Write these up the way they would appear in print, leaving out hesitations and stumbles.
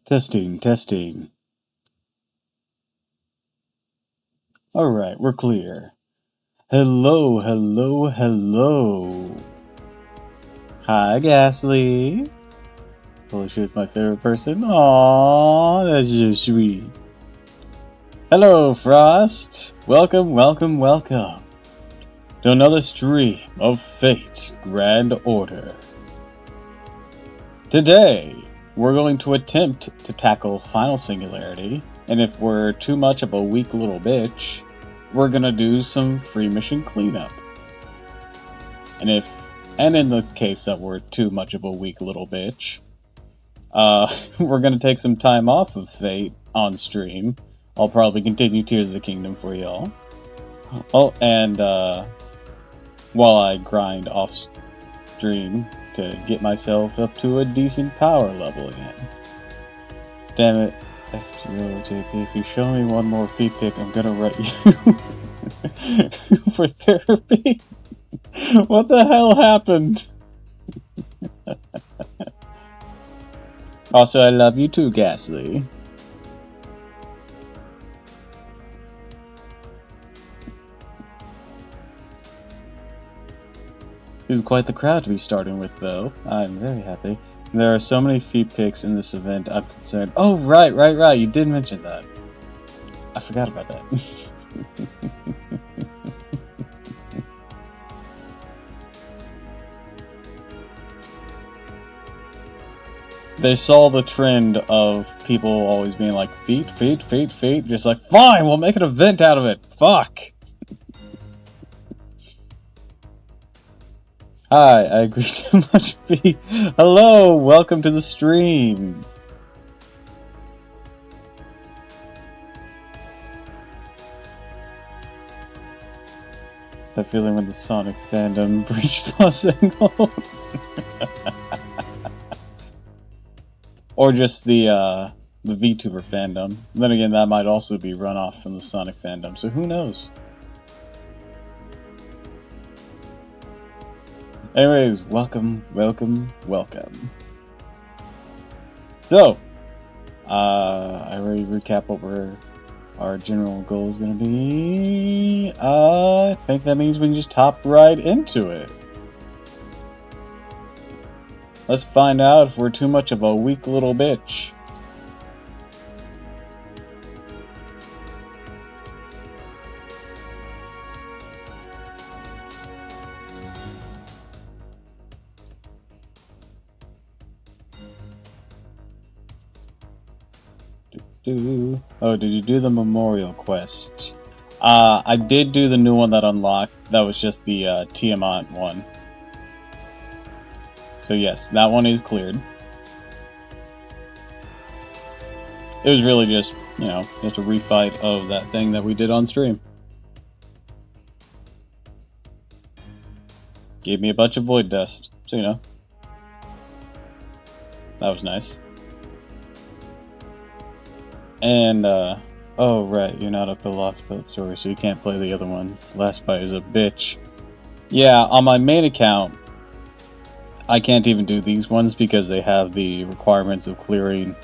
Testing, testing. Alright, we're clear. Hello, hello, hello. Hi, Ghastly. Holy shit, it's my favorite person. Aww, that's just sweet. Hello, Frost. Welcome, welcome, welcome to another stream of Fate Grand Order. Today, we're going to attempt to tackle Final Singularity, and if we're too much of a weak little bitch, we're gonna do some free mission cleanup. And in the case that we're too much of a weak little bitch, we're gonna take some time off of Fate on stream. I'll probably continue Tears of the Kingdom for y'all. Oh, and while I grind off stream to get myself up to a decent power level again. Damn it, FTO JP, if you show me one more feet pick, I'm gonna write you for therapy. What the hell happened? Also, I love you too, Ghastly. This is quite the crowd to be starting with, though. I'm very happy. There are so many feet picks in this event, I'm concerned. Oh, right. You did mention that. I forgot about that. They saw the trend of people always being like, feet. Just like, fine, we'll make an event out of it. Fuck. Hi, I agree too much feet. Hello, welcome to the stream. That feeling when the Sonic fandom breached Los Angeles. Or just the VTuber fandom. Then again, that might also be run off from the Sonic fandom, so who knows? Anyways, welcome. So, I already recap what our general goal is going to be. I think that means we can just hop right into it. Let's find out if we're too much of a weak little bitch. Oh, did you do the memorial quest? I did do the new one that unlocked. That was just the Tiamat one. So yes, that one is cleared. It was really just, just a refight of that thing that we did on stream. Gave me a bunch of void dust, so that was nice. And, oh right, you're not up to Lost Boat Story, so you can't play the other ones. Last Fight is a bitch. Yeah, on my main account, I can't even do these ones because they have the requirements of clearing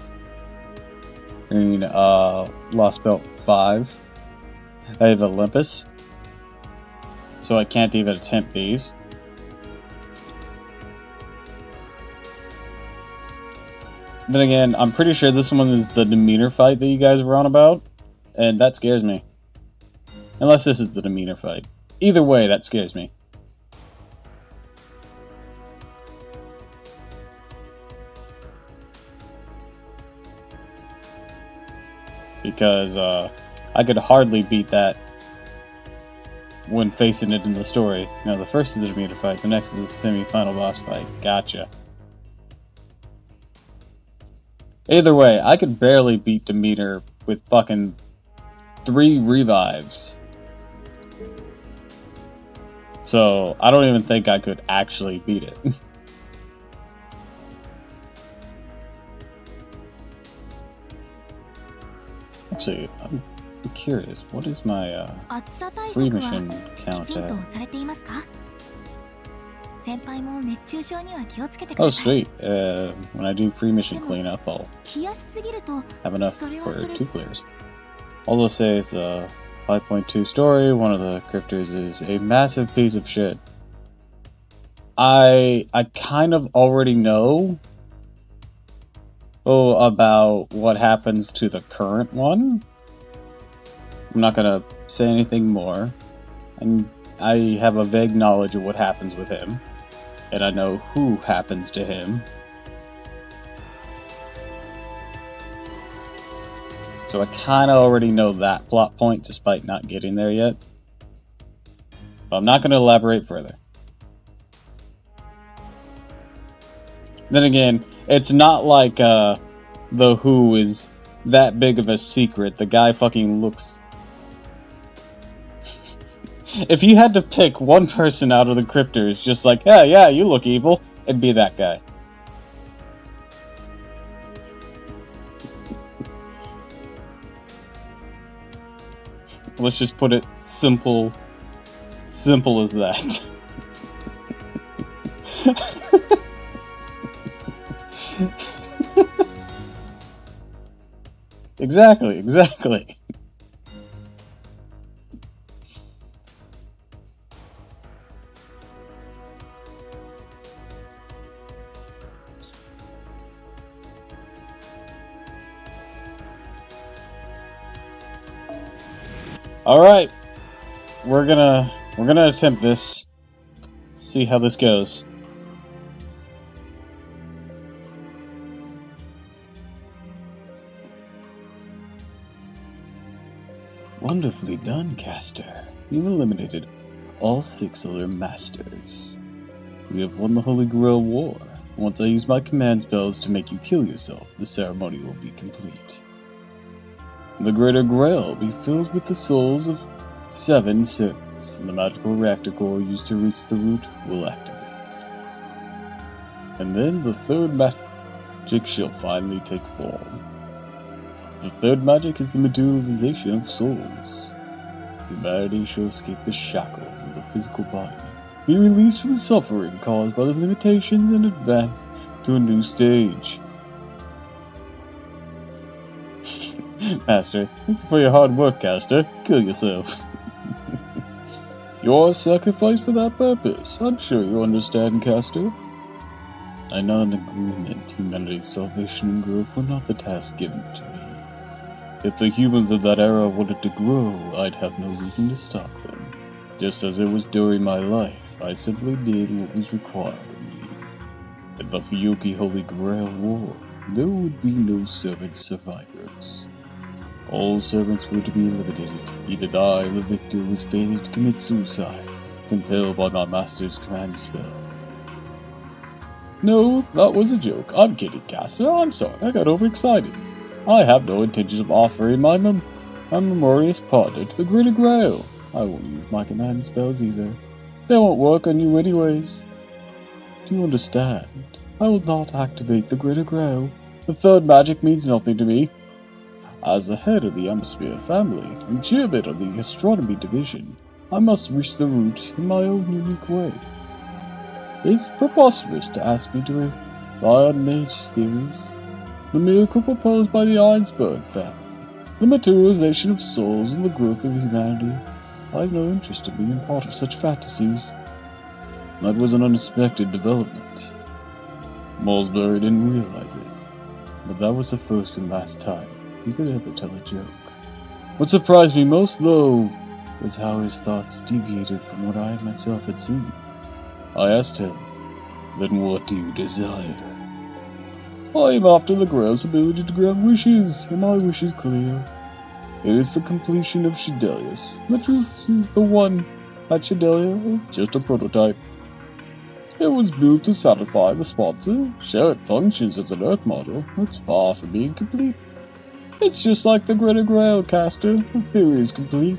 Lost Belt 5. I have Olympus, so I can't even attempt these. Then again, I'm pretty sure this one is the demeanor fight that you guys were on about, and that scares me. Unless this is the demeanor fight. Either way, that scares me. Because I could hardly beat that when facing it in the story. The first is the demeanor fight, the next is the semi-final boss fight. Gotcha. Either way, I could barely beat Demeanor with fucking 3 revives. So, I don't even think I could actually beat it. Actually, I'm curious, what is my free mission count at? Oh, sweet. When I do free mission cleanup, I'll have enough for 2 players. All I'll say is 5.2 story, one of the characters is a massive piece of shit. I kind of already know about what happens to the current one. I'm not gonna say anything more. And I have a vague knowledge of what happens with him. And I know who happens to him. So I kind of already know that plot point despite not getting there yet. But I'm not going to elaborate further. Then again, it's not like the Who is that big of a secret. The guy fucking looks... If you had to pick one person out of the cryptors, just like, yeah, you look evil, it'd be that guy. Let's just put it simple as that. Exactly. All right, we're gonna attempt this. See how this goes. Wonderfully done, Caster. You've eliminated all 6 other masters. We have won the Holy Grail War. Once I use my command spells to make you kill yourself, the ceremony will be complete. The Greater Grail will be filled with the souls of 7 servants, and the magical reactor core used to reach the root will activate. And then the 3rd magic shall finally take form. The 3rd magic is the materialization of souls. Humanity shall escape the shackles of the physical body, be released from the suffering caused by the limitations, and advance to a new stage. Master, thank you for your hard work, Caster. Kill yourself. Your sacrifice for that purpose. I'm sure you understand, Caster. I know an agreement. Humanity's salvation and growth were not the task given to me. If the humans of that era wanted to grow, I'd have no reason to stop them. Just as it was during my life, I simply did what was required of me. In the Fuyuki Holy Grail War, there would be no servant survivors. All servants were to be eliminated. Even I, the victor, was fated to commit suicide, compelled by my master's command spell. No, that was a joke. I'm kidding, Caster. I'm sorry, I got overexcited. I have no intention of offering my memorious partner to the Greater Grail. I won't use my command spells either. They won't work on you anyways. Do you understand? I will not activate the Greater Grail. The 3rd magic means nothing to me. As the head of the Atmosphere family and chairman of the Astronomy Division, I must reach the root in my own unique way. It's preposterous to ask me to rely on mage's theories. The miracle proposed by the Einsberg family, the materialization of souls and the growth of humanity. I have no interest in being part of such fantasies. That was an unexpected development. Malsbury didn't realize it, but that was the first and last time he could ever tell a joke. What surprised me most, though, was how his thoughts deviated from what I myself had seen. I asked him, "Then what do you desire?" "I am after the Grail's ability to grant wishes, and my wish is clear. It is the completion of Shidelius. The truth is the one at Shidelia is just a prototype. It was built to satisfy the sponsor. Sure, it functions as an Earth model. It's far from being complete. It's just like the Greater Grail, Caster. The theory is complete,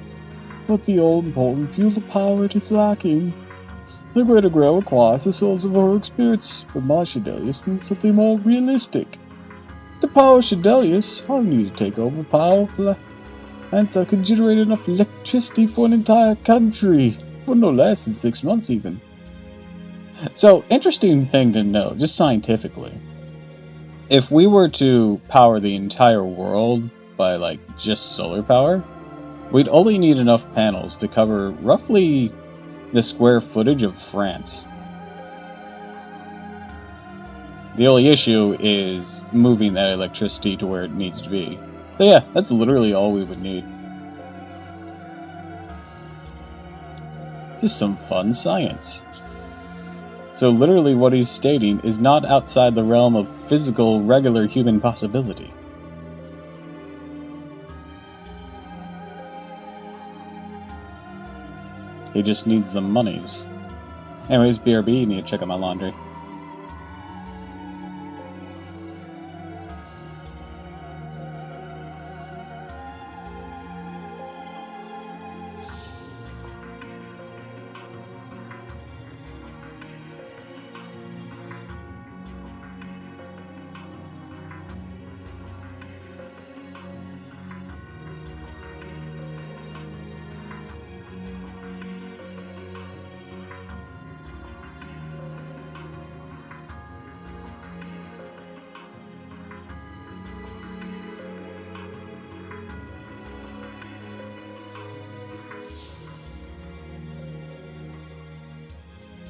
but the all-important fuel of power it is lacking. The Greater Grail requires the souls of heroic spirits, but my Shidelius needs something more realistic. To power Shidelius, I'll need to take over power plants that can generate enough electricity for an entire country, for no less than 6 months even. So, interesting thing to know, just scientifically. If we were to power the entire world by, like, just solar power, we'd only need enough panels to cover roughly the square footage of France. The only issue is moving that electricity to where it needs to be. But yeah, that's literally all we would need. Just some fun science. So literally what he's stating is not outside the realm of physical, regular human possibility. He just needs the monies. Anyways, BRB, you need to check out my laundry.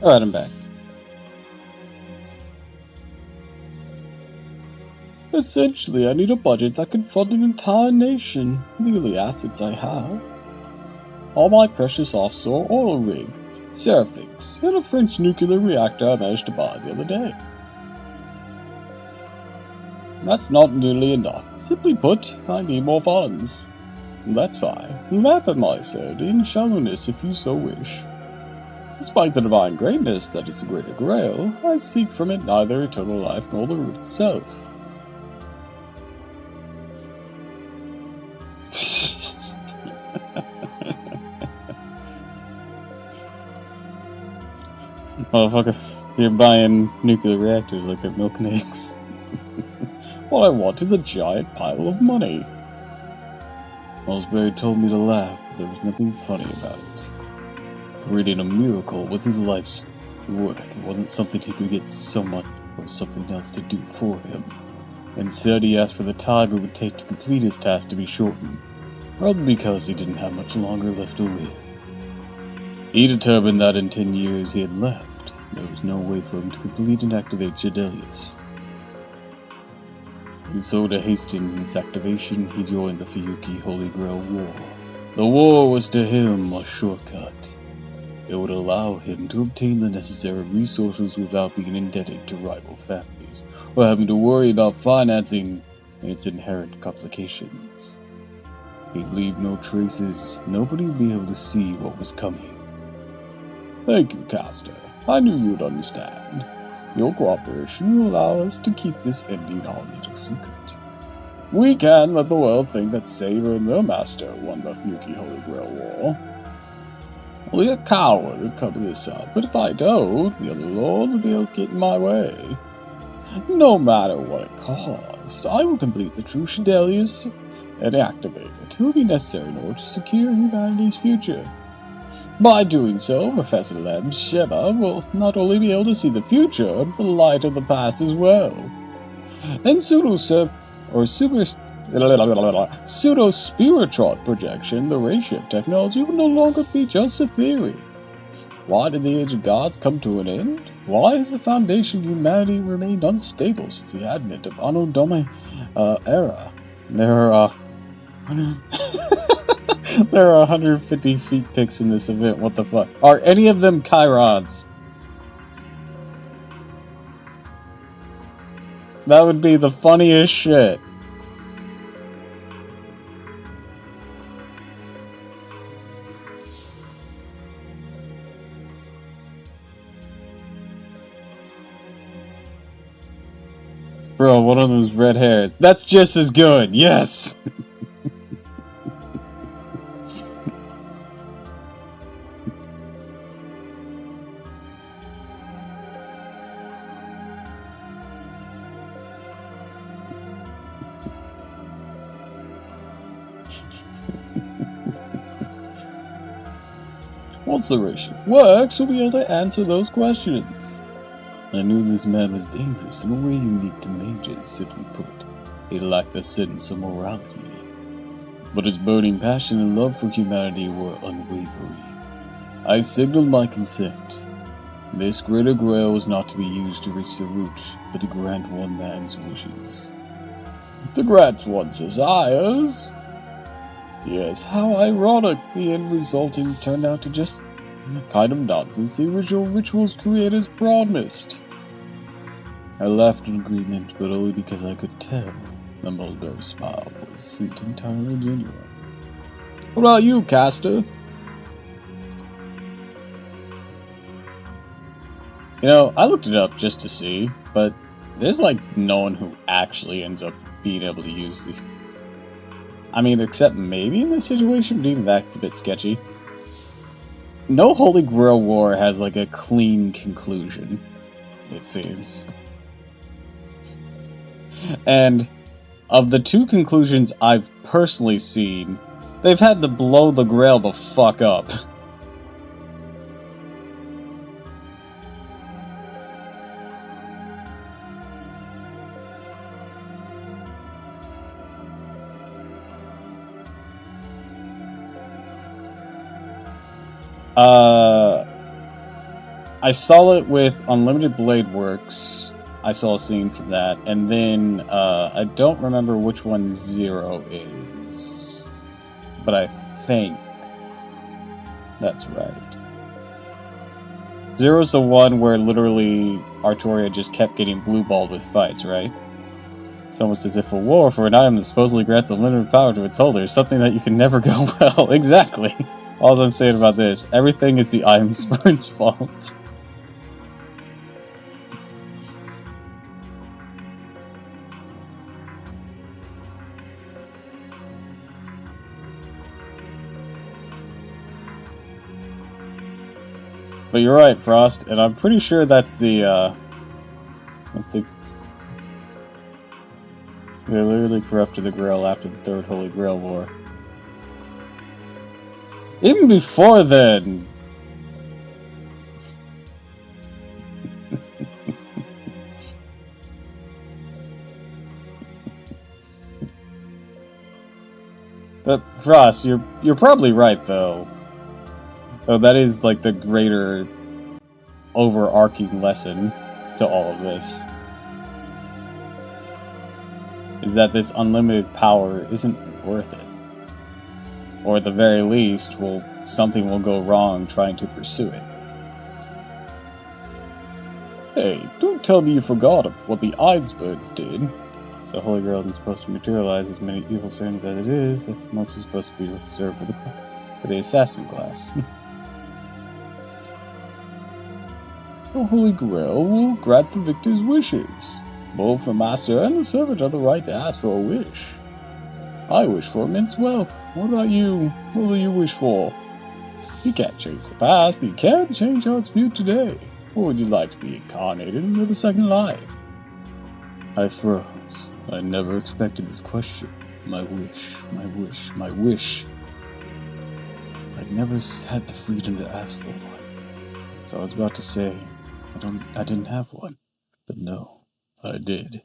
Alright, I'm back. Essentially, I need a budget that can fund an entire nation. The only assets I have. All my precious offshore oil rig, Seraphics, and a French nuclear reactor I managed to buy the other day. That's not nearly enough. Simply put, I need more funds. That's fine. Laugh at my sardine shallowness if you so wish. Despite the divine greatness that is the greater grail, I seek from it neither eternal life nor the root itself. Motherfucker, you're buying nuclear reactors like they're milk and eggs. What I want is a giant pile of money. Ellsbury told me to laugh, but there was nothing funny about it. Creating a miracle was his life's work. It wasn't something he could get someone or something else to do for him. Instead, he asked for the time it would take to complete his task to be shortened, probably because he didn't have much longer left to live. He determined that in 10 years he had left, there was no way for him to complete and activate Jedelius. And so to hasten its activation, he joined the Fiyuki Holy Grail War. The war was to him a shortcut. It would allow him to obtain the necessary resources without being indebted to rival families, or having to worry about financing and its inherent complications. He'd leave no traces, nobody would be able to see what was coming. Thank you, Caster. I knew you'd understand. Your cooperation will allow us to keep this ending our little secret. We can let the world think that Saber and their master won the Fiyuki Holy Grail War. Only a coward would cover this up, but if I don't, the other lords will be able to get in my way. No matter what it costs, I will complete the true Jedelius and activate it. It will be necessary in order to secure humanity's future. By doing so, Professor Lem Sheba will not only be able to see the future, but the light of the past as well. And pseudo-spiritual projection, the ray-shift technology will no longer be just a theory. Why did the Age of Gods come to an end? Why has the foundation of humanity remained unstable since the advent of Anno Domini era? There are 150 feet picks in this event, what the fuck? Are any of them Chirons? That would be the funniest shit. Bro, one of those red hairs. That's just as good, yes! Once the ray shift works, we'll be able to answer those questions. I knew this man was dangerous in a way unique to mages, simply put. He lacked the sense of morality. But his burning passion and love for humanity were unwavering. I signaled my consent. This greater grail was not to be used to reach the root, but to grant one man's wishes. To grant one's desires? Yes, how ironic the end resulting turned out to just the kind of nonsense the original ritual's creators promised. I laughed in agreement, but only because I could tell the mulberry smile wasn't entirely genuine. What about you, Caster? You know, I looked it up just to see, but there's like no one who actually ends up being able to use these. I mean, except maybe in this situation, but even that's a bit sketchy. No Holy Grail War has like a clean conclusion, it seems. And of the two conclusions I've personally seen, they've had to blow the Grail the fuck up. I saw it with Unlimited Blade Works. I saw a scene from that, and then I don't remember which one Zero is, but I think that's right. Zero's the one where literally Artoria just kept getting blue-balled with fights, right? It's almost as if a war for an item that supposedly grants unlimited power to its holder is something that you can never go well. Exactly. All I'm saying about this, everything is the item spurn's fault. But you're right, Frost, and I'm pretty sure that's the, they literally corrupted the Grail after the Third Holy Grail War. Even before then! But, Frost, you're probably right, though. Oh, that is, like, the greater overarching lesson to all of this. Is that this unlimited power isn't worth it. Or at the very least, something will go wrong trying to pursue it. Hey, don't tell me you forgot what the Eidsbirds did. So Holy Grail isn't supposed to materialize as many evil sins as it is. That's mostly supposed to be reserved for the assassin class. The Holy Grail will grant the victor's wishes. Both the master and the servant have the right to ask for a wish. I wish for immense wealth. What about you? What will you wish for? You can't change the past, but you can change how it's viewed today. What would you like to be incarnated and live a second life? I froze. I never expected this question. My wish, my wish, my wish. I'd never had the freedom to ask for one. So I was about to say, I didn't have one. But no, I did.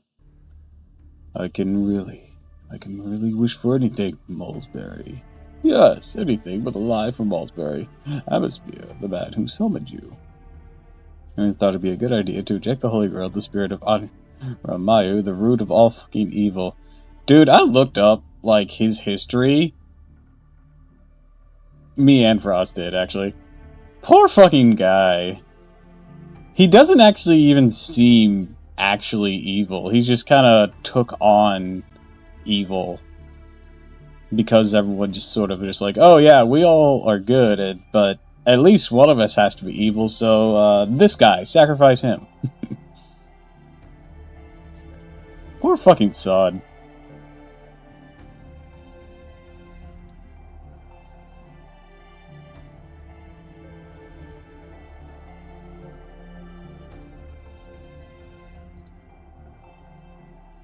I can really wish for anything, Malsbury. Yes, anything but the life of Malsbury. Atmosphere, the man who summoned you. And I thought it'd be a good idea to eject the Holy Grail, the spirit of Ramayu, the root of all fucking evil. Dude, I looked up, like, his history. Me and Frost did, actually. Poor fucking guy. He doesn't actually even seem actually evil. He just kind of took on evil. Because everyone just sort of just like, oh yeah, we all are good, but at least one of us has to be evil, so this guy, sacrifice him. Poor fucking sod.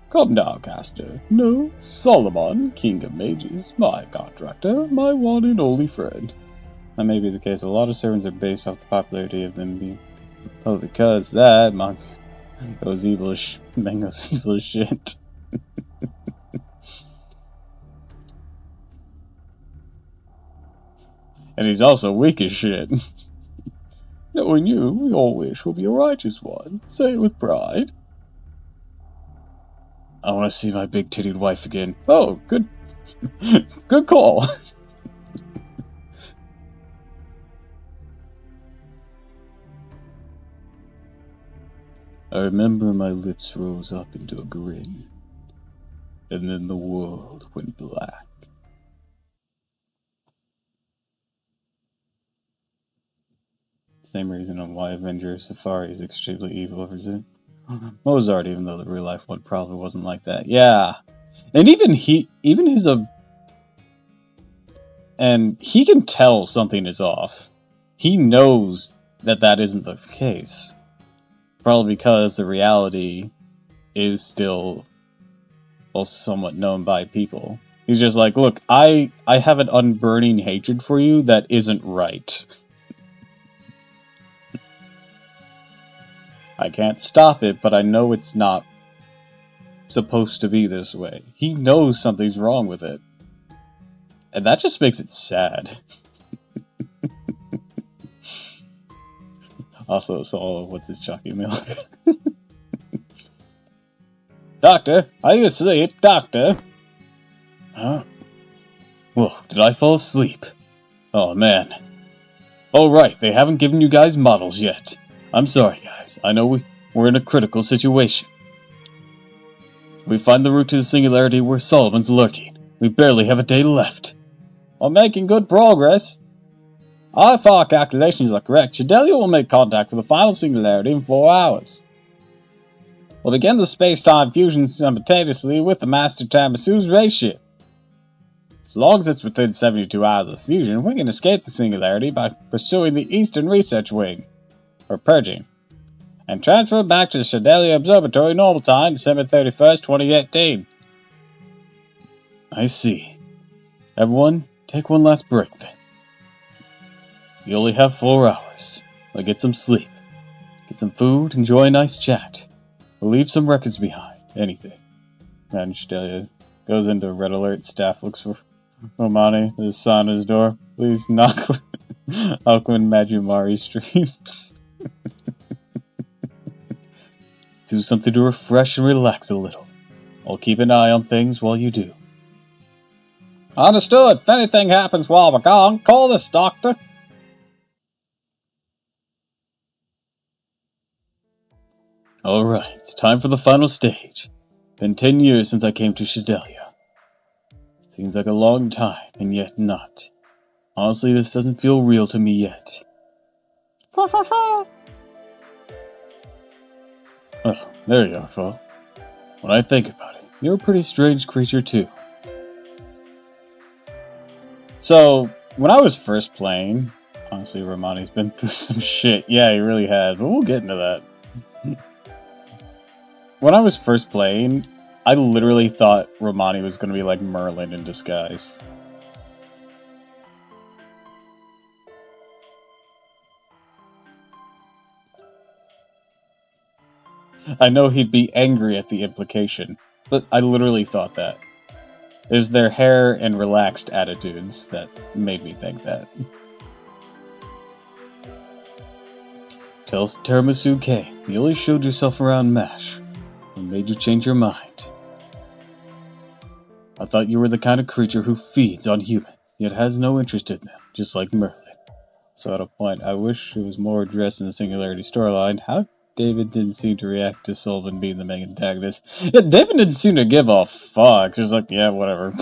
Come now, Caster. No, Solomon, King of Mages, my contractor, my one and only friend. That may be the case. A lot of servants are based off the popularity of them being Oh, because that Mango's evil Mango's evil as shit. And he's also weak as shit. Knowing you, your wish will be a righteous one. Say it with pride. I want to see my big-titted wife again. Oh, good call. I remember my lips rose up into a grin, and then the world went black. Same reason on why Avenger Safari is extremely evil, isn't it? Mozart, even though the real life one probably wasn't like that. Yeah. And even he can tell something is off. He knows that isn't the case. Probably because the reality is still somewhat known by people. He's just like, look, I have an unburning hatred for you that isn't right. I can't stop it, but I know it's not supposed to be this way. He knows something's wrong with it. And that just makes it sad. Also, so what's his chalky milk? Doctor, are you asleep? Doctor? Huh? Whoa, did I fall asleep? Oh man. Oh right, they haven't given you guys models yet. I'm sorry guys, I know we're in a critical situation. We find the route to the singularity where Solomon's lurking. We barely have a day left. We're making good progress. If our calculations are correct, Shadelia will make contact with the final singularity in 4 hours. We'll begin the space-time fusion simultaneously with the Master Tamasu's spaceship. As long as it's within 72 hours of fusion, we can escape the singularity by pursuing the Eastern Research Wing, or purging, and transfer back to the Shadelia Observatory normal time, December 31st, 2018. I see. Everyone, take one last break then. You only have 4 hours. I'll get some sleep, get some food, enjoy a nice chat. We'll leave some records behind, anything. And Shadelia goes into red alert. Staff looks for Romani. There's a sign on his door. Please knock Alquin Majumari streams. Do something to refresh and relax a little. I'll keep an eye on things while you do. Understood. If anything happens while we're gone, call this doctor. Alright, it's time for the final stage. Been 10 years since I came to Shadelia. Seems like a long time, and yet not. Honestly, this doesn't feel real to me yet. Oh, there you are, Fo. When I think about it, you're a pretty strange creature too. So, when I was first playing, honestly, Romani's been through some shit. Yeah, he really has, but we'll get into that. When I was first playing, I literally thought Romani was going to be like Merlin in disguise. I know he'd be angry at the implication, but I literally thought that. It was their hair and relaxed attitudes that made me think that. Tell Tiramisu K, you only showed yourself around MASH. What made you change your mind? I thought you were the kind of creature who feeds on humans, yet has no interest in them, just like Merlin. So at a point, I wish it was more addressed in the Singularity storyline. How David didn't seem to react to Sullivan being the main antagonist. Yeah, David didn't seem to give a fuck. Just like, yeah, whatever.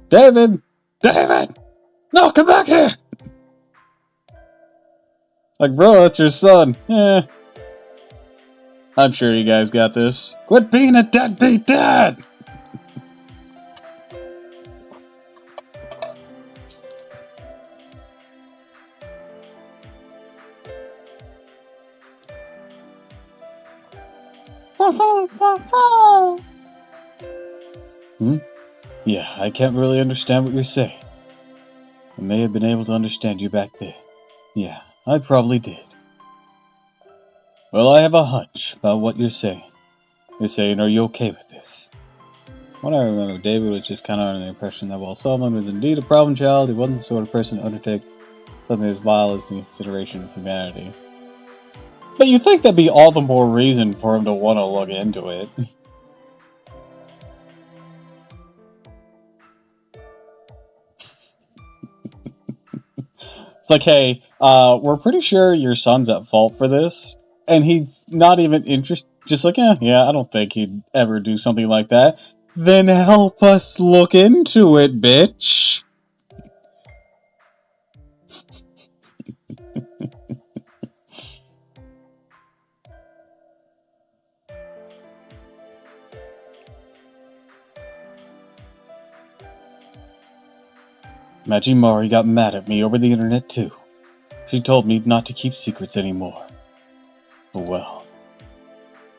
David! David! No, come back here! Like, bro, that's your son. Yeah. I'm sure you guys got this. Quit being a deadbeat dad! Hmm? Yeah, I can't really understand what you're saying. I may have been able to understand you back then. Yeah, I probably did. Well, I have a hunch about what you're saying. You're saying, are you okay with this? What I remember, David was just kind of under the impression that while Solomon was indeed a problem child, he wasn't the sort of person to undertake something as vile as the consideration of humanity. But you think that'd be all the more reason for him to want to look into it. It's like, hey, we're pretty sure your son's at fault for this, and he's not even interested. Just like, yeah, I don't think he'd ever do something like that. Then help us look into it, bitch. Majimari got mad at me over the internet too. She told me not to keep secrets anymore. But well,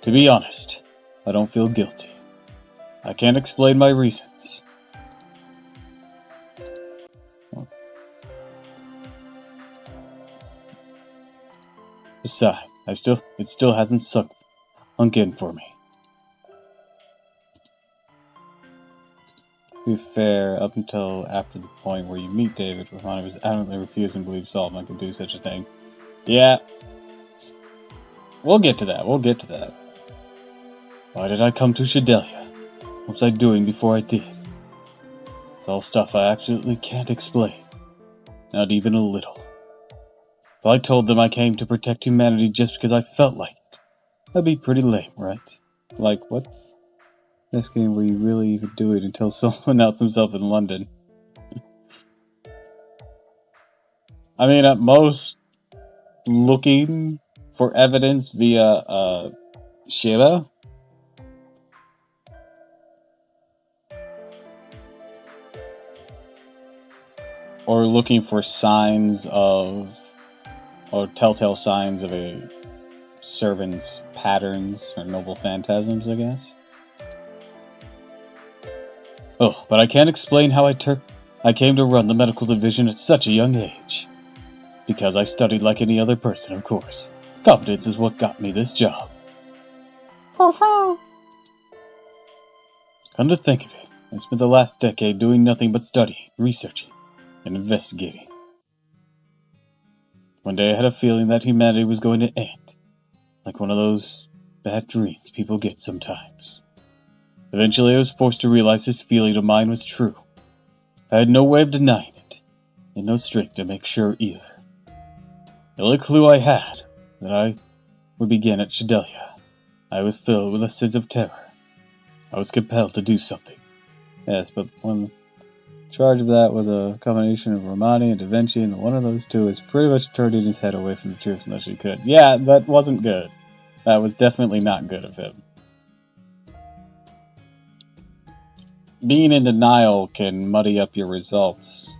to be honest, I don't feel guilty. I can't explain my reasons. Besides, it still hasn't sunk in for me. To be fair, up until after the point where you meet David, Romani was adamantly refusing to believe Solomon could do such a thing. Yeah, we'll get to that. Why did I come to Shadelia? What was I doing before I did? It's all stuff I absolutely can't explain. Not even a little. If I told them I came to protect humanity just because I felt like it, that'd be pretty lame, right? Like, what's this game where you really even do it until someone outs himself in London? I mean, at most, looking for evidence via, Shiba? Or looking for signs of, or telltale signs of a servant's patterns or noble phantasms, I guess. Oh, but I can't explain how I came to run the medical division at such a young age. Because I studied like any other person, of course. Competence is what got me this job. Come to think of it, I spent the last decade doing nothing but studying, researching, and investigating. One day I had a feeling that humanity was going to end, like one of those bad dreams people get sometimes. Eventually I was forced to realize this feeling of mine was true. I had no way of denying it, and no strength to make sure either. The only clue I had that I would begin at Shadelia, I was filled with a sense of terror. I was compelled to do something. Yes, but when charge of that was a combination of Romani and Da Vinci, and one of those two is pretty much turning his head away from the truth as much as he could. Yeah, that wasn't good. That was definitely not good of him. Being in denial can muddy up your results.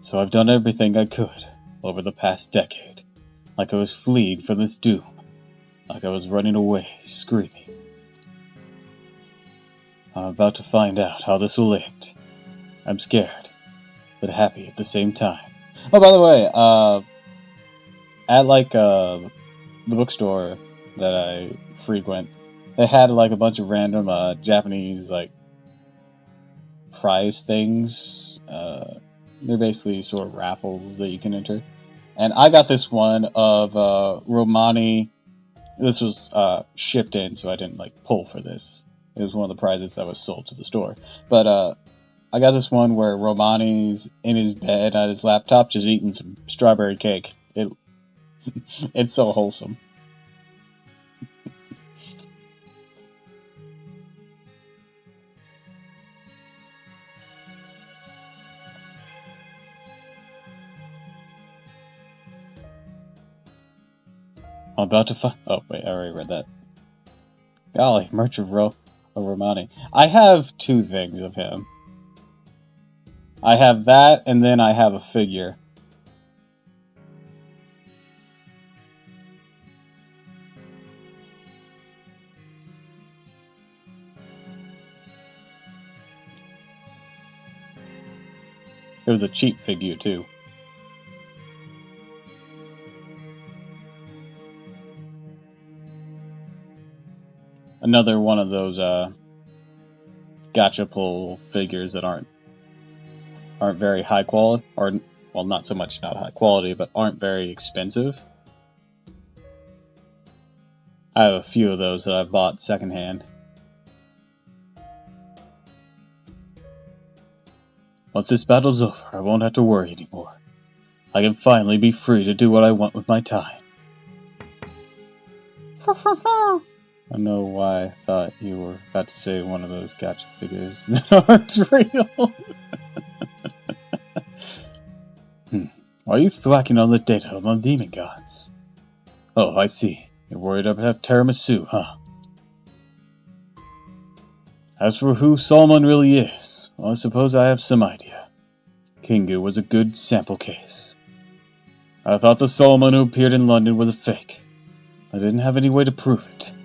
So I've done everything I could over the past decade. Like I was fleeing from this doom. Like I was running away, screaming. I'm about to find out how this will end. I'm scared, but happy at the same time. Oh, by the way, at the bookstore that I frequent, they had like a bunch of random Japanese like prize things. They're basically sort of raffles that you can enter. And I got this one of Romani. This was shipped in, so I didn't like pull for this. It was one of the prizes that was sold to the store. But I got this one where Romani's in his bed at his laptop just eating some strawberry cake. It's so wholesome. I'm about to find. Oh wait, I already read that. Golly, Merch of Romani. I have two things of him. I have that, and then I have a figure. It was a cheap figure, too. Another one of those gacha pull figures that aren't very high quality, or well, not so much not high quality, but aren't very expensive. I have a few of those that I've bought secondhand. Once this battle's over, I won't have to worry anymore. I can finally be free to do what I want with my time. I don't know why I thought you were about to say one of those gacha figures that aren't real. Why are you thwacking on the data of the demon gods? Oh, I see. You're worried about tiramisu, huh? As for who Solomon really is, well, I suppose I have some idea. Kingu was a good sample case. I thought the Solomon who appeared in London was a fake. I didn't have any way to prove it.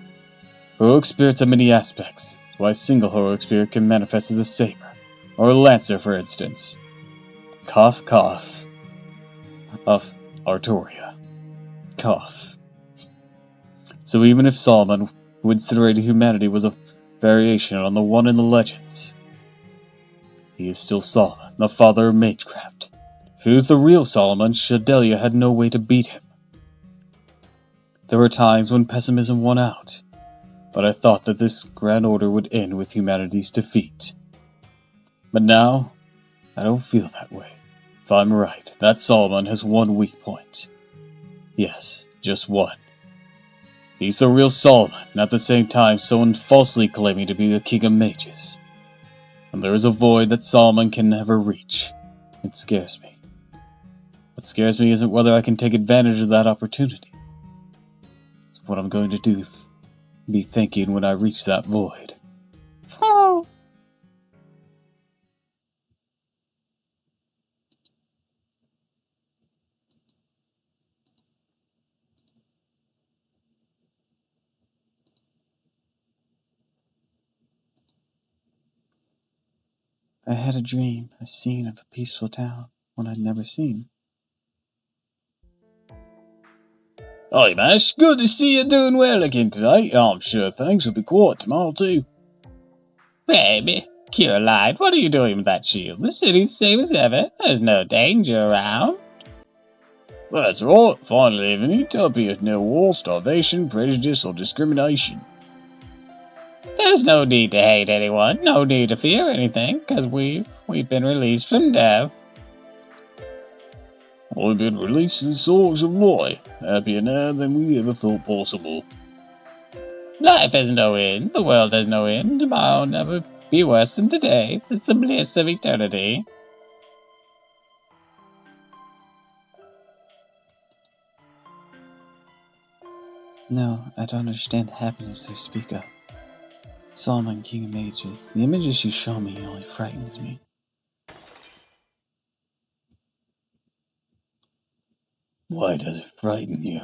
Heroic spirits have many aspects. That's why a single heroic spirit can manifest as a saber, or a lancer, for instance. Cough, cough. Of Artoria. Cough. So even if Solomon, who incinerated humanity, was a variation on the one in the legends, he is still Solomon, the father of magecraft. If he was the real Solomon, Shadelia had no way to beat him. There were times when pessimism won out, but I thought that this grand order would end with humanity's defeat. But now, I don't feel that way. If I'm right, that Solomon has one weak point. Yes, just one. He's the real Solomon, and at the same time someone falsely claiming to be the king of mages. And there is a void that Solomon can never reach. It scares me. What scares me isn't whether I can take advantage of that opportunity. It's what I'm going to do, be thinking when I reach that void. Oh. I had a dream, a scene of a peaceful town, one I'd never seen. Hi, Mash. Good to see you doing well again today. I'm sure things will be quiet tomorrow, too. Baby, Caroline, what are you doing with that shield? The city's same as ever. There's no danger around. That's right. Finally living in utopia. No war, starvation, prejudice, or discrimination. There's no need to hate anyone, no need to fear anything, because we've been released from death. I've been released in souls of life, happier now than we ever thought possible. Life has no end, the world has no end, tomorrow will never be worse than today. It's the bliss of eternity. No, I don't understand the happiness they speak of. Solomon, King of Mages, the images you show me only frightens me. Why does it frighten you?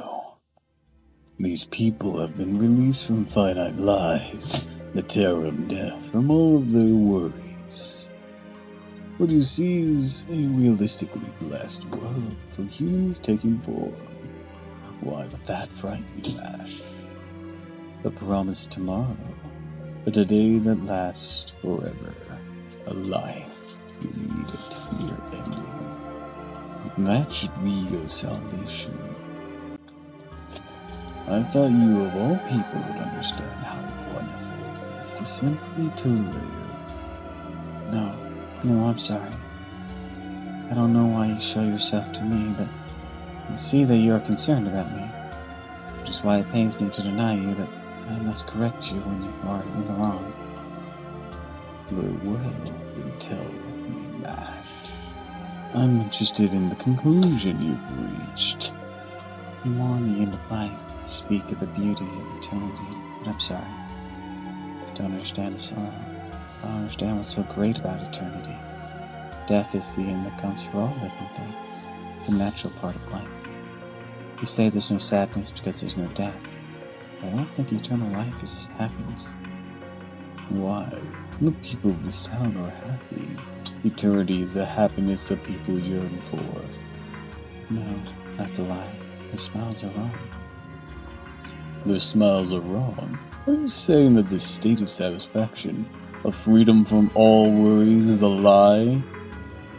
These people have been released from finite lives, the terror of death, from all of their worries. What you see is a realistically blessed world for humans taking form. Why would that frighten you, Ash? The promised tomorrow, a day that lasts forever, a life you need it to fear ending. That should be your salvation. I thought you of all people would understand how wonderful it is to simply to live. No, I'm sorry. I don't know why you show yourself to me, but I see that you are concerned about me, which is why it pains me to deny you, but I must correct you when you are in the wrong. Very well, then tell me, Mash. I'm interested in the conclusion you've reached. You mourn the end of life, speak of the beauty of eternity, but I'm sorry. I don't understand the sorrow. I don't understand what's so great about eternity. Death is the end that comes for all living things. It's a natural part of life. You say there's no sadness because there's no death. I don't think eternal life is happiness. Why? The people of this town are happy. Eternity is the happiness that people yearn for. No, that's a lie. Their smiles are wrong. Their smiles are wrong? Are you saying that this state of satisfaction, of freedom from all worries, is a lie?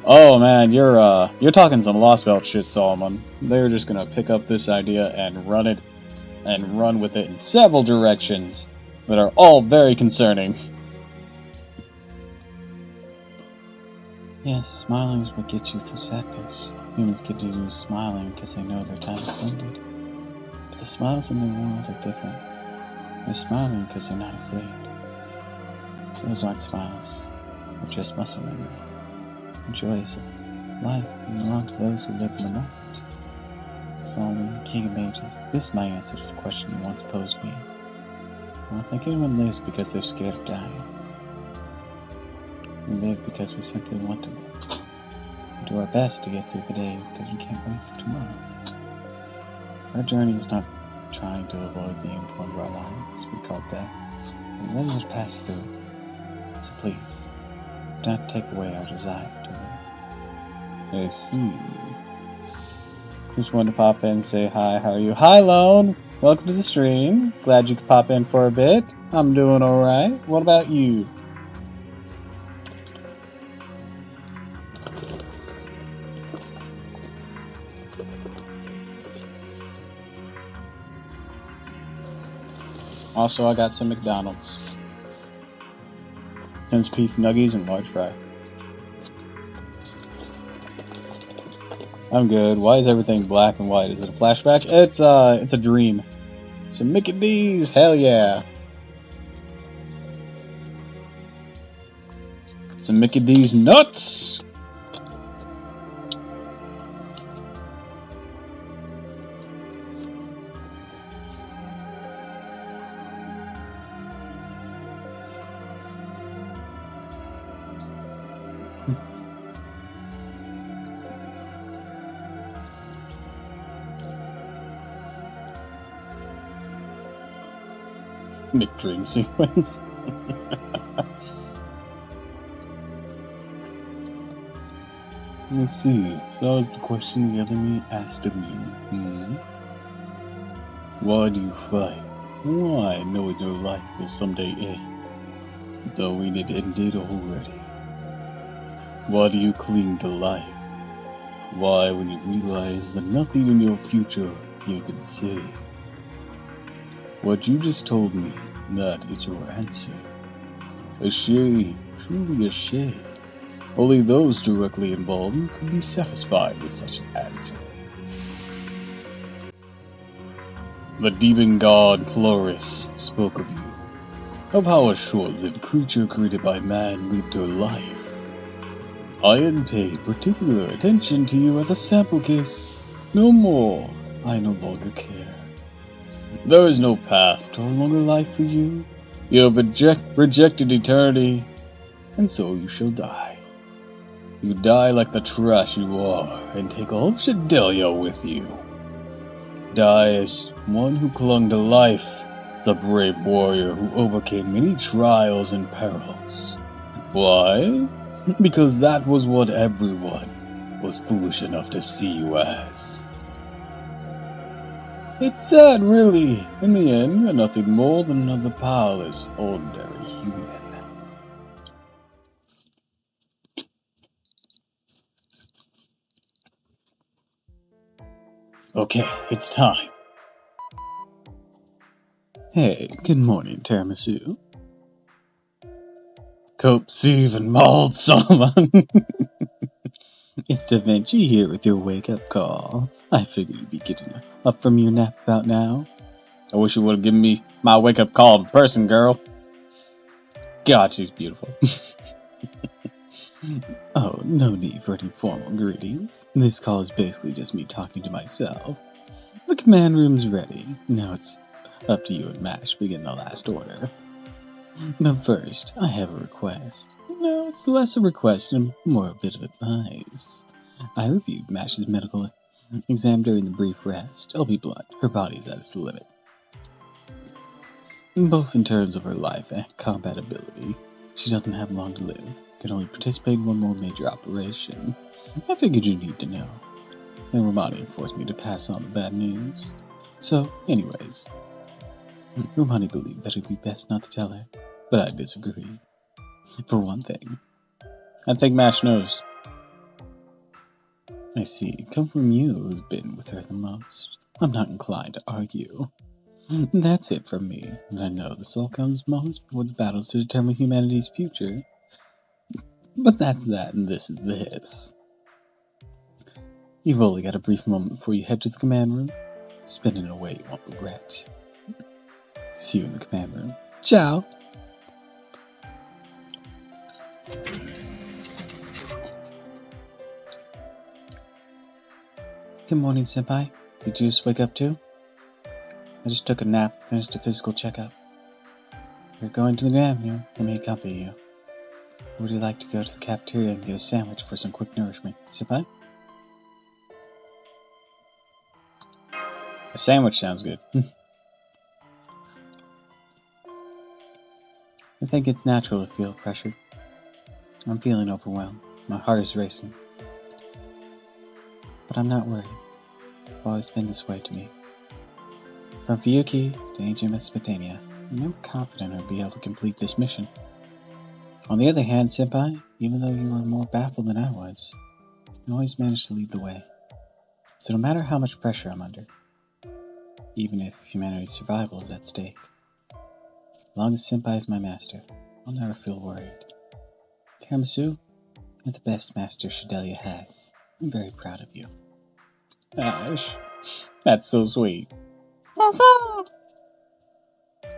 Oh man, you're talking some Lost Belt shit, Solomon. They're just gonna pick up this idea and run with it in several directions that are all very concerning. Yes, smiling is what gets you through sadness. Humans continue smiling because they know their time is limited. But the smiles in their world are different. They're smiling because they're not afraid. Those aren't smiles. They're just muscle memory. Joy is life and belong to those who live in the moment. Solomon, King of Mages, this is my answer to the question you once posed me. I don't think anyone lives because they're scared of dying. We live because we simply want to live. We do our best to get through the day because we can't wait for tomorrow. Our journey is not trying to avoid the end point of our lives we call death, but rather to pass through it. So please, do not take away our desire to live. I see. Just wanted to pop in and say hi, how are you? Hi, Lone! Welcome to the stream. Glad you could pop in for a bit. I'm doing alright. What about you? Also, I got some McDonald's. 10-piece nuggies and large fry. I'm good. Why is everything black and white? Is it a flashback? It's a dream. Some Mickey D's, hell yeah. Some Mickey D's nuts! McDream sequence. Let's see. So is the question the enemy asked of you. Why do you fight? Why, knowing your life will someday end, though it ended already? Why do you cling to life? Why, when you realize that nothing in your future you can save? What you just told me, that is your answer. A shade, truly a shade. Only those directly involved could be satisfied with such an answer. The demon god Floris spoke of you, of how a short-lived creature created by man lived her life. I had paid particular attention to you as a sample case. No more. I no longer care. There is no path to a longer life for you. You have rejected eternity, and so you shall die. You die like the trash you are, and take all of Shadelia with you. Die as one who clung to life, the brave warrior who overcame many trials and perils. Why? Because that was what everyone was foolish enough to see you as. It's sad, really. In the end, you're nothing more than another powerless, ordinary human. Okay, it's time. Hey, good morning, Tiramisu. Cope, Sieve, and Mauled Solomon. It's Da Vinci here with your wake-up call. I figured you'd be getting up from your nap about now. I wish you would have given me my wake-up call in person, girl. God, she's beautiful. Oh, no need for any formal greetings. This call is basically just me talking to myself. The command room's ready. Now it's up to you and Mash to begin the last order. But first, I have a request. No, it's less a request and more a bit of advice. I reviewed Mash's medical exam during the brief rest. I'll be blunt, her body's at its limit. Both in terms of her life and combat ability. She doesn't have long to live. Can only participate in one more major operation. I figured you need to know. And Romani forced me to pass on the bad news. So, anyways, Romani believed that it would be best not to tell her, but I disagree. For one thing, I think Mash knows. I see. Come from you, who's been with her the most. I'm not inclined to argue. That's it from me. And I know the soul comes moments before the battles to determine humanity's future. But that's that, and this is this. You've only got a brief moment before you head to the command room. Spend it in a way you won't regret. See you in the command room. Ciao! Good morning, Senpai. Did you just wake up too? I just took a nap, finished a physical checkup. You're going to the command room. Let me accompany you. Or would you like to go to the cafeteria and get a sandwich for some quick nourishment, Senpai? A sandwich sounds good. I think it's natural to feel pressure. I'm feeling overwhelmed. My heart is racing. But I'm not worried. It's always been this way to me. From Fuyuki to ancient Mesopotamia, I'm never confident I'll be able to complete this mission. On the other hand, Senpai, even though you were more baffled than I was, you always managed to lead the way. So no matter how much pressure I'm under, even if humanity's survival is at stake, as long as Senpai is my master, I'll never feel worried. Tiramisu, you're the best master Shidelia has. I'm very proud of you. Ash, that's so sweet.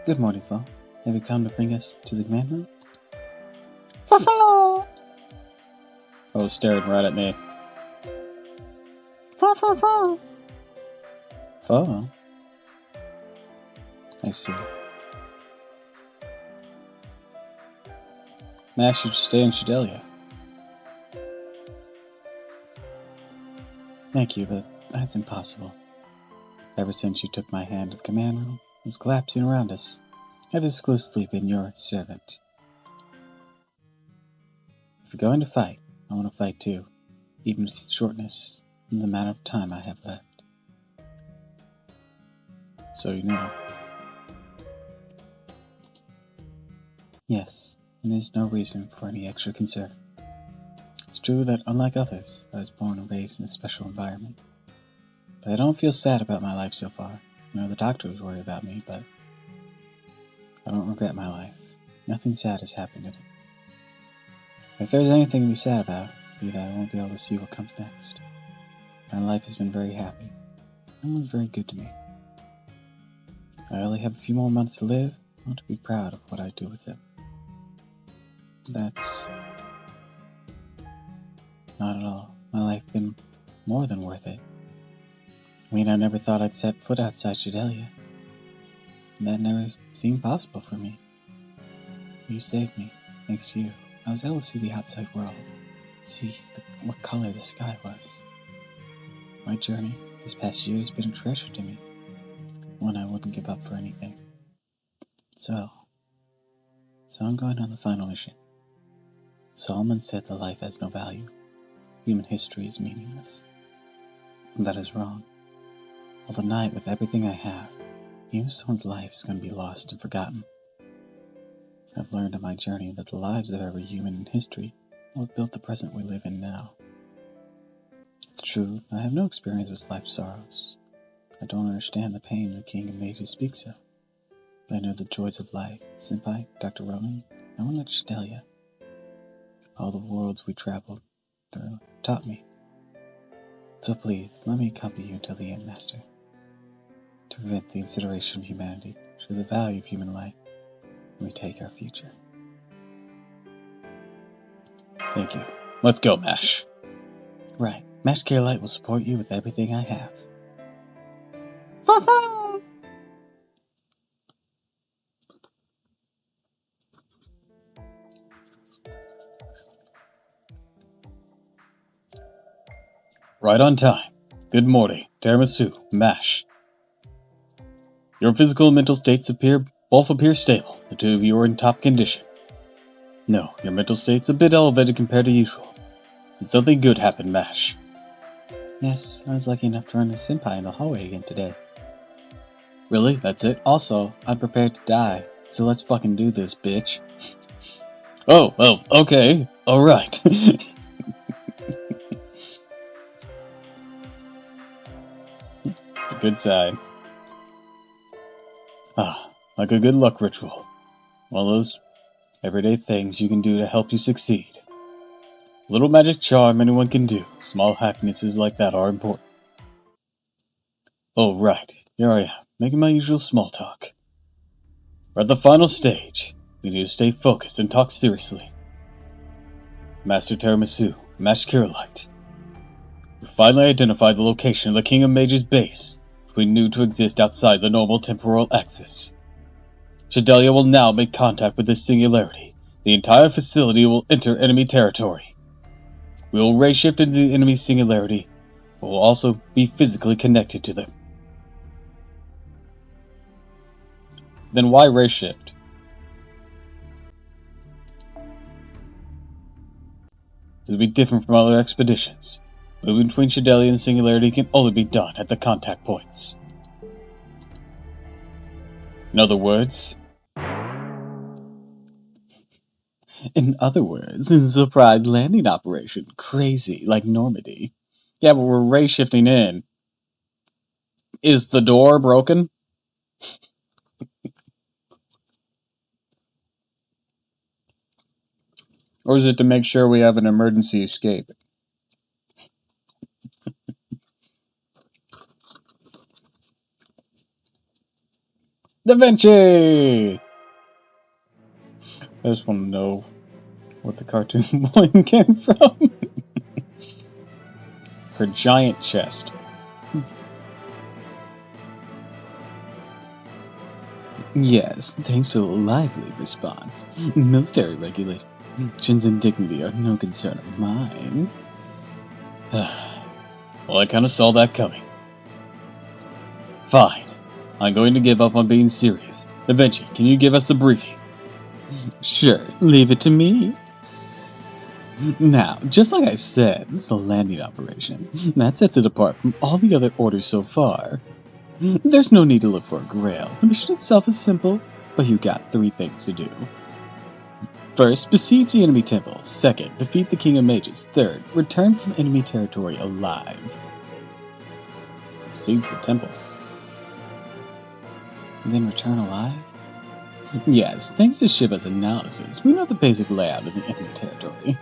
Good morning, Fo. Have you come to bring us to the command room? Oh, staring right at me. Fo. I see. Mash should stay in Shidelia. Thank you, but that's impossible. Ever since you took my hand to the command room, it was collapsing around us. I've exclusively been your servant. If you're going to fight, I want to fight too, even with the shortness and the amount of time I have left. So you know. Yes, and there's no reason for any extra concern. It's true that, unlike others, I was born and raised in a special environment. But I don't feel sad about my life so far. You know, the doctors worry about me, but I don't regret my life. Nothing sad has happened in it. If there's anything to be sad about, it'd be that I won't be able to see what comes next. My life has been very happy. No one's very good to me. I only have a few more months to live. I want to be proud of what I do with them. That's not at all. My life has been more than worth it. I mean, I never thought I'd set foot outside Shidelia. That never seemed possible for me. You saved me. Thanks to you, I was able to see the outside world. See what color the sky was. My journey this past year has been a treasure to me. One I wouldn't give up for anything. So I'm going on the final mission. Solomon said that life has no value. Human history is meaningless. And that is wrong. I'll deny it with everything I have. Even someone's life is going to be lost and forgotten. I've learned on my journey that the lives of every human in history are what built the present we live in now. It's true, I have no experience with life's sorrows. I don't understand the pain the king of Meiji speaks of. But I know the joys of life. Senpai, Dr. Rowan, no one at Shidelia. All the worlds we traveled through taught me. So please, let me accompany you until the end, Master. To prevent the incineration of humanity, show the value of human life, and we take our future. Thank you. Let's go, Mash. Right. Mash Care Light will support you with everything I have. Right on time. Good morning, Tiramisu, Mash. Your physical and mental states both appear stable. The two of you are in top condition. No, your mental state's a bit elevated compared to usual. Did something good happen, Mash? Yes, I was lucky enough to run into Senpai in the hallway again today. Really? That's it? Also, I'm prepared to die, so let's fucking do this, bitch. Oh, okay. Alright. It's a good sign. Ah, like a good luck ritual. One of those everyday things you can do to help you succeed. Little magic charm anyone can do. Small happinesses like that are important. Oh, right. Here I am, making my usual small talk. We're at the final stage. We need to stay focused and talk seriously. Master Tiramisu, Master Curelight. We finally identified the location of the King of Mages' base, which we knew to exist outside the normal temporal axis. Shidelia will now make contact with this singularity. The entire facility will enter enemy territory. We will ray shift into the enemy singularity, but will also be physically connected to them. Then why ray shift? This will be different from other expeditions. Moving between Shidelia and Singularity can only be done at the contact points. In other words, it's a surprise landing operation. Crazy, like Normandy. Yeah, but we're ray shifting in. Is the door broken? Or is it to make sure we have an emergency escape? Da Vinci! I just want to know what the cartoon boy came from. Her giant chest. Yes, thanks for the lively response. Military regulations and dignity are no concern of mine. Well, I kinda saw that coming. Fine. I'm going to give up on being serious. Da Vinci, can you give us the briefing? Sure, leave it to me. Now, just like I said, this is a landing operation. That sets it apart from all the other orders so far. There's no need to look for a grail. The mission itself is simple, but you got 3 things to do. First, besiege the enemy temple. Second, defeat the King of Mages. Third, return from enemy territory alive. Besiege the temple. Then return alive? Yes, thanks to Shiba's analysis, we know the basic layout of the enemy territory.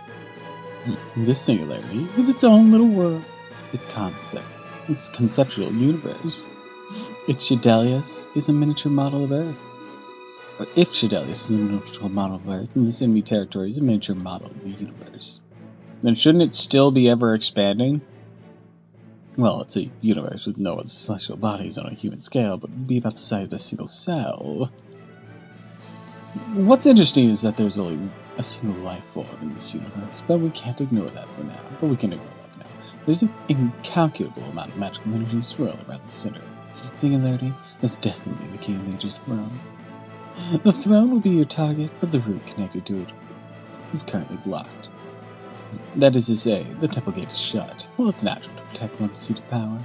This singularity is its own little world. Its conceptual universe. Its Shidelius is a miniature model of Earth. Or if Shidelius is a miniature model of Earth, then this enemy territory is a miniature model of the universe. Then shouldn't it still be ever expanding? Well, it's a universe with no other celestial bodies on a human scale, but would be about the size of a single cell. What's interesting is that there's only a single life form in this universe, but we can't ignore that for now. There's an incalculable amount of magical energy swirling around the center. Singularity is definitely the King of Mages' throne. The throne will be your target, but the route connected to it is currently blocked. That is to say, the temple gate is shut. Well, it's natural to protect one's seat of power.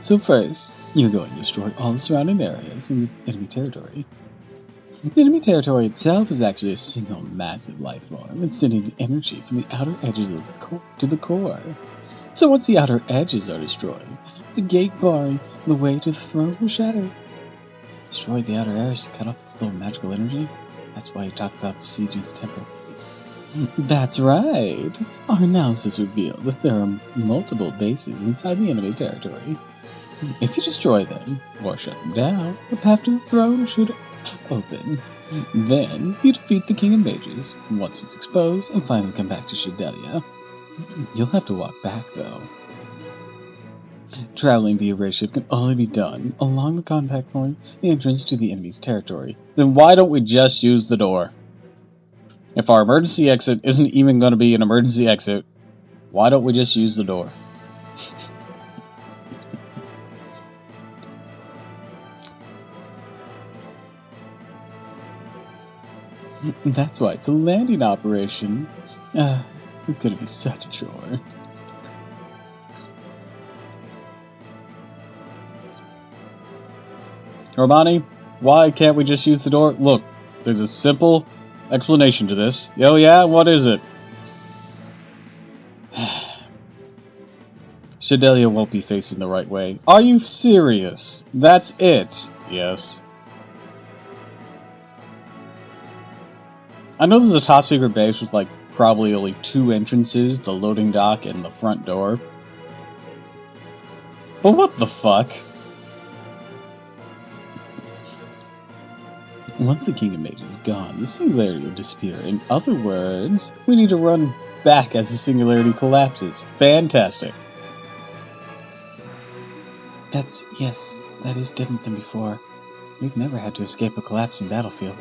So first, you're going to destroy all the surrounding areas in the enemy territory. The enemy territory itself is actually a single massive life form and sending energy from the outer edges of to the core. So once the outer edges are destroyed, the gate barring the way to the throne will shatter. Destroy the outer edges to cut off the flow of magical energy? That's why you talked about besieging the temple. That's right! Our analysis revealed that there are multiple bases inside the enemy territory. If you destroy them, or shut them down, the path to the throne should open. Then, you defeat the King of Mages, once it's exposed, and finally come back to Shidelia. You'll have to walk back, though. Traveling via ray ship can only be done along the contact point, the entrance to the enemy's territory. Then why don't we just use the door? If our emergency exit isn't even going to be an emergency exit, why don't we just use the door? That's why it's a landing operation. It's gonna be such a chore. Romani, why can't we just use the door? Look, there's a simple explanation to this. Oh yeah? What is it? Shadelia won't be facing the right way. Are you serious? That's it. Yes. I know there's a top secret base with like probably only 2 entrances, the loading dock and the front door. But what the fuck? Once the King of Mages is gone, the singularity will disappear. In other words, we need to run back as the singularity collapses. Fantastic. Yes, that is different than before. We've never had to escape a collapsing battlefield.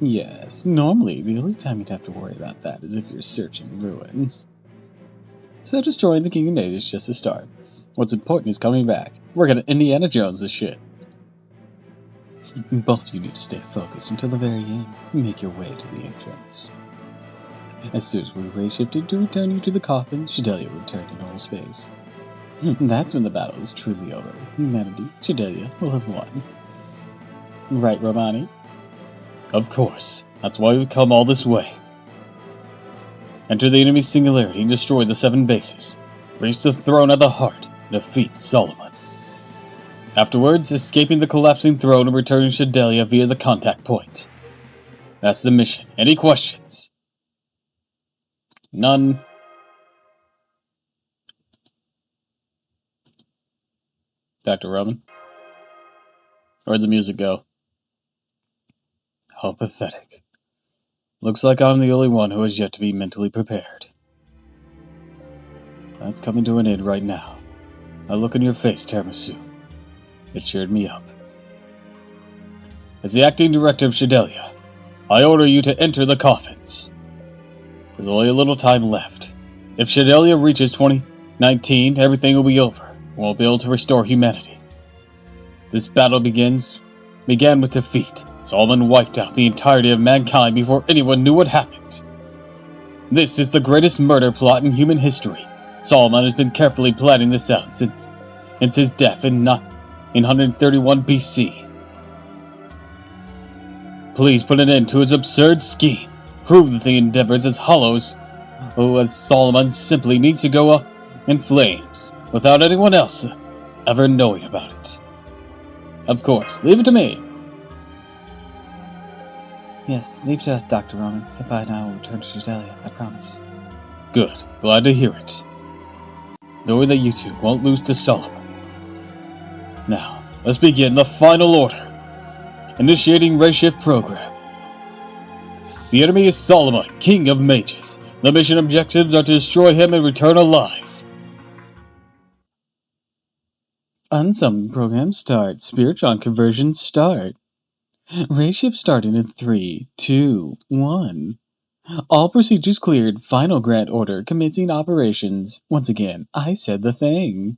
Yes, normally the only time you'd have to worry about that is if you're searching ruins. So destroying the King of Mages is just a start. What's important is coming back. We're gonna Indiana Jones this shit. Both of you need to stay focused until the very end. Make your way to the entrance. As soon as we're ray-shifted to return you to the coffin, Shadelia will return to normal space. That's when the battle is truly over. Humanity, Shadelia, will have won. Right, Romani? Of course. That's why we've come all this way. Enter the enemy's singularity and destroy the 7 bases. Reach the throne at the heart and defeat Solomon. Afterwards, escaping the collapsing throne and returning Shadelia via the contact point. That's the mission. Any questions? None. Dr. Roman? Where'd the music go? How pathetic. Looks like I'm the only one who has yet to be mentally prepared. That's coming to an end right now. I look in your face, Tiramisu. It cheered me up. As the acting director of Shadelia, I order you to enter the coffins. There's only a little time left. If Shadelia reaches 2019, everything will be over, and we'll be able to restore humanity. This battle began with defeat. Solomon wiped out the entirety of mankind before anyone knew what happened. This is the greatest murder plot in human history. Solomon has been carefully planning this out since his death in 131 BC. Please put an end to his absurd scheme. Prove that the endeavors as hollows, as Solomon simply needs to go up in flames, without anyone else ever knowing about it. Of course, leave it to me. Yes, leave it to us, Dr. Roman. Senpai and I will return to Shadelia, I promise. Good, glad to hear it. Knowing that you two won't lose to Solomon. Now, let's begin the final order. Initiating Ray Shift program. The enemy is Solomon, King of Mages. The mission objectives are to destroy him and return alive. Unsummon program start. Spiritron conversion start. Ray Shift starting in 3, 2, 1. All procedures cleared. Final grant order. Commencing operations. Once again, I said the thing.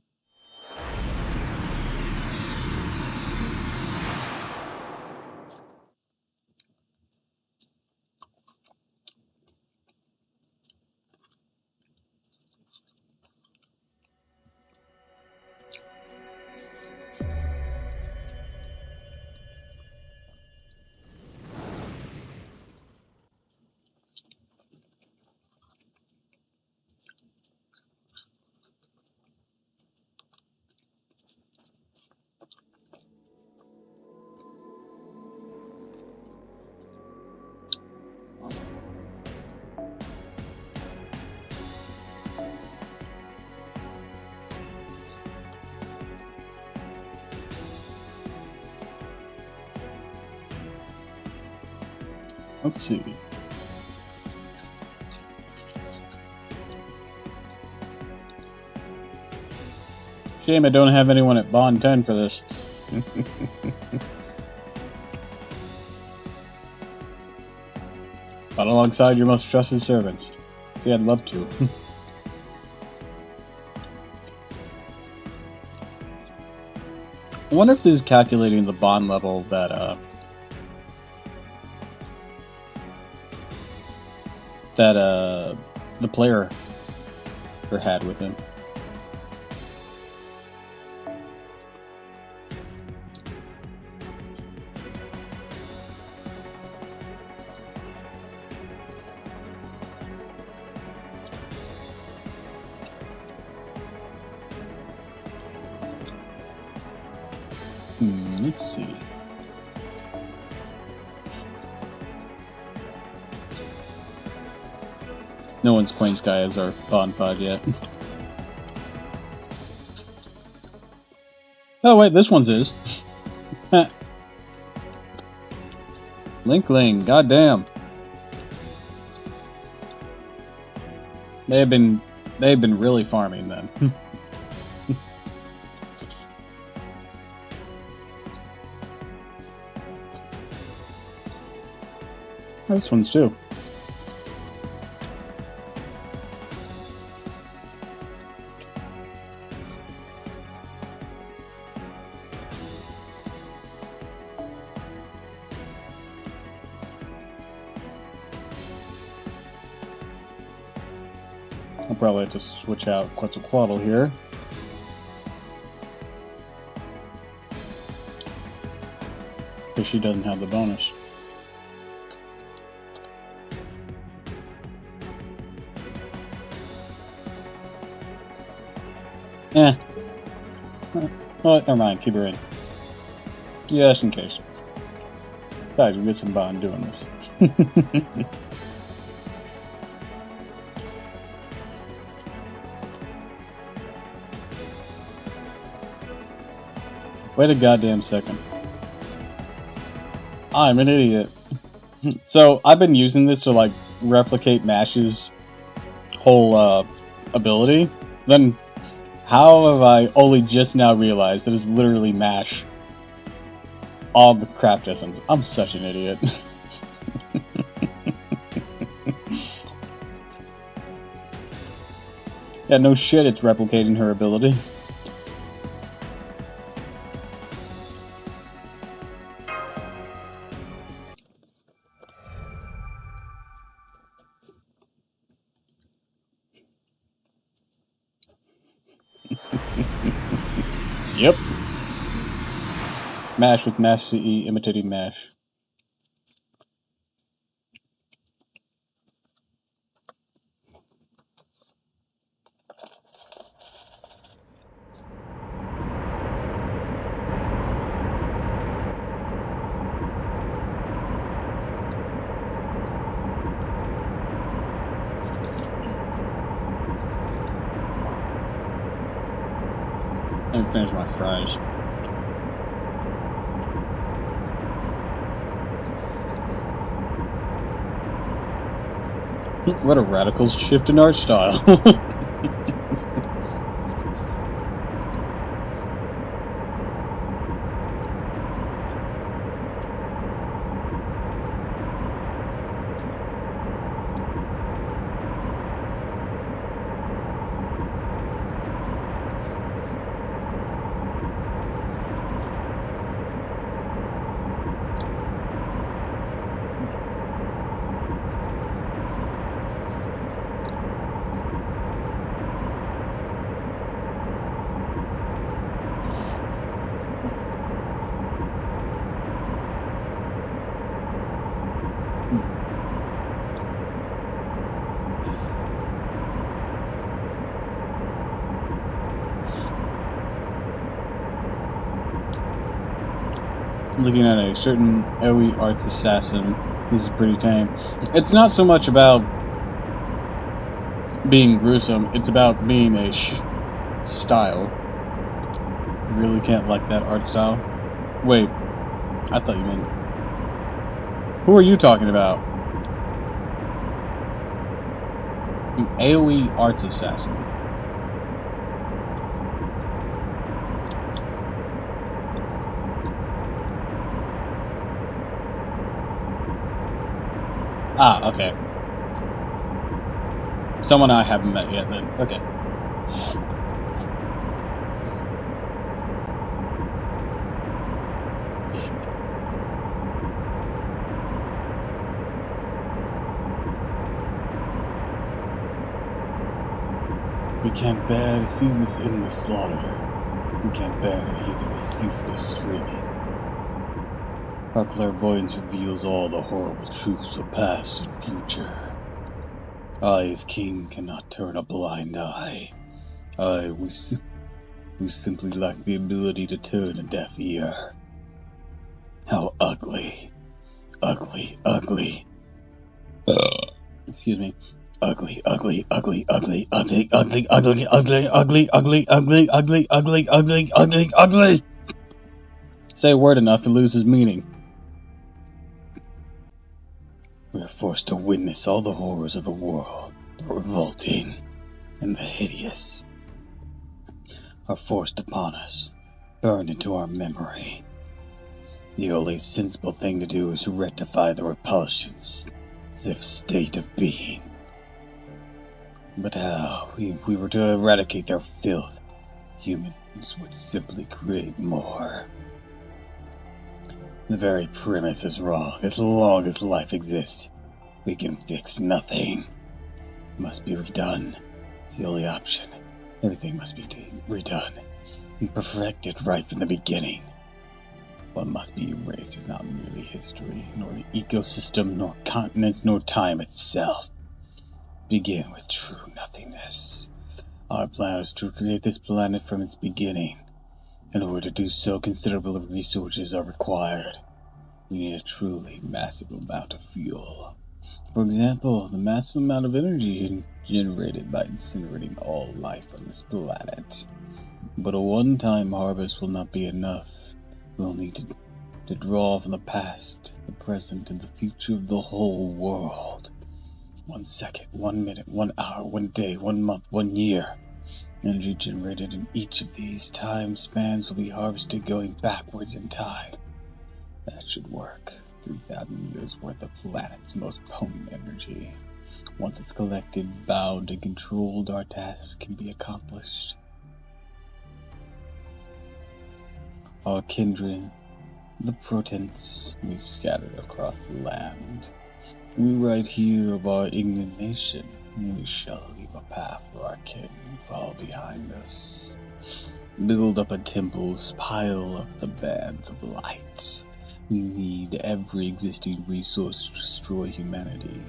Let's see. Shame I don't have anyone at Bond 10 for this. But alongside your most trusted servants. See, I'd love to. I wonder if this is calculating the bond level that, that the player had with him. Let's see. No one's Queen Sky as our Bond 5 yet. Oh wait, this one's is. Linkling, goddamn. They've been really farming then. This one's too. I'll probably have to switch out Quetzalcoatl here. Because she doesn't have the bonus. Eh. Oh, never mind, keep her in. Just in case. Guys, we get some Bond doing this. Wait a goddamn second. I'm an idiot. So, I've been using this to, like, replicate MASH's whole, ability. Then, how have I only just now realized that it's literally MASH all the craft essence? I'm such an idiot. Yeah, no shit, it's replicating her ability. Yep. MASH with MASH CE imitating MASH. Let me finish my fries. What a radical shift in art style. Looking at a certain AoE arts assassin, this is pretty tame. It's not so much about being gruesome, it's about being a style. You really can't like that art style. Wait, I thought you meant... Who are you talking about? An AoE arts assassin. Ah, okay. Someone I haven't met yet, then. Okay. We can't bear to see this endless slaughter. We can't bear to hear this ceaseless screaming. Our clairvoyance reveals all the horrible truths of past and future. I, as king, cannot turn a blind eye. We simply lack the ability to turn a deaf ear. How ugly. Excuse me. Ugly. Say a word enough, it loses meaning. We are forced to witness all the horrors of the world, the revolting and the hideous, are forced upon us, burned into our memory. The only sensible thing to do is to rectify the repulsions, as if state of being. But how? If we were to eradicate their filth, humans would simply create more. The very premise is wrong. As long as life exists, we can fix nothing. It must be redone. It's the only option. Everything must be redone and perfected right from the beginning. What must be erased is not merely history, nor the ecosystem, nor continents, nor time itself. Begin with true nothingness. Our plan is to create this planet from its beginning. In order to do so, considerable resources are required. We need a truly massive amount of fuel. For example, the massive amount of energy generated by incinerating all life on this planet. But a one-time harvest will not be enough. We'll need to draw from the past, the present, and the future of the whole world. 1 second, 1 minute, 1 hour, 1 day, 1 month, 1 year. Energy generated in each of these time spans will be harvested going backwards in time. That should work. 3,000 years worth of planet's most potent energy. Once it's collected, bound, and controlled, our task can be accomplished. Our kindred, the protons, we scattered across the land. We write here of our indignation. We shall leave a path for our kin to follow behind us. Build up a temples, pile up the bands of light. We need every existing resource to destroy humanity.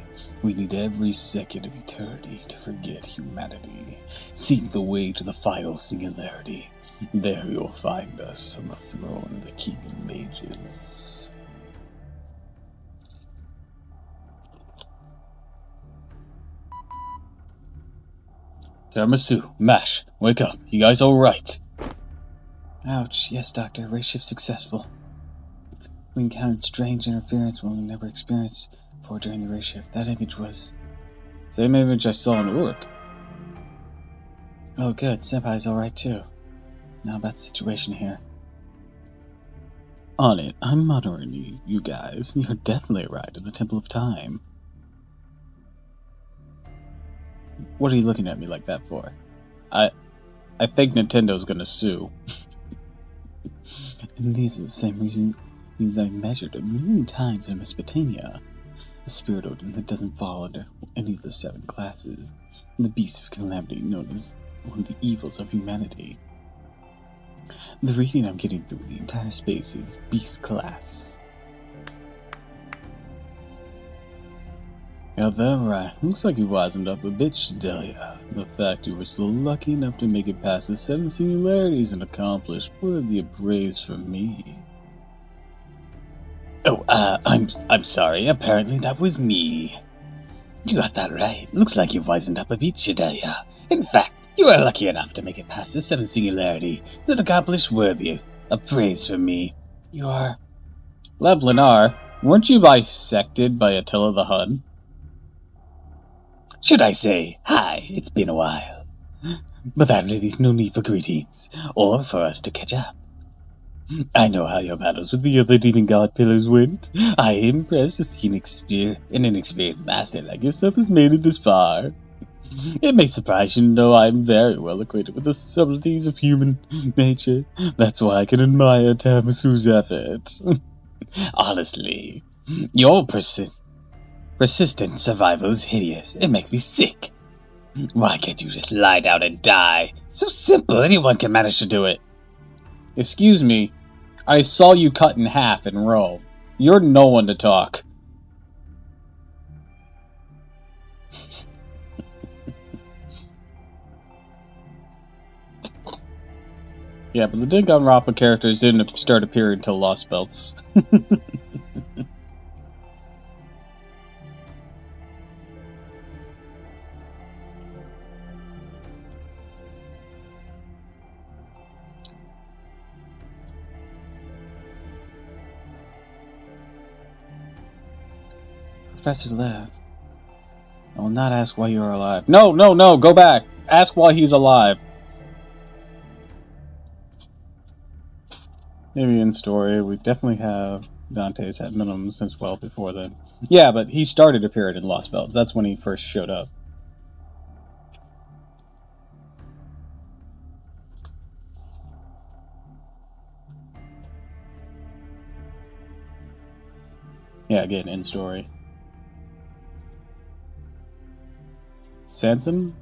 We need every second of eternity to forget humanity. Seek the way to the final singularity. There you'll find us on the throne of the King of Mages. Tiramisu, Mash, wake up. You guys alright? Ouch, yes, Doctor. Race shift successful. We encountered strange interference we never experienced before during the race shift. That image was... Same image I saw in Uruk. Oh good, Senpai's alright too. Now about the situation here. On it, I'm monitoring you guys. You're definitely right at the Temple of Time. What are you looking at me like that for? I think Nintendo's gonna sue. And these are the same reasons I measured 1,000,000 times in Mesopotamia. A spirit Odin that doesn't fall under any of the 7 classes. The beast of calamity known as one of the evils of humanity. The reading I'm getting through the entire space is beast class. Got that right. Looks like you wisened up a bit, Delia. The fact you were so lucky enough to make it past the 7 singularities and accomplish worthy of praise from me. Oh, I'm sorry. Apparently that was me. You got that right. Looks like you've wisened up a bit, Delia. In fact, you are lucky enough to make it past the 7 singularity that accomplished worthy of praise from me. You are... Leblinar, weren't you bisected by Attila the Hun? Should I say, hi, it's been a while. But that really is no need for greetings, or for us to catch up. I know how your battles with the other demon god pillars went. I am impressed to see an inexperienced master like yourself has made it this far. It may surprise you to know I am very well acquainted with the subtleties of human nature. That's why I can admire Tiramisu's effort. Honestly, your persistent survival is hideous. It makes me sick. Why can't you just lie down and die? It's so simple, anyone can manage to do it. Excuse me, I saw you cut in half in Rome. You're no one to talk. Yeah, but the Danganronpa characters didn't start appearing until Lost Belts. Professor left. I will not ask why you are alive. No, no, no, go back. Ask why he's alive. Maybe in story, we definitely have Dante's at minimum since well before then. Yeah, but he started appearing in Lost Belts. That's when he first showed up. Yeah, again, in story. Sanson?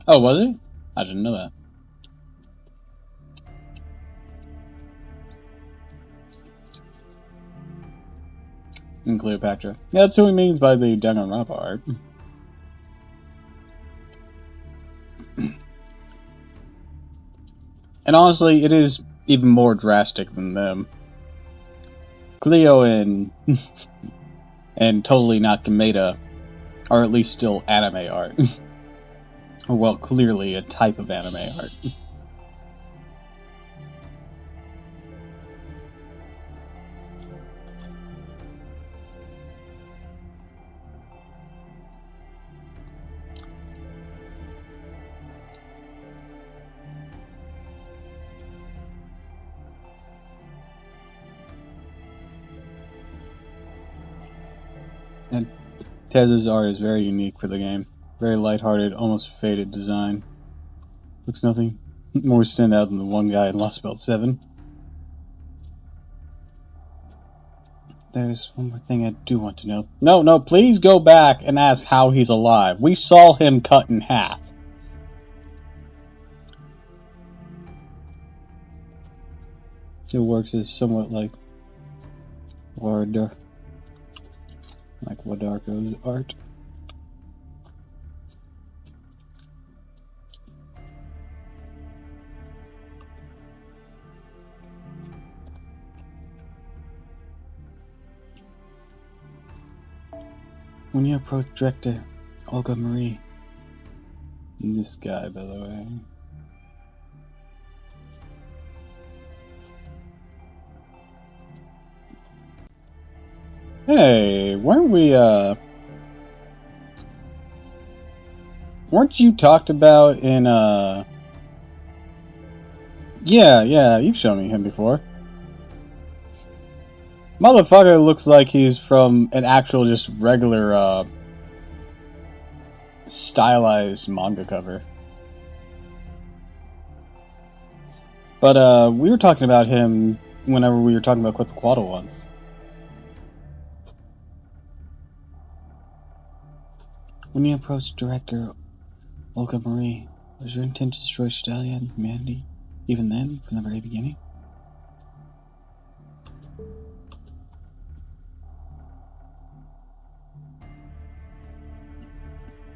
Oh, was he? I didn't know that. And Cleopatra. Yeah, that's who he means by the Danganronpa art. And honestly, it is even more drastic than them. Cleo and and Totally Not Kameda are at least still anime art. Or, well, clearly a type of anime art. And Tez's art is very unique for the game. Very lighthearted, almost faded design. Looks nothing more stand out than the one guy in Lost Belt 7. There's one more thing I do want to know. No, no, please go back and ask how he's alive. We saw him cut in half. It works as somewhat like Wadarko's art. When you approach director Olga Marie, and this guy, by the way. Hey, weren't you talked about in, yeah, you've shown me him before. Motherfucker looks like he's from an actual, just regular, stylized manga cover. But, we were talking about him whenever we were talking about Quetzalcoatl once. When you approached director Olga Marie, was your intent to destroy Stalia and humanity, even then, from the very beginning?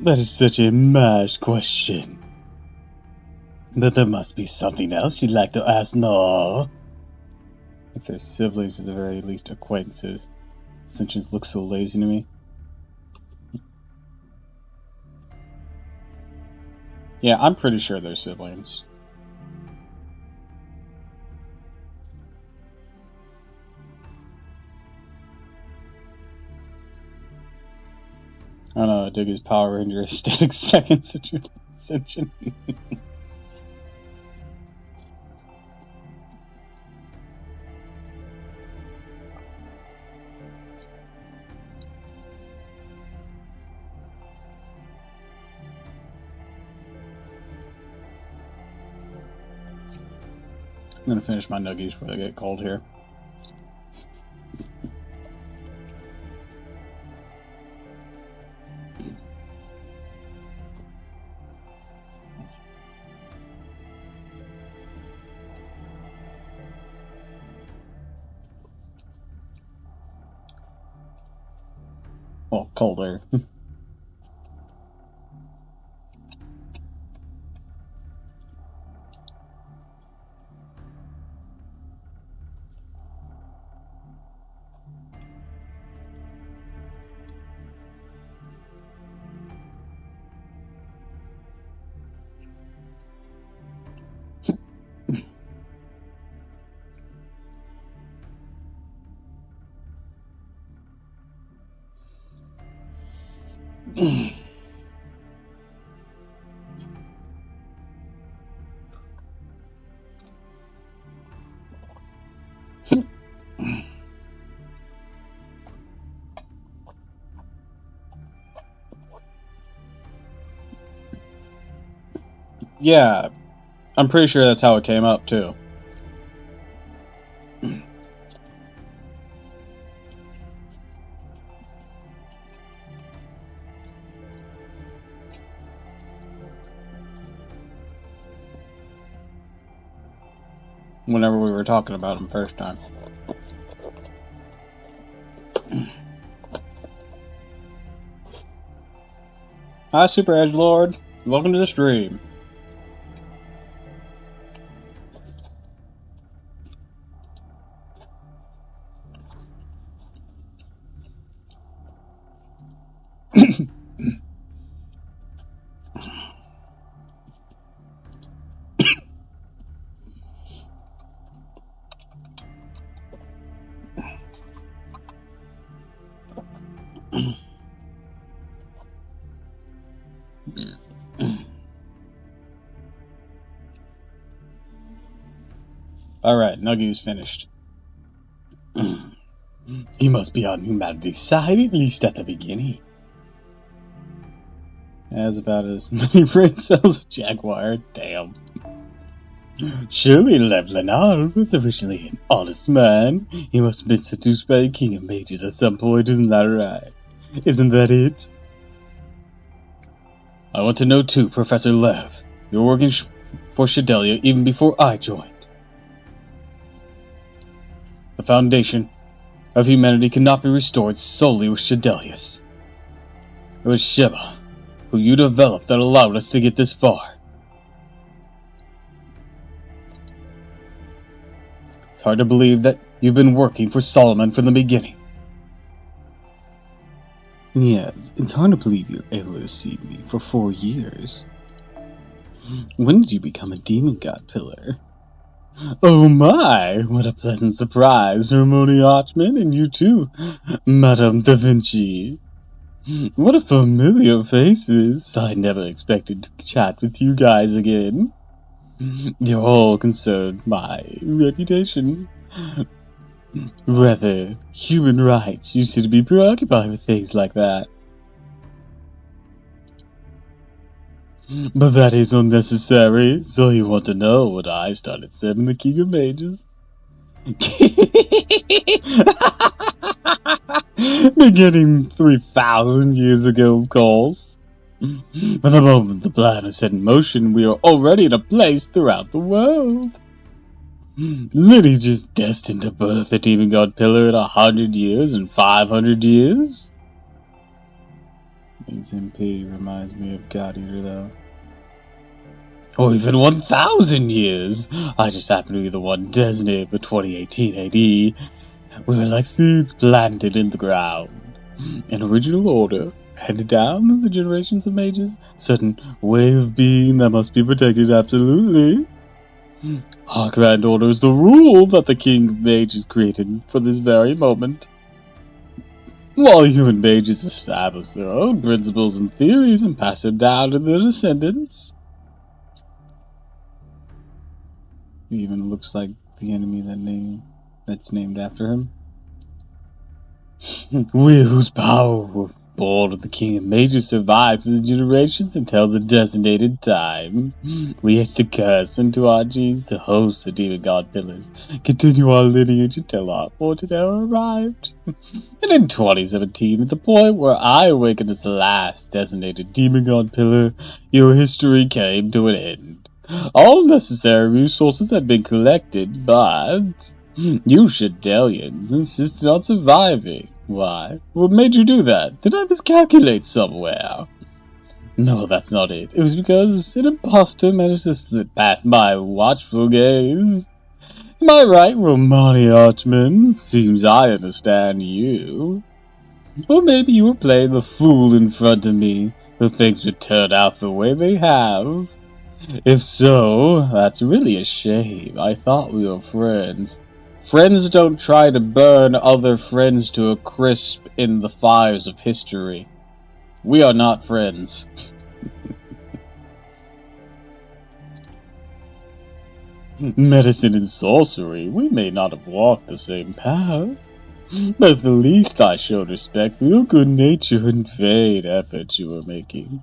That is such a mad question. But there must be something else you'd like to ask, no? If they're siblings, at the very least acquaintances. Sentients look so lazy to me. Yeah, I'm pretty sure they're siblings. I don't know, I dig his Power Ranger aesthetic second ascension. I'm gonna finish my nuggies before they get cold here. Well, colder. Yeah, I'm pretty sure that's how it came up, too. Whenever we were talking about him first time. Hi, Super Edgelord. Welcome to the stream. Alright, Nuggy's finished. He must be on humanity's side, at least at the beginning. Has about as many brain cells as Jaguar, damn. Surely Lev Leonard was originally an honest man. He must have been seduced by the King of Mages at some point, isn't that right? Isn't that it? I want to know too, Professor Lev. You were working for Shadelia even before I joined. The foundation of humanity cannot be restored solely with Shadelius. It was Sheba, who you developed, that allowed us to get this far. It's hard to believe that you've been working for Solomon from the beginning. Yes, it's hard to believe you're able to deceive me for 4 years. When did you become a demon god pillar? Oh my, what a pleasant surprise, Hermione Archman, and you too, Madame Da Vinci. What a familiar faces. I never expected to chat with you guys again. You're all concerned my reputation. Rather, human rights. You seem to be preoccupied with things like that. But that is unnecessary. So you want to know what I started serving the King of Mages? Beginning 3,000 years ago, of course. But the moment the plan is set in motion, we are already in a place throughout the world. Liddy's just destined to birth a demon god pillar in 100 years and 500 years. MP reminds me of God Eater, though. Or even 1,000 years. I just happen to be the one designated for 2018 AD. We were like seeds planted in the ground. An original order, handed down through the generations of mages. Certain way of being that must be protected, absolutely. Our grand order is the rule that the King of Mages created for this very moment. While human mages establish their own principles and theories and pass them down to their descendants. He even looks like the enemy that's named after him. We whose power were born of the King of Mages survive through the generations until the designated time. We etched a curse into our genes to host the demon god pillars, continue our lineage until our appointed era arrived. And in 2017, at the point where I awakened as the last designated demon god pillar, your history came to an end. All necessary resources had been collected, but You Shadelians insisted on surviving. Why? What made you do that? Did I miscalculate somewhere? No, that's not it. It was because an impostor managed to slip past my watchful gaze. Am I right, Romani Archman? Seems I understand you. Or maybe you were playing the fool in front of me, so things would turn out the way they have. If so, that's really a shame. I thought we were friends. Friends don't try to burn other friends to a crisp in the fires of history. We are not friends. Medicine and sorcery, we may not have walked the same path, but at the least I showed respect for your good nature and vain efforts you were making.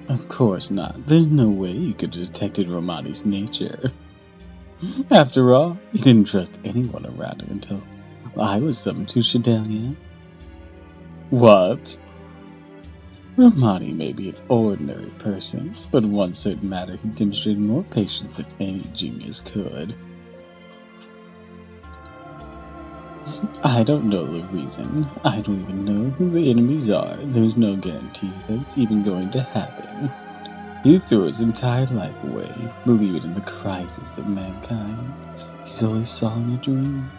Of course not. There's no way you could have detected Romani's nature. After all, he didn't trust anyone around him until I was summoned to Shadelia. What? Romani may be an ordinary person, but in one certain matter he demonstrated more patience than any genius could. I don't know the reason. I don't even know who the enemies are. There's no guarantee that it's even going to happen. He threw his entire life away, believing in the crisis of mankind. He's only saw in a dream.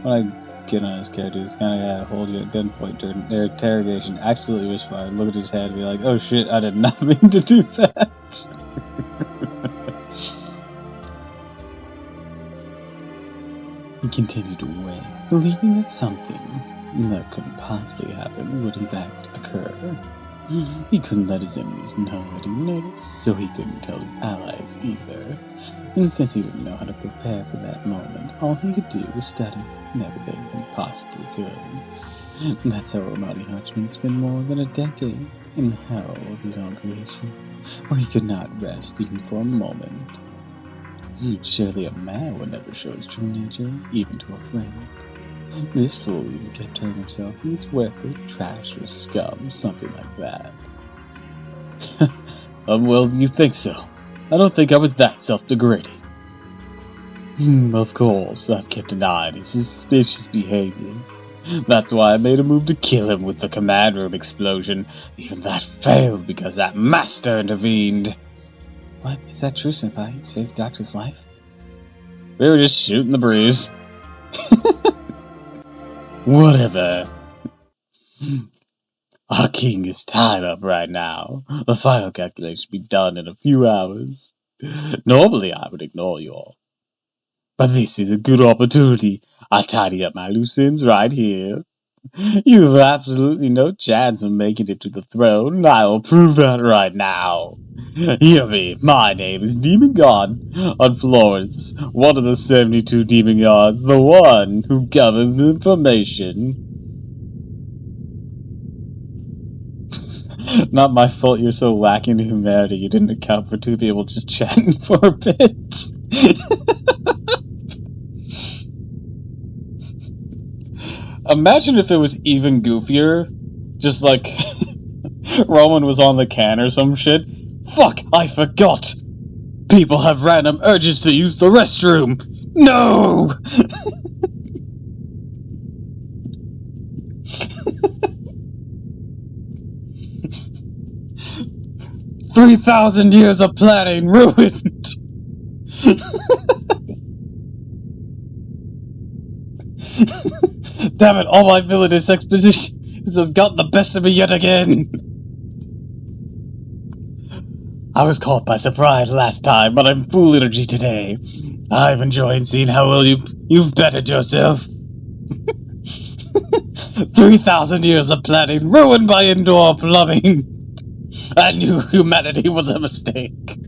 When I get on his character, he's kind of gotta hold you at gunpoint during their interrogation, accidentally misfire, look at his head, and be like, oh shit, I did not mean to do that. He continued to weigh, believing that something that couldn't possibly happen would in fact occur. He couldn't let his enemies know that he noticed, so he couldn't tell his allies either. And since he didn't know how to prepare for that moment, all he could do was study everything he possibly could. That's how Romani Hodgman spent more than a decade in hell of his own creation, where he could not rest even for a moment. Surely a man would never show his true nature, even to a friend. This fool even kept telling himself he was worthless, trash, or scum, something like that. Well, you think so. I don't think I was that self-degrading. Of course, I've kept an eye on his suspicious behavior. That's why I made a move to kill him with the command room explosion. Even that failed because that master intervened. What? Is that true, Senpai? You saved the doctor's life? We were just shooting the breeze. Whatever. Our king is tied up right now. The final calculation should be done in a few hours. Normally I would ignore you all, but this is a good opportunity. I tidy up my loose ends right here. You have absolutely no chance of making it to the throne, and I will prove that right now. Hear me, my name is Demon God on Florence, one of the 72 demon gods, the one who governs the information. Not my fault you're so lacking in humanity you didn't account for two people just chatting for a bit. Imagine if it was even goofier. Just like Roman was on the can or some shit. Fuck, I forgot! People have random urges to use the restroom! No! 3,000 years of planning ruined! Damn it, all my villainous exposition has got the best of me yet again! I was caught by surprise last time, but I'm full energy today. I've enjoyed seeing how well you've bettered yourself. 3,000 years of planning ruined by indoor plumbing. I knew humanity was a mistake.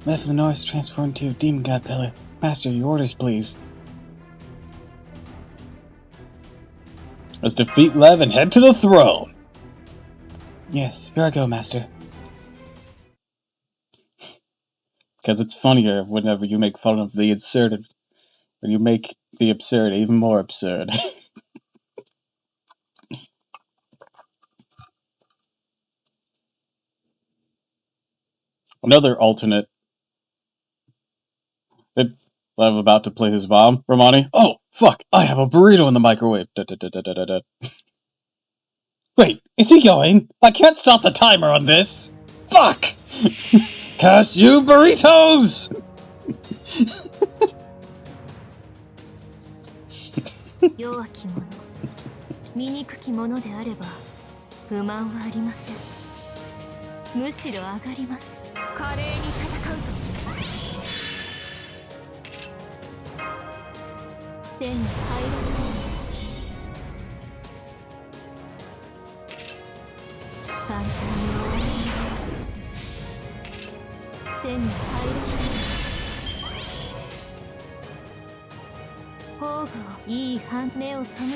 Left Lenore transformed to Demon God Pillar. Master, your orders, please. Let's defeat Lev and head to the throne. Yes, here I go, Master. Because it's funnier whenever you make fun of the inserted But you make the absurd even more absurd. Another alternate. Lev about to place his bomb. Romani. Oh, fuck! I have a burrito in the microwave. Wait, is he going? I can't stop the timer on this. Fuck! Curse you burritos! 弱き者、醜き者であれば不満はありません。むしろ上がります。華麗に戦うぞ。手に入らない。簡単に終わり。手に入らない。宝具をいい半目を背けないで。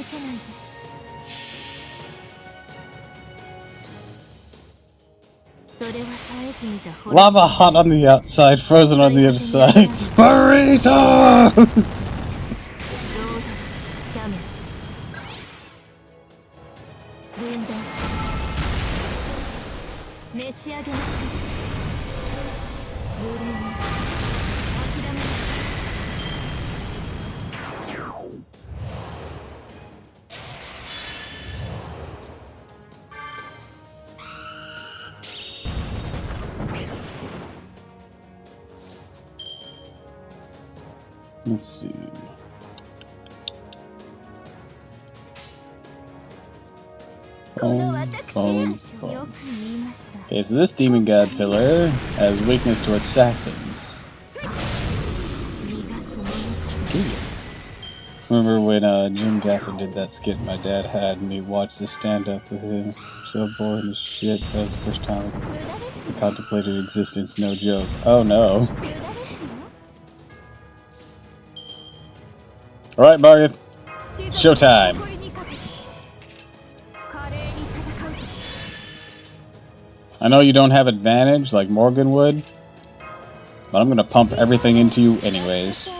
それは絶えず見た。Lava hot on the outside, frozen on the other side. Burritos! 召し上げましょう。無礼に諦めます。Let's see. Okay, so this demon god pillar has weakness to assassins. Remember when Jim Gaffin did that skit my dad had me watch the stand-up with him? So boring as shit. That was the first time I contemplated existence, no joke. Oh no. Alright, Bargath. Showtime! I know you don't have advantage like Morgan would, but I'm gonna pump everything into you anyways.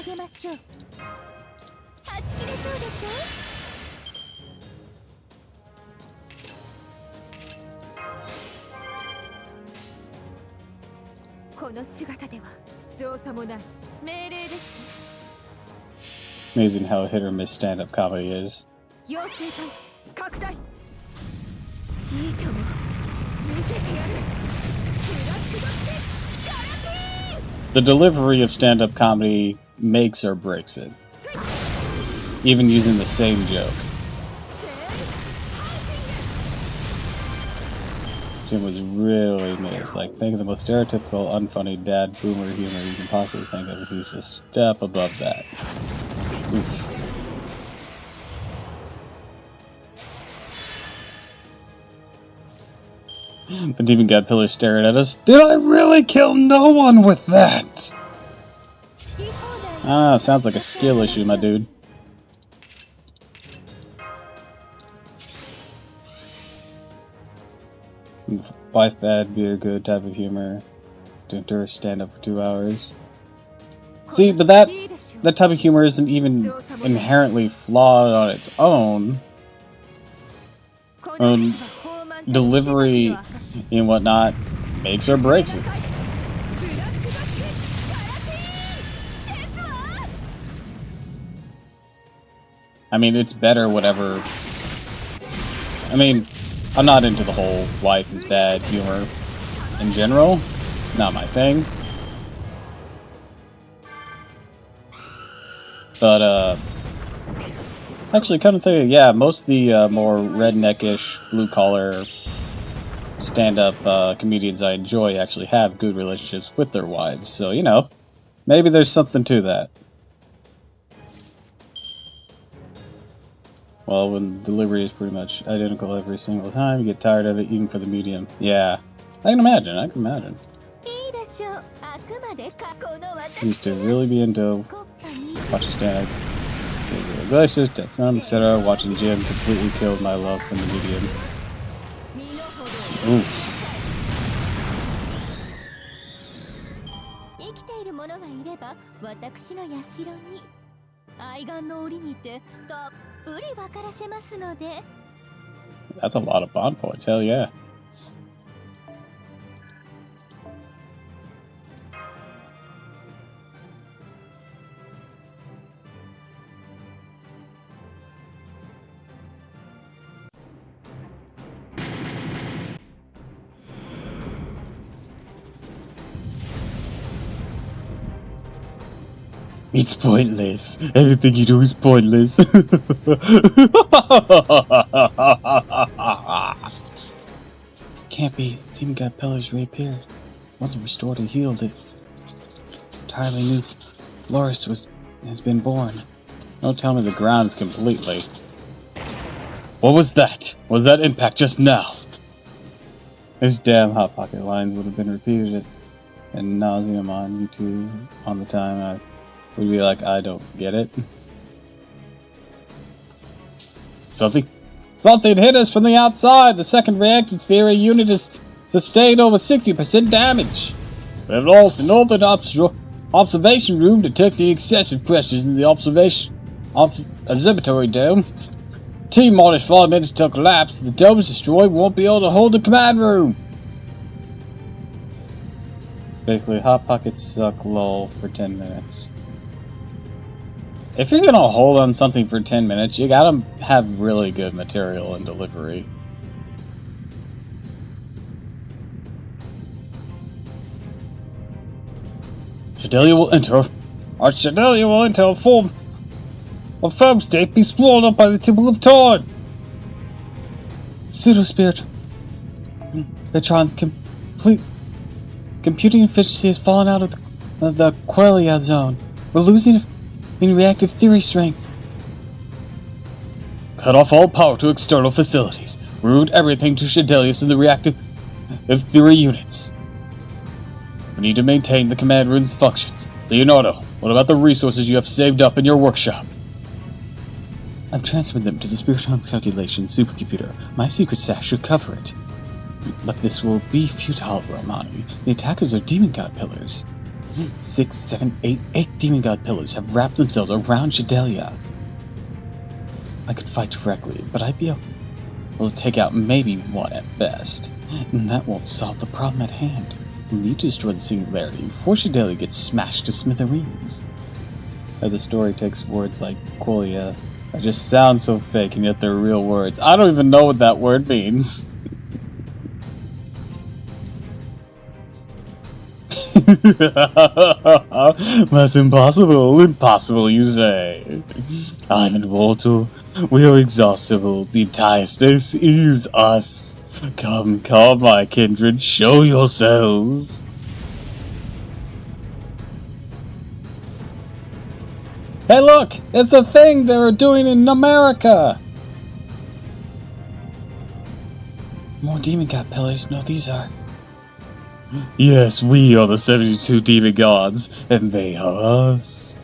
Amazing how hit or miss stand-up comedy is. The delivery of stand-up comedy makes or breaks it. Even using the same joke. Jim was really missed. Like, think of the most stereotypical, unfunny dad boomer humor you can possibly think of, and he's a step above that. Oof. The demon god pillar staring at us. Did I really kill no one with that? Ah, sounds like a skill issue, my dude. Wife bad, beer good type of humor. To endure stand up for 2 hours. See, but that type of humor isn't even inherently flawed on its own. Delivery and whatnot makes or breaks it. I mean, it's better whatever. I mean, I'm not into the whole wife is bad humor in general. Not my thing. But, actually, come to think of it, yeah, most of the more redneckish, blue-collar, stand-up comedians I enjoy actually have good relationships with their wives. So, you know, maybe there's something to that. Well, when delivery is pretty much identical every single time, you get tired of it, even for the medium. Yeah, I can imagine, I can imagine. Used to really be into watching stand-up. Glaciers, Deathrum, etc. Watching Jim completely killed my love for the medium. Oof. That's a lot of bond points, hell yeah. It's pointless. Everything you do is pointless. Can't be. Demon God pillars reappeared. Wasn't restored or healed. It entirely new. Loris has been born. Don't tell me the ground is completely. What was that? Was that impact just now? This damn Hot Pocket lines would have been repeated ad nauseum on YouTube on the time I would be like, I don't get it. Something hit us from the outside. The second reactor theory unit has sustained over 60% damage. We have lost an open observation room detecting excessive pressures in the observatory dome. T-minus 5 minutes till collapse. The dome is destroyed. Won't be able to hold the command room. Basically, Hot Pockets suck lol for 10 minutes. If you're gonna hold on something for 10 minutes, you gotta have really good material and delivery. Shadelia will enter. Our Shadelia will enter a form of foam state, be swallowed up by the Temple of Time. Pseudo-spirit. Vetron's computing efficiency has fallen out of the Quelia zone. We're losing in reactive theory strength. Cut off all power to external facilities. Route everything to Shadelius and the reactive theory units. We need to maintain the command room's functions. Leonardo, what about the resources you have saved up in your workshop? I've transferred them to the Spiritron's calculation supercomputer. My secret stash should cover it. But this will be futile, Romani. The attackers are demon god pillars. 6, 7, 8 demon god pillars have wrapped themselves around Shadelia. I could fight directly, but I'd be able to take out maybe one at best. And that won't solve the problem at hand. We need to destroy the singularity before Shadelia gets smashed to smithereens. As the story takes words like qualia that just sound so fake and yet they're real words. I don't even know what that word means. That's impossible. Impossible, you say. I'm immortal. We are exhaustible. The entire space is us. Come, my kindred, show yourselves. Hey look! It's a thing they were doing in America! More demon god pillars. No, these are... Yes, we are the 72 demon gods, and they are us.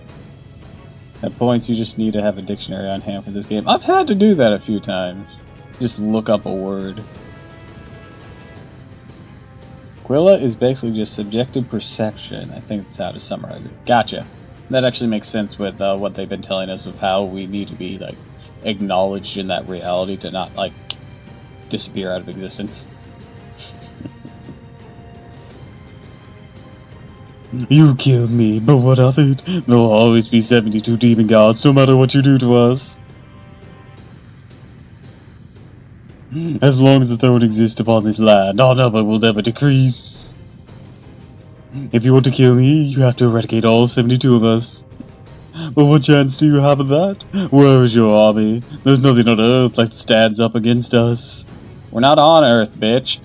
At points, you just need to have a dictionary on hand for this game. I've had to do that a few times. Just look up a word. Quilla is basically just subjective perception. I think that's how to summarize it. Gotcha. That actually makes sense with what they've been telling us of how we need to be like acknowledged in that reality to not like disappear out of existence. You killed me, but what of it? There'll always be 72 demon gods, no matter what you do to us. As long as the throne exists upon this land, our number will never decrease. If you want to kill me, you have to eradicate all 72 of us. But what chance do you have of that? Where is your army? There's nothing on Earth that stands up against us. We're not on Earth, bitch.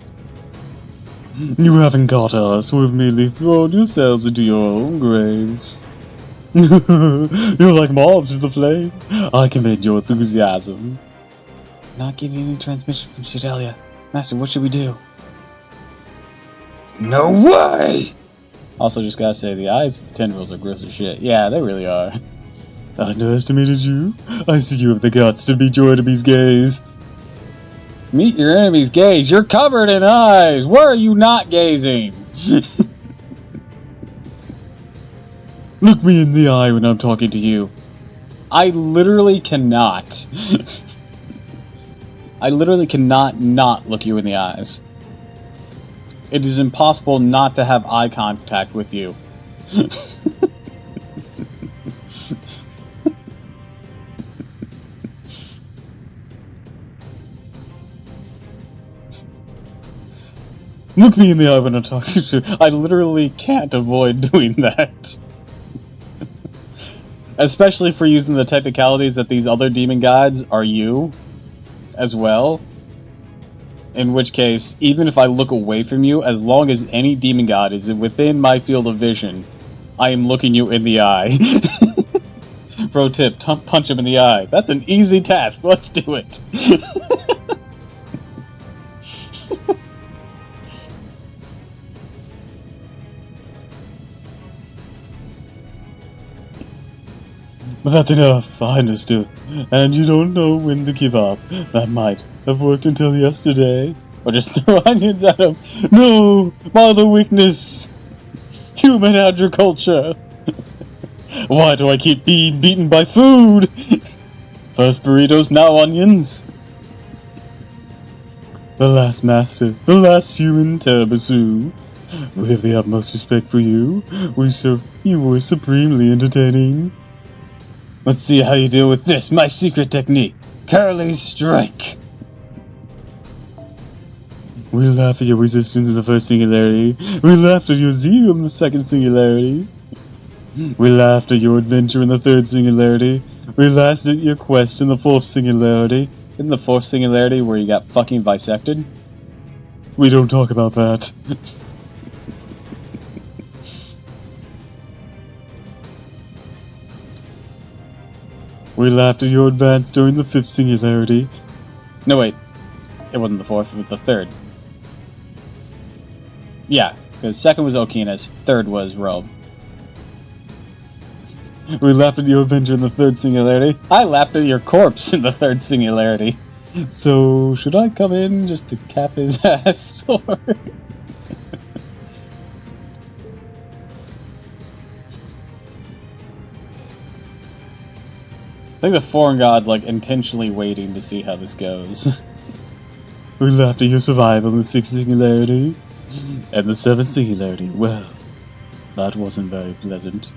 You haven't got us. We've merely thrown yourselves into your own graves. You're like mobs to the flame. I commend your enthusiasm. Not getting any transmission from Shadelia. Master, what should we do? No way! Also, just gotta say, the eyes of the tendrils are gross as shit. Yeah, they really are. I underestimated you. I see you have the guts to meet your enemy's gaze. Meet your enemy's gaze? You're covered in eyes! Where are you not gazing? Look me in the eye when I'm talking to you. I literally cannot. I literally cannot not look you in the eyes. It is impossible not to have eye contact with you. Look me in the eye when I'm talking to you. I literally can't avoid doing that. Especially for using the technicalities that these other demon gods are you as well. In which case, even if I look away from you, as long as any demon god is within my field of vision, I am looking you in the eye. Pro tip, punch him in the eye. That's an easy task. Let's do it. But that's enough, I understood. And you don't know when to give up. That might have worked until yesterday. Or just throw onions at him. No! My other weakness! Human agriculture! Why do I keep being beaten by food? First burritos, now onions. The last master, the last human tiramisu. We have the utmost respect for you. You were supremely entertaining. Let's see how you deal with this, my secret technique. Curly's Strike. We laugh at your resistance in the first singularity. We laughed at your zeal in the second singularity. We laughed at your adventure in the third singularity. We laughed at your quest in the fourth singularity. In the fourth singularity where you got fucking bisected? We don't talk about that. We laughed at your advance during the fifth singularity. No, wait. It wasn't the fourth, it was the third. Yeah, because second was Okina's, third was Rome. We laughed at your adventure in the third singularity. I laughed at your corpse in the third singularity. So, should I come in just to cap his ass, or... I think the foreign god's like intentionally waiting to see how this goes. We laughed at your survival in the sixth singularity. And the seventh singularity, well, that wasn't very pleasant.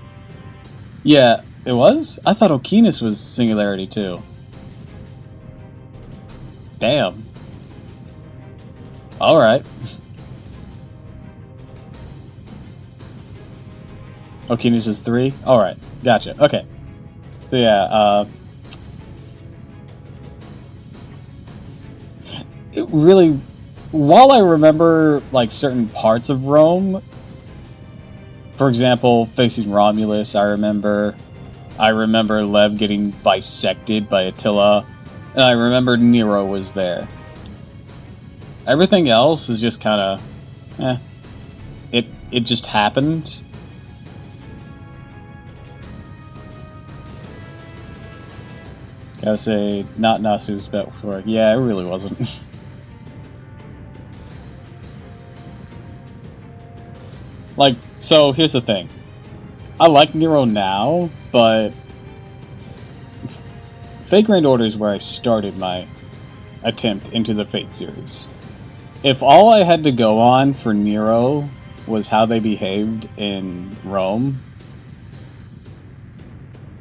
Yeah, it was? I thought Okinis was singularity too. Damn. Alright. Okinis is 3? Alright, gotcha. Okay. So yeah, it really, while I remember like certain parts of Rome, for example, facing Romulus, I remember Lev getting bisected by Attila, and I remember Nero was there. Everything else is just kind of, it just happened. Gotta say, not Nasu's best work. Yeah, it really wasn't. Like, so here's the thing. I like Nero now, but Fate Grand Order is where I started my attempt into the Fate series. If all I had to go on for Nero was how they behaved in Rome,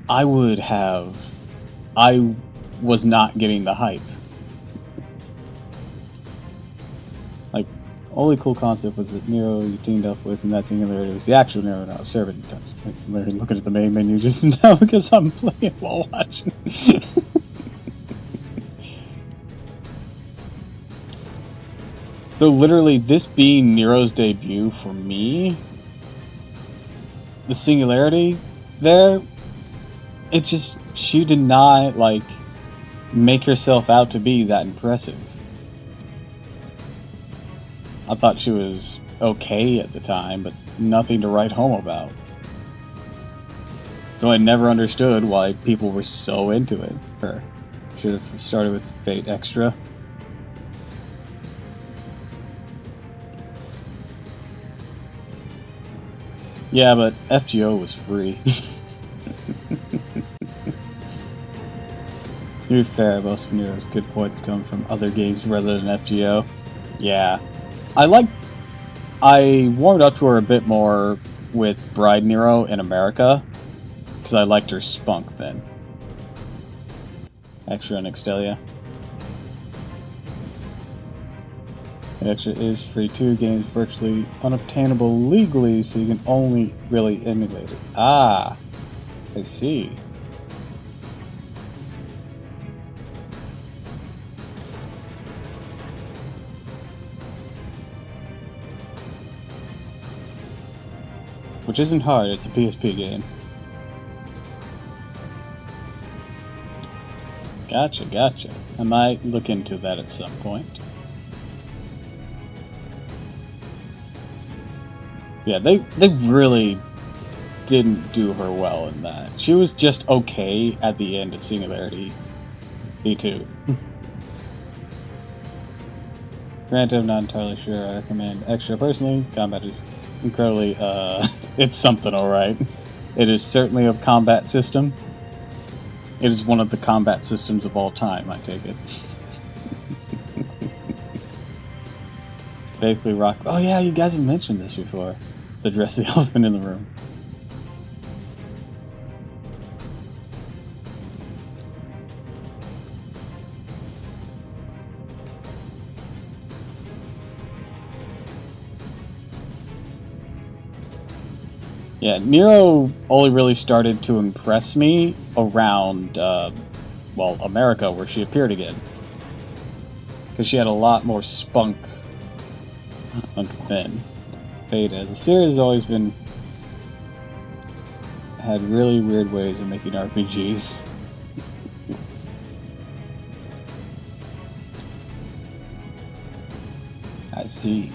I was not getting the hype. Like, only cool concept was that Nero you teamed up with in that singularity was the actual Nero, not a servant. I'm literally looking at the main menu just now because I'm playing while watching. So literally, this being Nero's debut for me, the singularity there, it just, she did not, like, make herself out to be that impressive. I thought she was okay at the time, but nothing to write home about. So I never understood why people were so into it. Should have started with Fate Extra. Yeah, but FGO was free. To be fair, most of Nero's good points come from other games rather than FGO. Yeah. I warmed up to her a bit more with Bride Nero in America, because I liked her spunk then. Extra and Extelia. Extra is free too. Game's virtually unobtainable legally, so you can only really emulate it. Ah, I see. Which isn't hard, it's a PSP game. Gotcha. I might look into that at some point. Yeah, they really didn't do her well in that. She was just okay at the end of Singularity. Me too. Granted, I'm not entirely sure I recommend Extra personally. Combat is incredibly, it's something alright. It is certainly a combat system. It is one of the combat systems of all time, I take it. Basically rock... Oh yeah, you guys have mentioned this before. To address the elephant in the room. Yeah, Nero only really started to impress me around, well, America, where she appeared again. Because she had a lot more spunk than Fate as. The series has always had really weird ways of making RPGs. I see.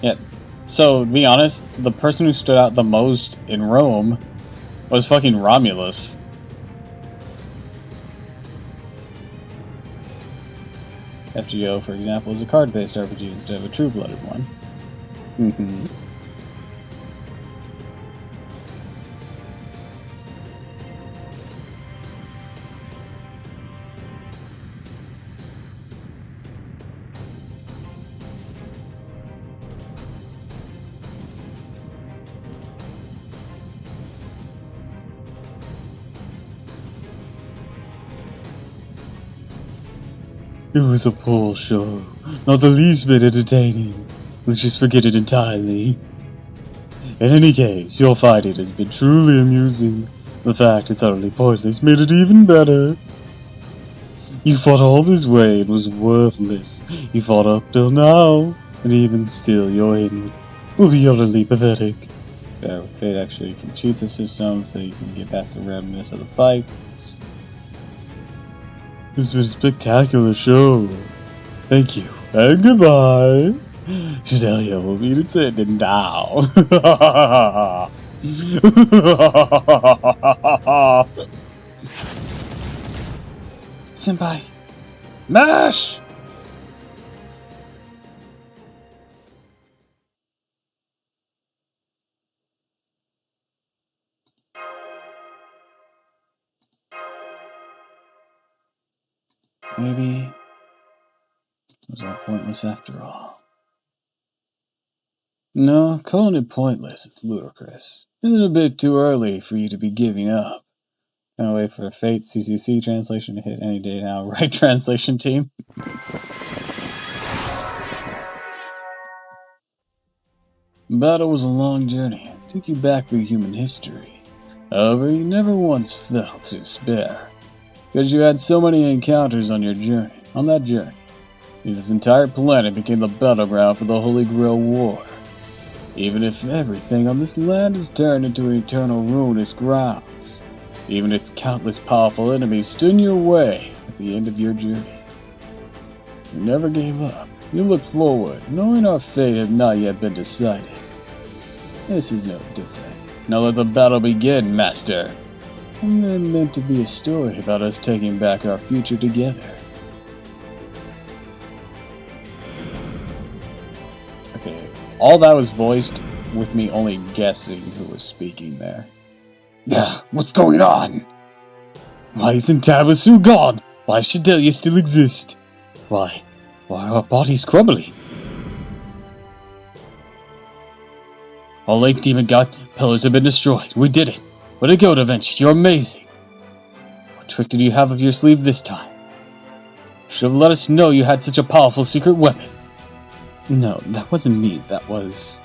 Yeah, so to be honest, the person who stood out the most in Rome was fucking Romulus. FGO, for example, is a card-based RPG instead of a true-blooded one. It was a poor show, not the least bit entertaining. Let's just forget it entirely. In any case, your fighting has been truly amusing. The fact it's utterly pointless made it even better. You fought all this way, it was worthless. You fought up till now, and even still your end will be utterly pathetic. Yeah, with Fate actually you can cheat the system so you can get past the randomness of the fights. This was a spectacular show. Thank you, and goodbye. Shidelia will be its ending now. Senpai, MASH! Maybe it was all pointless after all. No, calling it pointless is ludicrous. Isn't it a bit too early for you to be giving up? Gonna wait for a Fate CCC translation to hit any day now, right, translation team? The battle was a long journey. It took you back through human history. However, you never once felt despair. Because you had so many encounters on that journey. This entire planet became the battleground for the Holy Grail War. Even if everything on this land is turned into eternal ruinous grounds. Even if countless powerful enemies stood in your way at the end of your journey. You never gave up. You looked forward, knowing our fate had not yet been decided. This is no different. Now let the battle begin, Master. And they're meant to be a story about us taking back our future together. Okay, all that was voiced with me only guessing who was speaking there. What's going on? Why isn't Tabasu gone? Why does Shidelia still exist? Why are our bodies crumbling? All 8 demon god pillars have been destroyed. We did it. Way to go, Da Vinci. You're amazing. What trick did you have up your sleeve this time? You should have let us know you had such a powerful secret weapon. No, that wasn't me. That was...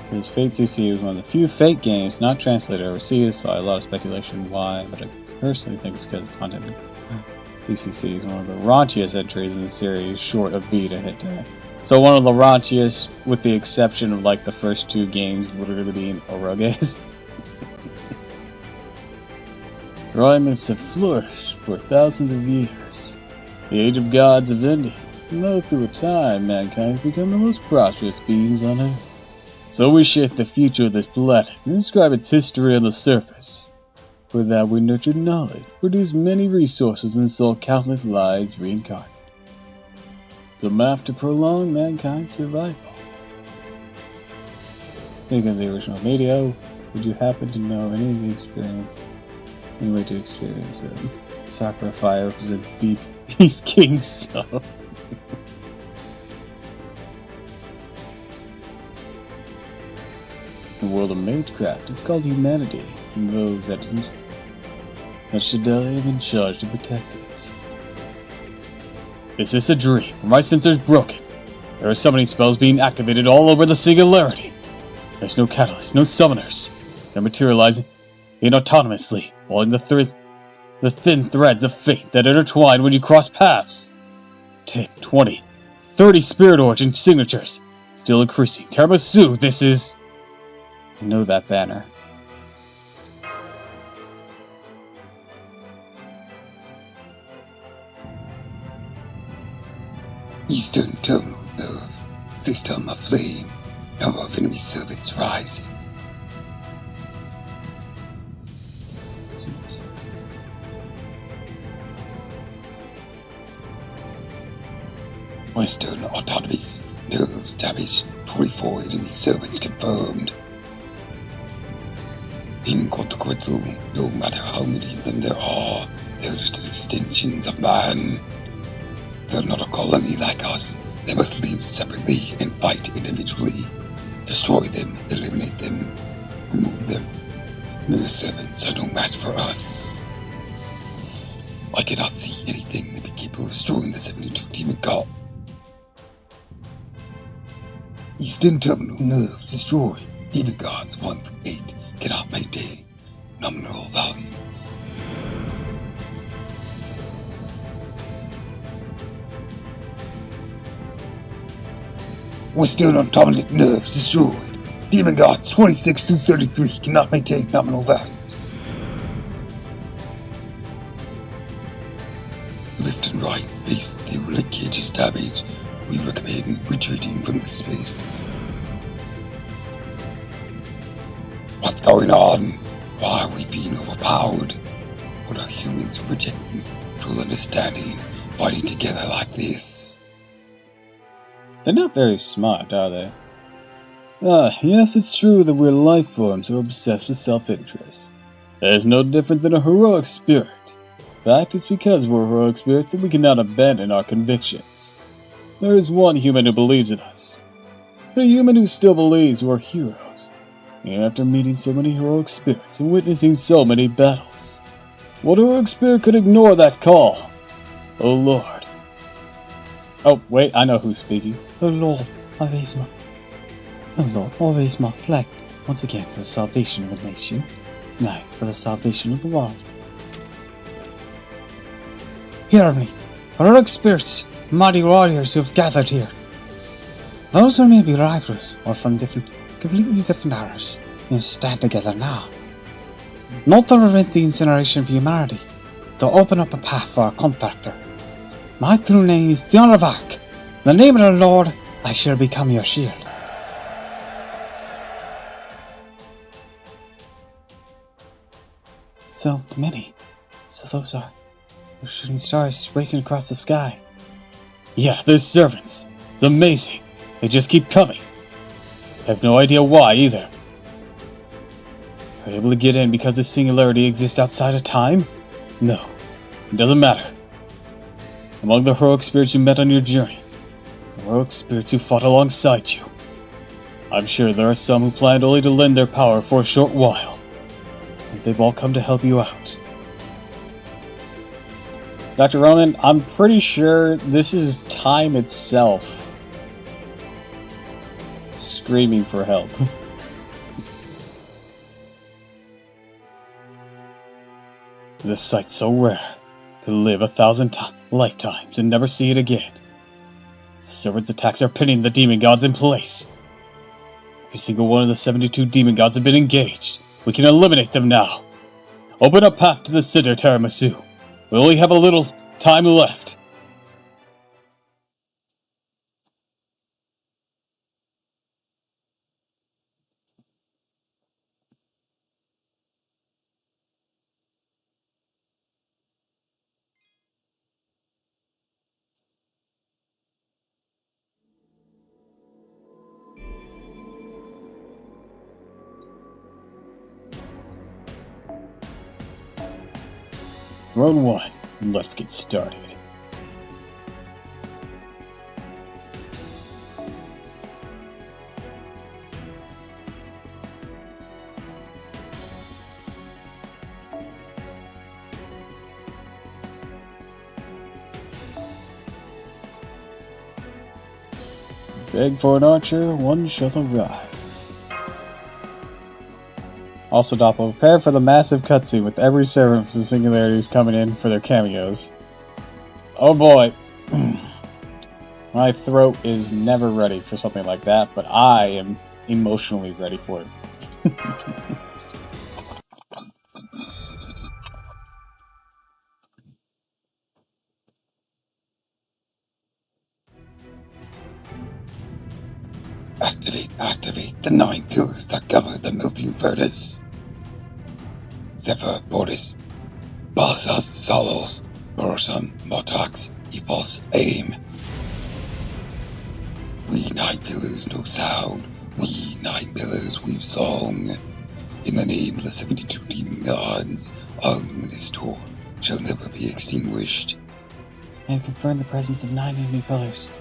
Because Fate CC was one of the few Fate games not translated overseas, so I saw a lot of speculation why, but I personally think it's because content CCC is one of the raunchiest entries in the series, short of Beta Hit Tag. So one of the raunchiest, with the exception of like the first 2 games literally being Oroges. Drawing myths have flourished for thousands of years. The Age of Gods of India, and though through time mankind has become the most prosperous beings on Earth. So we shape the future of this planet and describe its history on the surface. For that we nurtured knowledge, produced many resources, and saw countless lives reincarnated. The map to prolong mankind's survival. Think of the original video. Would you happen to know any of the experience? Any way to experience them? Sakura Fire represents Beast King's soul. The world of Magecraft is called humanity, and those that Shidelia have been charged to protect it. Is this a dream? Are my sensors broken? There are summoning spells being activated all over the singularity. There's no catalyst, no summoners. They're materializing autonomously, following the thin threads of fate that intertwine when you cross paths. 10, 20, 30 spirit origin signatures. Still increasing. Teramasu, this is... I know that banner. Eastern Terminal Nerve. System aflame. Number of enemy servants rising. Western Autonomous Nerves damaged. 24 enemy servants confirmed. Inconsequential, no matter how many of them there are, they're just extensions of man. They're not a colony like us. They must live separately and fight individually. Destroy them, eliminate them, remove them. Mere servants are no match for us. I cannot see anything that be capable of destroying the 72 demon god. Eastern Terminal Nerves destroyed. Demon gods 1 through 8 cannot maintain nominal values. Western Autonomic Nerves destroyed. Demon gods 26 through 33 cannot maintain nominal values. Left and right base the relic cage is damaged. We recommend retreating from this space. What's going on? Why are we being overpowered? What are humans rejecting full understanding, fighting together like this? They're not very smart, are they? Yes, it's true that we're life forms who are obsessed with self-interest. That is no different than a heroic spirit. In fact, it's because we're heroic spirits that we cannot abandon our convictions. There is one human who believes in us. A human who still believes we're heroes. Even after meeting so many heroic spirits and witnessing so many battles. What heroic spirit could ignore that call? Oh Lord. Oh, wait, I know who's speaking. Oh Lord, always my flag, once again for the salvation of the nation, now for the salvation of the world. Hear me, heroic spirits, mighty warriors who have gathered here. Those who may be rivals or from completely different eras, may stand together now. Not to prevent the incineration of humanity, to open up a path for our contractor. My true name is Dionavak. In the name of the Lord, I shall become your shield. So many. So those shooting stars racing across the sky. Yeah, they're servants. It's amazing. They just keep coming. I have no idea why either. Are you able to get in because this singularity exists outside of time? No, it doesn't matter. Among the heroic spirits you met on your journey, the heroic spirits who fought alongside you, I'm sure there are some who planned only to lend their power for a short while. And they've all come to help you out. Dr. Roman, I'm pretty sure this is time itself screaming for help. This sight's so rare, could live 1,000 lifetimes and never see it again. The servant's attacks are pinning the demon gods in place. Every single one of the 72 demon gods have been engaged. We can eliminate them now. Open a path to the center, Tiramisu. We only have a little time left. Round 1. Let's get started. Beg for an archer, one shall arise. Also, Doppel, prepare for the massive cutscene with every servant of the singularities coming in for their cameos. Oh boy. My throat is never ready for something like that, but I am emotionally ready for it. Activate the 9 pillars that cover the melting furnace. Zephyr, Bordis, Balsas, Solos, Borsum, Motax, Epos, Aim. We 9 pillars know sound. We 9 pillars weave song. In the name of the 72 demon gods, our luminous torch shall never be extinguished. I have confirmed the presence of 9 enemy pillars.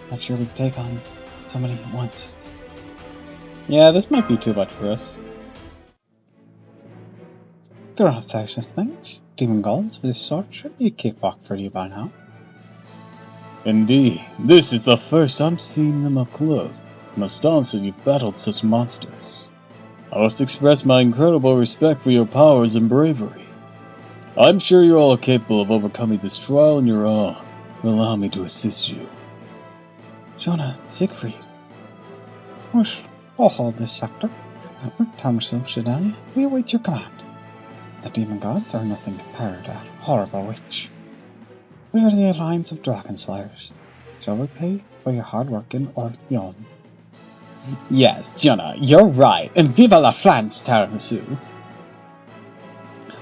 Not sure we can take on so many at once. Yeah, this might be too much for us. There are thousands of things. Demon gods of this sort should be a cakewalk for you by now. Indeed, this is the first I'm seeing them up close. I'm astonished that you've battled such monsters. I must express my incredible respect for your powers and bravery. I'm sure you're all capable of overcoming this trial on your own. Allow me to assist you. Jonah, Siegfried. Of course, I'll hold this sector. Tiramisu, Shidalia, we await your command. The demon gods are nothing compared to that horrible witch. We are the Alliance of Dragon Slayers. Shall we pay for your hard work in Orleans? Yes, Jonah, you're right, and viva la France, Tiramisu.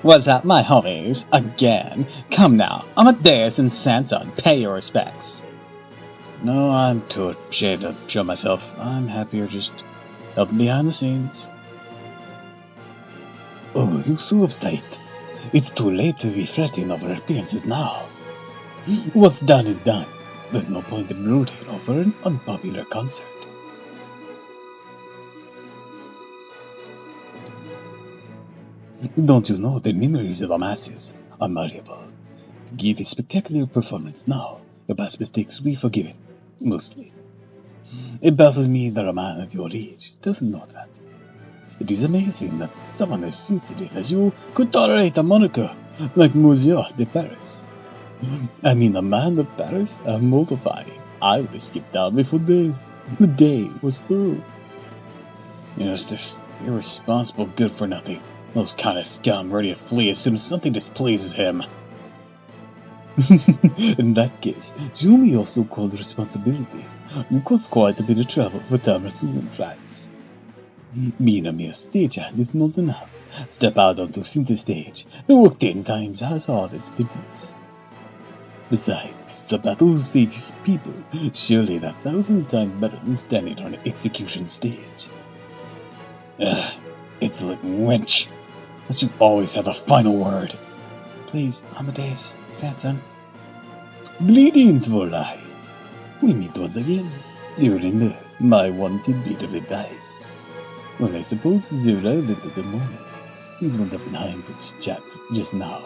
What's up, my homies? Again. Come now, Amadeus and Sanson, pay your respects. No, I'm too ashamed to show myself. I'm happier just helping behind the scenes. Oh, you so uptight. It's too late to be fretting over appearances now. What's done is done. There's no point in rooting over an unpopular concert. Don't you know the memories of the masses are malleable? Give a spectacular performance now. Your past mistakes will be forgiven. Mostly. It baffles me that a man of your age doesn't know that. It is amazing that someone as sensitive as you could tolerate a moniker like Monsieur de Paris. I mean, the man of Paris? I'm mortifying. I would have skipped down before the day was through. Yes, there's irresponsible good for nothing. Those kind of scum ready to flee as soon as something displeases him. In that case, show me your so-called responsibility. You caused quite a bit of trouble for Tiramisu in France. Being a mere stagehand is not enough. Step out onto center stage and work 10 times as hard as pigeons. Besides, the battle will save people. Surely that 1,000 times better than standing on an execution stage. Ugh, it's like wench. But you always have the final word. Please, Amadeus, Sanson. Greetings, Volai. We meet once again. Do you remember my wanted bit of advice? Well, I suppose it's irrelevant at the moment. We don't have time for chat just now.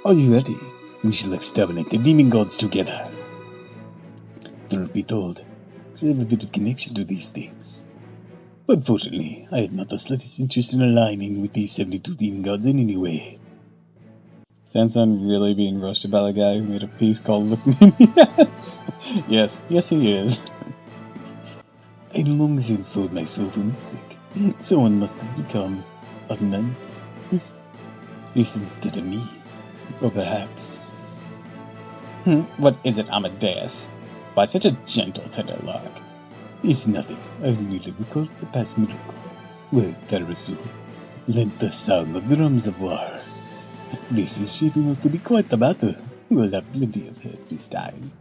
Are you ready? We shall exterminate the demon gods together. Truth be told, I have a bit of connection to these things. But fortunately, I had not the slightest interest in aligning with these 72 demon gods in any way. Sanson really being roasted by the guy who made a piece called Looking in the Ass? Yes he is. I long since sold my soul to music. Someone must have become a man. This instead of me. Or perhaps... What is it, Amadeus? Why such a gentle, tender lark? It's nothing. I was merely recalled the past miracle. Well, Tarasu, lent the sound the drums of war. This is shaping up to be quite the battle. We'll have plenty of help this time.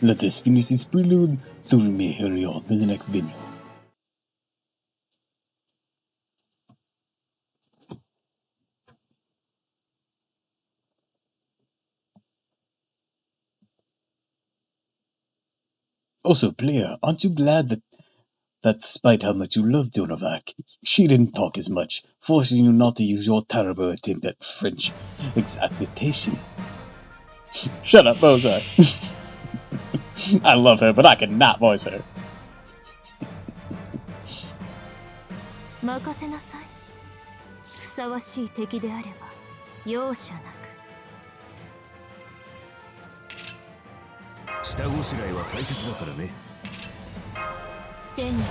Let us finish this prelude so we may hurry on to the next venue. Also, player, aren't you glad that despite how much you love Joan of Arc, she didn't talk as much, forcing you not to use your terrible attempt at French excitation? Shut up, Boza. I love her, but I cannot voice her. 任せなさい。ふさわしい敵であれば容赦なく。下ごしらえは大切だからね。手に入ら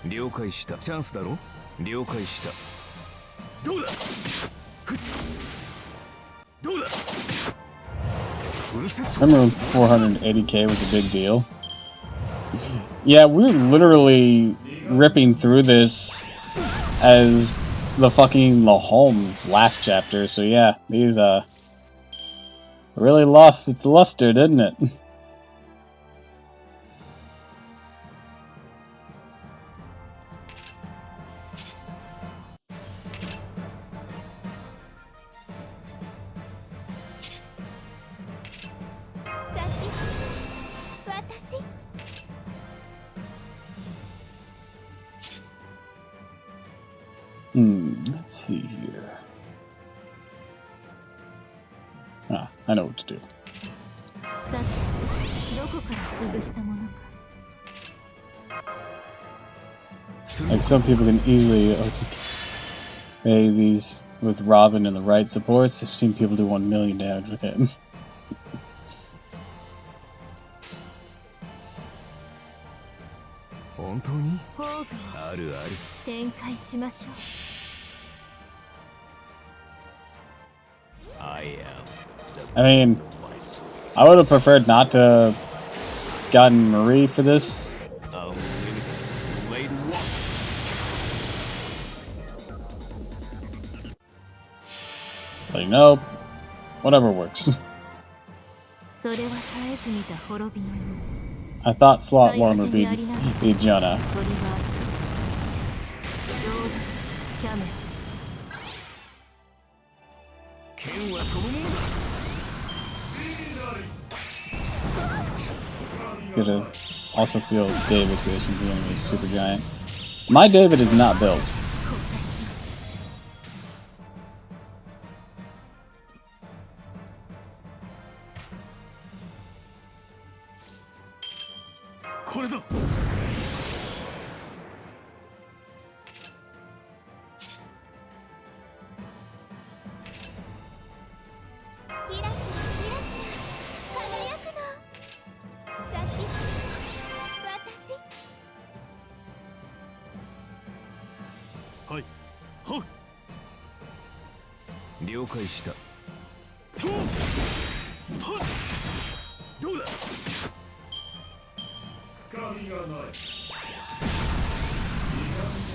了解した。チャンスだろ。了解した。どうだ。どうだ。 I remember 480k was a big deal. Yeah, we're literally ripping through this as the fucking Holmes last chapter, so yeah, these really lost its luster, didn't it? Let's see here. I know what to do. Like, some people can easily pay these with Robin and the right supports. I've seen people do 1 million damage with him. 本当にあるある。展開しましょう。I mean, I would have preferred not to gotten Marie for this. But you know, whatever works. I thought Slot 1 would be Jonah. Could also feel David here since the enemy is super giant. My David is not built.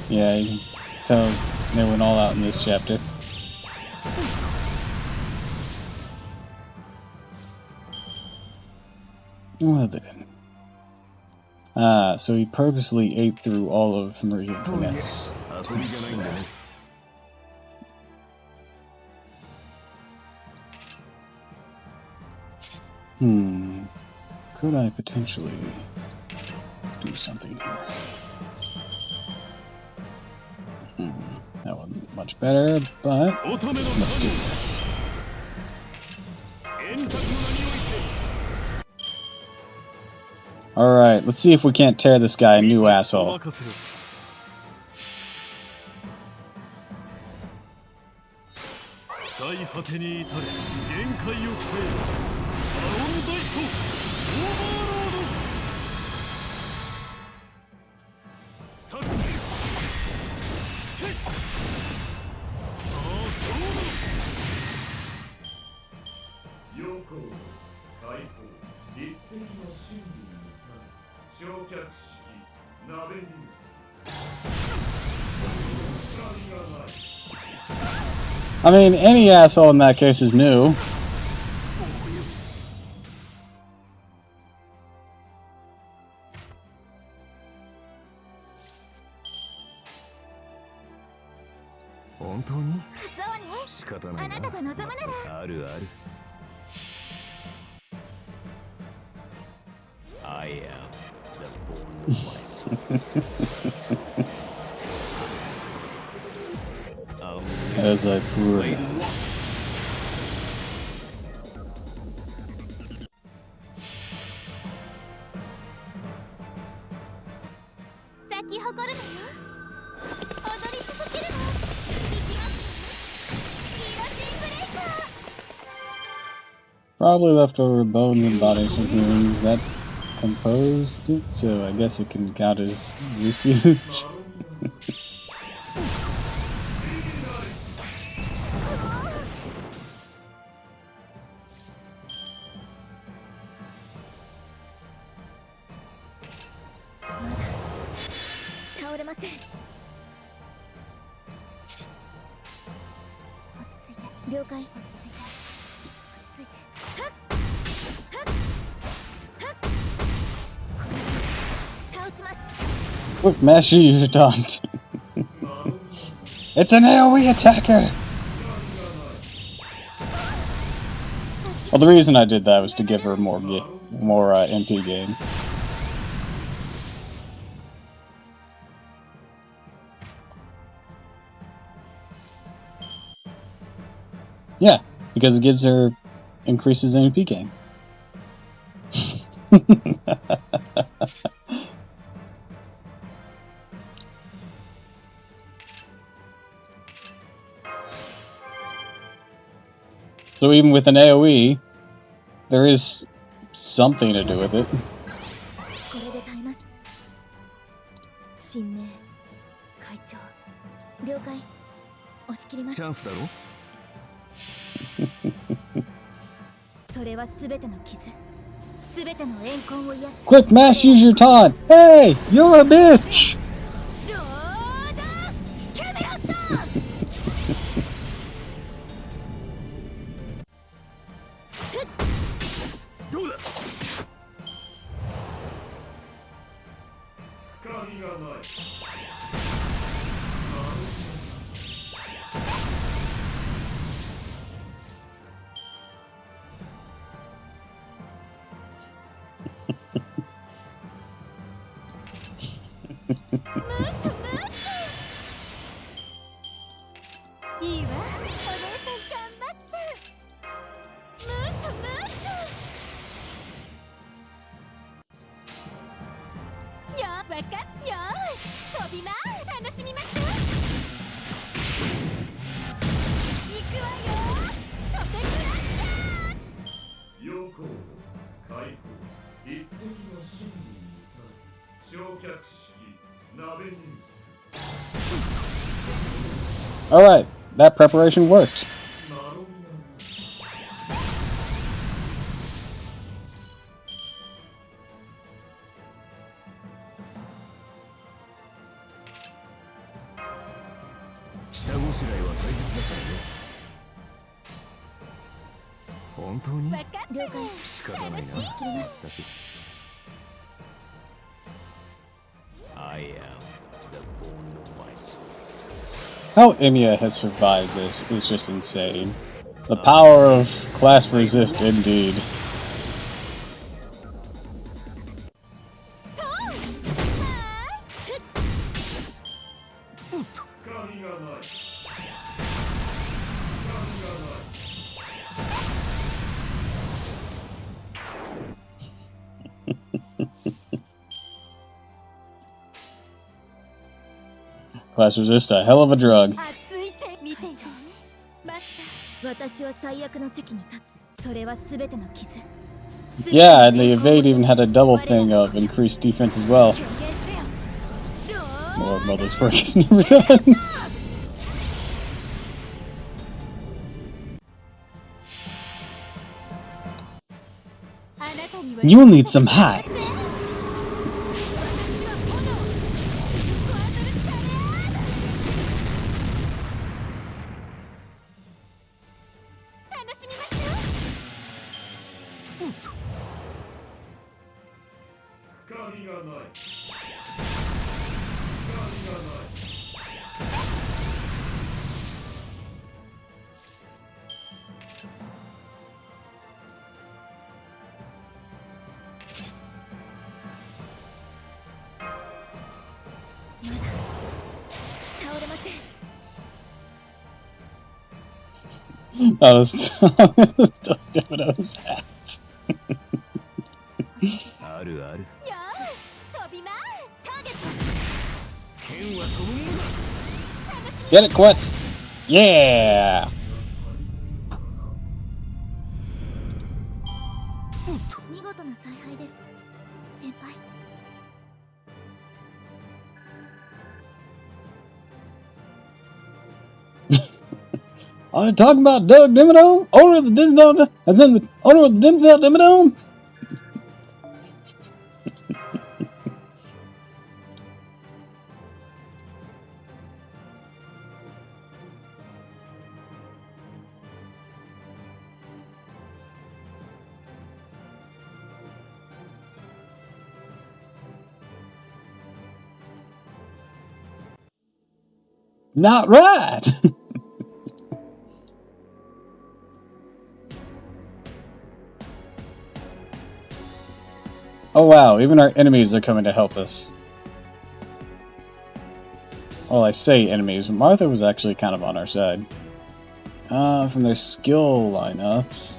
Yeah, you can tell they went all out in this chapter. Well then. So he purposely ate through all of Meridian Cornet's. Could I potentially do something here? That wasn't much better, but let's do this. Alright, let's see if we can't tear this guy a new asshole. I mean, any asshole in that case is new. I am the born As I pray. Probably leftover bones and bodies from humans that composed it, so I guess it can count as refuge. Quick, mash your taunt. It's an AoE attacker! Well, the reason I did that was to give her more MP gain. Yeah, because it gives her increases MP gain. So even with an AoE, there is something to do with it. Quick, Mash, use your taunt! Hey, you're a bitch! Alright, that preparation worked. 下ごしらえは大切だからね。本当に？了解。仕方ないな。仕切ります。I am the bone of my soul. How Emiya has survived this is just insane. The power of class resist, indeed. Class resist, a hell of a drug. 私は最悪の席に立つ。それは全ての傷。 Yeah, and the evade even had a double thing of increased defense as well. More Mother's Break is never done. You'll need some hides. That was Domino's hat. あるある。よし、飛びます。ターゲット。剣は飛ぶものだ。 Get it, Quetz! Yeah! 見事な采配です、先輩。 Are you talking about Doug Dimmadome? Owner of the Dimmadome? As in the owner of the Dimsdale Dimmadome? Not right! Oh wow, even our enemies are coming to help us. Well, I say enemies, but Martha was actually kind of on our side. From their skill lineups.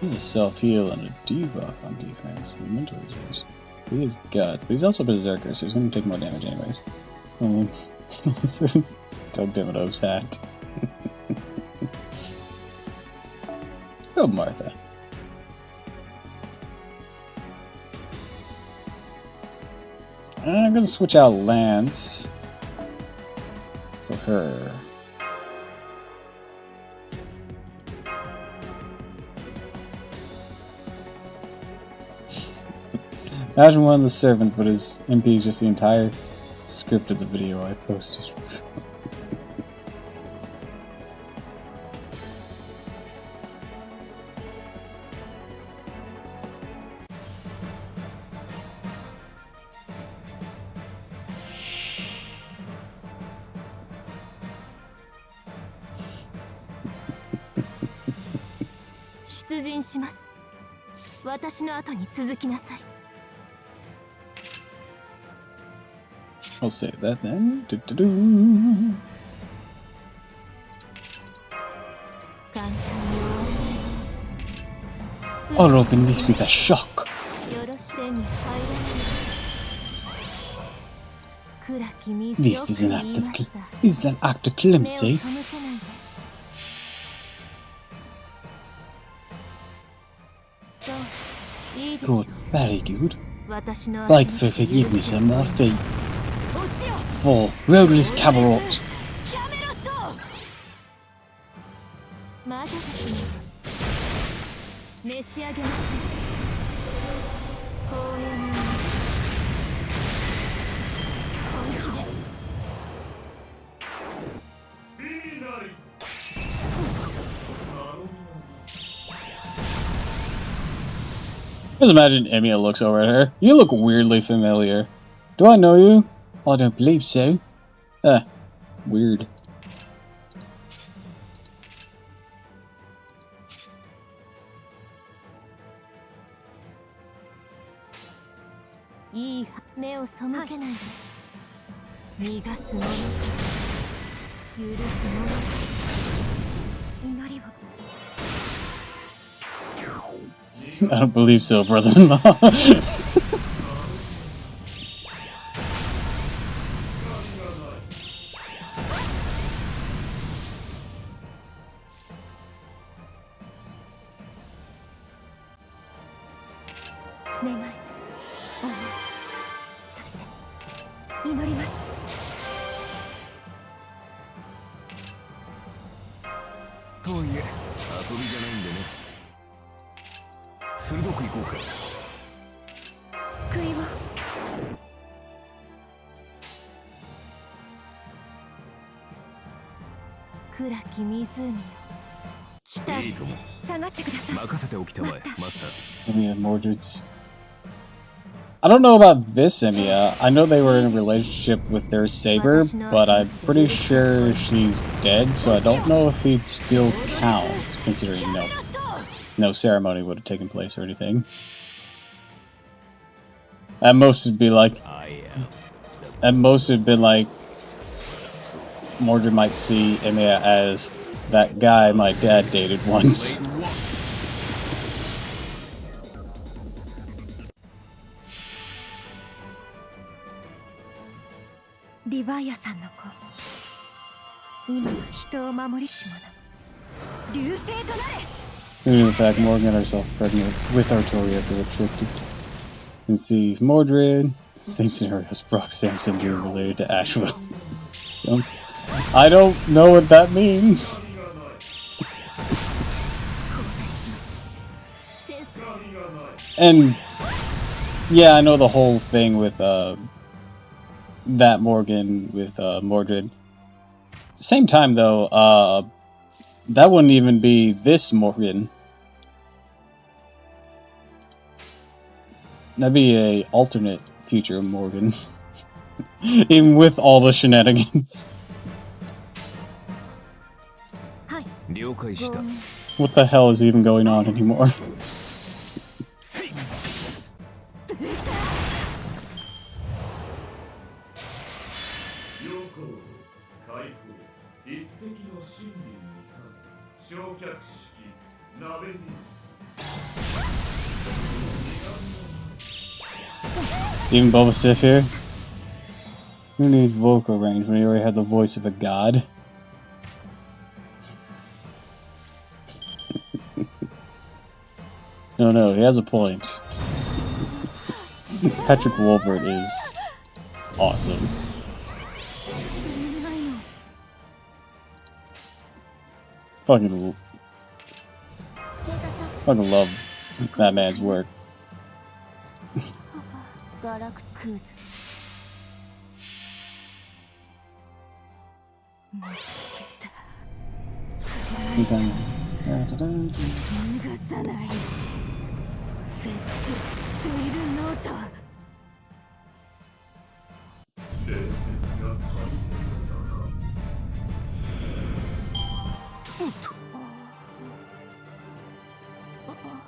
He's a self-heal and a debuff on defense. And mental resist. He is guts, but he's also berserker, so he's going to take more damage anyways. Doug Dimmado's hat. Go, Martha. I'm going to switch out Lance for her. Imagine one of the servants, but his MP is just the entire script of the video I posted. I'll save that then. I'll open this with a shock. This is an act of clemency. Good, very good. Like for forgiveness and more feet. For roadless camelot. 召し上げましょう。光栄な本気です。 Just imagine Emiya looks over at her. You look weirdly familiar. Do I know you? I don't believe so. Weird. いい目を背けないで、逃がすものか許すものか祈りを。 I don't believe so, brother-in-law. 願い、思い、そして祈ります。とはいえ遊びじゃないんでね。鋭くいこうか。救いを。暗き湖よ、来た。いいとも。下がってください。任せておきたまえ、マスター。 Emiya Mordred's. I don't know about this Emiya. I know they were in a relationship with their saber, but I'm pretty sure she's dead, so I don't know if he'd still count, considering no ceremony would have taken place or anything. At most it'd be like, Mordred might see Emiya as that guy my dad dated once. リヴァイアさんの子、今は人を守りし者、流星となれ。 In fact, Morgan got herself pregnant with Artoria at the restricted. Conceive Mordred. Same scenario as Brock Samson being related to Ashwell. I don't know what that means. And yeah, I know the whole thing with that Morgan with Mordred. Same time though, that wouldn't even be this Morgan. That'd be a alternate future Morgan. Even with all the shenanigans. What the hell is even going on anymore? Even Boba Sif here? Who needs vocal range when he already had the voice of a god? No, he has a point. Patrick Wolbert is awesome. Fucking love that man's work.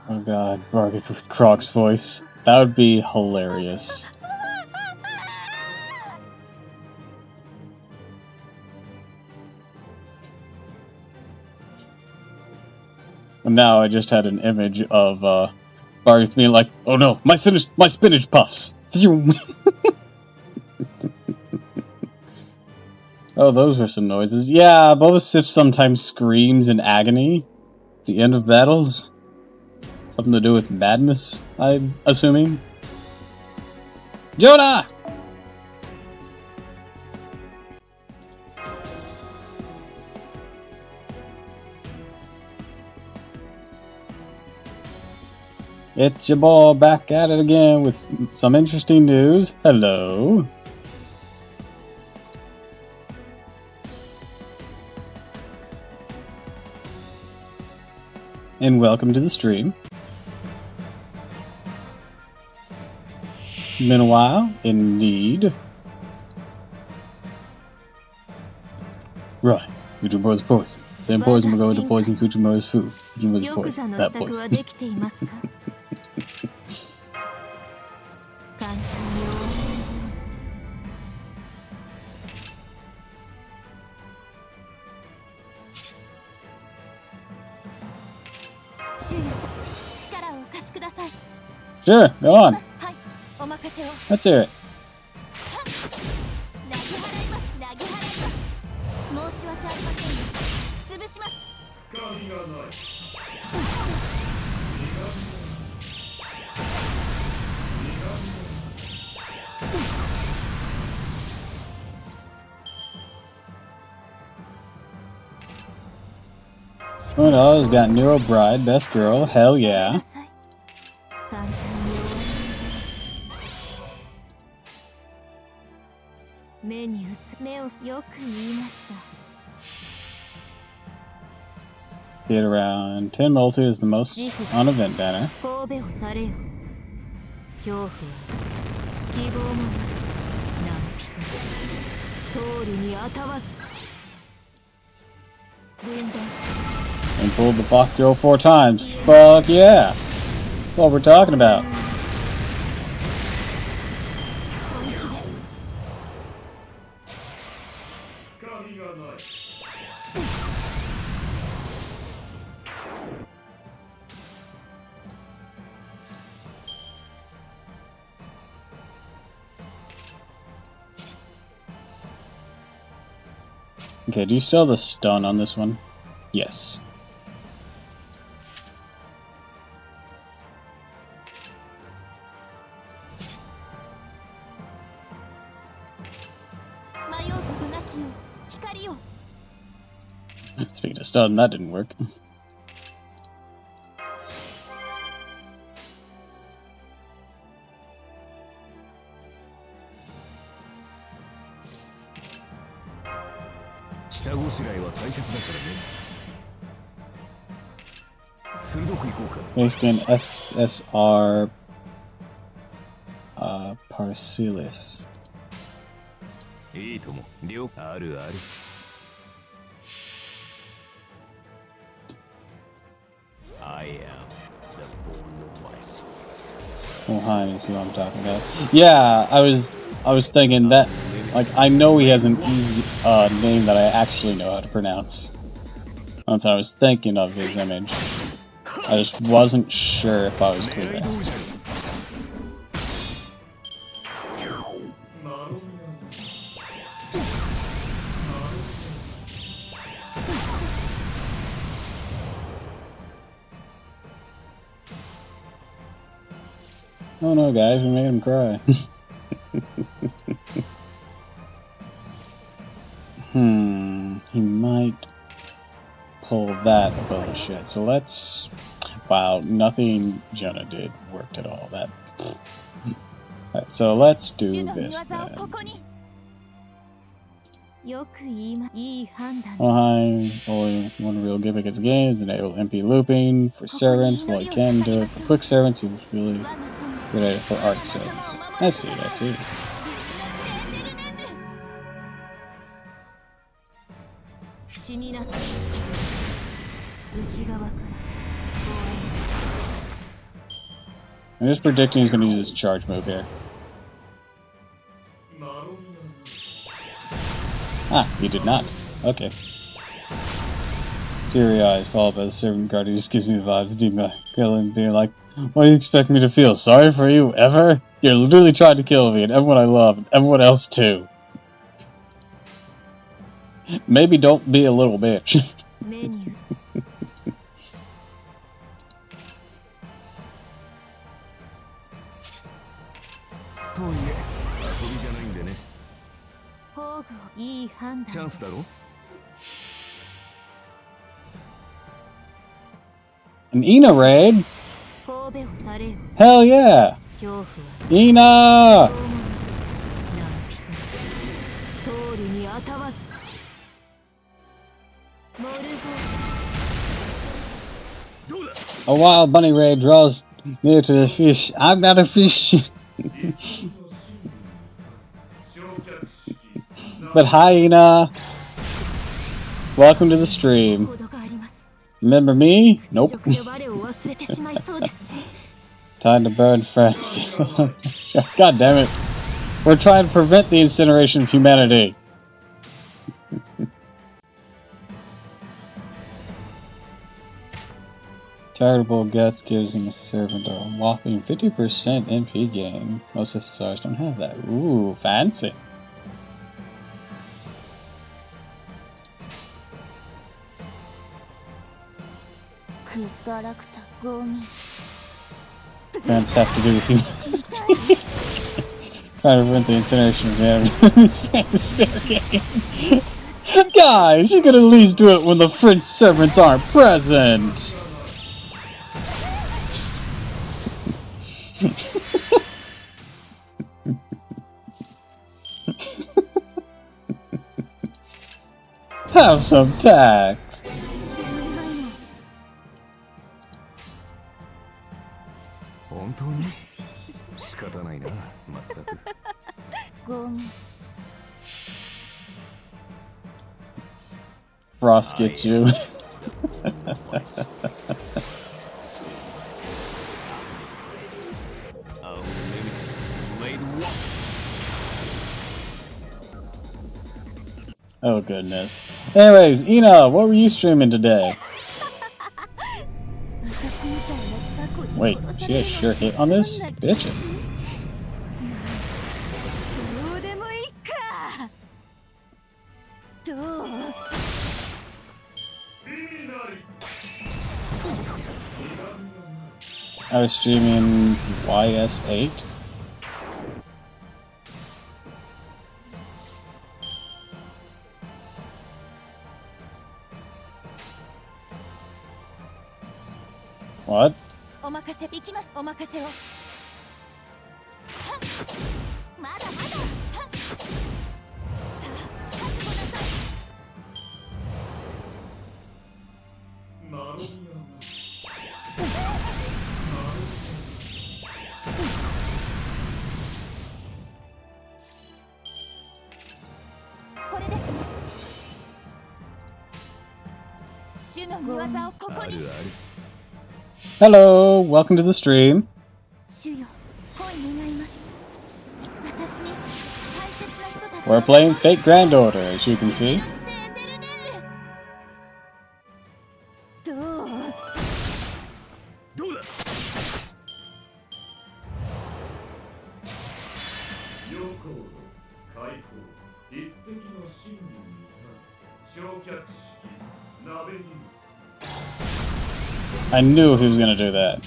Oh god, Bargith with Croc's voice. That would be hilarious. And now I just had an image of Bargith being like, "Oh no, my spinach puffs!" Oh, those were some noises. Yeah, Boba Sif sometimes screams in agony at the end of battles. Something to do with madness, I'm assuming. Jonah! It's your boy back at it again with some interesting news. Hello. And welcome to the stream. Been a while, indeed. Right, Fujimura's poison. Same poison we're going to poison Fujimura's food. Fujimura's poison. That poison. 主よ、力をお貸しください。 Sure, go on. はい、お任せを。 Let's hear it. 投げ払います、投げ払います。申し訳ありません。潰します。神がない。Oh no, he's got Nero Bride, best girl, hell yeah. 簡単に終わり目に映つ目をよく言いました。 Get around 10 multi is the most on event banner. 神戸を垂れよ。恐怖は希望もない。何人通るにあたわず。分断する。 And pulled the Fox Joe 4 times. Fuck yeah! That's what we're talking about. Okay, do you still have the stun on this one? Yes. Speaking of stun, that didn't work. Based SSR Parcilis. I am the bone of my soul. Oh, hi, you see what I'm talking about? Yeah, I was thinking that, like, I know he has an easy name that I actually know how to pronounce. That's what I was thinking of his image. I just wasn't sure if I was correct. Oh no, guys, we made him cry. He might pull that bullshit. So let's... Wow, nothing Jonah did worked at all. That... Alright, so let's do this then. Oh hi, only one real gimmick is games, enable MP looping for servants. Well, he can do it for quick servants. He was really good at it for art servants. I see, I see. I'm just predicting he's going to use his charge move here. Ah, he did not. Okay. Teary eyes, followed by the servant guard, he just gives me the vibes. Demon killing, being like, what do you expect me to feel? Sorry for you, ever? You're literally trying to kill me, and everyone I love, and everyone else too. Maybe don't be a little bitch. An Ina raid? Hell yeah! 恐怖は Ina! 何人通るにあたわずモルゴ A wild bunny ray draws near to the fish. I'm not a fish. But hi, Ina. Welcome to the stream. ほどがあります Remember me? 屈 Nope. 辱で我を忘れてしまいそうですね Time to burn friends. God damn it. We're trying to prevent the incineration of humanity. Charitable guest gives him a servant a whopping 50% NP gain. Most SSRs don't have that. Ooh, fancy. Friends have to do with you. Trying to prevent the incineration of humanity. It's Francis fair game. Guys, you could at least do it when the French servants aren't present. Have some tact. Frost gets you. Oh goodness. Anyways, Ina, what were you streaming today? Wait, she has sure hit on this? Bitchin'. どうでもいいかどう I was streaming YS8. What? お任せ行きますお任せをはっまだまだはっさあ覚悟なさいこれですね主の御業をここに Hello, welcome to the stream. 主よ恋願います私に大切な人たち We're playing Fate Granddaughter, as you can see. どうどうだ陽光開放一滴の真理に至る焼却式ナベリウス I knew he was gonna do that.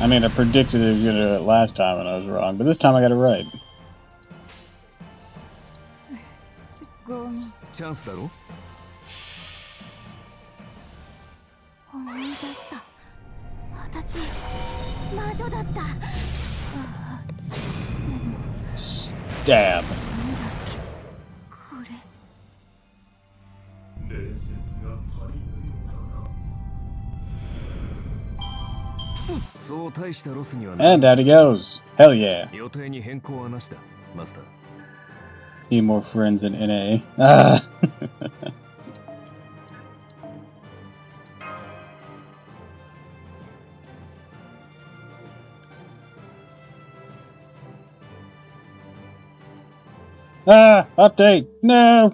I mean, I predicted he was gonna do it last time and I was wrong, but this time I got it right. チャンスだろ思い出した私魔女だったああでも Stab. なんだっけこれ礼節が足りぬようだなそう大したロスには And out he goes. Hell yeah. 予定に変更はなしだマスター Need more friends in NA. Ah. Ah, update. No.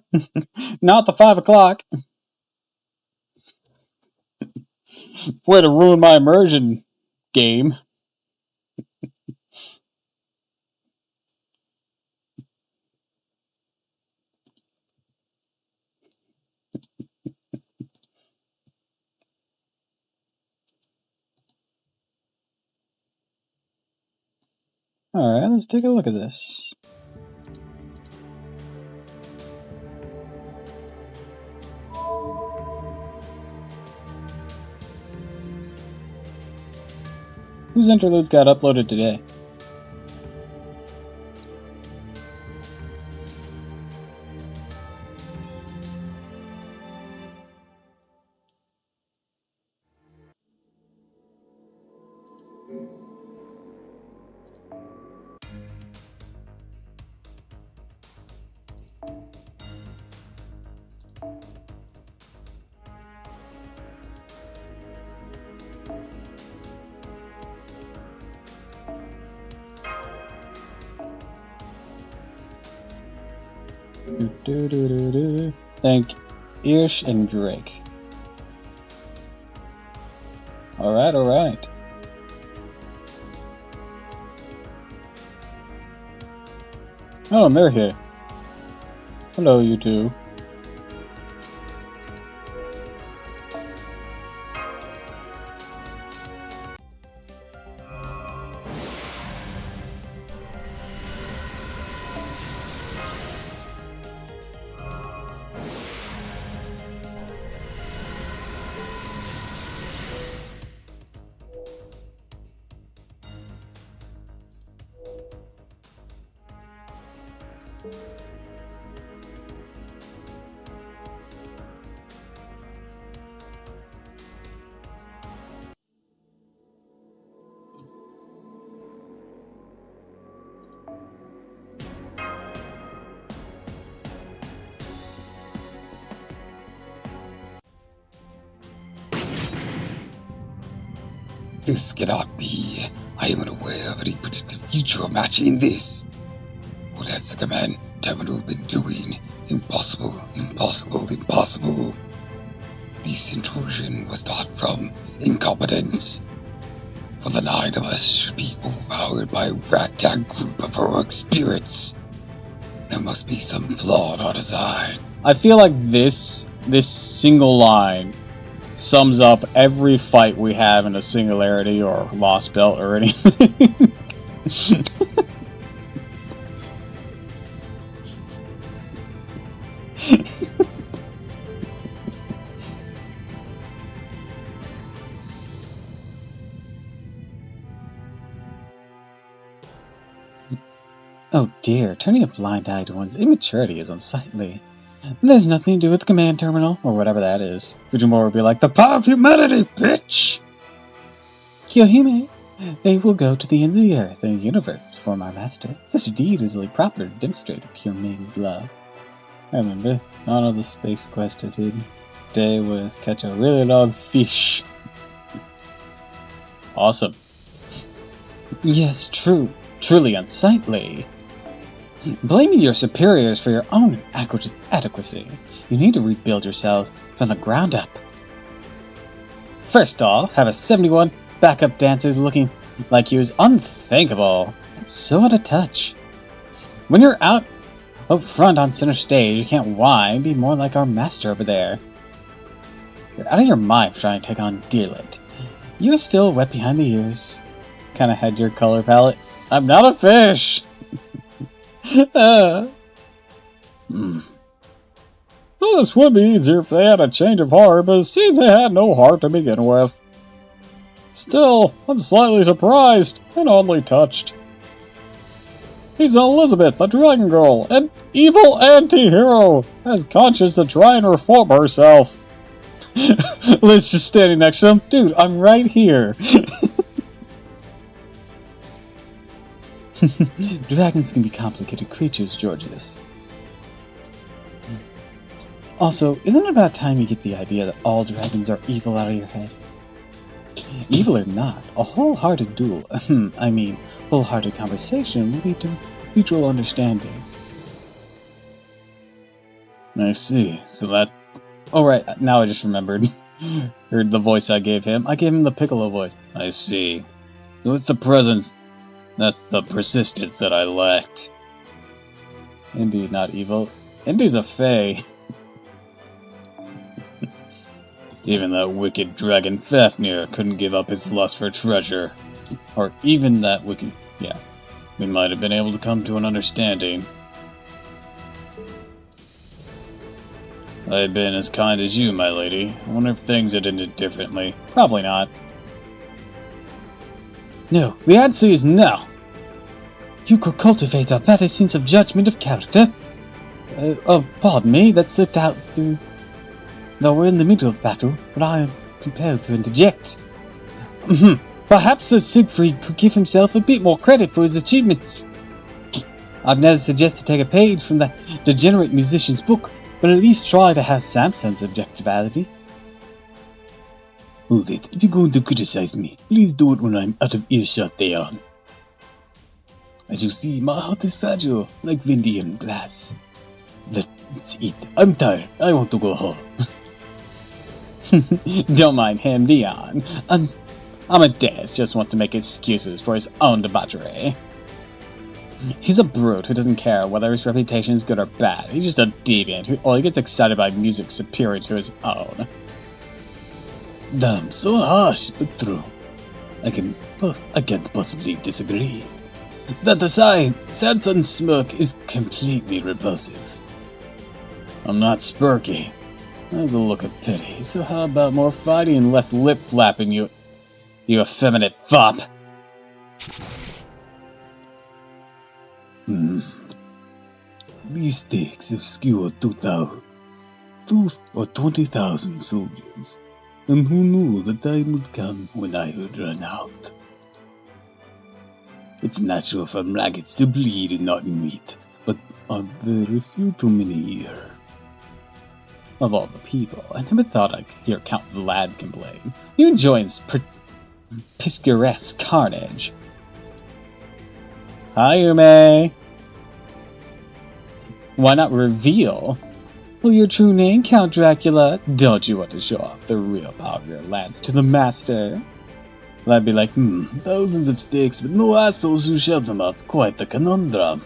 Not the 5 o'clock. Way to ruin my immersion game. Alright, let's take a look at this. Whose interludes got uploaded today? Thank Irsch and Drake. Alright, alright. Oh, and they're here. Hello, you two. This cannot be. I am unaware of any predicted future matching this. What has the command terminal been doing? Impossible, impossible, impossible. This intrusion was not from incompetence. For the 9 of us should be overpowered by a ragtag group of heroic spirits. There must be some flaw in our design. I feel like this single line sums up every fight we have in a Singularity or Lost Belt or anything. Oh dear, turning a blind eye to one's immaturity is unsightly. There's nothing to do with the command terminal, or whatever that is. Fujimura would be like, the power of humanity, bitch! Kyohime, they will go to the ends of the earth and universe for my master. Such a deed is only proper to demonstrate a pure maiden's love. I remember on of the space quest I did today was catch a really long fish. Awesome. Yes, truly unsightly. Blaming your superiors for your own adequacy. You need to rebuild yourselves from the ground up. First off, have a 71 backup dancers looking like you is unthinkable. It's so out of touch. When you're out up front on center stage, you can't whine. Be more like our master over there. You're out of your mind for trying to take on Deerlit. You're still wet behind the ears. Kind of had your color palette. I'm not a fish! Well, this would be easier if they had a change of heart, but it seems they had no heart to begin with. Still, I'm slightly surprised and oddly touched. He's Elizabeth, the Dragon Girl, an evil anti-hero, has conscience to try and reform herself. Liz just standing next to him. Dude, I'm right here. Dragons can be complicated creatures, Georgius. Also, isn't it about time you get the idea that all dragons are evil out of your head? Evil or not, a wholehearted wholehearted conversation will lead to mutual understanding. I see. So that... Oh, right. Now I just remembered. Heard the voice I gave him. I gave him the Piccolo voice. I see. So it's the presence. That's the persistence that I lacked. Indeed, not evil. Indy's a fae. Even that wicked dragon Fafnir couldn't give up his lust for treasure. Or even that wicked... Yeah. We might have been able to come to an understanding. I had been as kind as you, my lady. I wonder if things had ended differently. Probably not. No, the answer is no. You could cultivate a better sense of judgment of character. Pardon me, that slipped out through... Though we're in the middle of battle, but I am compelled to interject. Perhaps Sir Siegfried could give himself a bit more credit for his achievements. I've never suggested take a page from the degenerate musician's book, but at least try to have some sense of objectivity. Hold it. If you're going to criticize me, please do it when I'm out of earshot thereon. As you see, my heart is fragile, like Vendian glass. Let's eat. I'm tired. I want to go home. Don't mind him, Dion. Amadeus just wants to make excuses for his own debauchery. He's a brute who doesn't care whether his reputation is good or bad. He's just a deviant who gets excited by music superior to his own. Damn, so harsh, but true. I can't possibly disagree. That aside, Samson's smirk is completely repulsive. I'm not spurky. That's a look of pity. So how about more fighting and less lip flapping, you effeminate fop? These stakes have skewered 2,000 or 20,000 soldiers, and who knew the time would come when I would run out? It's natural for maggots to bleed and not meat, but are there a few too many here? Of all the people, I never thought I'd hear Count Vlad complain. You enjoy his picturesque carnage. Hi, Ume. Why not reveal? Well, your true name, Count Dracula? Don't you want to show off the real power of your lance to the master? Well, I'd be like, thousands of stakes, but no assholes who shut them up. Quite the conundrum.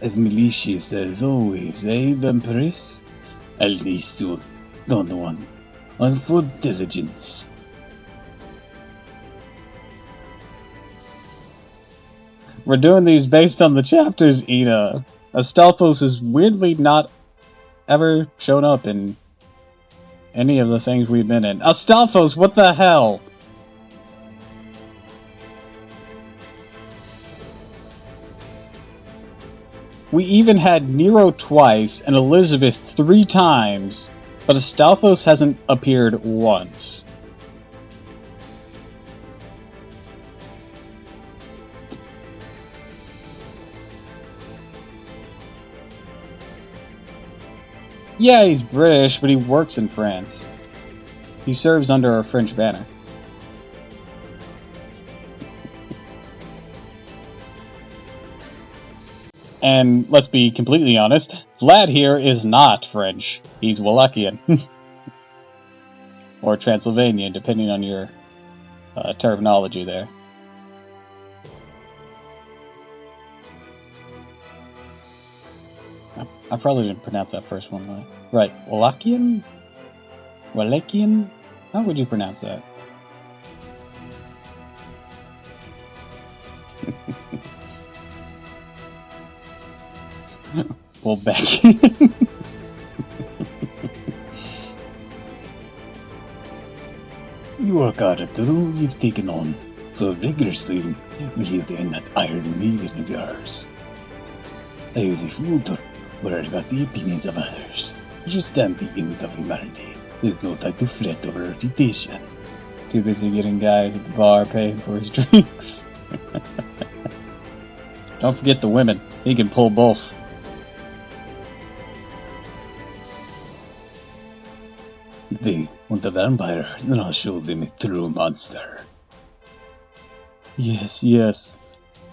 As Militia says always, eh, Vampirus? At least you don't want on for diligence. We're doing these based on the chapters, Ida. Astolphos has weirdly not ever shown up in any of the things we've been in. Astolphos, what the hell? We even had Nero twice and Elizabeth 3 times, but Astolphos hasn't appeared once. Yeah, he's British, but he works in France. He serves under a French banner. And let's be completely honest, Vlad here is not French. He's Wallachian. Or Transylvanian, depending on your terminology there. I probably didn't pronounce that first one right. Wallachian? Wallachian? How would you pronounce that? Well, back. You work hard at the role you've taken on, so vigorously wielding in that Iron Maiden of yours. I was a fool to worry about the opinions of others. Just stamp the image of humanity. There's no time to fret over reputation. Too busy getting guys at the bar paying for his drinks. Don't forget the women. He can pull both. If they want a vampire, then I'll show them a true monster. Yes, yes.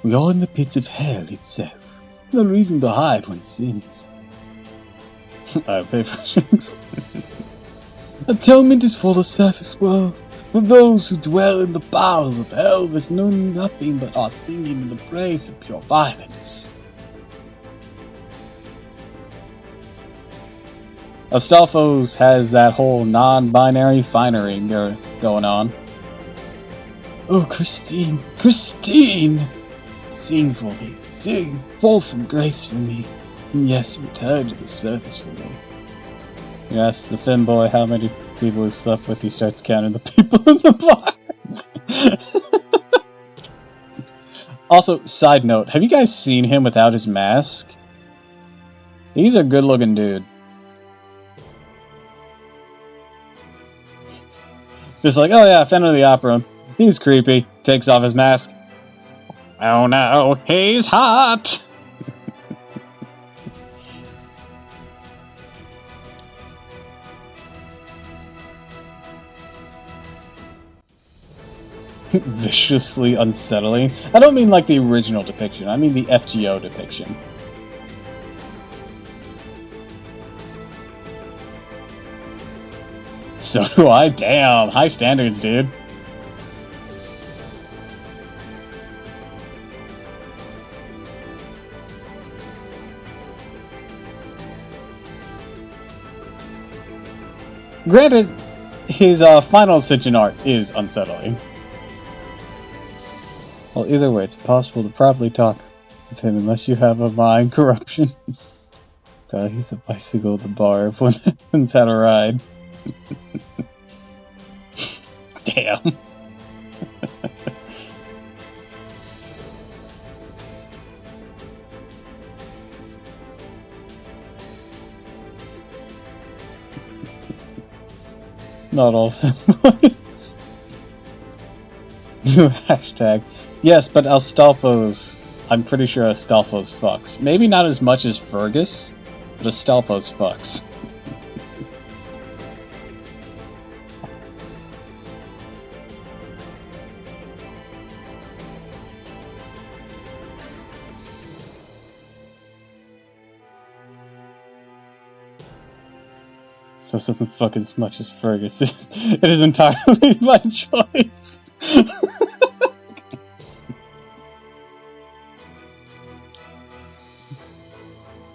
We are in the pits of hell itself. No reason to hide one's sins. I pay for drinks. Atonement is for the surface world. For those who dwell in the bowels of hell, there's no nothing but our singing in the praise of pure violence. Astolphos has that whole non-binary finery going on. Oh, Christine, Christine! Sing for me, sing, fall from grace for me, and yes, return to the surface for me. Yes, the femboy, how many people he slept with, he starts counting the people in the bar. Also, side note, have you guys seen him without his mask? He's a good-looking dude. Just like, oh yeah, Phantom of the Opera. He's creepy. Takes off his mask. Oh no, he's hot! Viciously unsettling. I don't mean like the original depiction, I mean the FGO depiction. So do I. Damn, high standards, dude. Granted, his final ascension art is unsettling. Well, either way, it's impossible to properly talk with him unless you have a mind corruption. God, he's a bicycle at the bar. Everyone's had a ride. Damn. Not all fanboys. New hashtag. Yes, but Astolfo's... I'm pretty sure Astolfo's fucks. Maybe not as much as Fergus, but Astolfo's fucks. So this doesn't fuck as much as Fergus. It is entirely by choice.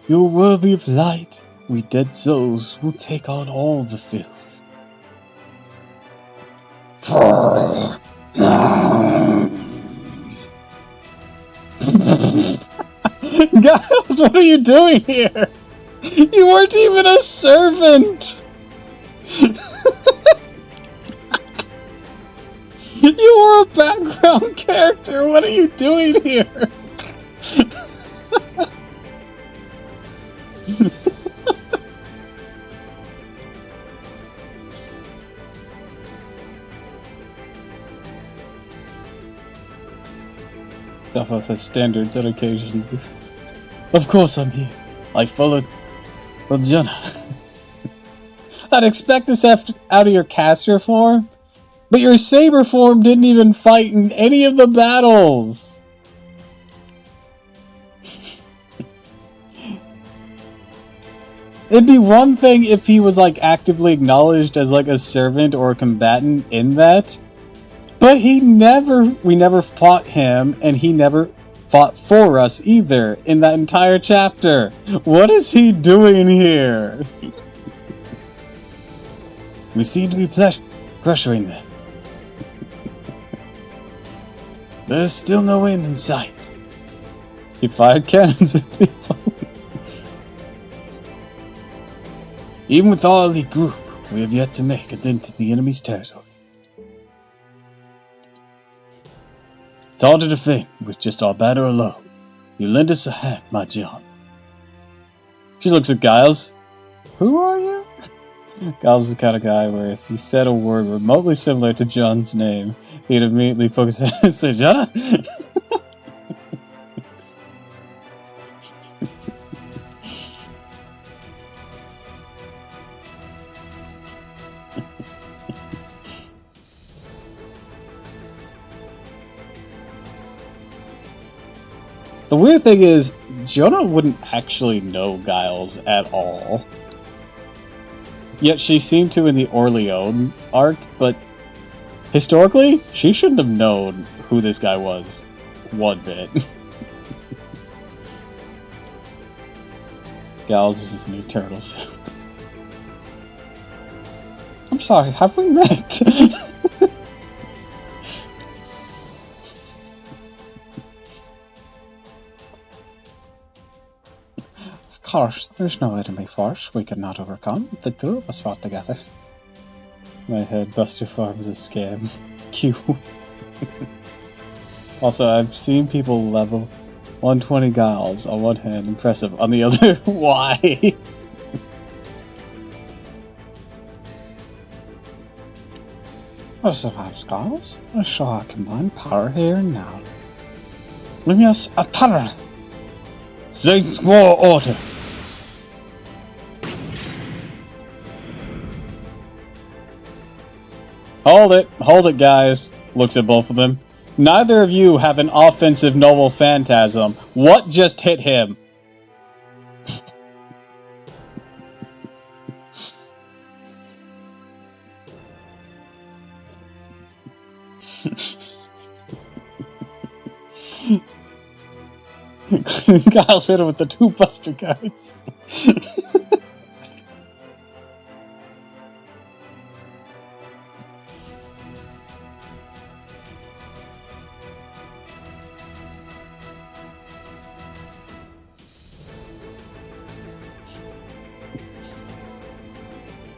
You're worthy of light. We dead souls will take on all the filth. Guys, what are you doing here? You weren't even a servant! You were a background character! What are you doing here? Davos has standards and occasions. Of course I'm here. I followed Jonah. I'd expect this out of your caster form, but your saber form didn't even fight in any of the battles. It'd be one thing if he was like actively acknowledged as like a servant or a combatant in that, but we never fought him, and he never fought for us either in that entire chapter. What is he doing here? We seem to be pressuring them. There's still no wind in sight. He fired cannons at people. Even with our elite group, we have yet to make a dent in the enemy's territory. It's hard to defend with just our banner alone. You lend us a hand, my John. She looks at Giles. Who are you? Giles is the kind of guy where if he said a word remotely similar to John's name, he'd immediately poke his head and say, John? The weird thing is, Jonah wouldn't actually know Giles at all. Yet she seemed to in the Orleone arc, but historically, she shouldn't have known who this guy was one bit. Giles is his new Turtles. I'm sorry, have we met? Of course, there's no enemy force we could not overcome if the two of us fought together. My head, Buster Farm is a scam. Q. Also, I've seen people level 120 Giles on one hand, impressive. On the other, why? What survives, Giles? I show our combined power here and now. Lumious Atara! Saints War Order! Hold it, guys. Looks at both of them. Neither of you have an offensive noble phantasm. What just hit him? Kyle's hit him with the 2 buster cards.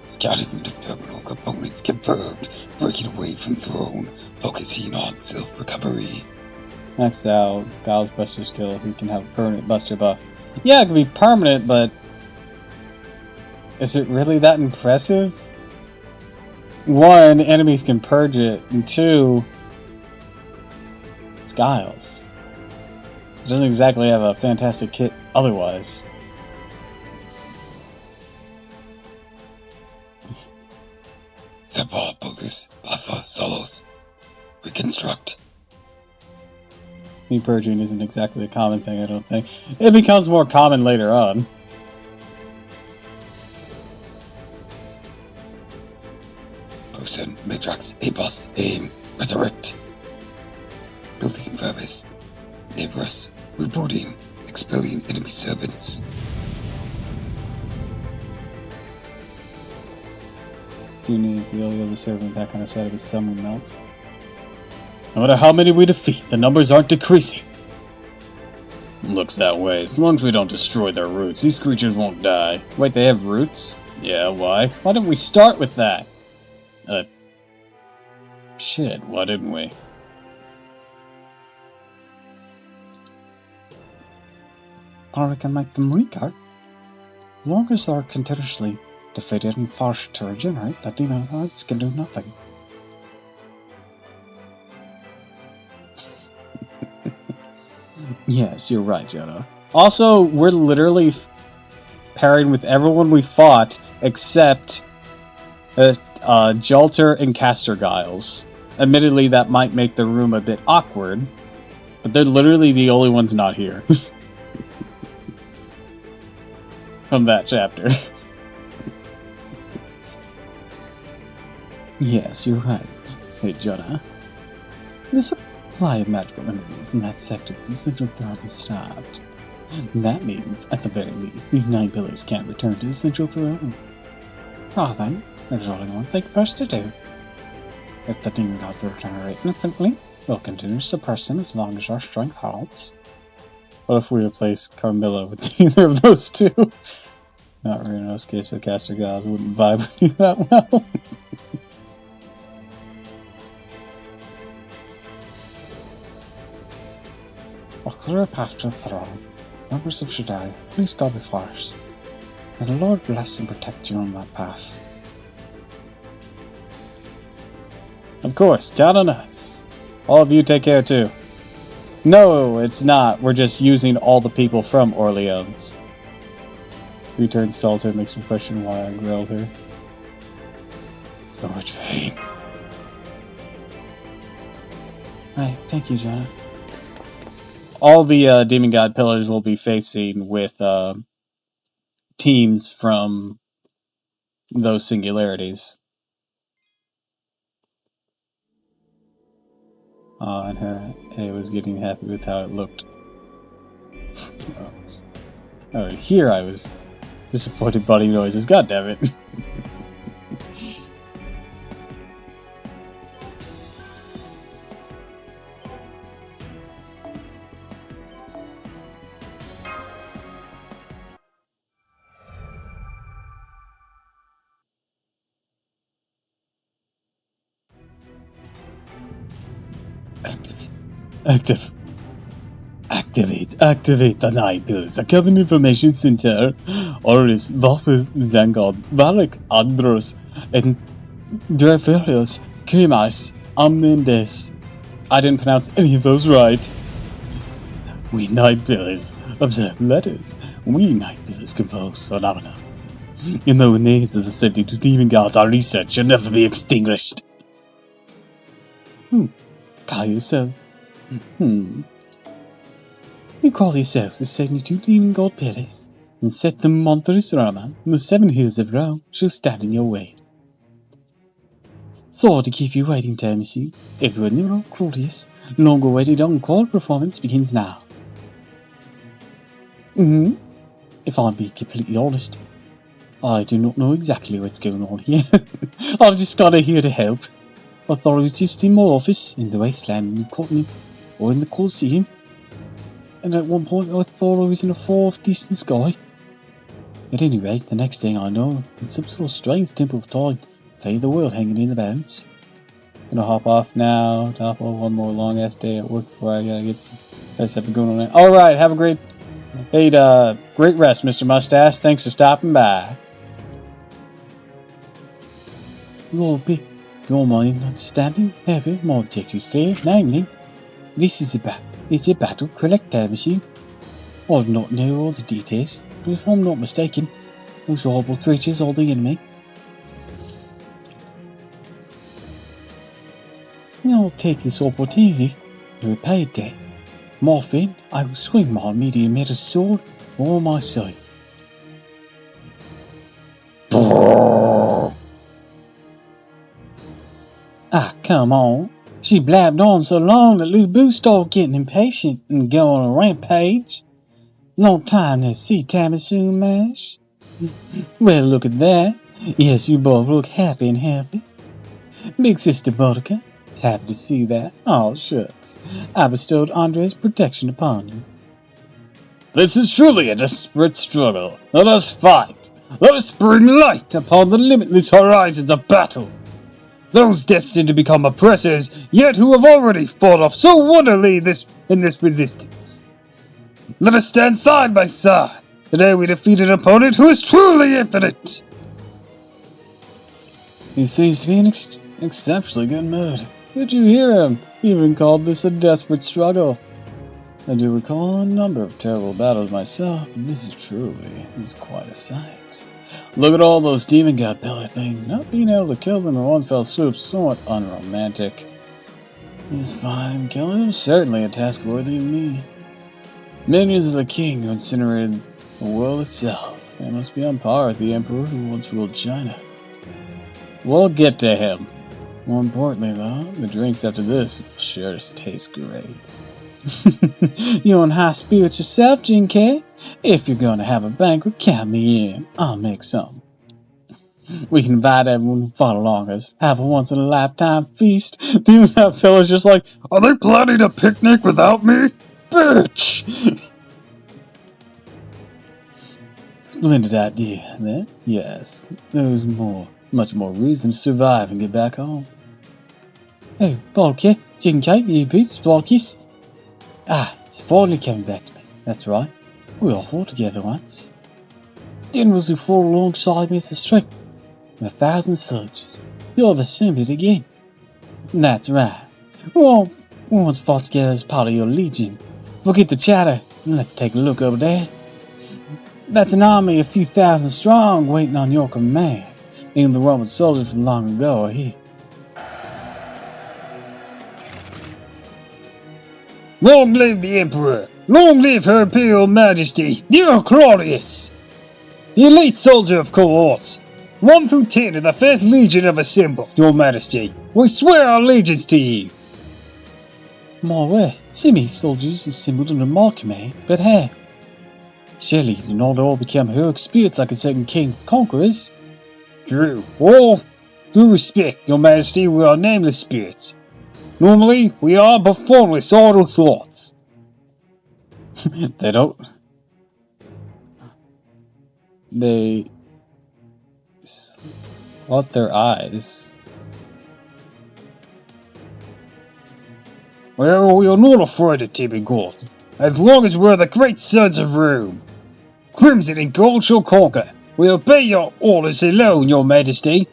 Scouting into terminal components confirmed. Breaking away from throne. Focusing on self-recovery. Max out Kyle's buster skill. He can have a permanent buster buff. Yeah, it can be permanent, but is it really that impressive? 1, enemies can purge it, and 2, it's Giles. It doesn't exactly have a fantastic kit otherwise. Several Bulgars, Patha, Solos. Reconstruct. Me purging isn't exactly a common thing, I don't think. It becomes more common later on. Person, Matrix, Apos, Aim, Resurrect. Building Verbis. Neighbors, Rebooting, Expelling Enemy Servants. Do you need the only other servant that kind of side of his summon melt? No matter how many we defeat, the numbers aren't decreasing. Looks that way. As long as we don't destroy their roots, these creatures won't die. Wait, they have roots? Yeah, why? Why didn't we start with that? Shit, why didn't we? Or we can make them weaker. As long as they're continuously defeated and forced to regenerate, the demonoids can do nothing. Yes, you're right, Jonah. Also, we're literally pairing with everyone we fought except Jolter and Caster Giles. Admittedly, that might make the room a bit awkward, but they're literally the only ones not here. From that chapter. Yes, you're right. Hey, Jonah. The supply of magical energy from that sector to the central throne is stopped. That means, at the very least, these 9 pillars can't return to the central throne. Ah, then, there's only one thing for us to do. If the demon gods regenerate infinitely, we'll continue to suppress them as long as our strength holds. What if we replace Carmilla with either of those two? Not really in this case, so Caster Giles wouldn't vibe with you that well. A clear path to the throne. Members of Shaddai, please go before us. May the Lord bless and protect you on that path. Of course, count on us. All of you take care too. No, it's not. We're just using all the people from Orleans. Returns Salter, makes me question why I grilled her. So much pain. Right, thank you, Jonah. All the Demon God pillars will be facing with teams from those singularities. And her A was getting happy with how it looked. Oh, here I was disappointed buddy noises. God damn it. Activate. Activate the Night Pillars. A Covenant Information Center. Orders Volpus Zangod, Valak Andros, and Duraferios, Krimas, Amnindes. I didn't pronounce any of those right. We Night Pillars observe letters. We Night Pillars compose phenomena. In the names of the 72 demon gods, our research should never be extinguished. Call yourself. You call yourselves the 72 demon god pillars, and set the monstrous Raman, and the 7 hills of Rome shall stand in your way. Sorry to keep you waiting, Monsieur. Emperor Nero Claudius, long-awaited encore performance begins now. If I'm being completely honest, I do not know exactly what's going on here. I'm just kinda here to help. I thought I was just in my office, in the wasteland, in the continent, or in the Colosseum. And at one point I thought I was in a fourth distant sky. At any rate, the next thing I know, in some sort of strange temple of time, fate of the world hanging in the balance. Gonna hop off now, top off one more long ass day at work before I gotta get some stuff going on there. Alright, have a great rest, Mr. Mustache. Thanks for stopping by. Lord B, your mind understanding, however, my objective is clear, namely, this is a battle, correct, Monsieur? I do not know all the details, but if I'm not mistaken, those horrible creatures are the enemy. I'll take this opportunity to repay a debt. My friend, I will swing my medium metal sword or my sight. Ah, come on. She blabbed on so long that Lou Boo started getting impatient and going on a rampage. Long time no see, Tamasu Mash. Well, look at that. Yes, you both look happy and healthy. Big Sister Buttercup is happy to see that. Oh, shucks. I bestowed Andre's protection upon you. This is truly a desperate struggle. Let us fight. Let us bring light upon the limitless horizons of battle. Those destined to become oppressors, yet who have already fought off so wonderfully in this resistance. Let us stand side by side. Today we defeat an opponent who is truly infinite. He seems to be in exceptionally good mood. Did you hear him? He even called this a desperate struggle. I do recall a number of terrible battles myself, and this is quite a sight. Look at all those demon god pillar things. Not being able to kill them in one fell swoop, somewhat unromantic. It's fine. Killing them certainly a task worthy of me. Minions of the king who incinerated the world itself. They must be on par with the emperor who once ruled China. We'll get to him. More importantly, though, the drinks after this sure taste great. You're in high spirits yourself, Jinke. If you're going to have a banquet, count me in. I'll make some. We can invite everyone who fought along us. Have a once-in-a-lifetime feast. Demon that fella's just like, are they planning a picnic without me? Bitch! Splendid idea, then. Yes, there's much more reason to survive and get back home. Oh, Volke, Jinke, you peeps, Volkis. Ah, it's finally coming back to me. That's right. We all fought together once. Generals who fought alongside me at the strength of 1,000 soldiers. You've assembled again. That's right. We once fought together as part of your legion. Forget the chatter and let's take a look over there. That's an army a few thousand strong waiting on your command. Even the Roman soldiers from long ago are here. Long live the Emperor! Long live Her Imperial Majesty, Nero Claudius! The elite soldier of cohorts, 1 through 10 of the 5th Legion have assembled, Your Majesty. We swear our allegiance to you! My word, so many soldiers assembled under my command, but how? Surely you do not all become heroic spirits like a certain king of conquerors? True. All due respect, Your Majesty, we are nameless spirits. Normally, we are but formless idle thoughts. They slot their eyes. Well, we are not afraid of demigods, as long as we're the great sons of Rome. Crimson and gold shall conquer. We obey your orders alone, your majesty.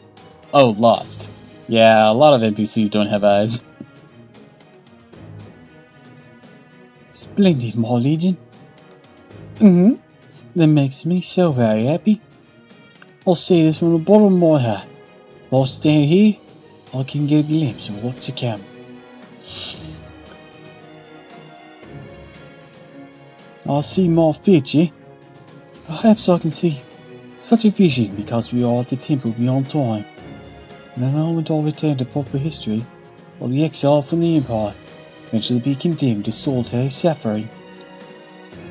Oh, lost. Yeah, a lot of NPCs don't have eyes. Splendid, my legion. That makes me so very happy. I'll say this from the bottom of my heart. If I stand here, I can get a glimpse of what's to come. I see my future. Perhaps I can see such a vision because we are at the temple beyond time. The moment I return to proper history, I'll be exiled from the Empire, and shall be condemned to solitary suffering.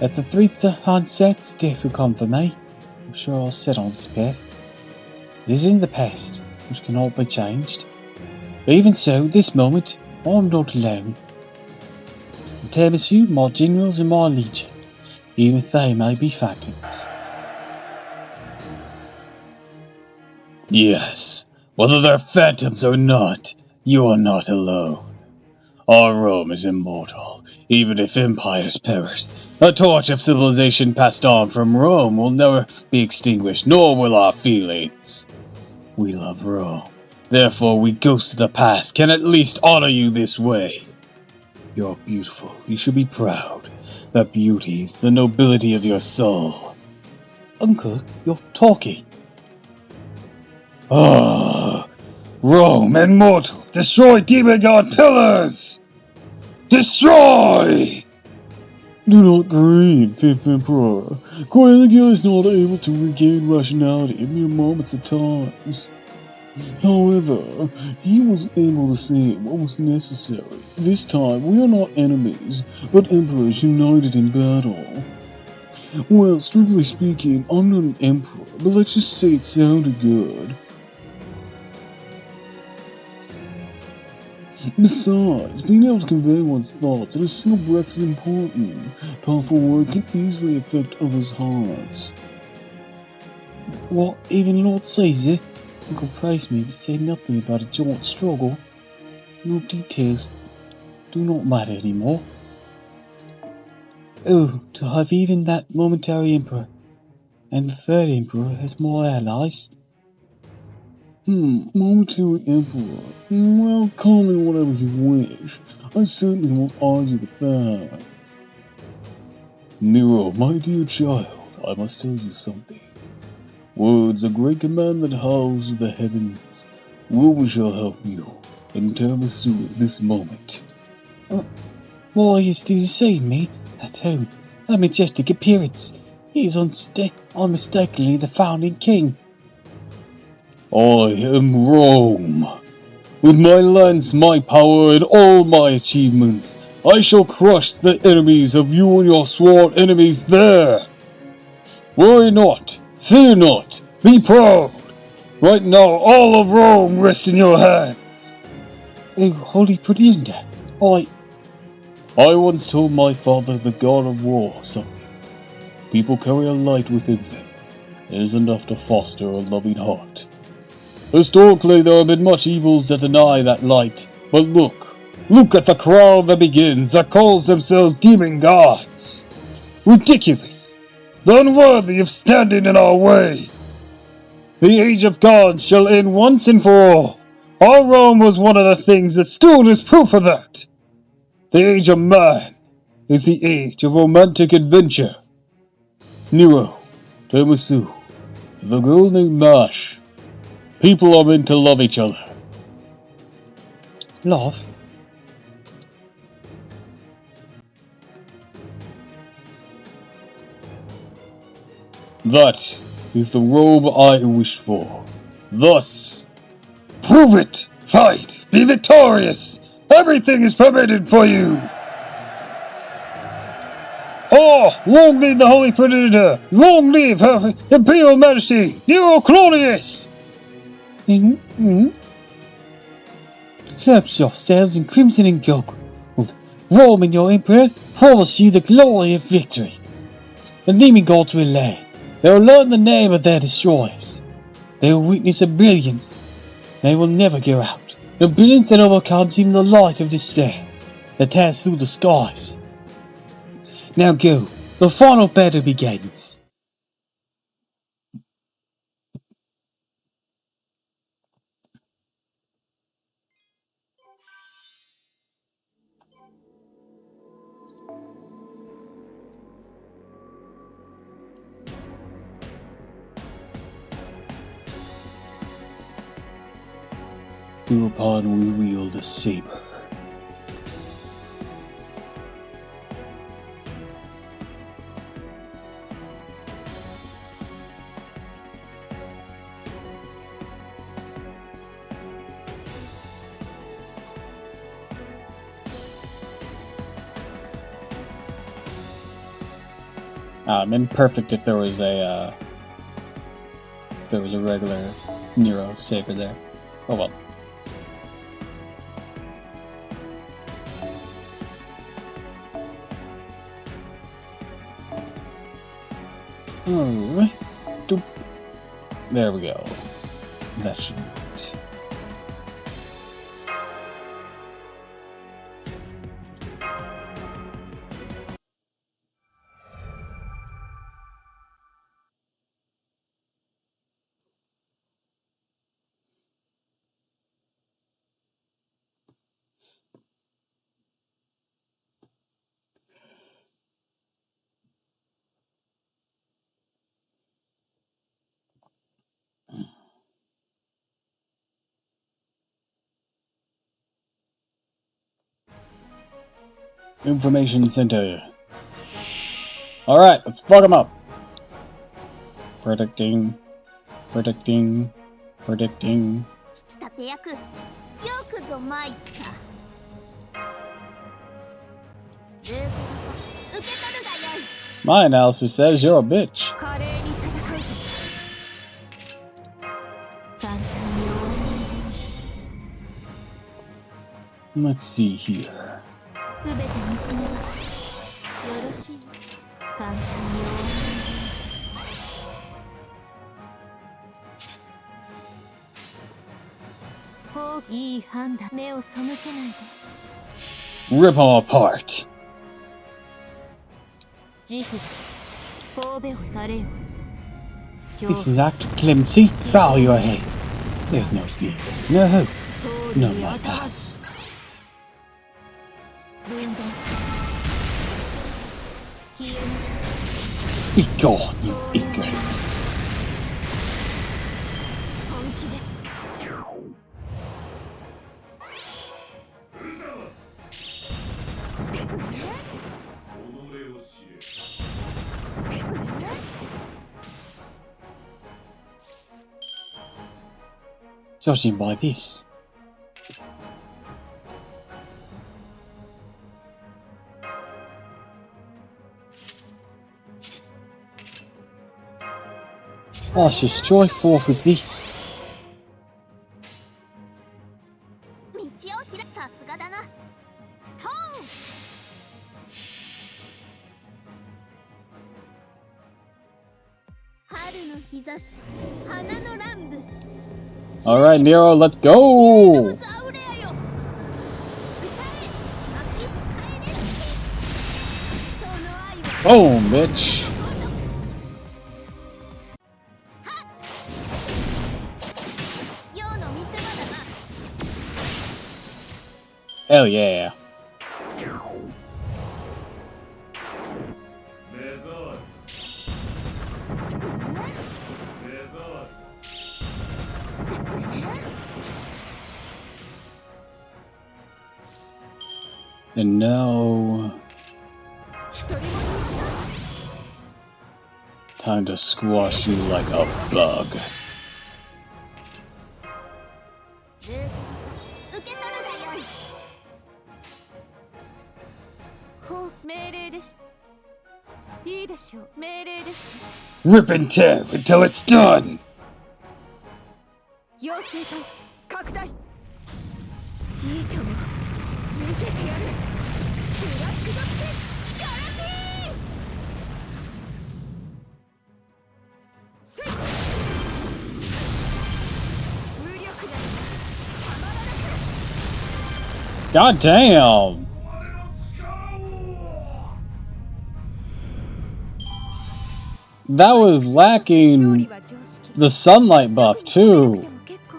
At the 3rd sunsets, death will come for me. I'm sure I'll set on this path. It is in the past, which cannot be changed. But even so, this moment, I'm not alone. I promise you, my generals and my legion, even if they may be phantoms. Yes, whether they're phantoms or not, you are not alone. Our Rome is immortal, even if empires perish. A torch of civilization passed on from Rome will never be extinguished, nor will our feelings. We love Rome, therefore we ghosts of the past can at least honor you this way. You're beautiful, you should be proud. The beauty is the nobility of your soul. Uncle, you're talking. Ah, Rome immortal, destroy demigod pillars! Destroy! Do not grieve, 5th Emperor. Caligula is not able to regain rationality in mere moments at times. However, he was able to see what was necessary. This time, we are not enemies, but emperors united in battle. Well, strictly speaking, I'm not an emperor, but let's just say it sounded good. Besides, being able to convey one's thoughts in a single breath is important. Powerful word can easily affect others' hearts. What, even Lord Caesar? Uncle praised me, but said nothing about a joint struggle. No details do not matter anymore. Oh, to have even that momentary emperor and the 3rd emperor as my allies. Momentary emperor. Well, call me whatever you wish. I certainly won't argue with that. Nero, my dear child, I must tell you something. Words are great command that house the heavens. Rome shall help you, and tiramisu at this moment. Why is to deceive me? At home, a majestic appearance. He is unmistakably the founding king. I am Rome. With my lance, my power, and all my achievements, I shall crush the enemies of you and your sworn enemies there. Worry not, fear not, be proud. Right now, all of Rome rests in your hands. Oh, holy pretender, I once told my father, the god of war, something. People carry a light within them. It is enough to foster a loving heart. Historically, there have been much evils that deny that light, but look at the crowd that begins, that calls themselves demon gods. Ridiculous, unworthy of standing in our way. The age of gods shall end once and for all. Our Rome was one of the things that stood as proof of that. The age of man is the age of romantic adventure. Nero, tiramisu, the girl named Mash. People are meant to love each other. love. That is the robe I wish for. Thus, prove it! Fight! Be victorious! Everything is permitted for you! Oh! Long live the Holy Predator! Long live her Imperial Majesty, Nero Claudius! Clothe yourselves in crimson and gold. Rome and your emperor promise you the glory of victory. The demon gods will land. They will learn the name of their destroyers. They will witness a brilliance. They will never go out. The brilliance that overcomes even the light of despair. that tears through the skies. Now go, the final battle begins. Hereupon we wield a saber. Imperfect if there was a regular Nero saber there. Oh well. Alright. Doop. There we go. That should be it. Information Center. Alright, let's fuck them up. Predicting. 仕立て役よくぞ参った受け取るがよい My analysis says you're a bitch. 華麗に戦うぞ簡単に終わ Let's see here. すべて見つめますよろしい簡単に終わほういい判断目を背けないで Rip them apart. 慈父神戸を垂れよ This is an act of clemency. Bow your head. There's no fear, no hope, none like that. 分断消えなさ Be gone, you ignorant. 本気です 己を知れ Judging by this, I shall strike forth with this. 道を開くさすがだなトウ春の日差し花の乱舞 Alright, Nero, let's go! アウレアよ歌え秋帰れその愛は Boom, bitch! 世の見せ場だな Hell yeah. 目障り目障り And now, time to squash you like a bug. 受け取るがよいほう命令でしたいいでしょう命令です Rip and tear until it's done! 妖精隊拡大いいとも見せてやるブラックドッテガラティーせい無力だたまらなく God damn! That was lacking the sunlight buff too.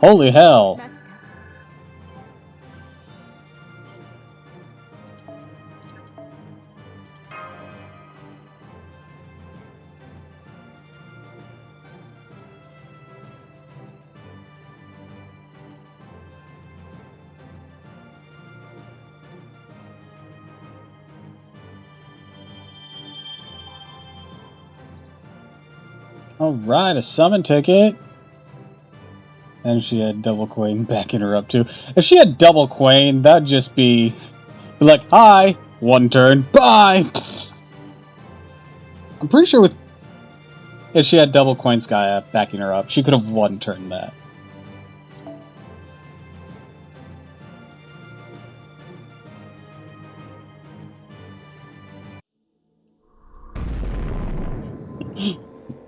Holy hell. Alright, a summon ticket. And she had double Quain backing her up too. If she had double Quain, that'd just be like, hi, one turn, bye. I'm pretty sure if she had double Quain Sky backing her up, she could have one turn that.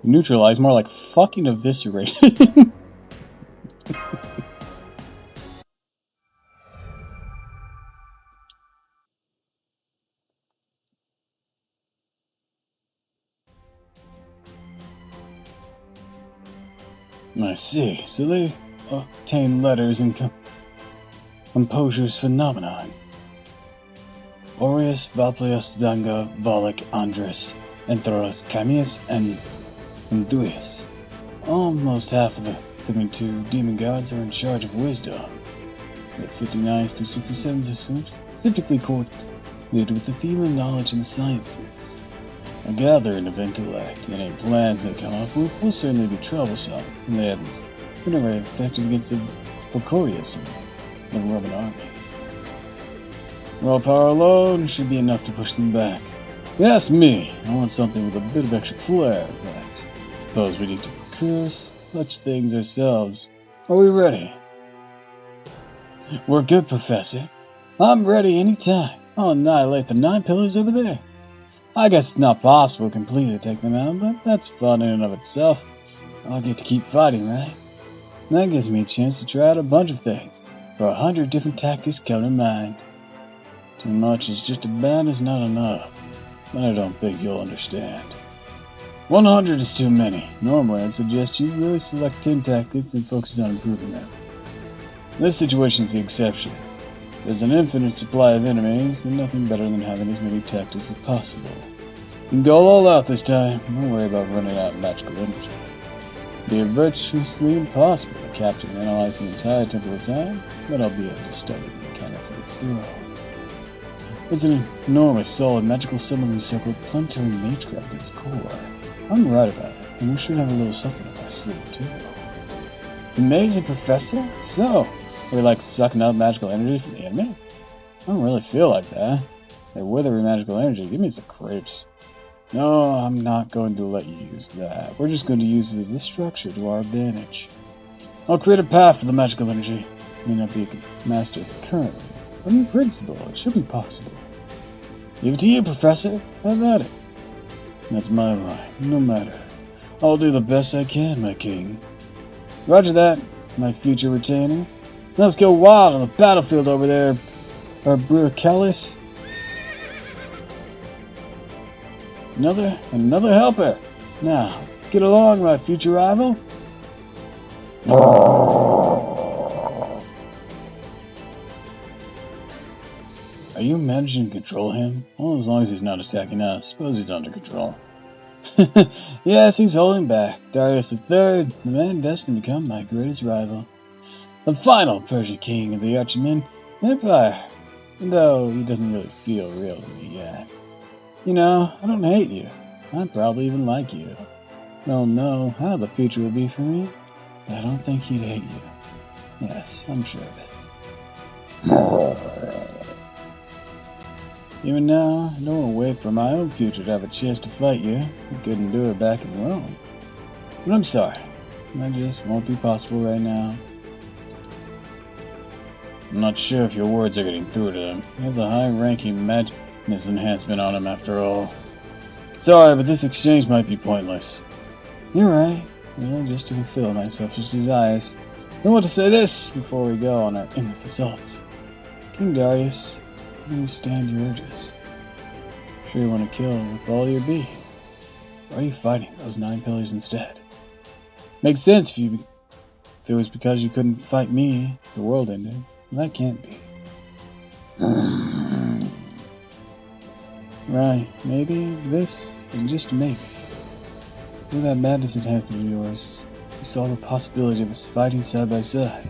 Neutralize, more like fucking eviscerate. I see. So they obtain letters and composure's phenomenon. Aureus, Valplius, Danga, Volek, Andres, Entheros, Camius, and Enthuias. Almost half of the 72 demon gods are in charge of wisdom. The 59 through 67 are specifically coordinated with the theme of knowledge and sciences. A gathering of intellect, and any plans they come up with will certainly be troublesome, and they haven't been very effective against the Procorius and the Roman army. Raw power alone should be enough to push them back. If you ask me, I want something with a bit of extra flair, but I suppose we need to procure such things ourselves. Are we ready? We're good, Professor. I'm ready anytime. I'll annihilate the 9 pillars over there. I guess it's not possible to completely take them out, but that's fun in and of itself. I'll get to keep fighting, right? That gives me a chance to try out a bunch of things, for 100 different tactics come to mind. Too much is just about as not enough, but I don't think you'll understand. 100 is too many. Normally, I'd suggest you really select 10 tactics and focus on improving them. This situation is the exception. There's an infinite supply of enemies, and nothing better than having as many tactics as possible. You can go all out this time. Don't worry about running out of magical energy. It'd be virtuously impossible to capture and analyze the entire Temple of Time, but I'll be able to study the mechanics of its throne. It's an enormous, solid, magical summoning circle with planetary magecraft at its core. I'm right about it, and we should have a little something up our sleeve, too. It's amazing, Professor. So, we like sucking out magical energy from the enemy? I don't really feel like that. That withery magical energy, give me some creeps. No, I'm not going to let you use that. We're just going to use it as a structure to our advantage. I'll create a path for the magical energy. May not be a master currently, but in principle, it should be possible. Leave it to you, Professor. Have at it. That's my line, no matter. I'll do the best I can, my king. Roger that, my future retainer. Let's go wild on the battlefield over there, Brucalis. Another helper. Now, get along, my future rival. Are you managing to control him? Well, as long as he's not attacking us, suppose he's under control. Yes, he's holding back. Darius III, the man destined to become my greatest rival. The final Persian king of the Archaemenid Empire. Though he doesn't really feel real to me yet. You know, I don't hate you. I probably even like you. I don't know how the future will be for me, but I don't think he'd hate you. Yes, I'm sure of it. Even now, I don't want to wait for my own future to have a chance to fight you. I couldn't do it back in Rome. But I'm sorry. That just won't be possible right now. I'm not sure if your words are getting through to him. He has a high-ranking madness enhancement on him after all. Sorry, but this exchange might be pointless. You're right. Well, just to fulfill my selfish desires. I want to say this before we go on our endless assaults. King Darius, I understand your urges. Sure you want to kill with all your being. Why are you fighting those 9 pillars instead? Makes sense if it was because you couldn't fight me if the world ended. Well, that can't be. Right, maybe this, and just maybe. With that madness that happened of yours, you saw the possibility of us fighting side by side.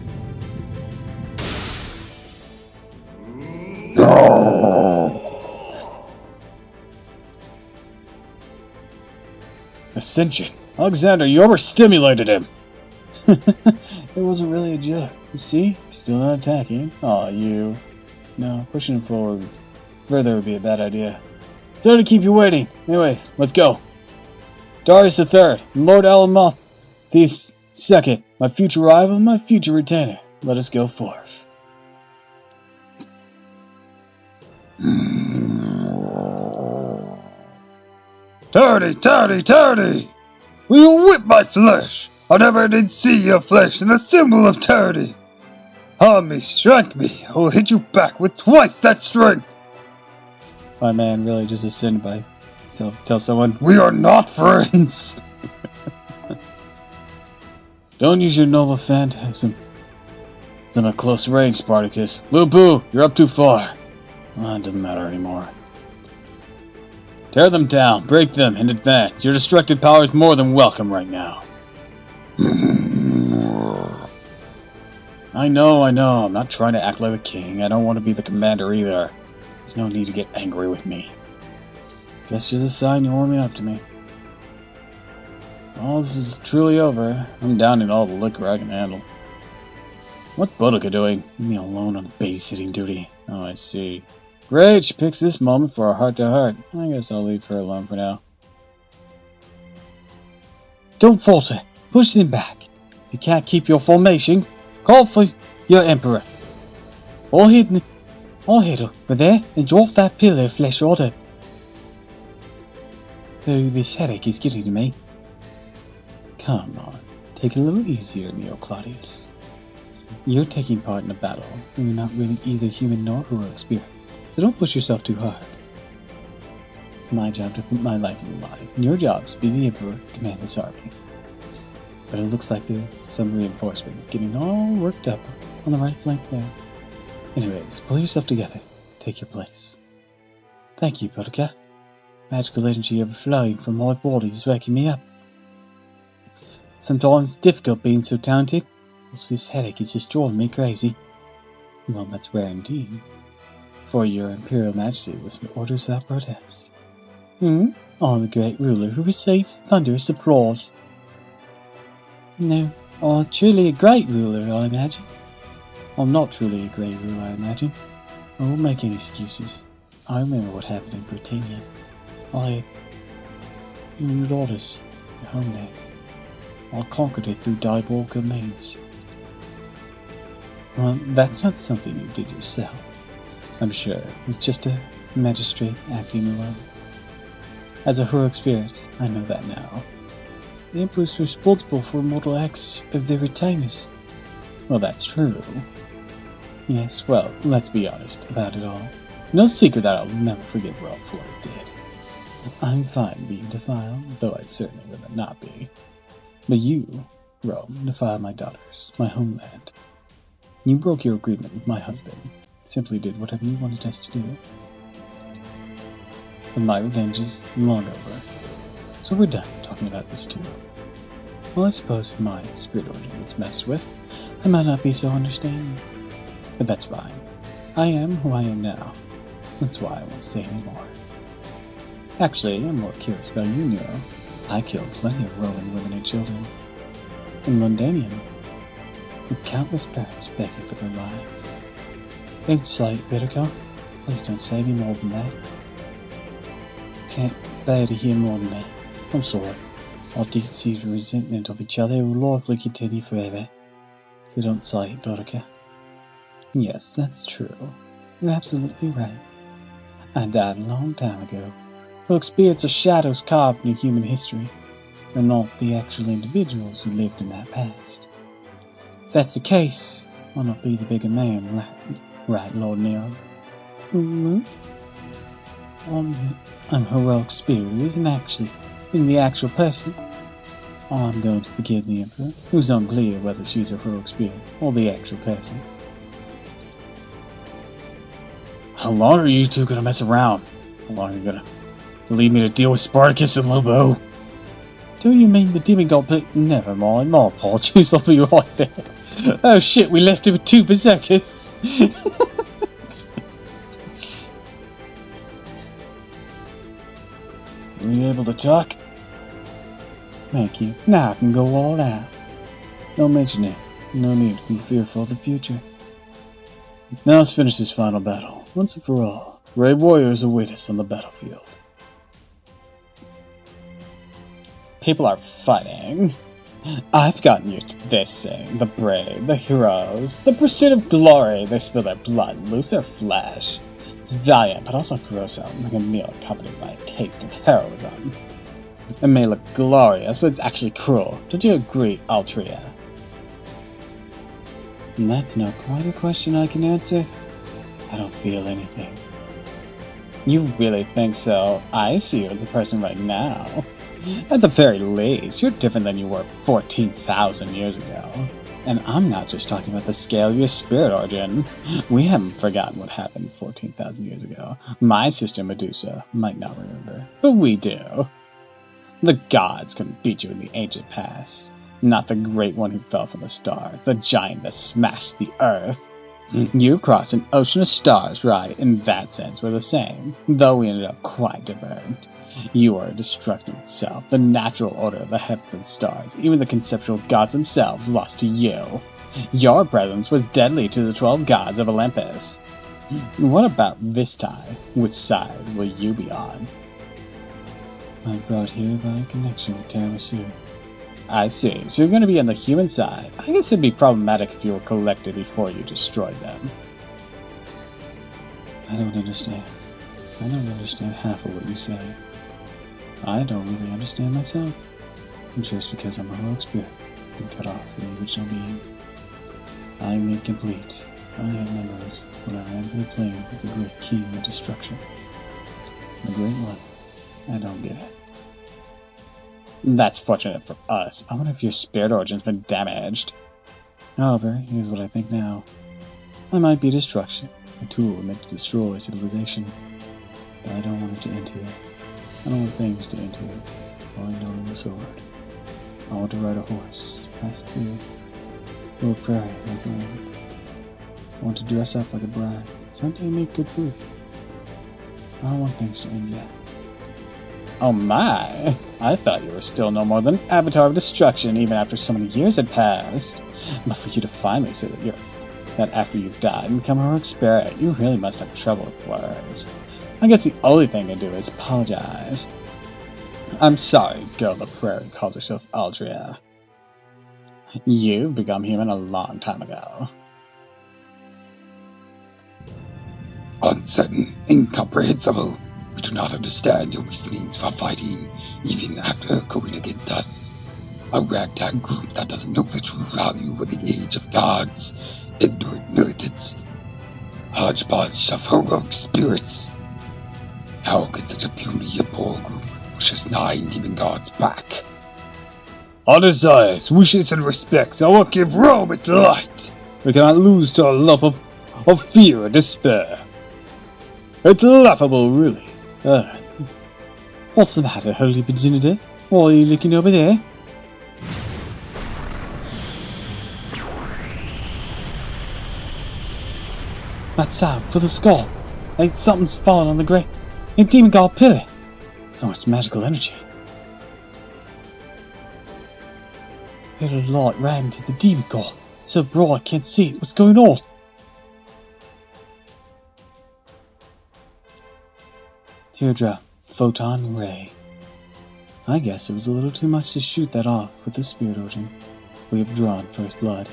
Ascension! Alexander, you overstimulated him! It wasn't really a joke. You see? Still not attacking. Aw, you. No, pushing him forward further would be a bad idea. Sorry to keep you waiting. Anyways, let's go. Darius III, Lord Alamoth the Second, my future rival and my future retainer. Let us go forth. Tardy! Will you whip my flesh? I never did see your flesh in the symbol of tardy. Harm me, strike me, I will hit you back with twice that strength. My man really just ascended by tell someone, we are not friends. Don't use your noble phantasm in a close range, Spartacus. Lupu, you're up too far. Well, it doesn't matter anymore. Tear them down, break them, and advance. Your destructive power is more than welcome right now. I know. I'm not trying to act like a king. I don't want to be the commander either. There's no need to get angry with me. Guess just a sign you're warming up to me. All this is truly over. I'm down in all the liquor I can handle. What's Boudica doing? Leave me alone on babysitting duty. Oh, I see. Great, she picks this moment for a heart-to-heart. I guess I'll leave her alone for now. Don't falter. Push them back. If you can't keep your formation, call for your emperor. Or head over there and drop that pillar of flesh order. Though this headache is getting to me. Come on, take it a little easier, Neo Claudius. You're taking part in a battle, and you're not really either human nor heroic spirit, so don't push yourself too hard. It's my job to put my life on the line, and your job is to be the Emperor, command this army. But it looks like there's some reinforcements getting all worked up on the right flank there. Anyways, pull yourself together. Take your place. Thank you, Boudica. Magical energy overflowing from my body is waking me up. Sometimes it's difficult being so talented. Also, this headache is just driving me crazy. Well, that's rare indeed. For your Imperial Majesty, listen to orders without protest. I'm the great ruler who receives thunderous applause. No, I'm truly a great ruler, I imagine. I'm not truly a great ruler, I imagine. I won't make any excuses. I remember what happened in Britannia. I had your daughters, your homeland. I conquered it through diabolical means. Well, that's not something you did yourself. I'm sure it was just a magistrate acting alone. As a heroic spirit, I know that now. The Emperor is responsible for mortal acts of their retainers. Well, that's true. Yes, well, let's be honest about it all. It's no secret that I'll never forget Rome for what it did. I'm fine being defiled, though I certainly would not be. But you, Rome, defiled my daughters, my homeland. You broke your agreement with my husband, simply did whatever you wanted us to do. But my revenge is long over, so we're done talking about this too. Well, I suppose if my spirit order gets messed with, I might not be so understanding. But that's fine. I am who I am now. That's why I won't say any more. Actually, I'm more curious about you, Nero. I killed plenty of Roman women and children. In Londinium, with countless parents begging for their lives. Don't say it, Boudica. Please don't say any more than that. Can't bear to hear more than that. I'm sorry. Our deep-seated resentment of each other will likely continue forever. So don't say it, Boudica. Yes, that's true. You're absolutely right. I died a long time ago. Her spirits are shadows carved in human history. They're not the actual individuals who lived in that past. If that's the case, why not be the bigger man, right, Lord Nero? I'm heroic spirit who in the actual person. I'm going to forgive the Emperor, who's unclear whether she's a heroic spirit or the actual person. How long are you two gonna mess around? How long are you gonna leave me to deal with Spartacus and Lobo? Do you mean the demigod pit? Never mind, my apologies, I'll be right there. Oh shit, we left him with 2 berserkers! Are you able to talk? Thank you. Now I can go all out. Don't mention it. No need to be fearful of the future. Now let's finish this final battle, once and for all. Brave warriors await us on the battlefield. People are fighting. I've gotten used to this thing. The brave, the heroes, the pursuit of glory. They spill their blood, lose their flesh. It's valiant, but also gruesome, like a meal accompanied by a taste of heroism. It may look glorious, but it's actually cruel. Don't you agree, Altria? And that's not quite a question I can answer. I don't feel anything. You really think so? I see you as a person right now. At the very least, you're different than you were 14,000 years ago. And I'm not just talking about the scale of your spirit origin. We haven't forgotten what happened 14,000 years ago. My sister Medusa might not remember, but we do. The gods couldn't beat you in the ancient past. Not the great one who fell from the stars, the giant that smashed the earth. You crossed an ocean of stars, right? In that sense, we're the same, though we ended up quite different. You are destruction itself, the natural order of the heavens and stars. Even the conceptual gods themselves lost to you. Your presence was deadly to the 12 gods of Olympus. What about this time? Which side will you be on? I'm brought here by a connection with Tarasu. I see. So you're going to be on the human side. I guess it'd be problematic if you were collected before you destroyed them. I don't understand. I don't understand half of what you say. I don't really understand myself. Just because I'm a heroic spirit and cut off from the original being. I am incomplete. I have memories when I ran through the plains as the great king of destruction. The great one. I don't get it. That's fortunate for us. I wonder if your spirit origin's been damaged. However, here's what I think now. I might be destruction, a tool meant to destroy civilization. But I don't want it to end here. I don't want things to end here. All I know is the sword. I want to ride a horse, pass through a prairie like the wind. I want to dress up like a bride, someday make good food. I don't want things to end yet. Oh my! I thought you were still no more than Avatar of Destruction even after so many years had passed. But for you to finally say that after you've died and become a heroic spirit, you really must have trouble with words. I guess the only thing to do is apologize. I'm sorry, girl of the prairie calls herself Aldria. You've become human a long time ago. Uncertain, incomprehensible. We do not understand your reasonings for fighting, even after going against us. A ragtag group that doesn't know the true value of the age of gods, ignorant militants, hodgepodge of heroic spirits. How can such a puny and poor group push us 9 demon gods back? Our desires, wishes, and respects are what give Rome its light. We cannot lose to a lump of fear and despair. It's laughable, really. What's the matter, Holy Virginity? Why are you looking over there? That sound for the skull. Like something's fallen on the great demon god pillar. So much magical energy. A little light ran into the demon god. So bright I can't see it. What's going on? Teardrop, photon ray. I guess it was a little too much to shoot that off with the spirit origin. We have drawn first blood.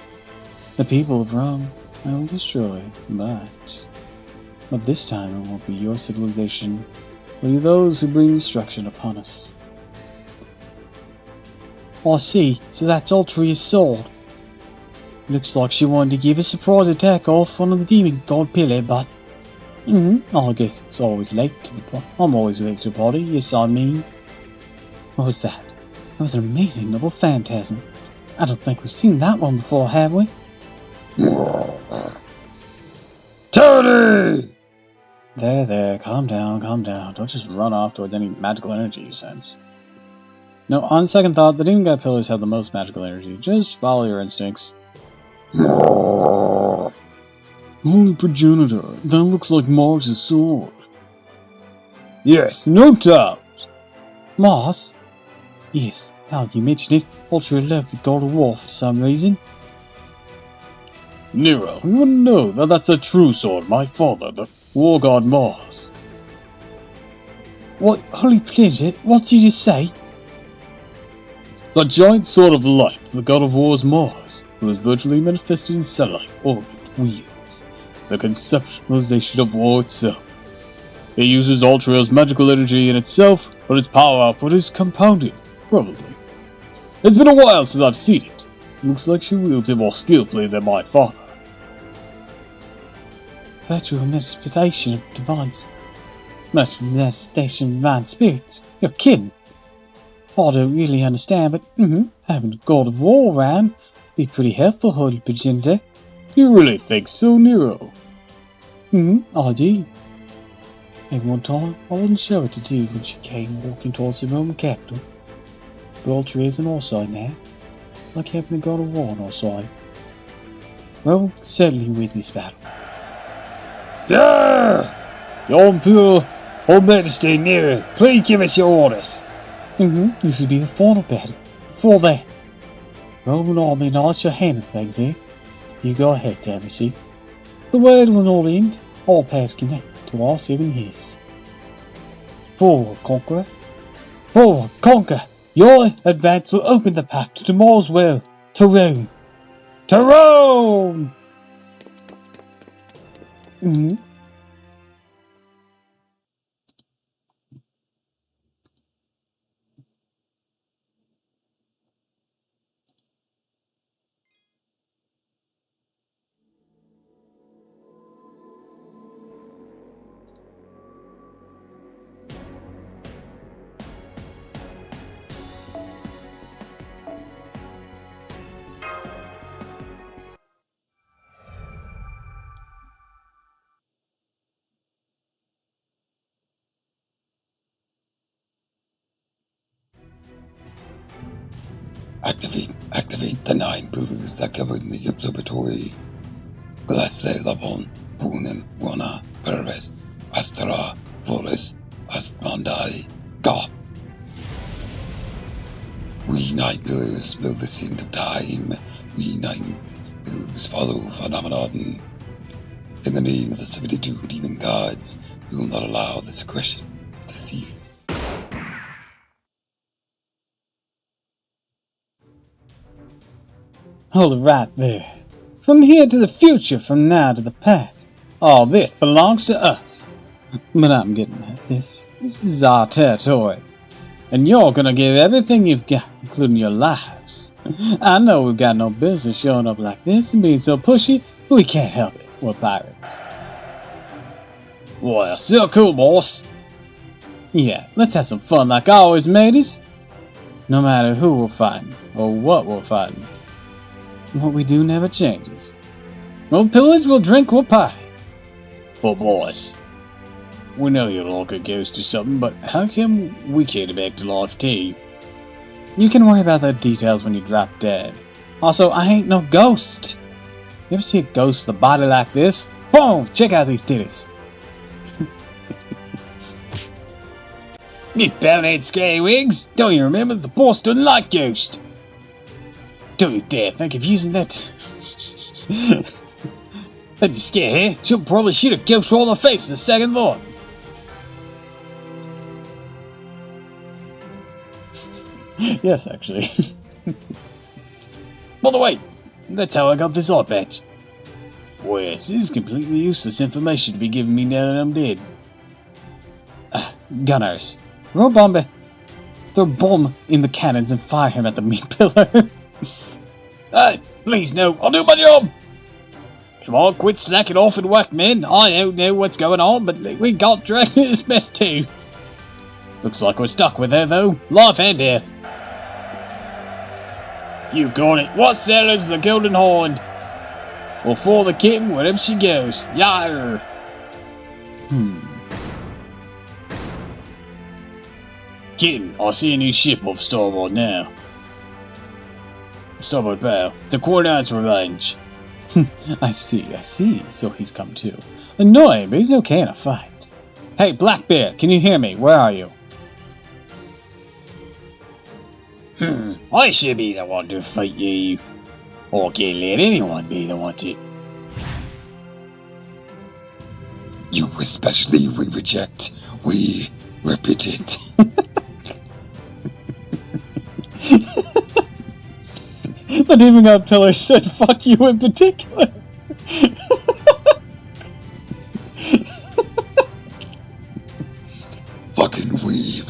The people of Rome I will destroy, but this time it won't be your civilization, but those who bring destruction upon us. I see, so that's Altria's sword. Looks like she wanted to give a surprise attack off on the demon god pillar, but I guess it's always late to the party. I'm always late to the party, yes I mean. What was that? That was an amazing double phantasm. I don't think we've seen that one before, have we? Tony! There, calm down. Don't just run off towards any magical energy you sense. No, on second thought, the demon god pillars have the most magical energy. Just follow your instincts. Holy progenitor, that looks like Mars' sword. Yes, no doubt. Mars? Yes, now that you mention it, Ultra loved the God of War for some reason. Nero, you wouldn't know that that's a true sword, my father, the war god Mars. What, holy progenitor, what did you just say? The giant sword of light, the god of war's Mars, who is virtually manifested in satellite orbit wheels, the conceptualization of war itself. It uses Ultra's magical energy in itself, but its power output is compounded, probably. It's been a while since I've seen it. Looks like she wields it more skillfully than my father. Virtual manifestation of divine spirits. You're kidding. I don't really understand, but having a God of War around would be pretty helpful, holy progenitor. You really think so, Nero? I do. And one time, I wasn't sure what to do when she came walking towards the Roman capital. But Ultra is on our side now, like having the God of War on our side. Well, certainly win this battle. Yeah! Your Imperial Majesty Nero, please give us your orders. This would be the final battle. Before that, Roman army knows your hand of things here. You go ahead, Damacy. The word will not end. All paths connect to our 7 years. Forward, Conqueror. Forward, conquer. Your advance will open the path to tomorrow's will. To Rome. To Rome! Activate the 9 pillars that govern the observatory. Glasle Labon, Punen, Wana, Perez, Astara, Flores, Astmandai, Ga. We 9 pillars build the scent of time. We 9 pillars follow phenomenon. In the name of the 72 demon gods, we will not allow this aggression to cease. Hold it right there. From here to the future, from now to the past. All this belongs to us. But I'm getting at this. This is our territory. And you're gonna give everything you've got, including your lives. I know we've got no business showing up like this and being so pushy, but we can't help it. We're pirates. Well, still cool, boss. Yeah, let's have some fun like always, mateys. No matter who we're fighting, or what we're fighting. What we do never changes. We'll pillage, we'll drink, we'll party. But boys, we know you're like a ghost or something, but how come we came back to life too? You can worry about the details when you drop dead. Also, I ain't no ghost. You ever see a ghost with a body like this? Boom! Check out these titties. You bonehead scallywigs! Don't you remember the boss doesn't like ghosts? Don't you dare think of using that. That'd scare her. She'll probably shoot a ghost right in the face in a second thought. Yes, actually. By the way, that's how I got this eye patch. Well, this is completely useless information to be giving me now that I'm dead. Gunners. Roll bomb. Throw a bomb in the cannons and fire him at the meat pillar. Please, no. I'll do my job. Come on, quit slacking off and work, men. I don't know what's going on, but we got dragged into this mess too. Looks like we're stuck with her, though. Life and death. You got it. What sailors the Golden Hind? We'll follow the kitten wherever she goes. Yar! Kitten, I see a new ship off starboard now. Starboard bow. The Coordinates Revenge. I see. So he's come too. Annoying, but he's okay in a fight. Hey, Black Bear, can you hear me? Where are you? I should be the one to fight you. Or can't let anyone be the one to. You especially we reject. We repeat it. The Demon God Pillar said fuck you in particular. Fucking weave.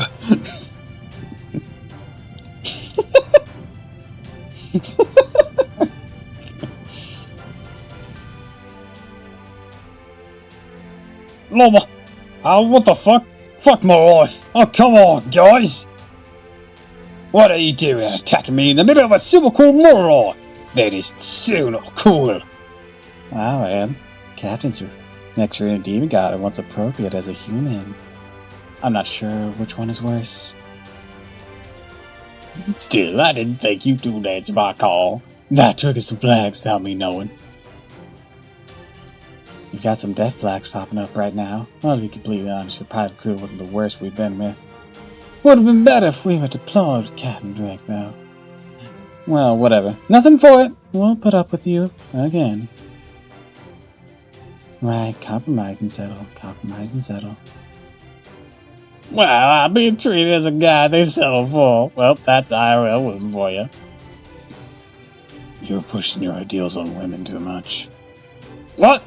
Loma! Oh, what the fuck? Fuck my life! Oh, come on, guys! What are you doing attacking me in the middle of a super cool moron? That is so not cool! Wow, man. Captain's next rated demon god and what's appropriate as a human. I'm not sure which one is worse. Still, I didn't think you two answer my call. Not triggered some flags without me knowing. You've got some death flags popping up right now. Well, to be completely honest, your pirate crew wasn't the worst we've been with. Would have been better if we were deployed, Captain Drake, though. Well, whatever. Nothing for it. We'll put up with you again. Right, compromise and settle. Compromise and settle. Well, I'm being treated as a guy they settle for. Well, that's IRL women for you. You're pushing your ideals on women too much. What?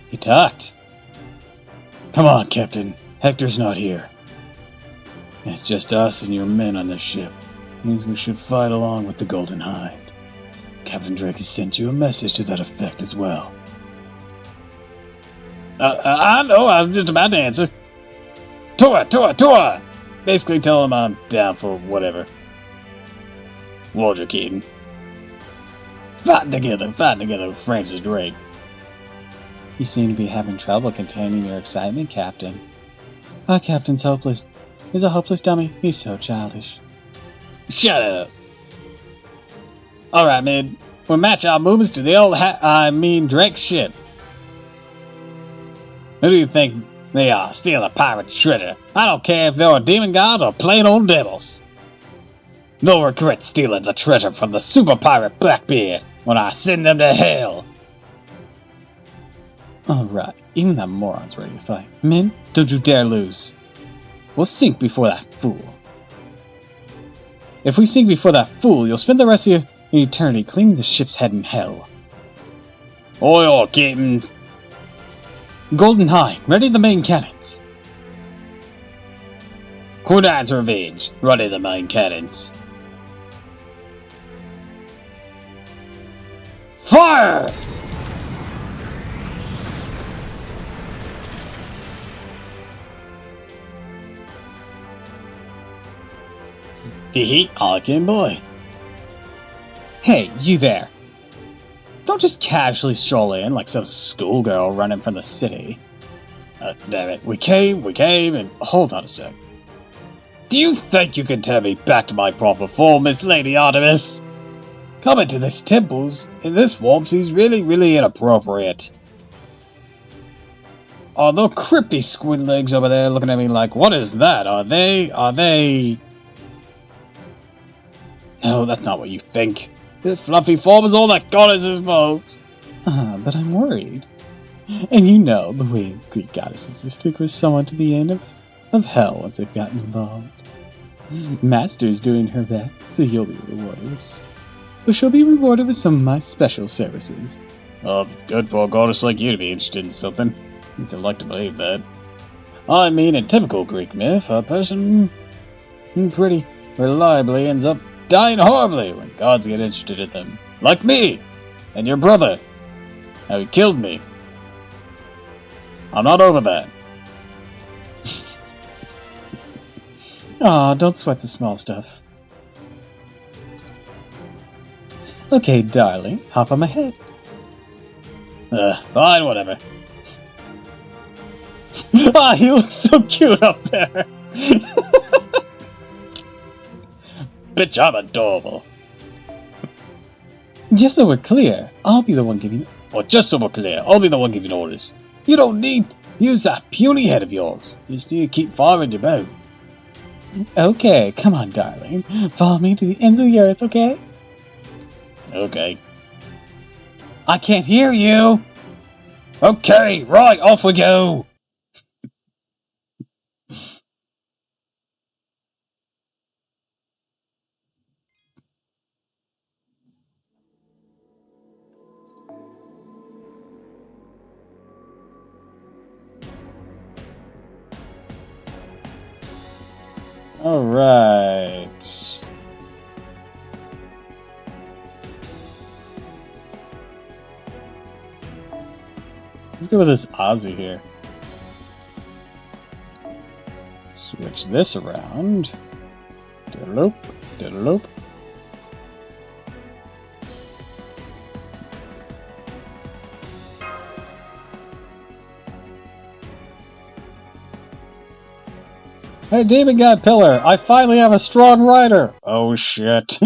He talked. Come on, Captain. Hector's not here. It's just us and your men on this ship. Means we should fight along with the Golden Hind. Captain Drake has sent you a message to that effect as well. I know, I'm just about to answer. Tora! Basically tell him I'm down for whatever. Roger, Keaton. Fighting together with Francis Drake. You seem to be having trouble containing your excitement, Captain. Our Captain's hopeless. He's a hopeless dummy. He's so childish. Shut up. Alright, man. We'll match our movements to the old Drake's ship. Who do you think they are? Stealing a pirate's treasure. I don't care if they're demon gods or plain old devils. They'll regret stealing the treasure from the super pirate Blackbeard when I send them to hell. Alright, even that moron's ready to fight. Men, don't you dare lose. We'll sink before that fool. If we sink before that fool, you'll spend the rest of your eternity cleaning the ship's head in hell. Oi, captains. Golden Hind, ready the main cannons. Coordinates Revenge, ready the main cannons. Fire! Hawking boy. Hey, you there. Don't just casually stroll in like some schoolgirl running from the city. Damn it. We came, and hold on a sec. Do you think you can turn me back to my proper form, Miss Lady Artemis? Coming to this temples in this form seems really inappropriate. Oh, those crypty squid legs over there looking at me like, what is that? Are they... Oh, that's not what you think. This fluffy form is all that goddesses folks. But I'm worried. And you know the way Greek goddesses to stick with someone to the end of hell once they've gotten involved. Master's doing her best, so she'll be rewarded with some of my special services. Well, if it's good for a goddess like you to be interested in something, I'd like to believe that. I mean, in typical Greek myth, a person pretty reliably ends up dying horribly when gods get interested in them. Like me! And your brother. How he killed me. I'm not over that. Aw, don't sweat the small stuff. Okay, darling, hop on my head. Fine, whatever. Ah, he looks so cute up there. Bitch, I'm adorable. Just so we're clear, I'll be the one giving... Well, just so we're clear, I'll be the one giving orders. You don't need to use that puny head of yours. You just need to keep firing your bow. Okay, come on, darling. Follow me to the ends of the earth, okay? Okay. I can't hear you! Okay, right, off we go! Alright. Let's go with this Ozzy here. Switch this around. Diddle-oop, diddle-oop. Hey, Demon God Pillar! I finally have a strong rider! Oh shit.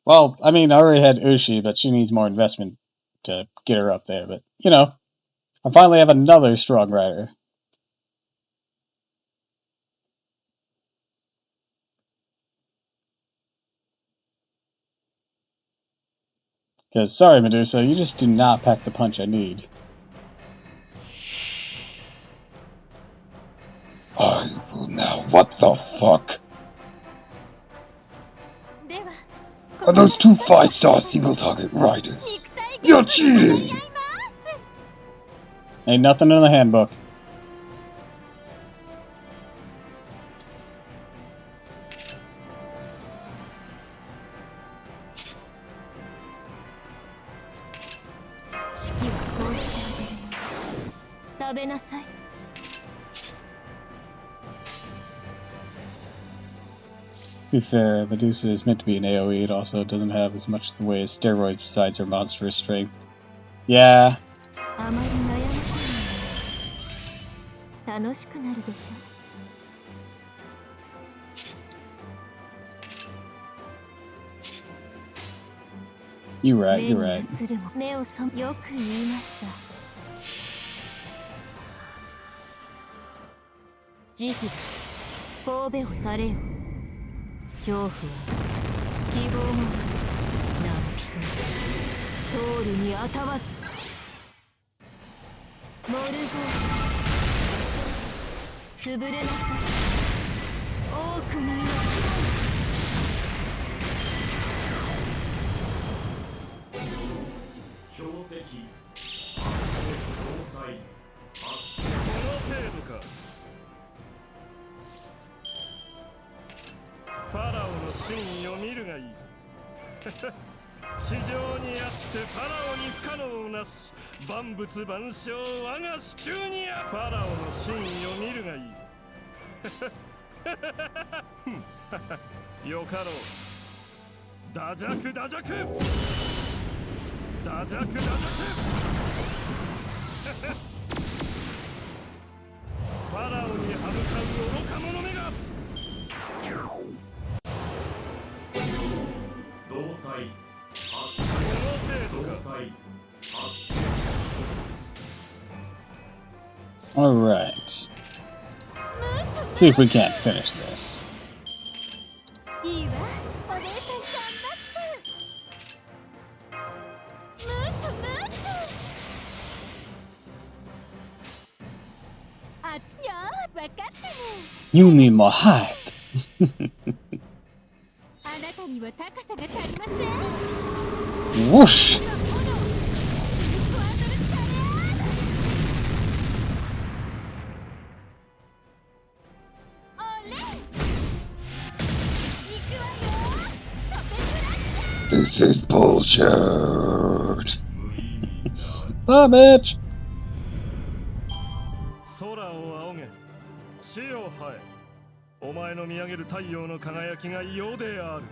Well, I mean, I already had Ushi, but she needs more investment to get her up there. But, you know, I finally have another strong rider. Because, sorry, Medusa, you just do not pack the punch I need. I will now. What the fuck? Are those two 5-star single target riders? You're cheating! Ain't nothing in the handbook. To be fair, Medusa is meant to be an AoE. It also doesn't have as much in the way as steroids besides her monstrous strength. Yeah. You're right, you're right. 恐怖は希望もなお一つ通るにあたわずモルゴー潰れなさい多くの標的交代この程度かファラオの真意を見るがいい地上にあってファラオに不可能なし万物万象我が手中にあファラオの真意を見るがいいよかろうダジャクダジャクダジャクダジャクファラオに歯向かう愚か者めが胴体胴体 Alright. Let's see if we can't finish this. You need more height. Whoosh! This is bullshit. Bye, bitch. 空を仰げお前の見上げる太陽の輝きが世である。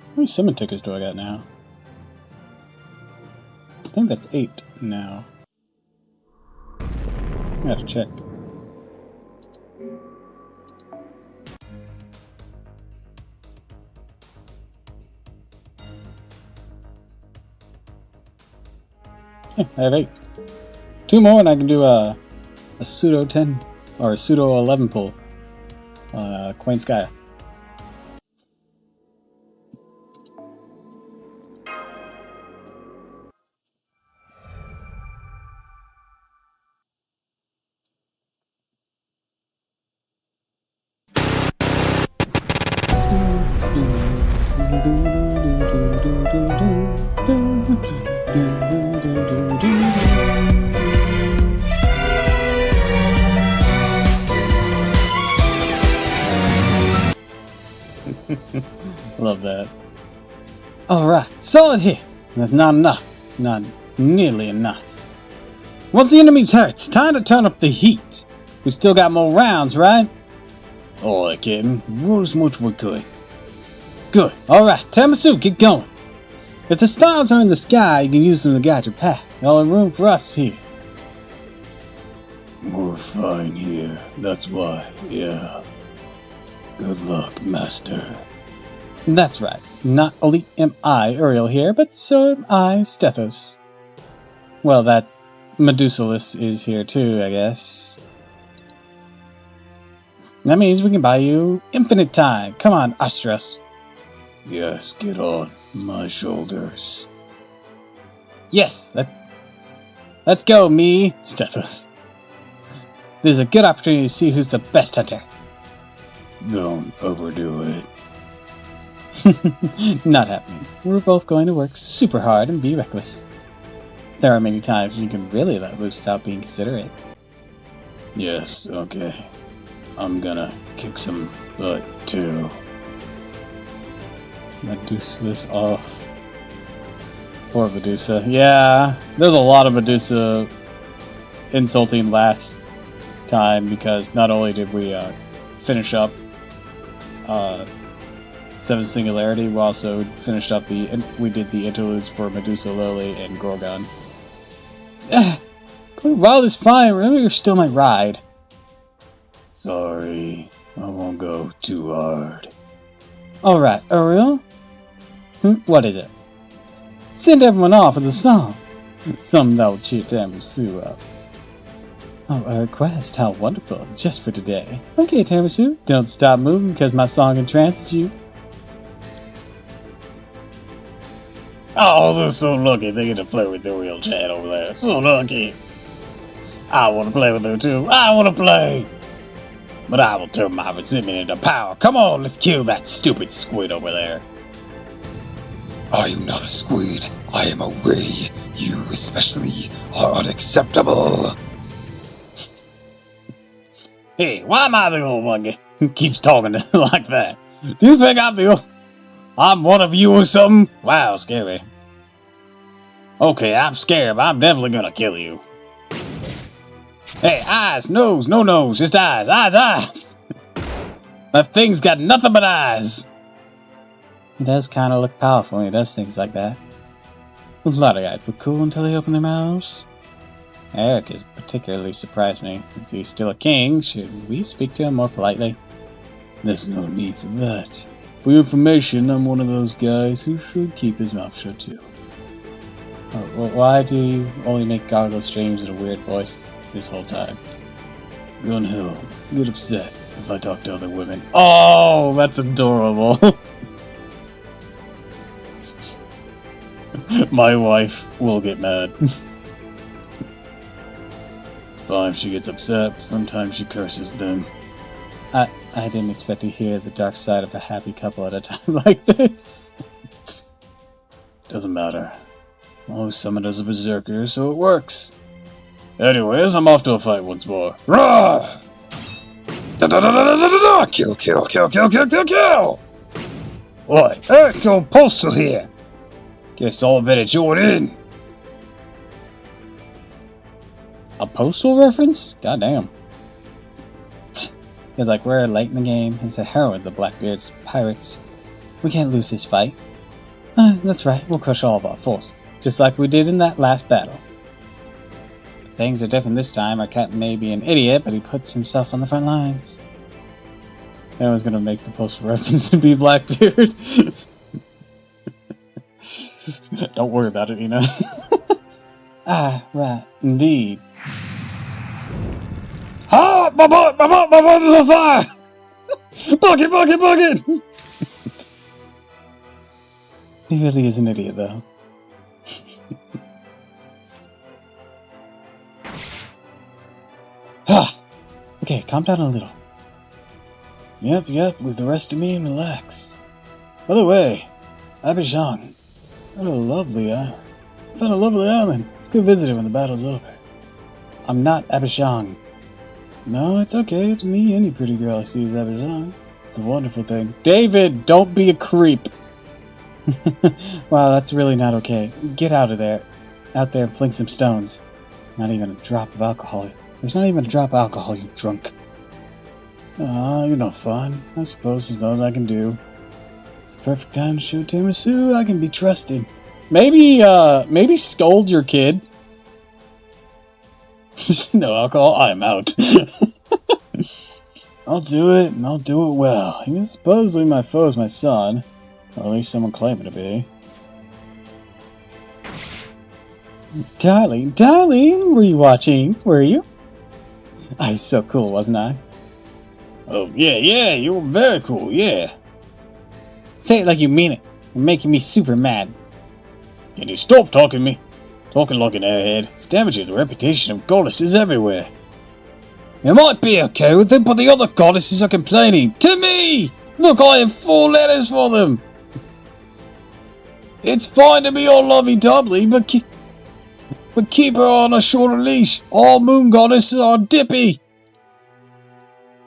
How many summon tickets do I got now? I think that's 8 now. I have to check. Yeah, I have 8. 2 more and I can do a pseudo 10 or a pseudo 11 pull. Quain Sky. Love that. Alright, solid here. That's not enough. Not nearly enough. Once the enemy's hurt, it's time to turn up the heat. We still got more rounds, right? Alright, Captain. Roll as much as we could. Good. Alright, Tamasu, get going. If the stars are in the sky, you can use them to guide your path. All the room for us here. We're fine here. That's why, yeah. Good luck, Master. That's right. Not only am I Uriel here, but so am I Stethos. Well, that Medusalus is here too, I guess. That means we can buy you infinite time. Come on, Astros. Yes, get on my shoulders. Yes, let's go, me, Stethos. There's a good opportunity to see who's the best hunter. Don't overdo it. Not happening. We're both going to work super hard and be reckless. There are many times you can really let loose without being considerate. Yes, okay. I'm gonna kick some butt too. Medusa's off. Poor Medusa. Yeah, there's a lot of Medusa insulting last time because not only did we finish up 7 Singularity, we also finished up we did the interludes for Medusa, Lily, and Gorgon. Going wild is fine. Remember, you're still my ride. Sorry, I won't go too hard. Alright, Uriel? What is it? Send everyone off with a song. Something that will cheer Tamasu up. Oh, a request. How wonderful. Just for today. Okay, Tamasu, don't stop moving because my song entrances you. Oh, they're so lucky they get to play with the real Chad over there. So lucky. I want to play with her too. I want to play. But I will turn my resentment into power. Come on, let's kill that stupid squid over there. I am not a squid. I am a ray. You especially are unacceptable. Hey, why am I the old one who keeps talking like that? Do you think I'm one of you or something? Wow, scary. Okay, I'm scared, but I'm definitely gonna kill you. Hey, eyes, nose, no nose, just eyes, eyes. That thing's got nothing but eyes. He does kind of look powerful when he does things like that. A lot of guys look cool until they open their mouths. Eric has particularly surprised me. Since he's still a king, should we speak to him more politely? There's no need for that. For your information, I'm one of those guys who should keep his mouth shut too. Well, why do you only make gargle streams in a weird voice this whole time? Gunhill, get upset if I talk to other women. Oh, that's adorable. My wife will get mad. Sometimes she gets upset, sometimes she curses them. I didn't expect to hear the dark side of a happy couple at a time like this. Doesn't matter. I'm always summoned as a berserker, so it works. Anyways, I'm off to a fight once more. Rah! Da-da-da-da-da-da-da! Kill, kill, kill, kill, kill, kill, kill! Oi, Echo Postal here! Guess I'll better join in. A postal reference? Goddamn. You're like, we're late in the game. It's the heroines of Blackbeard's pirates. We can't lose this fight. That's right, we'll crush all of our forces, just like we did in that last battle. Things are different this time. Our captain may be an idiot, but he puts himself on the front lines. I was gonna make the postal reference to be Blackbeard. Don't worry about it, you know. Ah, right, indeed. Ah! My boat is on fire! Bucket, bucket, bucket! He really is an idiot, though. Ah! Okay, calm down a little. Yep, leave the rest of me and relax. By the way, Abidjan. What a lovely island. I found a lovely island. Let's go visit it when the battle's over. I'm not Abidjan. No, it's okay. To me, any pretty girl I see is Abidjan. It's a wonderful thing. David, don't be a creep. Wow, that's really not okay. Get out of there. Out there and fling some stones. Not even a drop of alcohol. There's not even a drop of alcohol, you drunk. Aw, you're no fun. I suppose there's nothing I can do. It's the perfect time to show Tiramisu I can be trusted. Maybe scold your kid. No alcohol, I'm out. I'll do it, and I'll do it well. Even supposedly my foe is my son. Or at least someone claiming to be. Darling, were you watching? Were you? I was so cool, wasn't I? Oh, yeah, you were very cool, yeah. Say it like you mean it. You're making me super mad. Can you stop talking me? Talking like an airhead. It's damaging the reputation of goddesses everywhere. You might be okay with it, but the other goddesses are complaining. To me! Look, I have 4 letters for them. It's fine to be all lovey-dovey, but keep her on a shorter leash. All moon goddesses are dippy.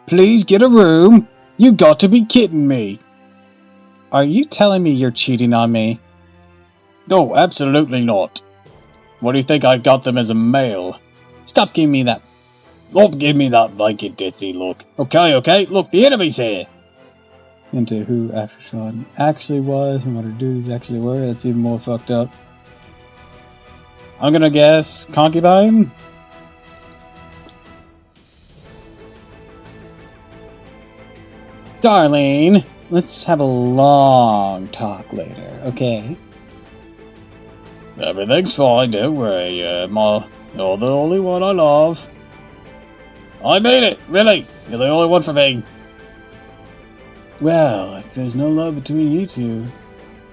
Please get a room. You got to be kidding me. Are you telling me you're cheating on me? No, absolutely not. What do you think I got them as a male? Stop giving me that. Don't give me that Viking ditzy look. Okay, look, the enemy's here. Into who Aftershawn actually was and what her duties actually were. That's even more fucked up. I'm gonna guess concubine? Darling, let's have a long talk later, okay? Everything's fine, don't worry. You're the only one I love. I made it, really. You're the only one for me. Well, if there's no love between you two,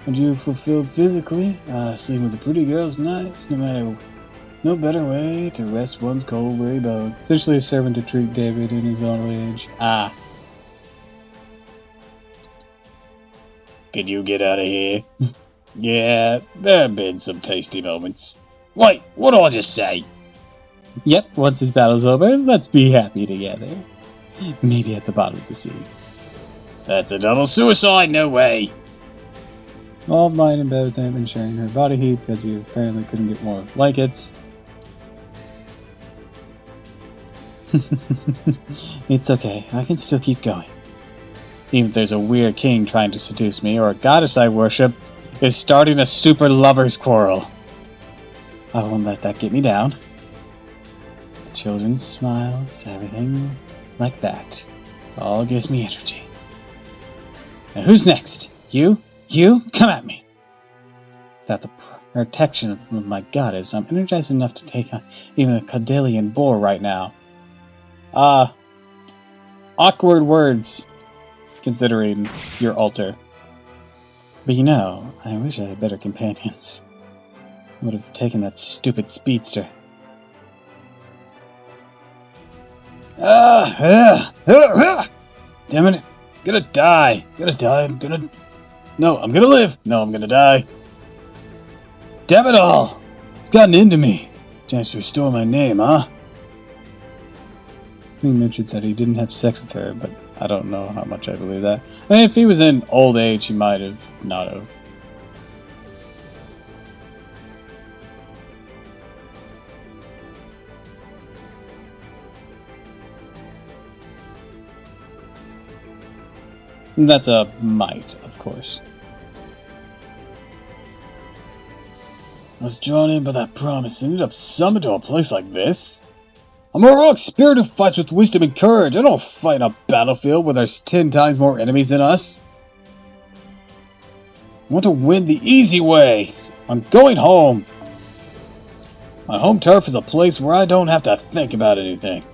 and you're fulfilled physically, sleeping with a pretty girl's nice, no better way to rest one's cold, weary bones. Essentially a servant to treat David in his own age. Can you get out of here? Yeah, there have been some tasty moments. Wait, what did I just say? Yep, once this battle's over, let's be happy together. Maybe at the bottom of the sea. That's a double suicide, no way. All of mine in bed with him and sharing her body heat because he apparently couldn't get more blankets. It's okay, I can still keep going. Even if there's a weird king trying to seduce me, or a goddess I worship is starting a super lover's quarrel. I won't let that get me down. Children's smiles, everything like that. It all gives me energy. Now who's next? You? Come at me! Without the protection of my goddess, I'm energized enough to take on even a Cadelian boar right now. Awkward words, considering your altar. But I wish I had better companions. I would have taken that stupid speedster. Damn it. I'm gonna die. No, I'm gonna live. No, I'm gonna die. Damn it all! It's gotten into me. Chance to restore my name, huh? He mentions that he didn't have sex with her, but I don't know how much I believe that. I mean, if he was in old age, he might have not have. That's a might, of course. I was drawn in by that promise and ended up summoned to a place like this. I'm a heroic spirit who fights with wisdom and courage. I don't fight on a battlefield where there's 10 times more enemies than us. I want to win the easy way. I'm going home. My home turf is a place where I don't have to think about anything.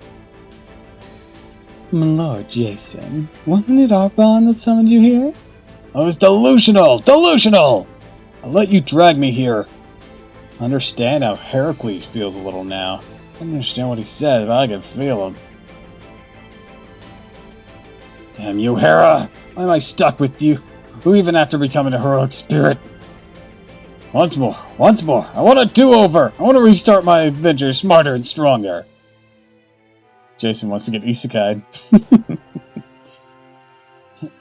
My lord Jason, wasn't it Arbon that summoned you here? I was delusional! Delusional! I let you drag me here. I understand how Heracles feels a little now. I don't understand what he says, but I can feel him. Damn you, Hera! Why am I stuck with you? Who even after becoming a heroic spirit? Once more, I want a do-over! I want to restart my adventure smarter and stronger. Jason wants to get isekai'd.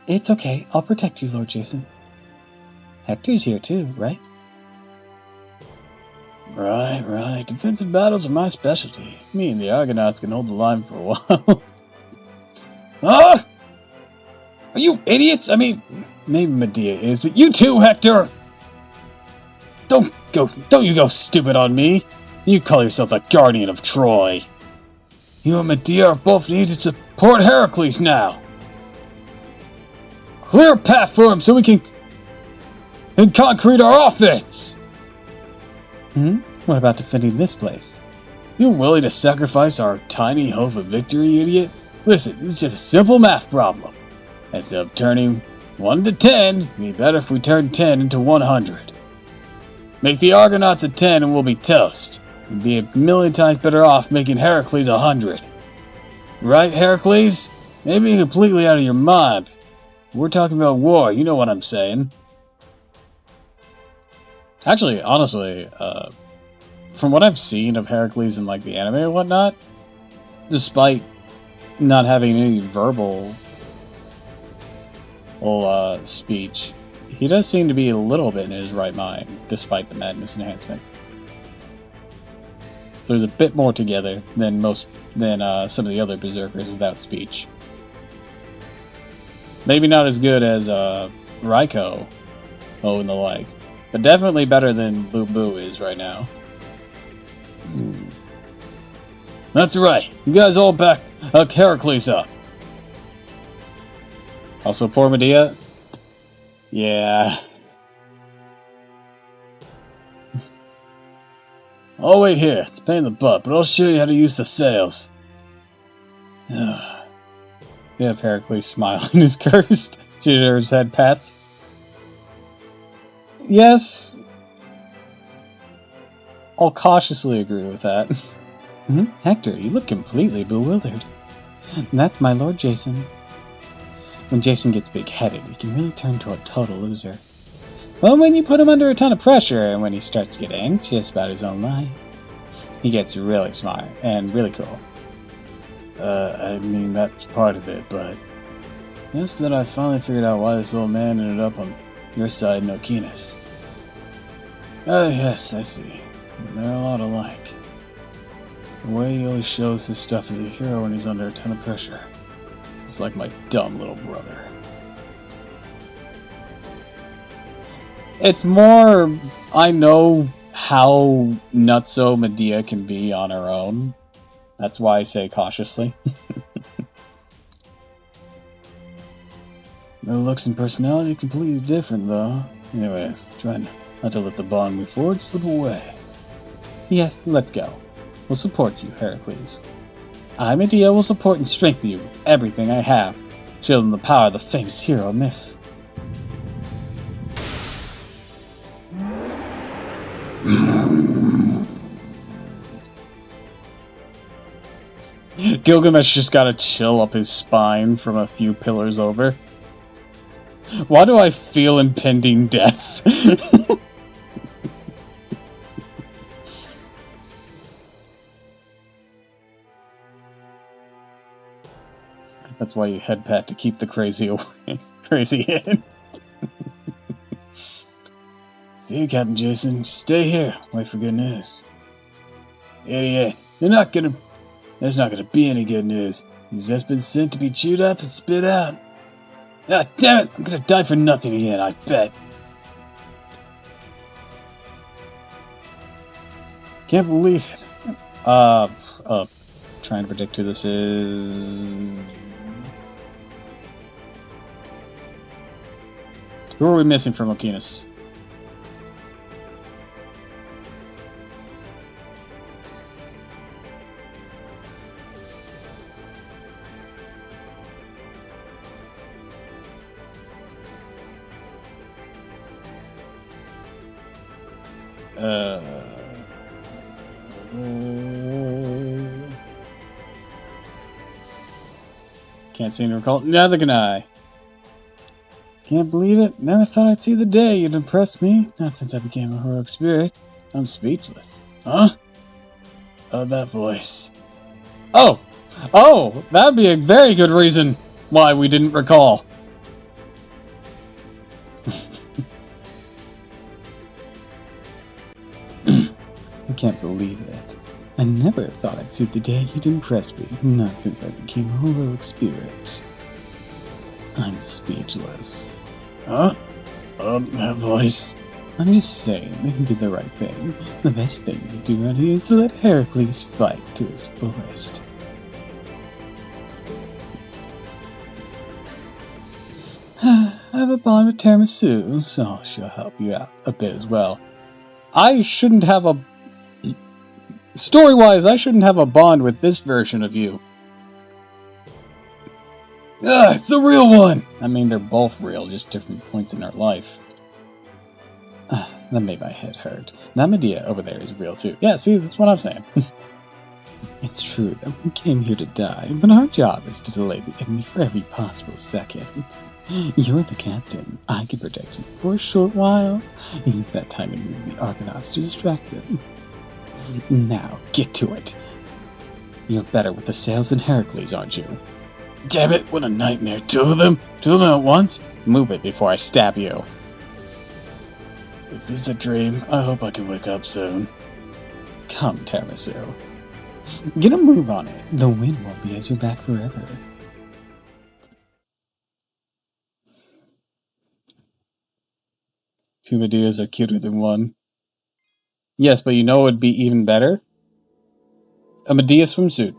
It's okay, I'll protect you, Lord Jason. Hector's here too, right? Right. Defensive battles are my specialty. Me and the Argonauts can hold the line for a while. Ah! Are you idiots? I mean, maybe Medea is, but you too, Hector! Don't you go stupid on me! You call yourself the Guardian of Troy. You and Medea are both needed to support Heracles now. Clear a path for him so we can concrete our offense! What about defending this place? You willing to sacrifice our tiny hope of victory, idiot? Listen, it's just a simple math problem. Instead of turning 1 to 10, it'd be better if we turned 10 into 100. Make the Argonauts a 10 and we'll be toast. We'd be a million times better off making Heracles 100. Right, Heracles? Maybe you're completely out of your mind. We're talking about war, you know what I'm saying. Actually, honestly, from what I've seen of Heracles in like the anime and whatnot, despite not having any verbal speech, he does seem to be a little bit in his right mind, despite the madness enhancement. So there's a bit more together than some of the other berserkers without speech. Maybe not as good as Raiko, and the like, but definitely better than Boo Boo is right now. That's right. You guys all back Heracles up. Also, poor Medea. Yeah. I'll wait here. It's a pain in the butt, but I'll show you how to use the sails. You have Heracles smiling is cursed. She deserves head pats. Yes. I'll cautiously agree with that. Hector, you look completely bewildered. That's my Lord Jason. When Jason gets big-headed, he can really turn to a total loser. Well, when you put him under a ton of pressure, and when he starts to get anxious about his own life, he gets really smart and really cool. I mean, that's part of it, but just that I finally figured out why this old man ended up on your side in Okinas. Yes, I see. They're a lot alike. The way he always shows his stuff as a hero when he's under a ton of pressure. It's like my dumb little brother. It's more, I know how nutso Medea can be on her own. That's why I say cautiously. Their looks and personality are completely different, though. Anyways, try not to let the bond move forward slip away. Yes, let's go. We'll support you, Heracles. I, Medea, will support and strengthen you with everything I have, show them the power of the famous hero myth. Gilgamesh just got a chill up his spine from a few pillars over. Why do I feel impending death? That's why you head pat to keep the crazy away. Crazy in. See you, Captain Jason. Stay here. Wait for good news. Idiot. There's not gonna be any good news. He's just been sent to be chewed up and spit out. Ah, damn it! I'm gonna die for nothing again, I bet. Can't believe it. Trying to predict who this is. Who are we missing from Okinas? Can't seem to recall. Neither can I. Can't believe it. Never thought I'd see the day you'd impress me. Not since I became a heroic spirit. I'm speechless. Huh? Oh, that voice. Oh! Oh! That'd be a very good reason why we didn't recall. I can't believe it. I never thought I'd see the day you'd impress me, not since I became a heroic spirit. I'm speechless. Huh? That voice. I'm just saying that you did the right thing. The best thing to do out here is to let Heracles fight to his fullest. I have a bond with Tiramisu, so she'll help you out a bit as well. I shouldn't have a... Story-wise, I shouldn't have a bond with this version of you. Ah, it's the real one! I mean, they're both real, just different points in our life. That made my head hurt. That Medea over there is real too. Yeah, see, that's what I'm saying. It's true that we came here to die, but our job is to delay the enemy for every possible second. You're the captain. I can protect you for a short while. Use that time and move the Argonauts to distract them. Now, get to it. You're better with the sails than Heracles, aren't you? Damn it, what a nightmare. Two of them at once? Move it before I stab you. If this is a dream, I hope I can wake up soon. Come, Tiramisu. Get a move on it. The wind won't be at your back forever. Two Medeas are cuter than one. Yes, but you know what would be even better? A Medea swimsuit.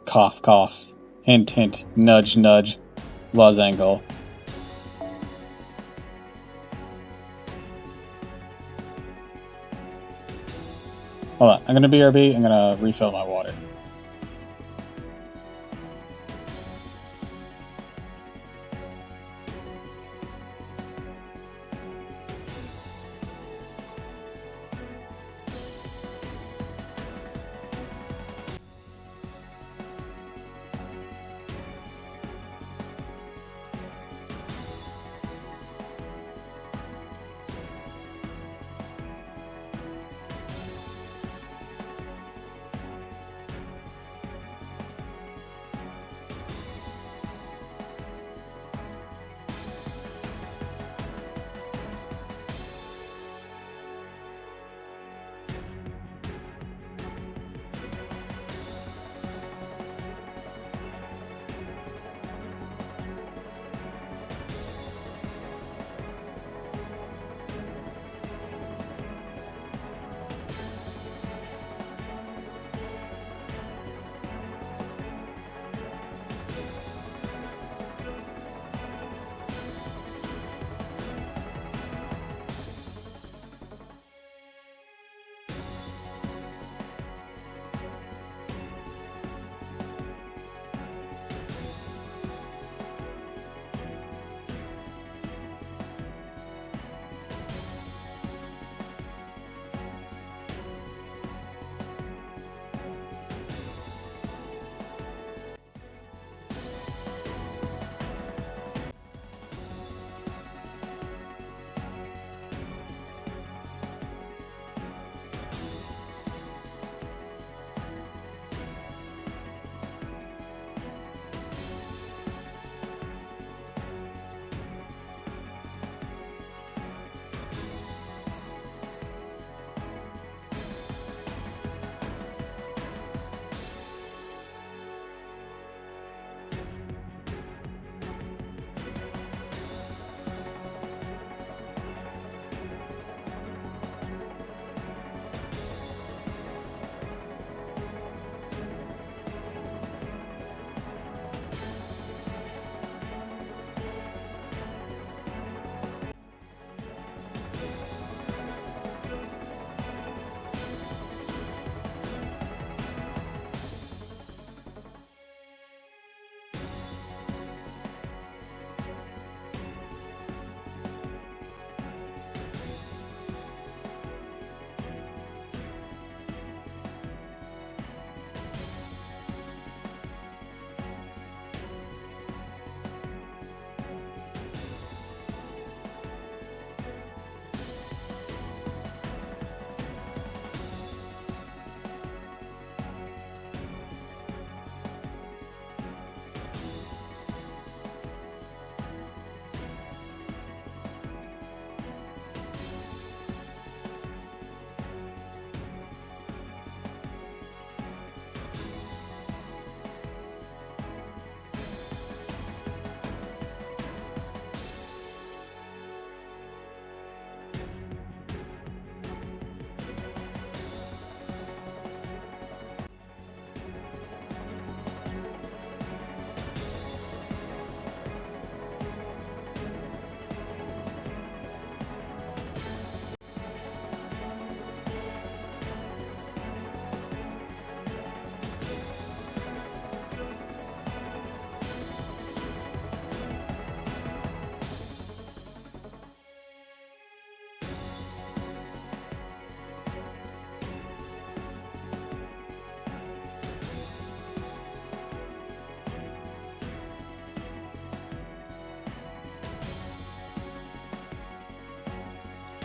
Cough, cough. Hint, hint. Nudge, nudge. Losangle. Hold on. I'm gonna BRB. I'm gonna refill my water.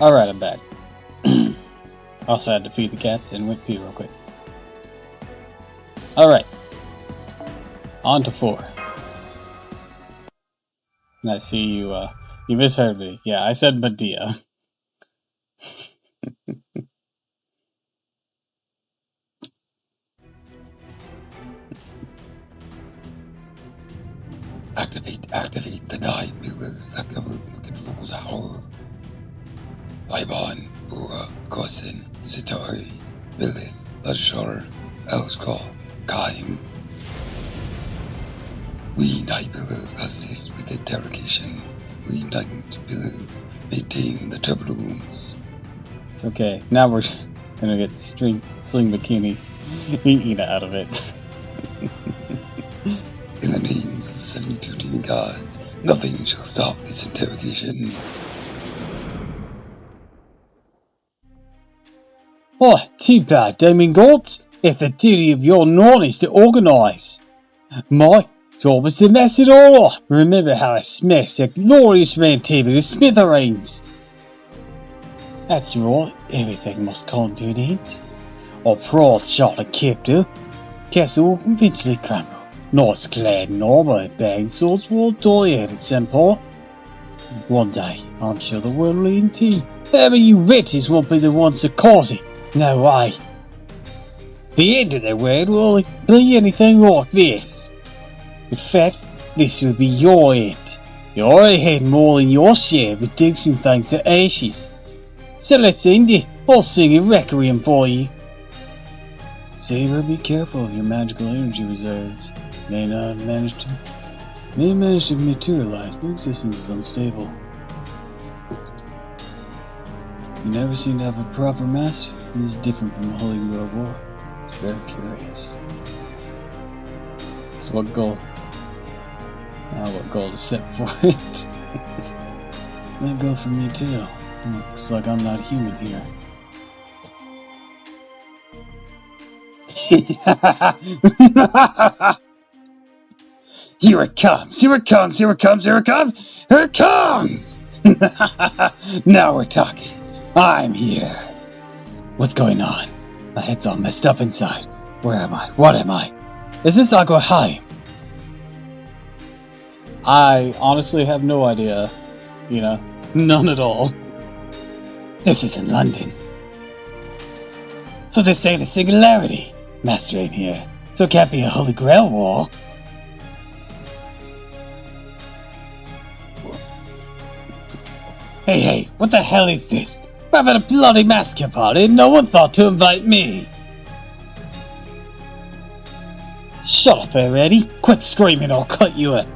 Alright, I'm back. Also had to feed the cats and went pee real quick. Alright. On to 4. And I see you, you misheard me. Yeah, I said Medea. Activate the 9 pillars that can rule the whole. Libon, Bua, Kosin, Sitori, Lilith, Lashor, Elskar, Kaim. We 9 pillars assist with interrogation. We 9 pillars maintain the turbo rooms. It's okay. Now we're gonna get Sling Bikini eaten out of it. In the names of the 72 demon gods, nothing shall stop this interrogation. Oh, too bad, demon gods. If the duty of your non is to organise. My job is to mess it all up. Remember how I smashed that glorious round table to smithereens? That's right, everything must come to an end. Our proud Charlotte Captor castle will eventually crumble. Knights clad in armour and banging swords will die out at some point. One day, I'm sure the world will end too. But you wretches won't be the ones to cause it. No way. The end of the world will be anything like this. In fact, this will be your end. You already had more than your share of reducing things to ashes. So let's end it. I'll sing a requiem for you. Saber, be careful of your magical energy reserves. May manage to materialize, but existence is unstable. You never seem to have a proper master. This is different from the Holy World War. It's very curious. So what goal? What goal to set for it? That goal for me too. Looks like I'm not human here. Here it comes, here it comes, here it comes, here it comes, here it comes! Now we're talking. I'm here. What's going on? My head's all messed up inside. Where am I? What am I? Is this Aguaheim? I honestly have no idea. You know, none at all. This isn't London. So this ain't a singularity. Master ain't here. So it can't be a Holy Grail war. Hey, what the hell is this? We're having a bloody massacre party and no one thought to invite me. Shut up already. Quit screaming or I'll cut you up.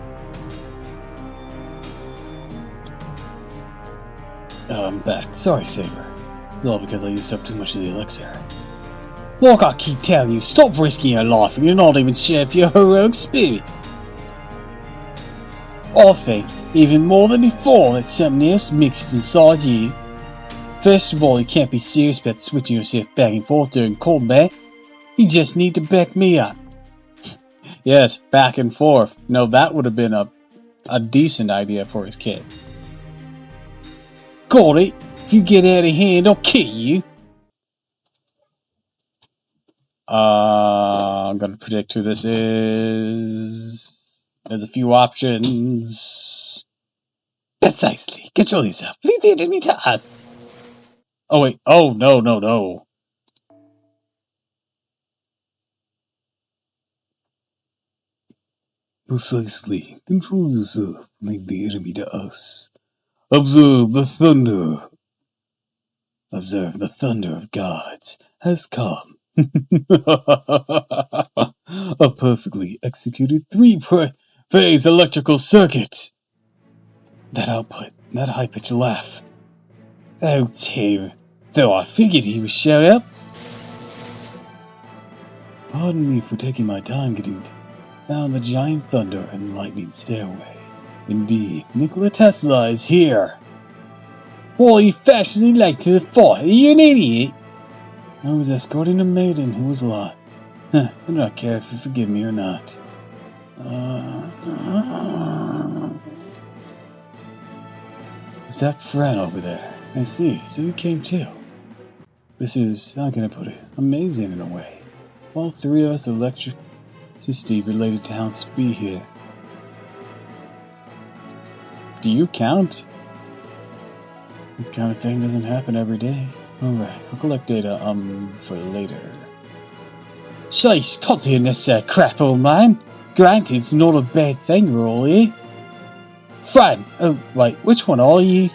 I'm back. Sorry, Saber. It's all because I used up too much of the elixir. Look, I keep telling you, stop risking your life and you're not even sure if your heroic spirit. I think, even more than before, that something else mixed inside you. First of all, you can't be serious about switching yourself back and forth during combat. You just need to back me up. Yes, back and forth. No, that would have been a decent idea for his kid. Got it. If you get out of hand, I'll kill you. I'm gonna predict who this is. There's a few options. Precisely. Control yourself. Leave the enemy to us. Oh wait. Oh no. Precisely. Control yourself. Leave the enemy to us. Observe the thunder. Observe the thunder of gods has come. A perfectly executed 3-phase electrical circuit. That output, that high-pitched laugh. Oh dear, though I figured he would shout out. Pardon me for taking my time getting down the giant thunder and lightning stairway. Indeed, Nikola Tesla is here. Why are you fashionably late to the fight? Are you an idiot? I was escorting a maiden who was lost. I do not care if you forgive me or not. Is that Fran over there? I see, so you came too. This is, how can I put it, amazing in a way. All three of us electricity-related talents to be here. Do you count? This kind of thing doesn't happen every day. Alright, I'll collect data, for later. Sheesh, continue this crap, old man. Granted, it's not a bad thing, really. Fran, oh, wait, which one are you?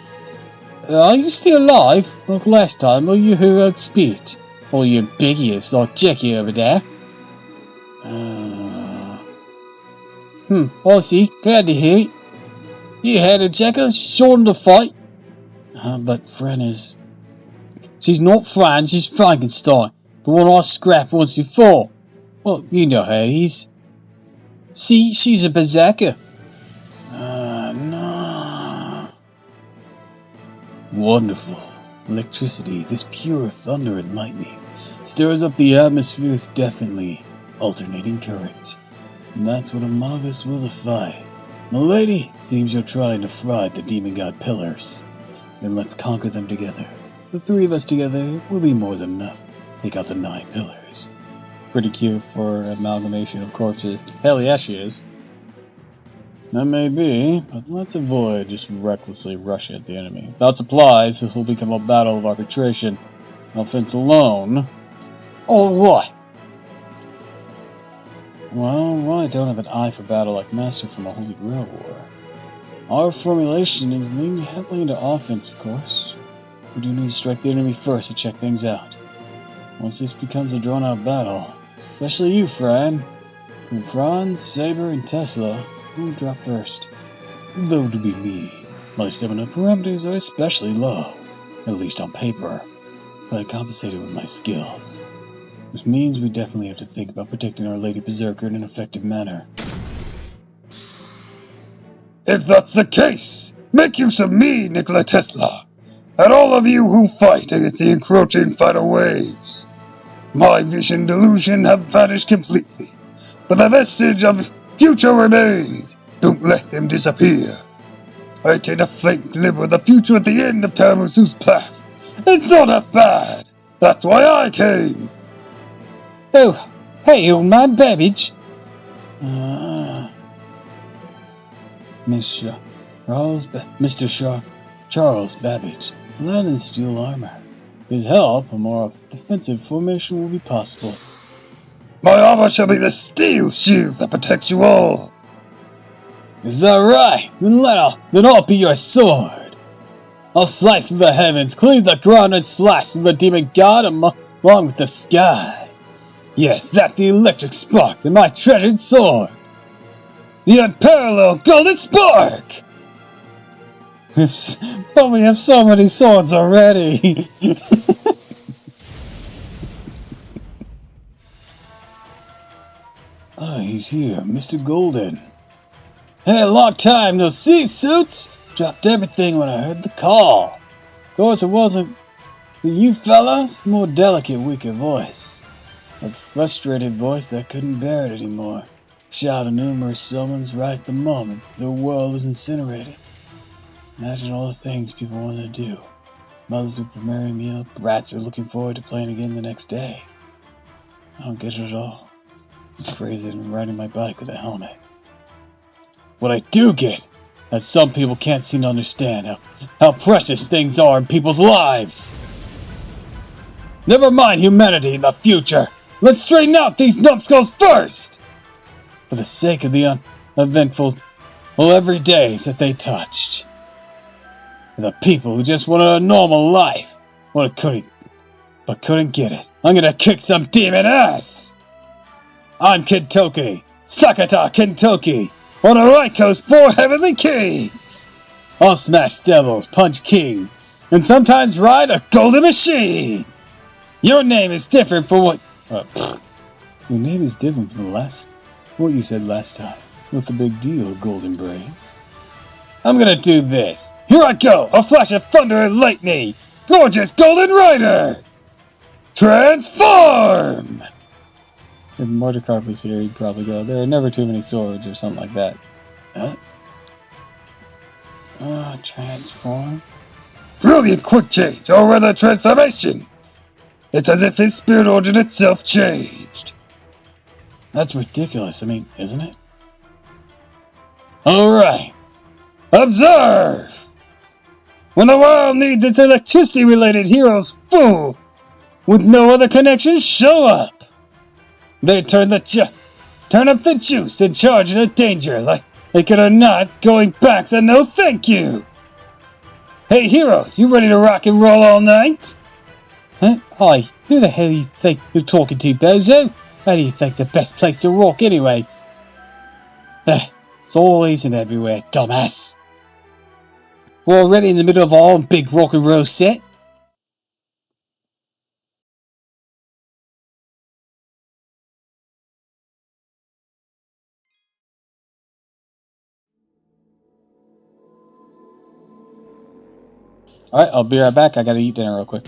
Are you still alive? Like last time, or you who spirit? Or you ambiguous like Jackie over there? I see. Glad to hear it. You had a Jacker short to fight. But Fran is... She's not Fran, she's Frankenstein. The one I scrapped once before. Well, you know how it is. See, she's a berserker. No. Wonderful. Electricity, this pure thunder and lightning, stirs up the atmosphere with definitely alternating current. And that's what Amagus will defy. Milady, it seems you're trying to fry the demon god pillars. Then let's conquer them together. The three of us together will be more than enough. Take out the 9 pillars. Pretty cute for amalgamation of corpses. Hell yeah, she is. That may be, but let's avoid just recklessly rushing at the enemy. Without supplies, this will become a battle of arbitration. Offense alone. Oh, what? Well, I don't have an eye for battle like Master from a Holy Grail War. Our formulation is leaning heavily into offense, of course. We do need to strike the enemy first to check things out. Once this becomes a drawn-out battle, especially you, Fran. Between Franz, Saber, and Tesla, who will drop first? Though to be me, my stamina parameters are especially low, at least on paper, but I compensated with my skills. Which means we definitely have to think about protecting our Lady Berserker in an effective manner. If that's the case, make use of me, Nikola Tesla, and all of you who fight against the encroaching final waves. My vision delusion have vanished completely, but the vestige of future remains. Don't let them disappear. I take a flank glib with the future at the end of Tamusu's path. It's not half bad. That's why I came. Oh, hey, old man Babbage. Mr. Charles Babbage, clad in steel armor. His help, a more defensive formation will be possible. My armor shall be the steel shield that protects you all. Is that right? Then I'll be your sword. I'll slice through the heavens, cleave the ground, and slash through the demon god along with the sky. Yes, that's the electric spark in my treasured sword. The unparalleled golden spark! But we have so many swords already. He's here, Mr. Golden. Hey, long time no see, Suits! Dropped everything when I heard the call. Of course, it wasn't for you fellas, more delicate, weaker voice. A frustrated voice that couldn't bear it anymore. Shouted numerous summons right at the moment the world was incinerated. Imagine all the things people wanted to do. Mothers were preparing meal, brats were looking forward to playing again the next day. I don't get it at all. It's crazy than riding my bike with a helmet. What I do get, that some people can't seem to understand how precious things are in people's lives. Never mind humanity in the future. Let's straighten out these numbskulls first! For the sake of the uneventful everydays that they touched. For the people who just wanted a normal life, but couldn't get it. I'm gonna kick some demon ass! I'm Kentoki, Sakata Kentoki, on a Raiko's 4 heavenly kings! I'll smash devils, punch king, and sometimes ride a golden machine! Your name is different from what... Your name is different from what you said last time. What's the big deal, Golden Brave? I'm gonna do this. Here I go, a flash of thunder and lightning! Gorgeous Golden Rider! Transform! If Mordecai was here, he'd probably go, there are never too many swords, or something like that. Huh? Transform? Brilliant quick change, or rather transformation. It's as if his spirit ordered itself changed. That's ridiculous, I mean, isn't it? Alright. Observe! When the world needs its electricity-related heroes full, with no other connections, show up. They turn up the juice and charge into danger, like it or not, going back's a no thank you. Hey heroes, you ready to rock and roll all night? Huh? Hi, who the hell do you think you're talking to, Bozo? How do you think the best place to rock anyways? It's always and everywhere, dumbass. We're already in the middle of our own big rock and roll set. Alright, I'll be right back. I gotta eat dinner real quick.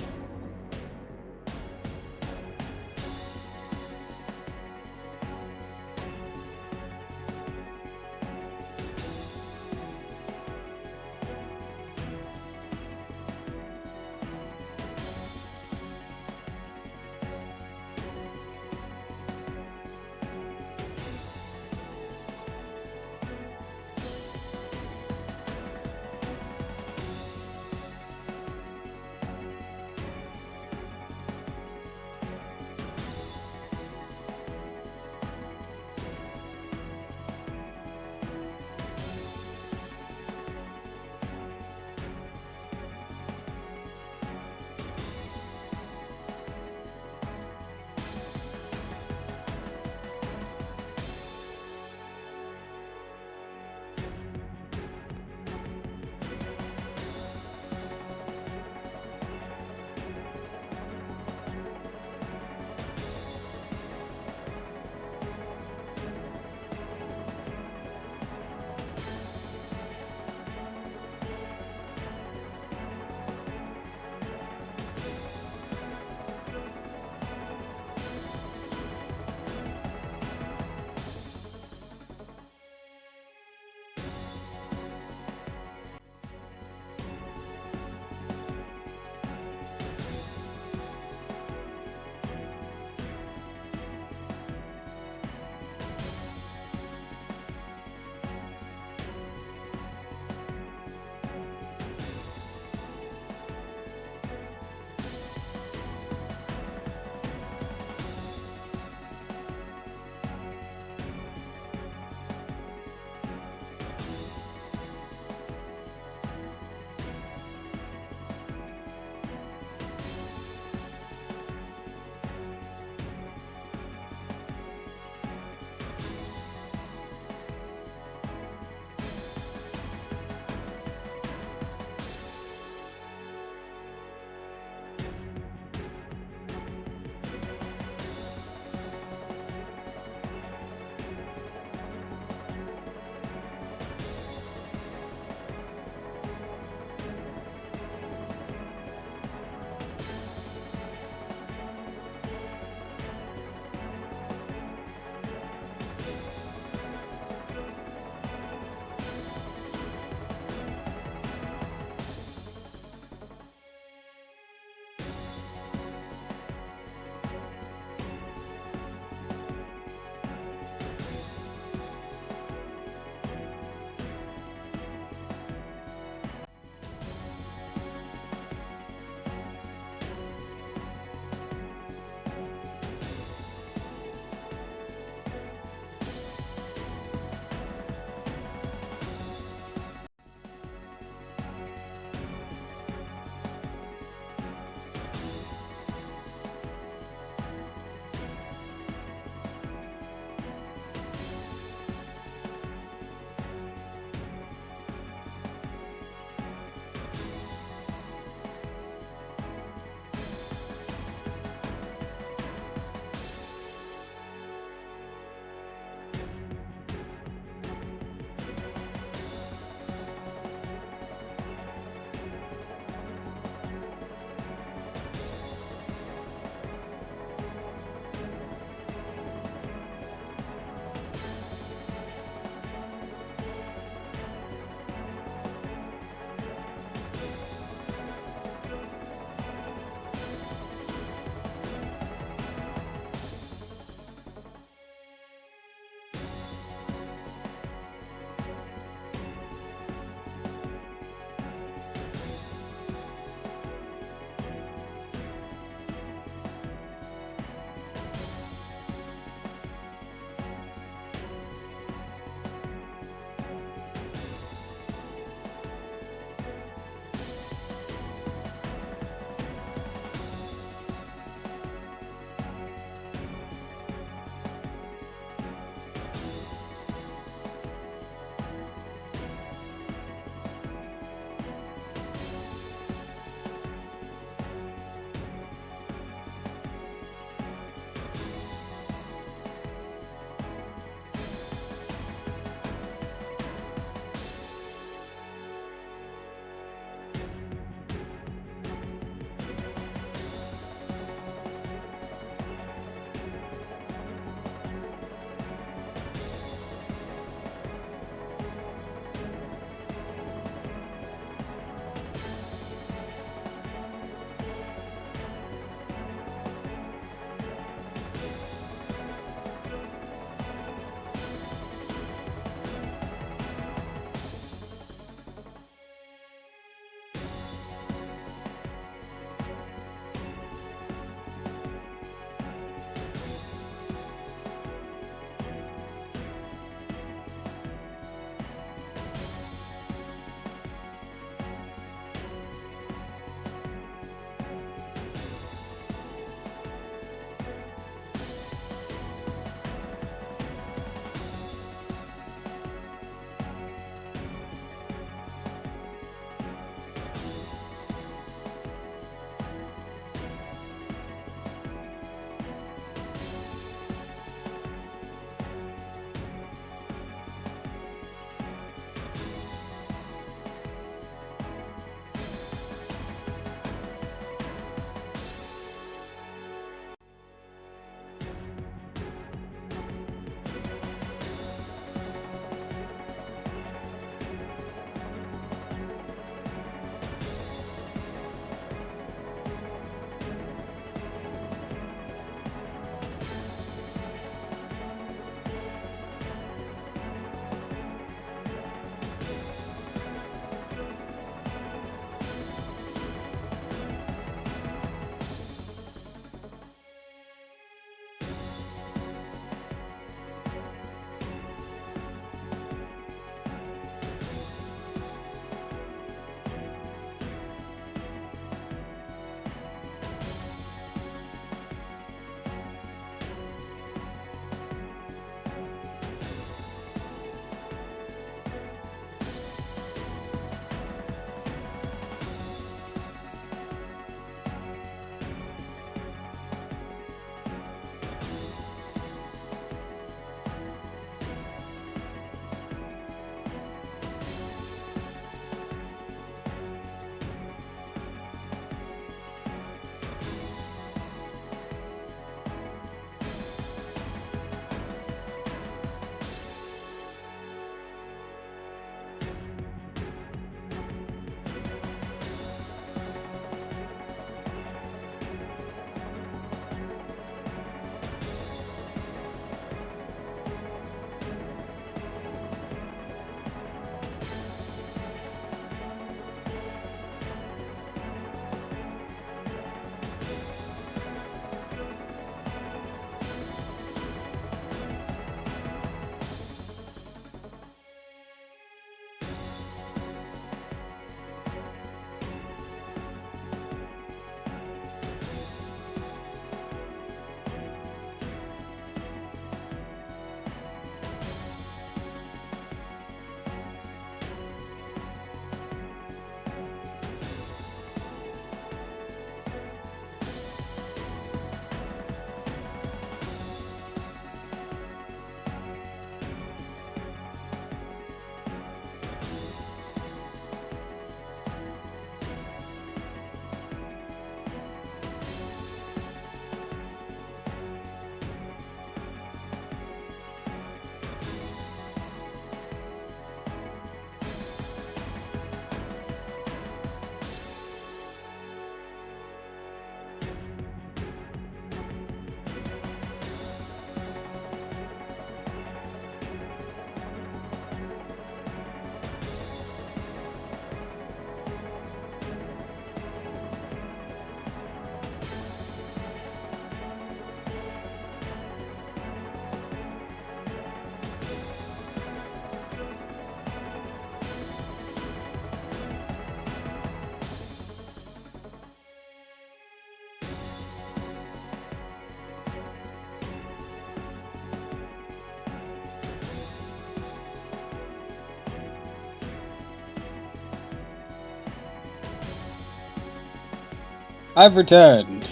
I've returned.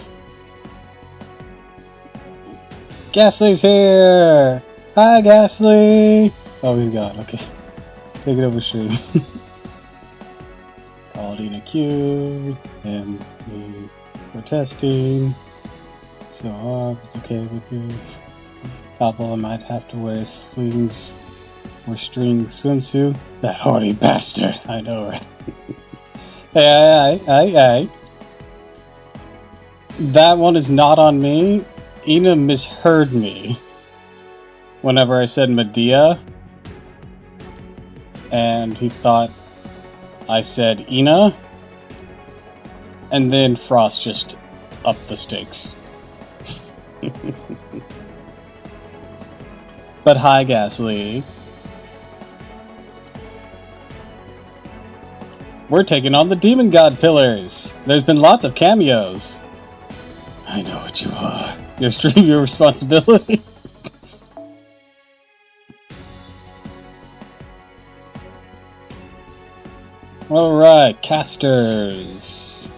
Ghastly's here! Hi, Ghastly! Oh, he's gone. Okay. Take it over stream. Called in a queue, and we're testing. So, it's okay with you. Doppel, I might have to wear slings or string swimsuit. That haughty bastard! I know, right? Hey. That one is not on me. Ina misheard me whenever I said Medea, and he thought I said Ina, and then Frost just upped the stakes. But hi, Ghastly. We're taking on the Demon God Pillars. There's been lots of cameos. I know what you are. Your stream, your responsibility. Alright, casters.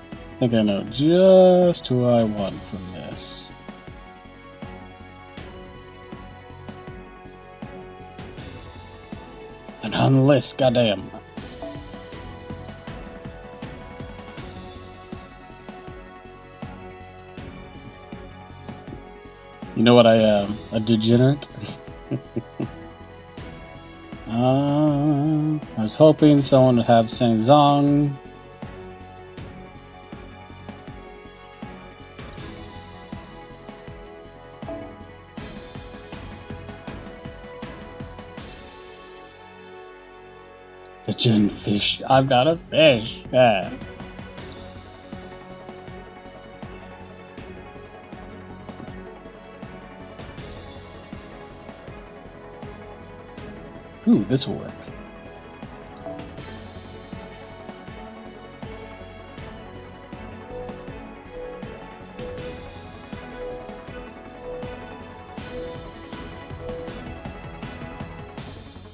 I think I know just who I want from this. And on the list, goddamn. You know what I am? A degenerate? I was hoping someone would have Zhang. The gin fish. I've got a fish. Yeah. Ooh, this will work.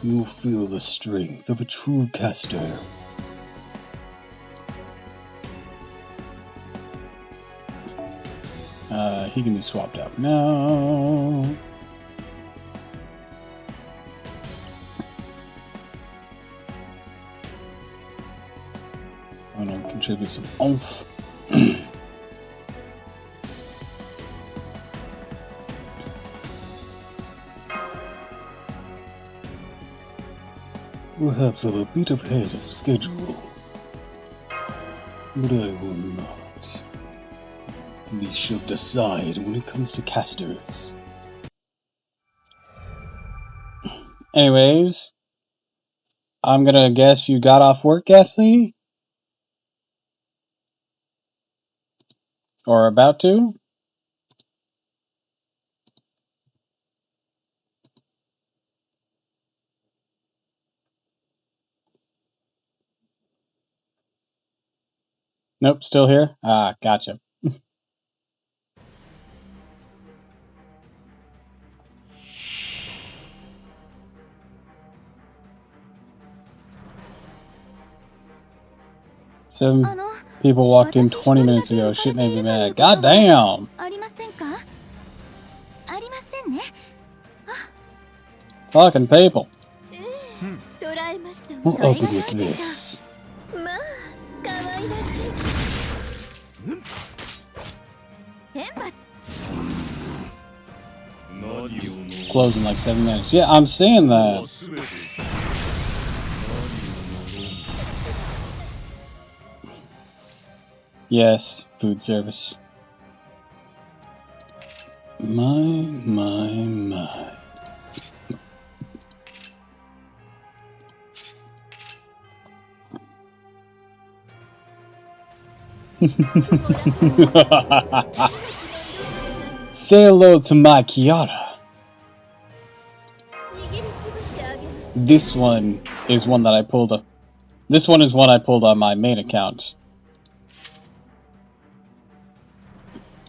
You'll feel the strength of a true caster. He can be swapped out now. I'm gonna contribute some oomph. Perhaps I'm a bit ahead of schedule, but I will not be shoved aside when it comes to casters. Anyways, I'm gonna guess you got off work, Ghastly? Or about to? Nope, still here? Ah, gotcha. Some people walked in 20 minutes ago. Shit made me mad. God damn! Fucking people. We'll open with this. Close in like 7 minutes. Yeah, I'm seeing that. Yes, food service. My. Say hello to my Kiara. This one is one that I pulled up. This one is one I pulled on my main account.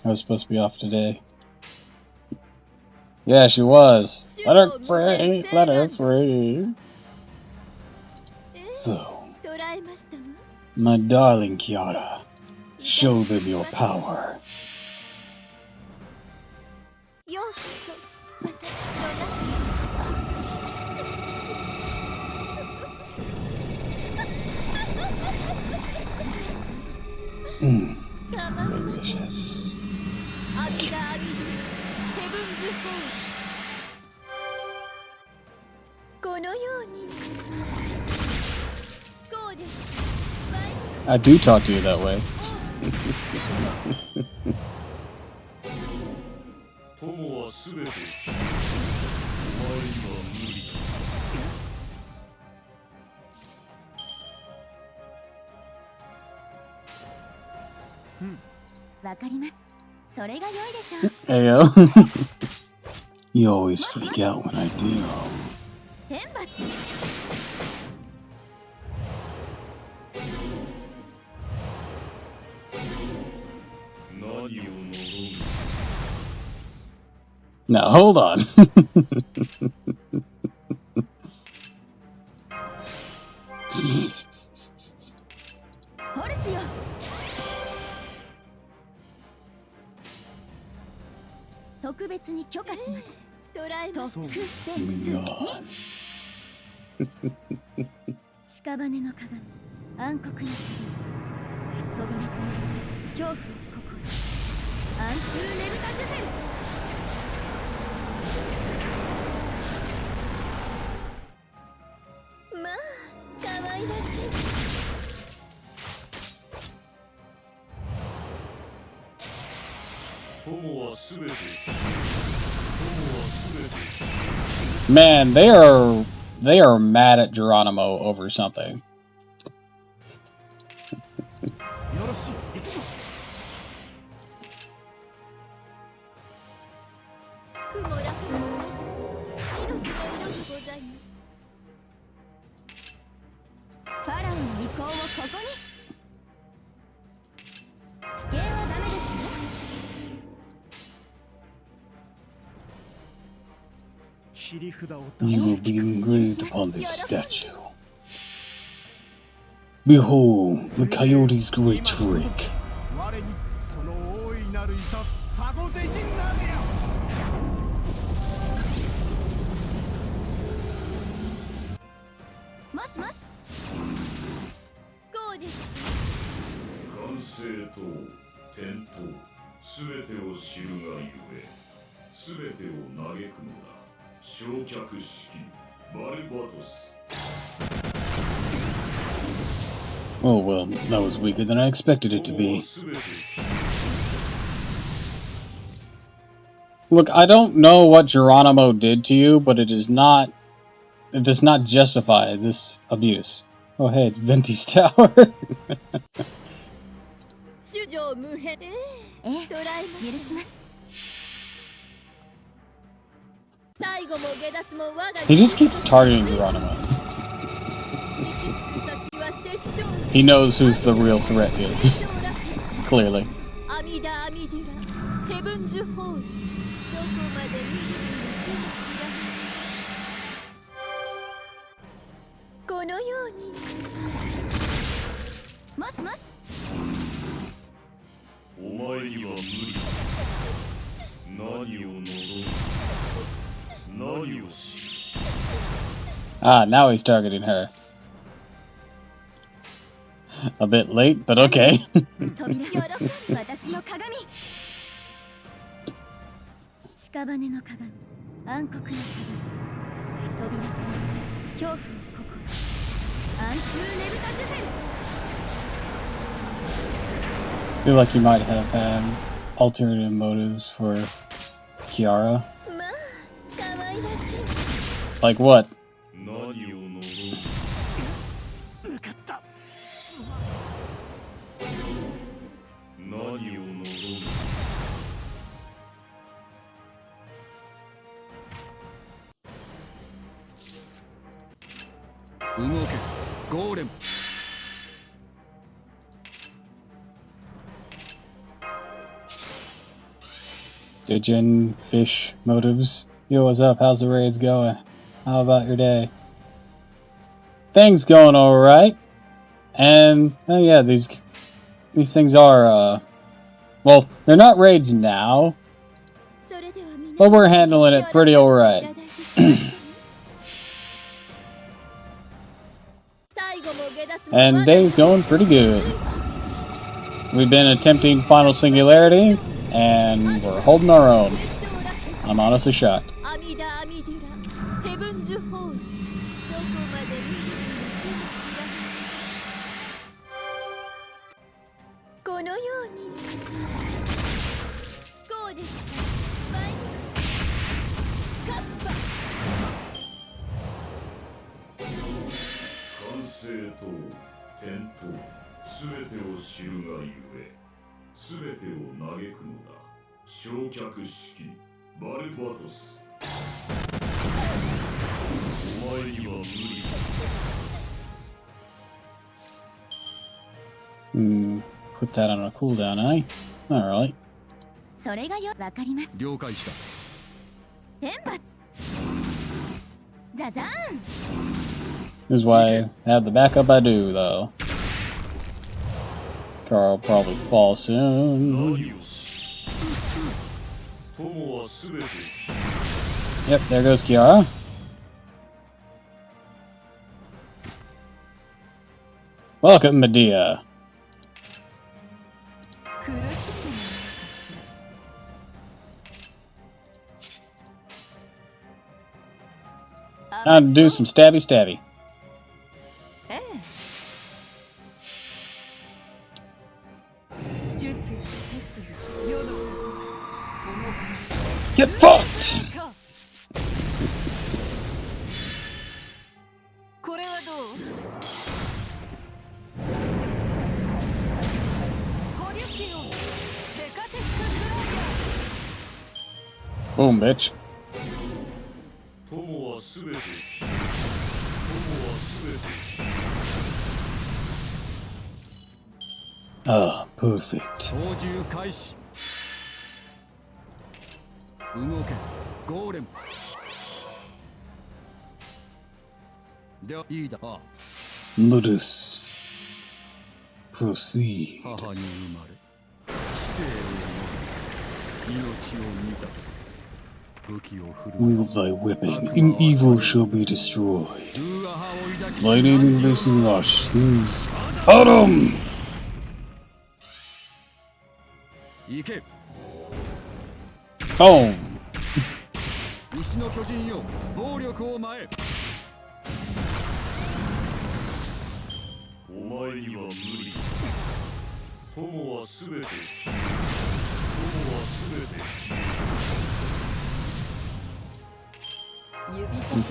I was supposed to be off today. Yeah, she was. Let her free. Let her free. So, My darling Kiara, show them your power. ようこそ私の中に Delicious. アキラ・アミディヘブンズ・ホールこのようにこうです I do talk to you that way. 友はすべてお前には無理だ。わかります。それが良いでしょう。 Ayo. You always freak out when I do. 天罰 何を望む Now hold on. ホルスよ。特別に許可します。ドラえもん。特別 God. 屍の鏡、暗黒の鍵、扉となる恐怖を心、アントゥネルタジュゼル。まあ、可愛らしい。友はすべて Man, they are mad at Geronimo over something. よろしい、行くぞ。雲楽の同じ命の色にございます。ファラオの意向をここに。不敬はダメですよ。 You will be engraved upon this statue. Behold, the coyote's great trick. 我にその大いなるいさサゴデジンなれよ。もしもし。こうです。完成と点とすべてを知るがゆえすべてを嘆くのだ。 焼却式バルバトス Oh well, that was weaker than I expected it to be. Look, I don't know what Geronimo did to you, but it does not justify this abuse. Oh hey, it's Venti's tower. 主上無変。ドラえもん許します。 He just keeps targeting Geronimo. He knows who's the real threat here. Clearly. このように。もしもし。お前には無理。何を望む。 Ah, now he's targeting her. A bit late, but okay. 私の鏡。屍の鏡、暗黒の鏡、扉と恐怖を心、アントゥネルタジュゼル。 I feel like he might have had alternative motives for Kiara. Like what? 何を望む。向かった。何を望む。動け、ゴーレム。 Djinn fish motives. Yo, what's up? How's the raids going? How about your day? Things going alright. And yeah, these things are well, they're not raids now, but we're handling it pretty alright. And day's going pretty good. We've been attempting Final Singularity, and we're holding our own. I'm honestly shocked. Put that on a cooldown, eh? Alright. This is why I have the backup I do, though. Car will probably fall soon. Yep, there goes Kiara. Welcome, Medea. Time to do some stabby stabby. Get fucked! Boom, bitch. Ah, perfect. Let us proceed. Wield thy weapon, and evil shall be destroyed. Lightning, blazing rush, is autumn! Boom!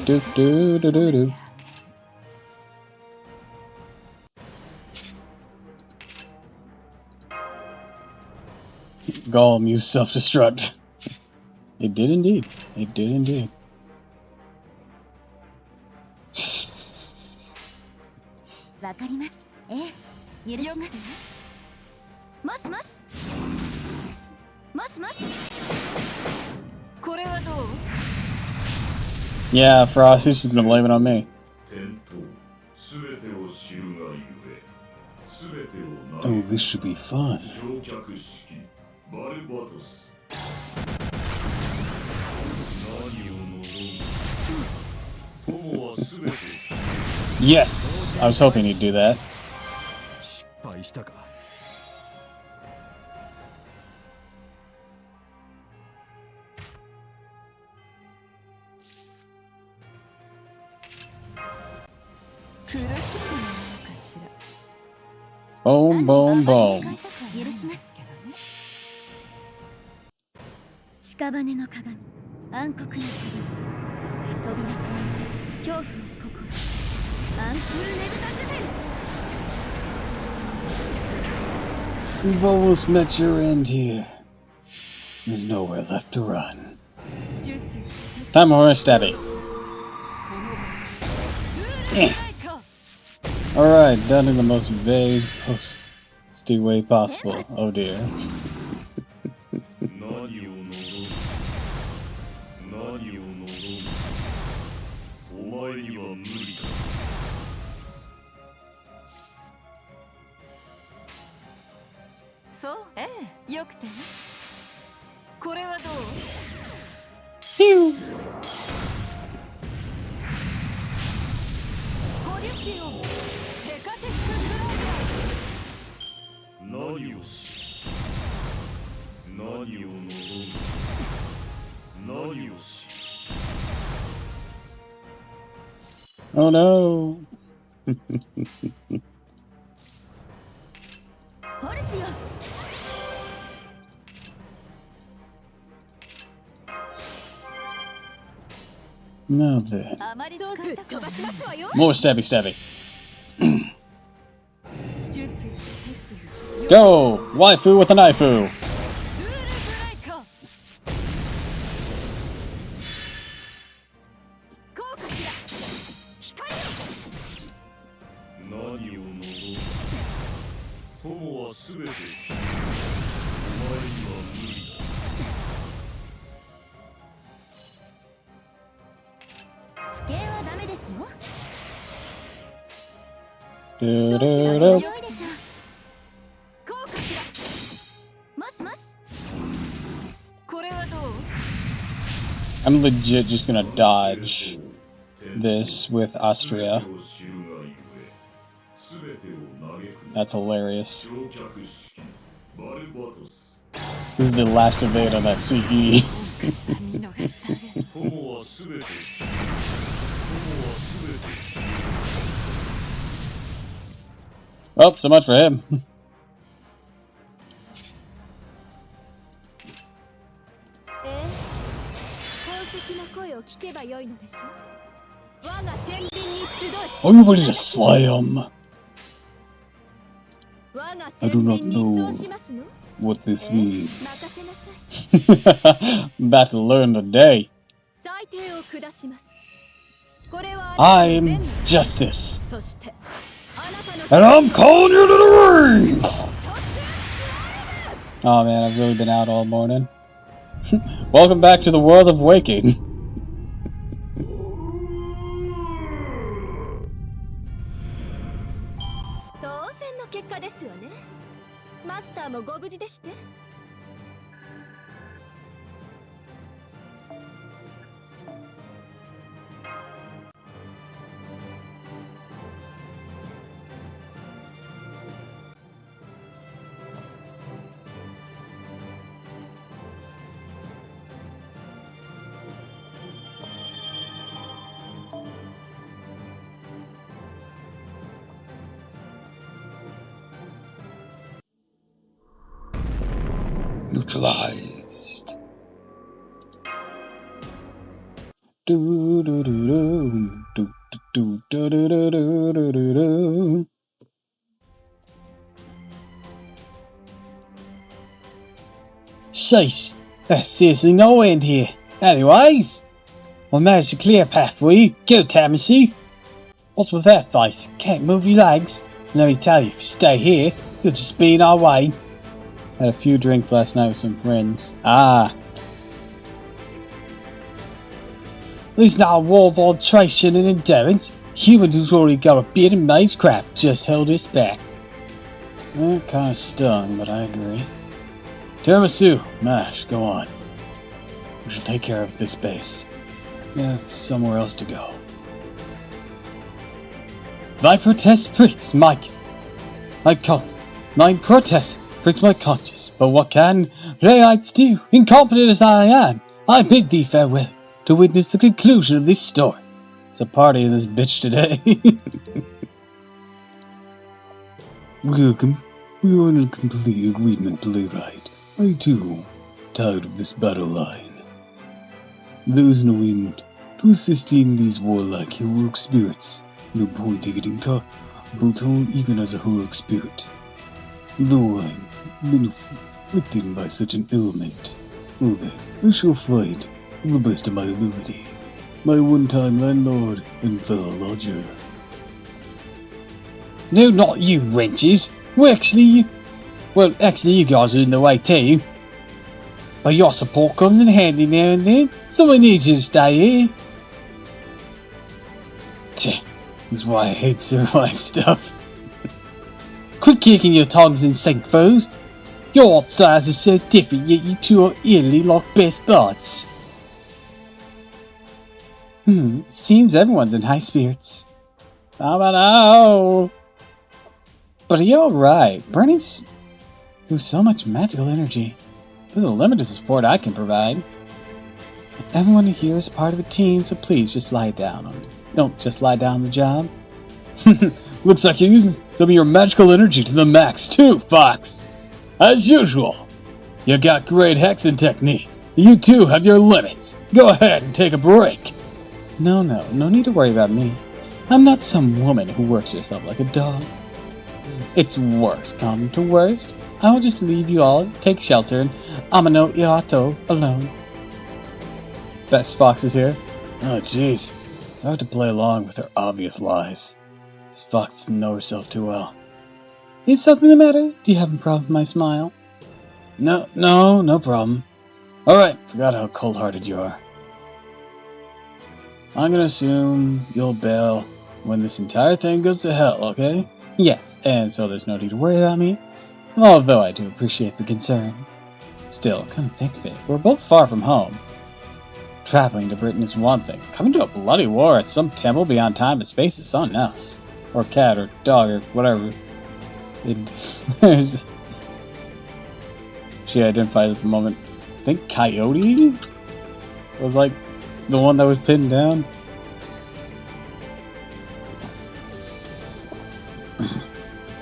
Do do do do do. Gollum used self-destruct. It did indeed. It did indeed. Yeah, Frost, he's just gonna blame it on me. Oh, this should be fun. Yes! I was hoping he'd do that. Boom, boom, boom. You've almost met your end here. There's nowhere left to run. Time for a stabby. Alright, done in the most vague, posty way possible. Oh dear. そうええよくてねこれはどう Pew! ゴリュキオデカテッククローバー何をし何を望む何をし Oh no! ホルスよ Now then. あまり使った飛ばしますわよ More stabby stabby. 術よ術よ Go! Waifu with a knifeu! ルールブレイカーこうかしら光よ何を望む友はすべてお前には無理だ 不敬はダメですよ Do-do-do. 良いでしょうこうかしらもしもしこれはどう I'm legit just gonna dodge this with Austria. That's hilarious. This is the last evade on that CE. 見逃したね 友はすべて友はすべて Oh, so much for him. 宝石の声を聞けばよいのでしょう我が天秤に集い Are you ready to slay him? 我が I 天 do not 秤に know そうしますの what this 任 means. せなさい I'm about to learn today. 裁定を下しますこれは I'm justice. そしてあなた And の I'm calling you to the ring! Oh man, I've really been out all morning. Welcome back to the world of waking. 当然の結果ですわねマスターもご無事でして Neutralized. Do do do do do do do do do do do do do. Sheesh, there's seriously no end here. Anyways, I managed to clear a path for you. Go, Tamasu. What's with that face? Can't move your legs. Let me tell you, if you stay here, you'll just be in our way. Had a few drinks last night with some friends. Ah, There's not a war of alteration and endurance. Human who's already got a bit of magecraft just held us back. well, kind of stung, but I agree. Tiramisu, Mash, go on. We should take care of this base. We have somewhere else to go. My protest breaks my conscience, but what can Rayites do? Incompetent as I am, I bid thee farewell to witness the conclusion of this story. It's a party in this bitch today. Welcome. We are in a complete agreement, playwright. I too, tired of this battle line. There is no end to assisting these warlike heroic spirits. No point in getting caught, both home even as a heroic spirit. Though I'm been afflicted by such an element, well then, I shall fight to the best of my ability. My one-time landlord and fellow lodger. No, not you, wenches. Actually, you guys are in the way too. But your support comes in handy now and then. Someone needs you to stay here. Tch, that's why I hate civilized stuff. Quit kicking your tongues in sync, foes. Your size is so different, yet you two are eerily like best buds. Seems everyone's in high spirits. How about now? But are you alright? Burning's through so much magical energy. There's a limit to the support I can provide. Everyone here is part of a team, so please just lie down on it. Don't just lie down on the job. Looks like you're using some of your magical energy to the max too, Fox. As usual. You got great hexing techniques. You too have your limits. Go ahead and take a break. No need to worry about me. I'm not some woman who works herself like a dog. It's worst come to worst. I will just leave you all, take shelter, and Amano Iato alone. Best Fox is here. Oh jeez. It's hard to play along with her obvious lies. This Fox doesn't know herself too well. Is something the matter? Do you have a problem with my smile? No problem. Alright, forgot how cold-hearted you are. I'm gonna assume you'll bail when this entire thing goes to hell, okay? Yes, and so there's no need to worry about me. Although I do appreciate the concern. Still, come to think of it, we're both far from home. Traveling to Britain is one thing. Coming to a bloody war at some temple beyond time and space is something else. Or cat, or dog, or whatever. She identifies at the moment. I think Coyote was like the one that was pinned down.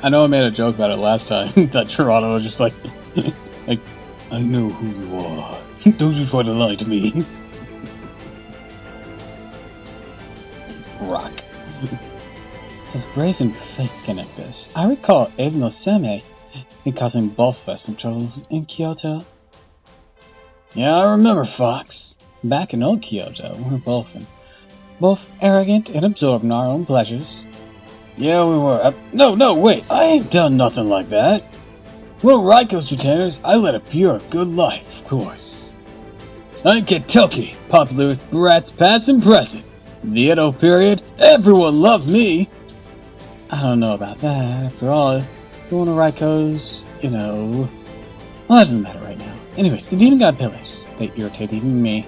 I know I made a joke about it last time, that Toronto was just like, I know who you are. Don't you try to lie to me. Rock. Those brazen fates connect us. I recall Abe no Seme causing both of us some troubles in Kyoto. Yeah, I remember, Fox. Back in old Kyoto, we were both arrogant and absorbed in our own pleasures. Yeah, we were. No, wait, I ain't done nothing like that. We're Raiko's retainers. I led a pure, good life, of course. I'm in Kentucky, popular with brats past and present. In the Edo period, everyone loved me. I don't know about that. After all, you're one of Raiko's, well, that doesn't matter right now. Anyways, the Demon God Pillars. They irritate even me.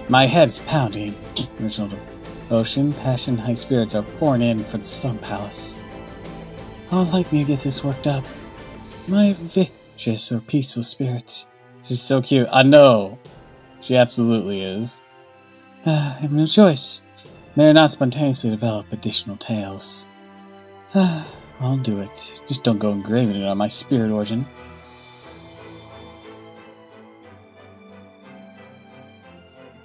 My head is pounding. Original devotion, passion, high spirits are pouring in for the Sun Palace. I would like me to get this worked up. My vicious or peaceful spirits. She's so cute. I know. She absolutely is. I have no choice. May I not spontaneously develop additional tales. I'll do it. Just don't go engraving it on my spirit origin.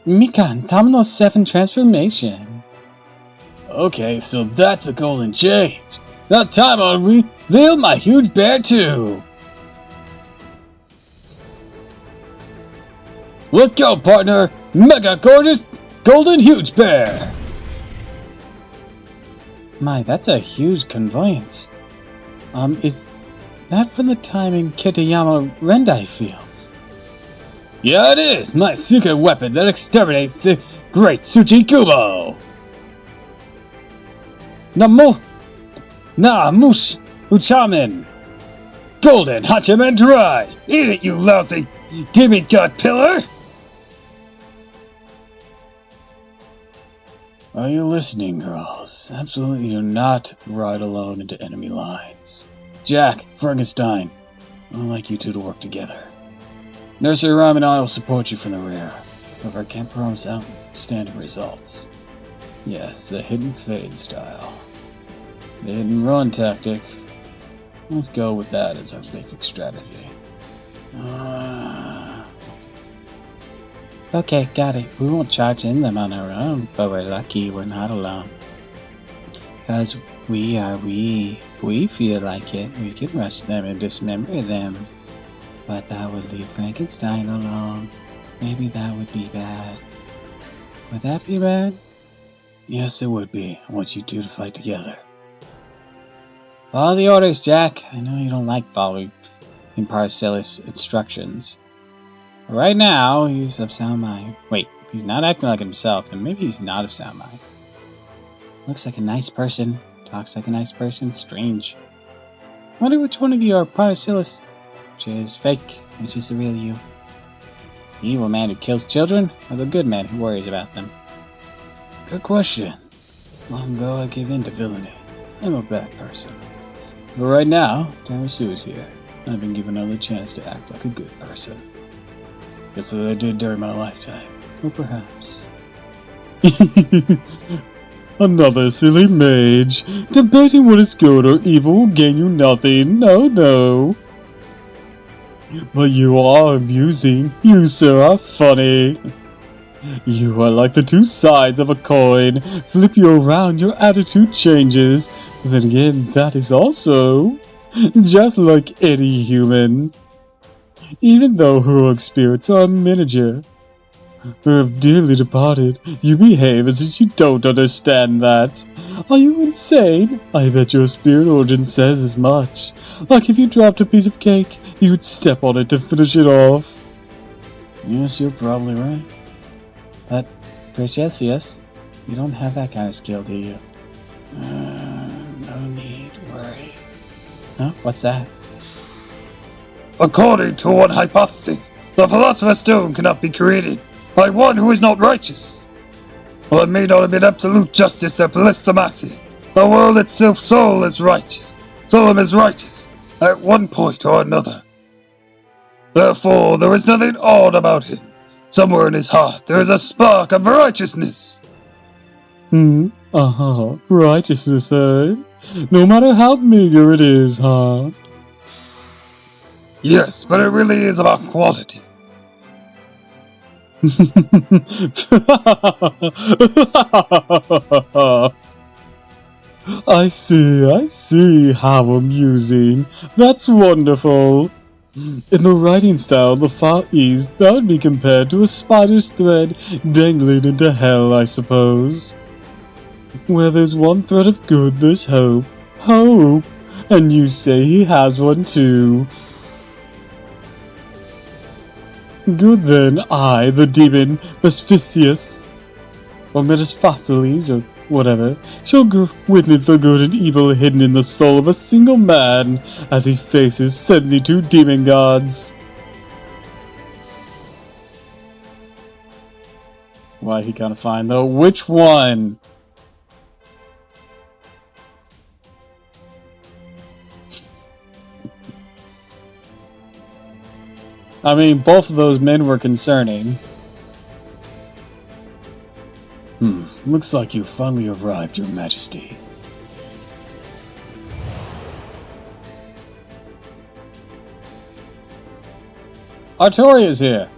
Mikan, Tamino 7 transformation. Okay, so that's a golden change. Now time I'll reveal my huge bear too. Let's go, partner. Mega gorgeous golden huge bear. My, that's a huge conveyance. Is that from the time in Kitayama Rendai Fields? Yeah, it is! My secret weapon that exterminates the great Tsuchikubo! Mush Uchamen! Golden Hachimen Dry! Eat it, you lousy demon god pillar! Are you listening, girls? Absolutely do not ride alone into enemy lines. Jack, Frankenstein, I'd like you two to work together. Nursery Rhyme and I will support you from the rear. However, I can't promise outstanding results. Yes, the hidden fade style. The hidden run tactic. Let's go with that as our basic strategy. Okay, got it. We won't charge in them on our own, but we're lucky we're not alone. Because we feel like it. We could rush them and dismember them. But that would leave Frankenstein alone. Maybe that would be bad. Would that be bad? Yes, it would be. I want you two to fight together. Follow the orders, Jack. I know you don't like following Imparcial's instructions. But right now, he's of sound mind. Wait, if he's not acting like himself, then maybe he's not of sound mind. Looks like a nice person. Talks like a nice person. Strange. Wonder which one of you are Paracelsus which is fake, which is the real you. The evil man who kills children, or the good man who worries about them? Good question. Long ago I gave in to villainy. I'm a bad person. But right now, Tamasu is here. I've been given another chance to act like a good person. Just as I did during my lifetime. Or perhaps. Another silly mage. Debating what is good or evil will gain you nothing. No, no. But you are amusing. You, sir, are funny. You are like the two sides of a coin. Flip you around, your attitude changes. But then again, that is also just like any human. Even though heroic spirits are a miniature who have dearly departed, you behave as if you don't understand that. Are you insane? I bet your spirit origin says as much. Like if you dropped a piece of cake, you would step on it to finish it off. Yes, you're probably right. But, Precious, you don't have that kind of skill, do you? No need to worry. Huh? What's that? According to one hypothesis, the Philosopher's Stone cannot be created by one who is not righteous. While it may not have been absolute justice that blessed the masses, the world itself soul is righteous. Soul is righteous at one point or another. Therefore, there is nothing odd about him. Somewhere in his heart, there is a spark of righteousness. Righteousness, eh? No matter how meager it is, huh? Yes, but it really is about quality. I see. How amusing. That's wonderful. In the writing style of the Far East, that would be compared to a spider's thread dangling into hell, I suppose. Where there's one thread of good, there's hope. Hope! And you say he has one too. Good then, I, the demon, Mephistopheles, or Mephistopheles, or whatever, shall witness the good and evil hidden in the soul of a single man as he faces 72 demon gods. Why, he gotta find though, which one? I mean, both of those men were concerning. Looks like you finally arrived, Your Majesty. Artoria's here!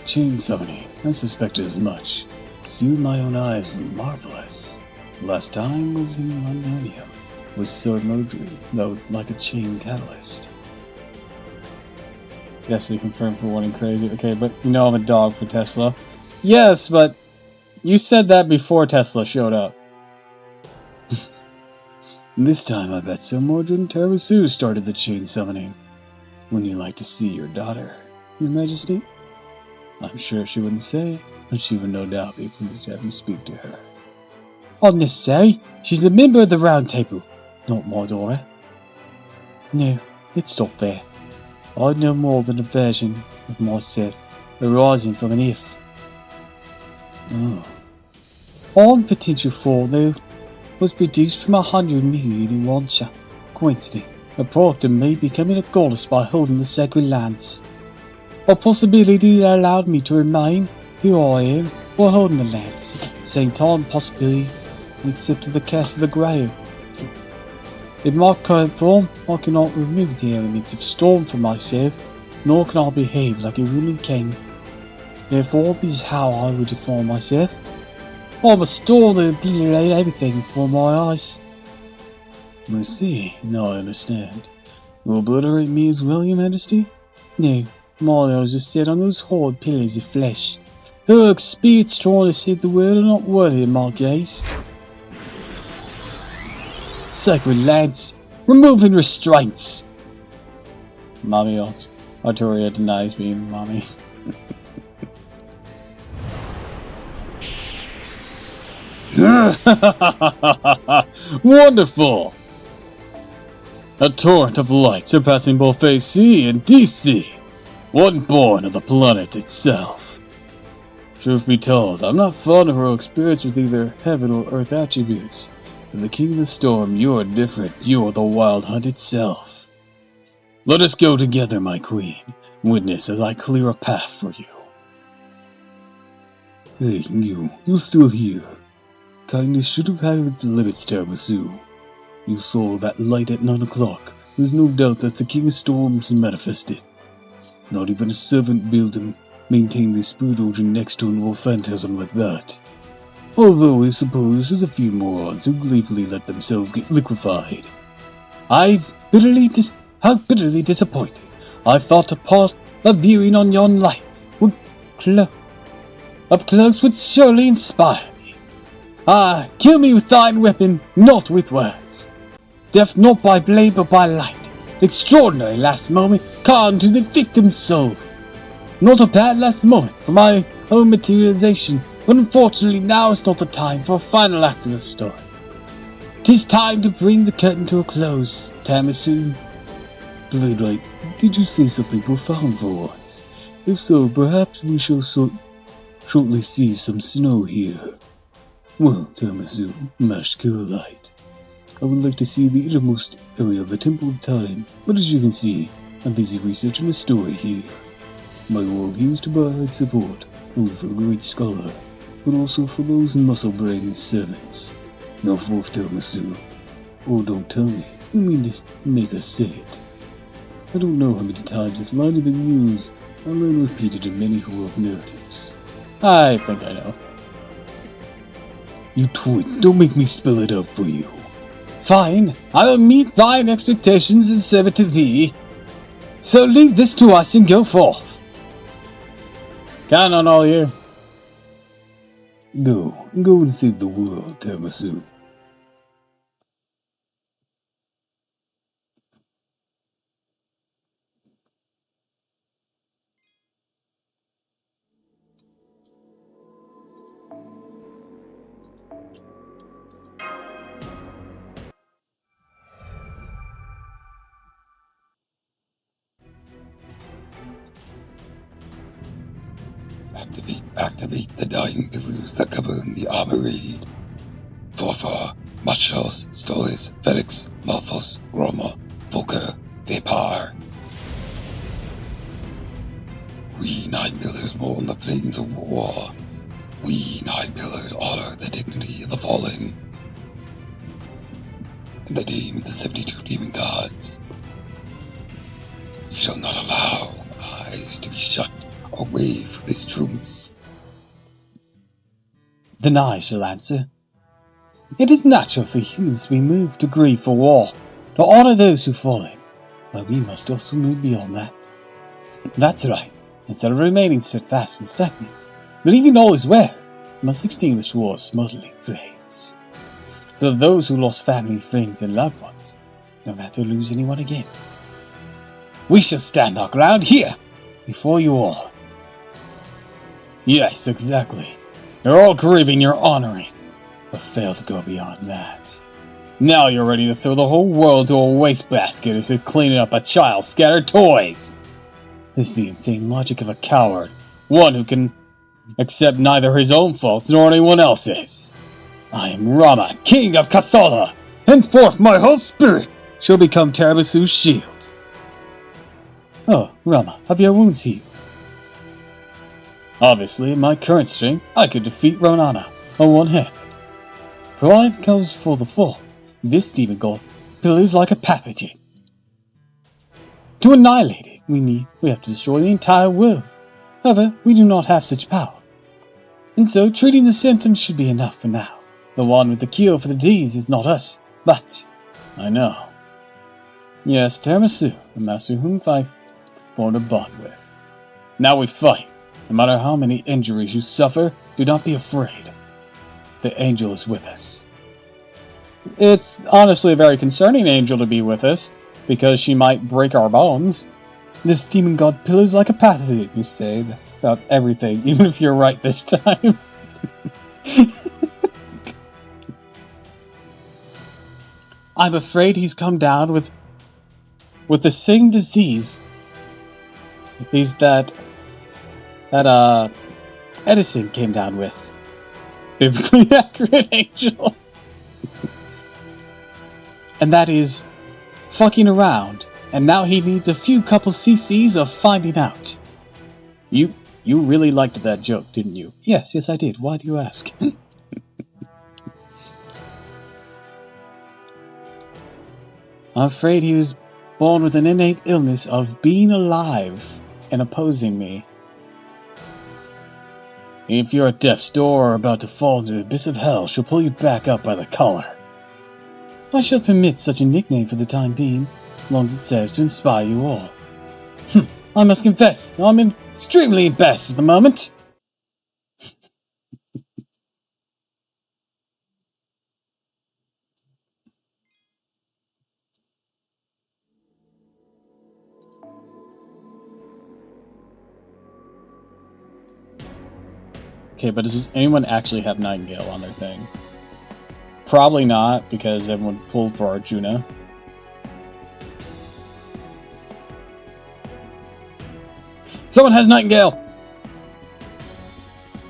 Chain summoning. I suspected as much. See with my own eyes is marvelous. Last time was in Londonium. Was sword Modri, that was like a chain catalyst. Yes, they confirmed for wanting crazy. Okay, but you know I'm a dog for Tesla. Yes, but you said that before Tesla showed up. This time I bet Sir Mordred Terrasu started the chain summoning. Wouldn't you like to see your daughter, Your Majesty? I'm sure she wouldn't say, but she would no doubt be pleased to have you speak to her. Unnecessary. She's a member of the Round Table, not my daughter. No, let's stop there. I know more than a version of myself arising from an if. Oh. All potential for, though, was produced from 100 million in one shot. Coincidence. A product of me becoming a goddess by holding the sacred lance. A possibility that allowed me to remain who I am while holding the lance. At the same time, possibility accepted the curse of the Grail. In my current form, I cannot remove the elements of storm from myself, nor can I behave like a ruling king. Therefore, this is how I would define myself. I'm a storm that obliterate everything before my eyes. I see, now I understand. You will obliterate me as well, Your Majesty? No, my eyes are set on those horrid pillars of flesh. Heroic spirits trying to save the world are not worthy of my gaze. Sacred lance, removing restraints. Mommy Artoria denies being mommy. Wonderful! A torrent of light surpassing both AC and DC. One born of the planet itself. Truth be told, I'm not fond of heroic spirits with either heaven or earth attributes. But the King of the Storm, you are different. You are the Wild Hunt itself. Let us go together, my queen. Witness as I clear a path for you. Hey, you're still here. Kindness should have had its limits, Tiramisu. You saw that light at 9 o'clock. There's no doubt that the King of Storms manifested. Not even a servant build maintain the spirit origin next to an old phantasm like that. Although I suppose there's a few morons who gleefully let themselves get liquefied. How bitterly disappointed. I thought a part of viewing on yon light would up close would surely inspire me. Ah, kill me with thine weapon, not with words. Death not by blade but by light. Extraordinary last moment, calm to the victim's soul. Not a bad last moment for my own materialization, but unfortunately now is not the time for a final act in the story. 'Tis time to bring the curtain to a close, Tiramisu. Blade Right, did you say something profound for once? If so, perhaps we shall shortly see some snow here. Well, Tiramisu, Mash Light. I would like to see the innermost area of the Temple of Time, but as you can see, I'm busy researching the story here. My role here is to provide support, only for the great scholar, but also for those muscle-brained servants. Now forth, Tiramisu. Oh, don't tell me, you mean to make us say it. I don't know how many times this line has been used, I'll learn repeated in many heroic narratives. I think I know. You twit, don't make me spell it out for you. Fine, I will meet thine expectations and serve it to thee. So leave this to us and go forth. Count on all you. Go and save the world, Tiramisu. Activate the dying pillars that govern the armory. Forfa, Machos, Stolis, Felix, Malphos, Roma, Volker, Vapar. We 9 pillars mourn the flames of war. We 9 pillars honor the dignity of the fallen. In the name of the 72 demon gods, we shall not allow eyes to be shut away from this truth. Then I shall answer. It is natural for humans to be moved to grieve for war, to honor those who've fallen, but we must also move beyond that. That's right. Instead of remaining steadfast and stagnant, believing all is well, we must extinguish war's smoldering flames, so that those who lost family, friends, and loved ones don't have to lose anyone again. We shall stand our ground here, before you all. Yes, exactly. You're all grieving your honoring, but fail to go beyond that. Now you're ready to throw the whole world to a wastebasket as if cleaning up a child's scattered toys. This is the insane logic of a coward, one who can accept neither his own faults nor anyone else's. I am Rama, King of Kasala. Henceforth my whole spirit shall become Tiramisu's shield. Oh, Rama, have your wounds healed? Obviously, in my current strength, I could defeat Ronana on one hand. Pride comes for the fall. This demon god pillars like a pathogen. To annihilate it, we have to destroy the entire world. However, we do not have such power. And so, treating the symptoms should be enough for now. The one with the cure for the disease is not us, but... I know. Yes, Tiramisu, the master whom I've formed a bond with. Now we fight. No matter how many injuries you suffer, do not be afraid. The angel is with us. It's honestly a very concerning angel to be with us, because she might break our bones. This demon god pillars like a pathogen, you say, about everything, even if you're right this time. I'm afraid he's come down with with the same disease is that Edison came down with. Biblically accurate, Angel. And that is fucking around. And now he needs a few couple cc's of finding out. You really liked that joke, didn't you? Yes, I did. Why do you ask? I'm afraid he was born with an innate illness of being alive and opposing me. If you're at death's door or about to fall into the abyss of hell, she'll pull you back up by the collar. I shall permit such a nickname for the time being, as long as it serves to inspire you all. I must confess, I'm extremely embarrassed at the moment. Okay, but does anyone actually have Nightingale on their thing? Probably not, because everyone pulled for Arjuna. Someone has Nightingale!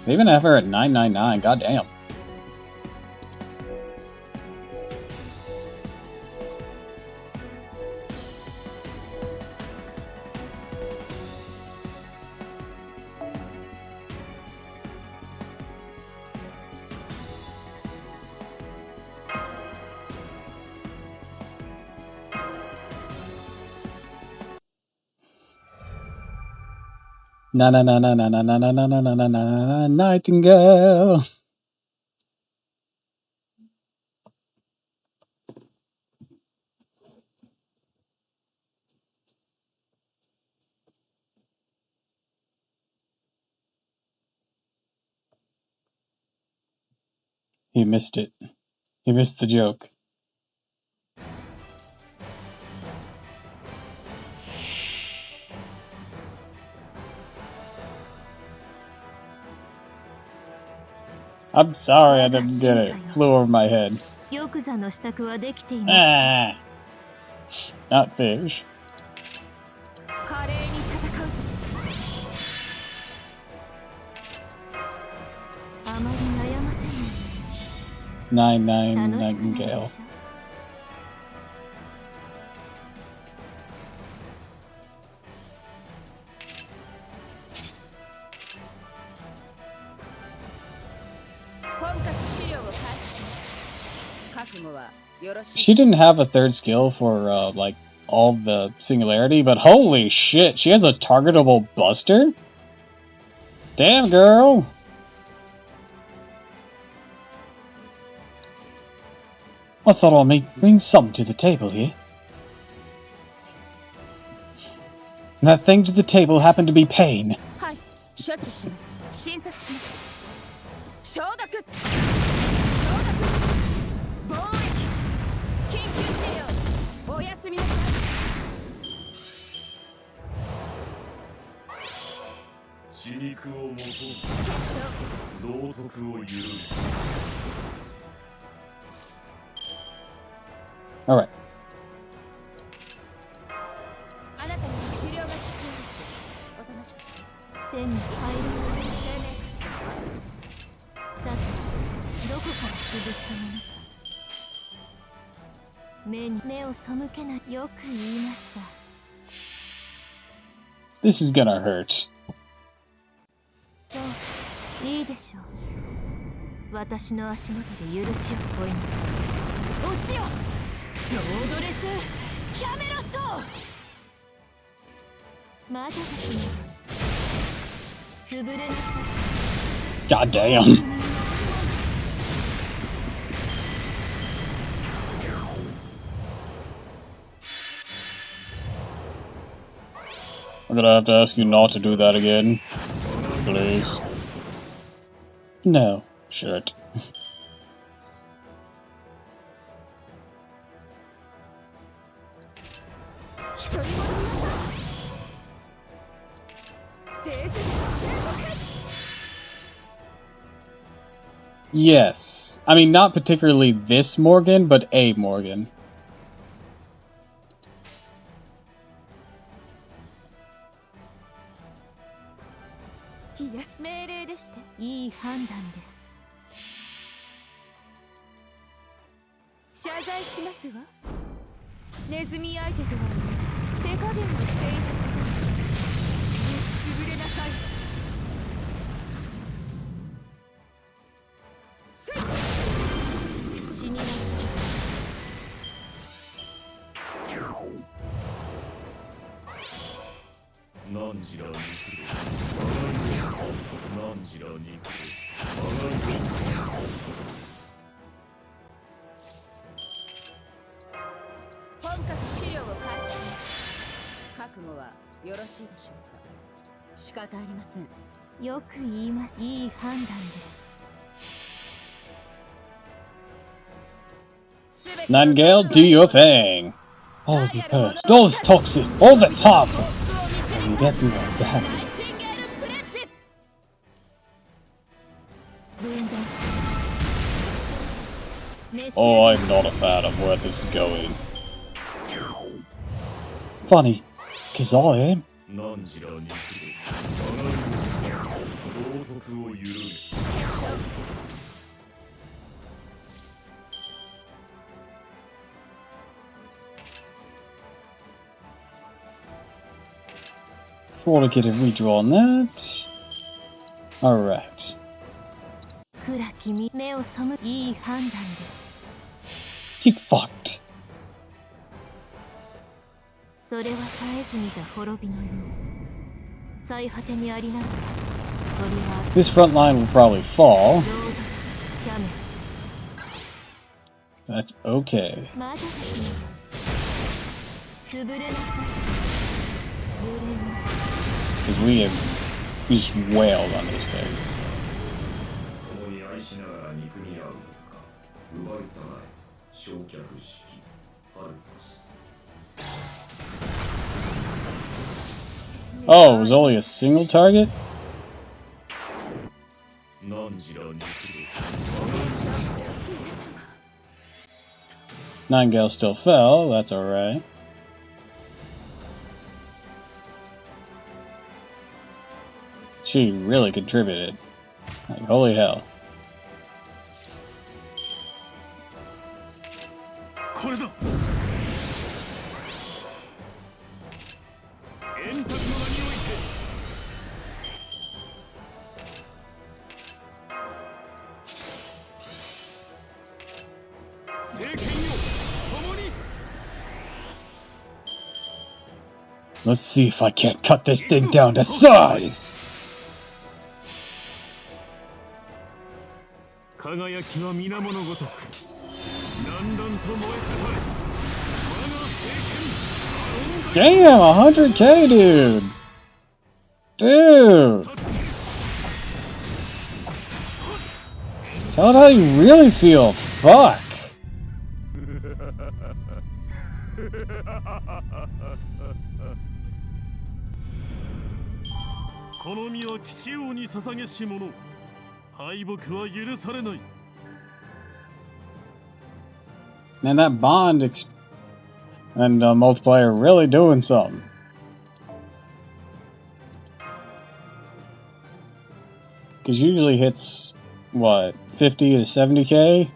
They even have her at 999, goddamn. Na na na na na na na na na na na na na Nightingale. He missed it. He missed the joke. I'm sorry I didn't get it. Flew over my head. Ah, not fish. 99 Nightingale. She didn't have a third skill for like all the singularity, but holy shit, she has a targetable buster? Damn, girl! I thought I'll bring something to the table here. And that thing to the table happened to be pain. Alright. This is gonna hurt. いいでしょう。私の足元で許しを乞いなさい。落ちよ。ロードレスキャメロット。魔女ですね。潰れなさい。God damn. I'm gonna have to ask you not to do that again. Please. No, shirt. Yes. I mean, not particularly this Morgan, but a Morgan. 命令でしていい判断です。謝罪しますわ。ネズミ相手とは手加減をしていたことです。潰れなさい。死になさい。何時ら肉で何時ら肉で本格治療を開始します。覚悟はよろしいでしょうか。仕方ありません。よく言います。いい判断です。 Nightingale, do your thing. All be purged, all is toxic, all the top! I need everyone to have this. Oh, I'm not a fan of where this is going. Funny, 'cause I am. 何時ら肉で道徳を緩め。Want to get a redraw on that. Alright. 暗き目を背むいい判断です。 Get fucked. それは絶えず見た滅びのよう。最果てにありながらトリガー This front line will probably fall. ロードキャメ That's okay. まだですね。潰れなさい。揺れる Because we just wailed on this thing. 共に愛しながら憎み合うのか。奪いたまえ。焼却式。ハルフス。 Oh, it was only a single target? 何時ら肉で Nightingale still fell, that's alright. She really contributed. Like, holy hell. これだ。円卓の名において。政権よ、共に。 Let's see if I can't cut this thing down to size! 輝きは皆物ごとく。何段と燃え盛れ。我が政権。 Damn, 100k, dude! Dude! Tell it how you really feel, fuck! この身は騎士王に捧げし者。敗北は許されない。 Man, that bond and multiplayer really doing something. Because usually hits, what, 50 to 70k?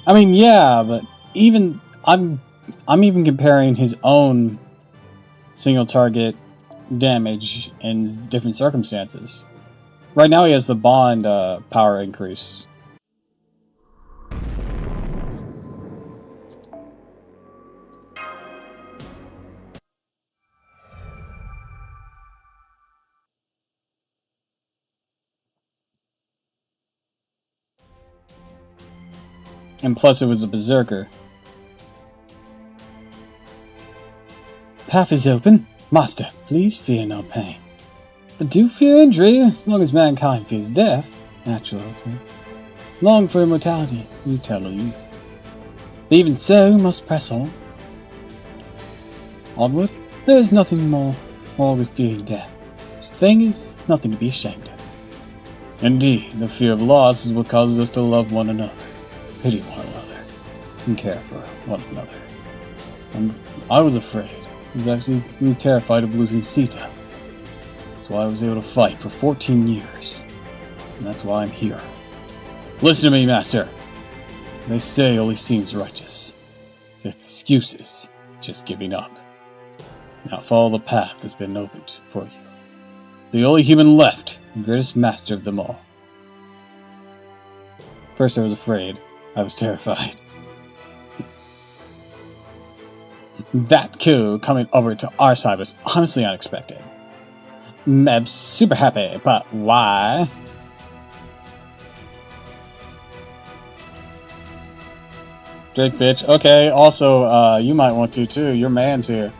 I mean, yeah, but even I'm even comparing his own single target damage in different circumstances. Right now he has the bond power increase. And plus it was a berserker. Path is open. Master, please fear no pain. But do fear injury, as long as mankind fears death, natural to long for immortality, eternal youth. But even so, must press on. Onward, there is nothing more with fearing death. Such a thing is nothing to be ashamed of. Indeed, the fear of loss is what causes us to love one another, pity one another, and care for one another. I was afraid. I was actually really terrified of losing Sita. That's why I was able to fight for 14 years. And that's why I'm here. Listen to me, Master. They say only seems righteous. Just excuses. Just giving up. Now follow the path that's been opened for you. The only human left, the greatest master of them all. First I was afraid. I was terrified. That coup coming over to our side was honestly unexpected. I'm super happy, but why? Drake, bitch. Okay, also, you might want to too. Your man's here.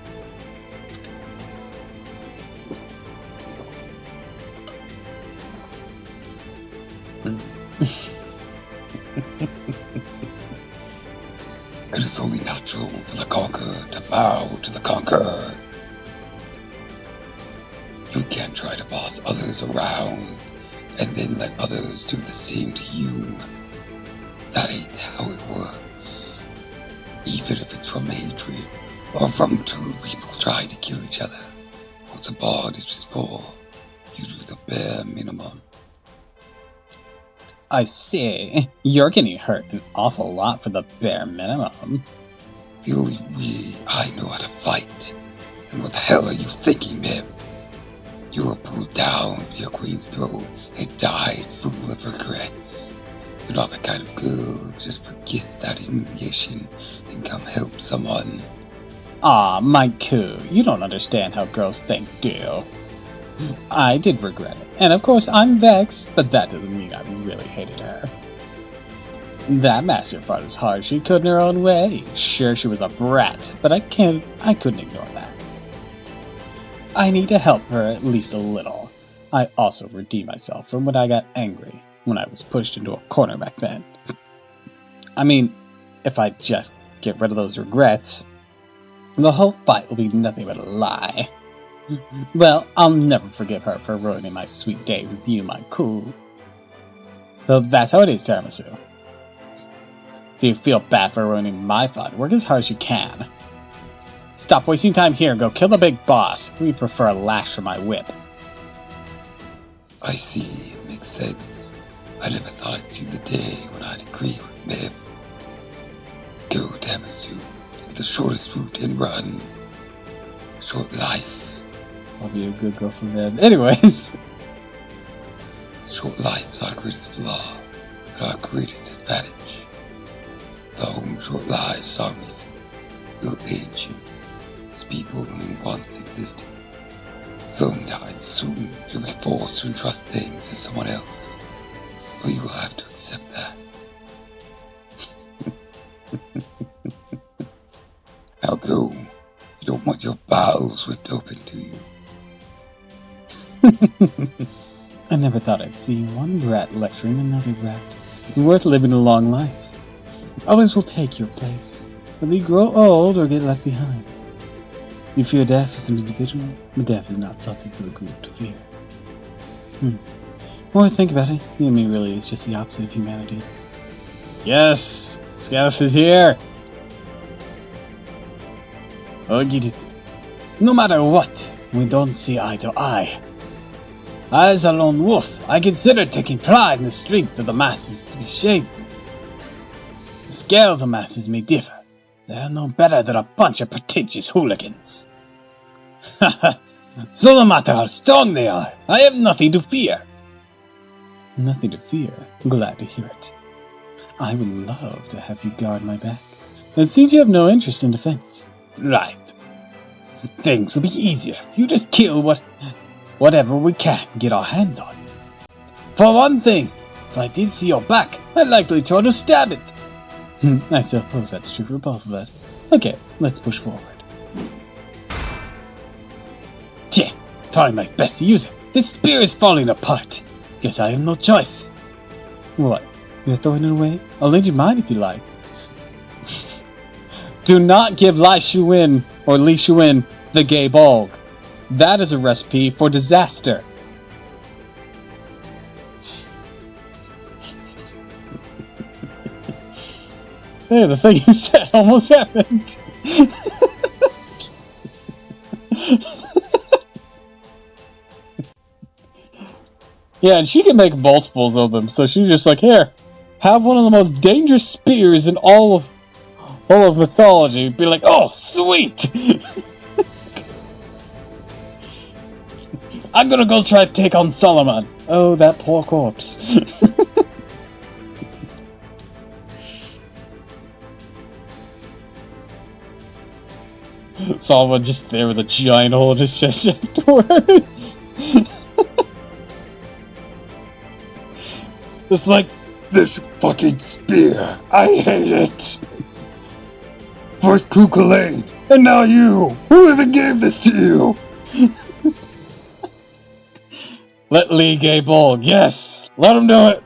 It is only natural for the conqueror to bow to the conqueror. You can't try to boss others around and then let others do the same to you. That ain't how it works. Even if it's from hatred or from two people trying to kill each other, what the bond is for, you do the bare minimum. I see. You're getting hurt an awful lot for the bare minimum. The only way I know how to fight. And what the hell are you thinking, man? You were pulled down your queen's throat and died full of regrets. You're not the kind of girl who just forget that humiliation and come help someone. Aw, my coup, you don't understand how girls think, do you? I did regret it, and of course I'm vexed, but that doesn't mean I really hated her. That master fought as hard as she could in her own way. Sure, she was a brat, but I couldn't ignore that. I need to help her at least a little. I also redeemed myself from when I got angry, when I was pushed into a corner back then. I mean, if I just get rid of those regrets, the whole fight will be nothing but a lie. Well, I'll never forgive her for ruining my sweet day with you, my coup. So that's how it is, Tiramisu. If you feel bad for ruining my fun, work as hard as you can. Stop wasting time here and go kill the big boss. We prefer a lash from my whip. I see, it makes sense. I never thought I'd see the day when I'd agree with Mib. Go, Tiramisu, take the shortest route and run. Short life. I'll be a good girl for Mib. Anyways. Short life's our greatest flaw, but our greatest advantage. Though short lives are reasons will age you, as people who once existed. Sometime soon you'll be forced to entrust things to someone else, but you will have to accept that. Now go. You don't want your bowels ripped open, do you? I never thought I'd see one brat lecturing another brat. Worth living a long life. Others will take your place, whether you grow old or get left behind. You fear death as an individual, but death is not something for the group to fear. The more I think about it, the enemy really is just the opposite of humanity. Yes! Scath is here! I'll get it. No matter what, we don't see eye to eye. As a lone wolf, I consider taking pride in the strength of the masses to be shamed. The scale of the masses may differ. They are no better than a bunch of pretentious hooligans. So no matter how strong they are, I have nothing to fear. Nothing to fear? Glad to hear it. I would love to have you guard my back. It seems you have no interest in defense. Right. Things will be easier if you just kill whatever we can get our hands on. For one thing, if I did see your back, I'd likely try to stab it. I suppose that's true for both of us. Okay, let's push forward. Tch, trying my best to use it. This spear is falling apart. Guess I have no choice. What? You're throwing it away? I'll lend you mine if you like. Do not give Li Shuin or Li Shuin the gay bulg. That is a recipe for disaster. Hey, the thing you said almost happened. Yeah, and she can make multiples of them, so she's just like, here, have one of the most dangerous spears in all of mythology. Be like, oh, sweet! I'm gonna go try to take on Solomon. Oh, that poor corpse. Solomon just there with a giant hole in his chest afterwards. It's like, This fucking spear. I hate it. First Kukulane, and now you. Who even gave this to you? let Lee Gay Bull, yes, let him do it.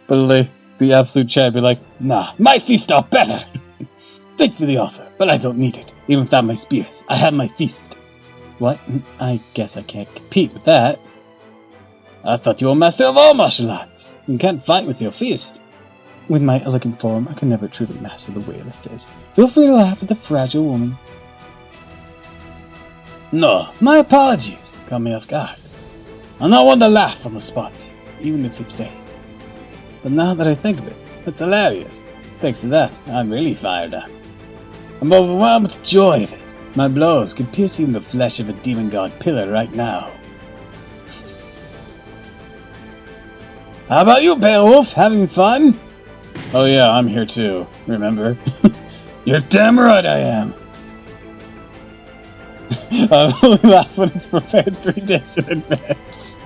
But the absolute Chad be like, nah, my feast are better. Thanks for the offer, but I don't need it. Even without my spears, I have my feast. What? I guess I can't compete with that. I thought you were master of all martial arts. You can't fight with your fist. With my elegant form, I can never truly master the way of the fist. Feel free to laugh at the fragile woman. No, my apologies. Caught me off guard. I'm not one to laugh on the spot, even if it's vain. But now that I think of it, it's hilarious. Thanks to that, I'm really fired up. I'm overwhelmed with joy of it. My blows could pierce even the flesh of a demon god pillar right now. How about you, Beowulf? Having fun? Oh yeah, I'm here too. Remember? You're damn right I am. I only laugh when it's prepared 3 days in advance.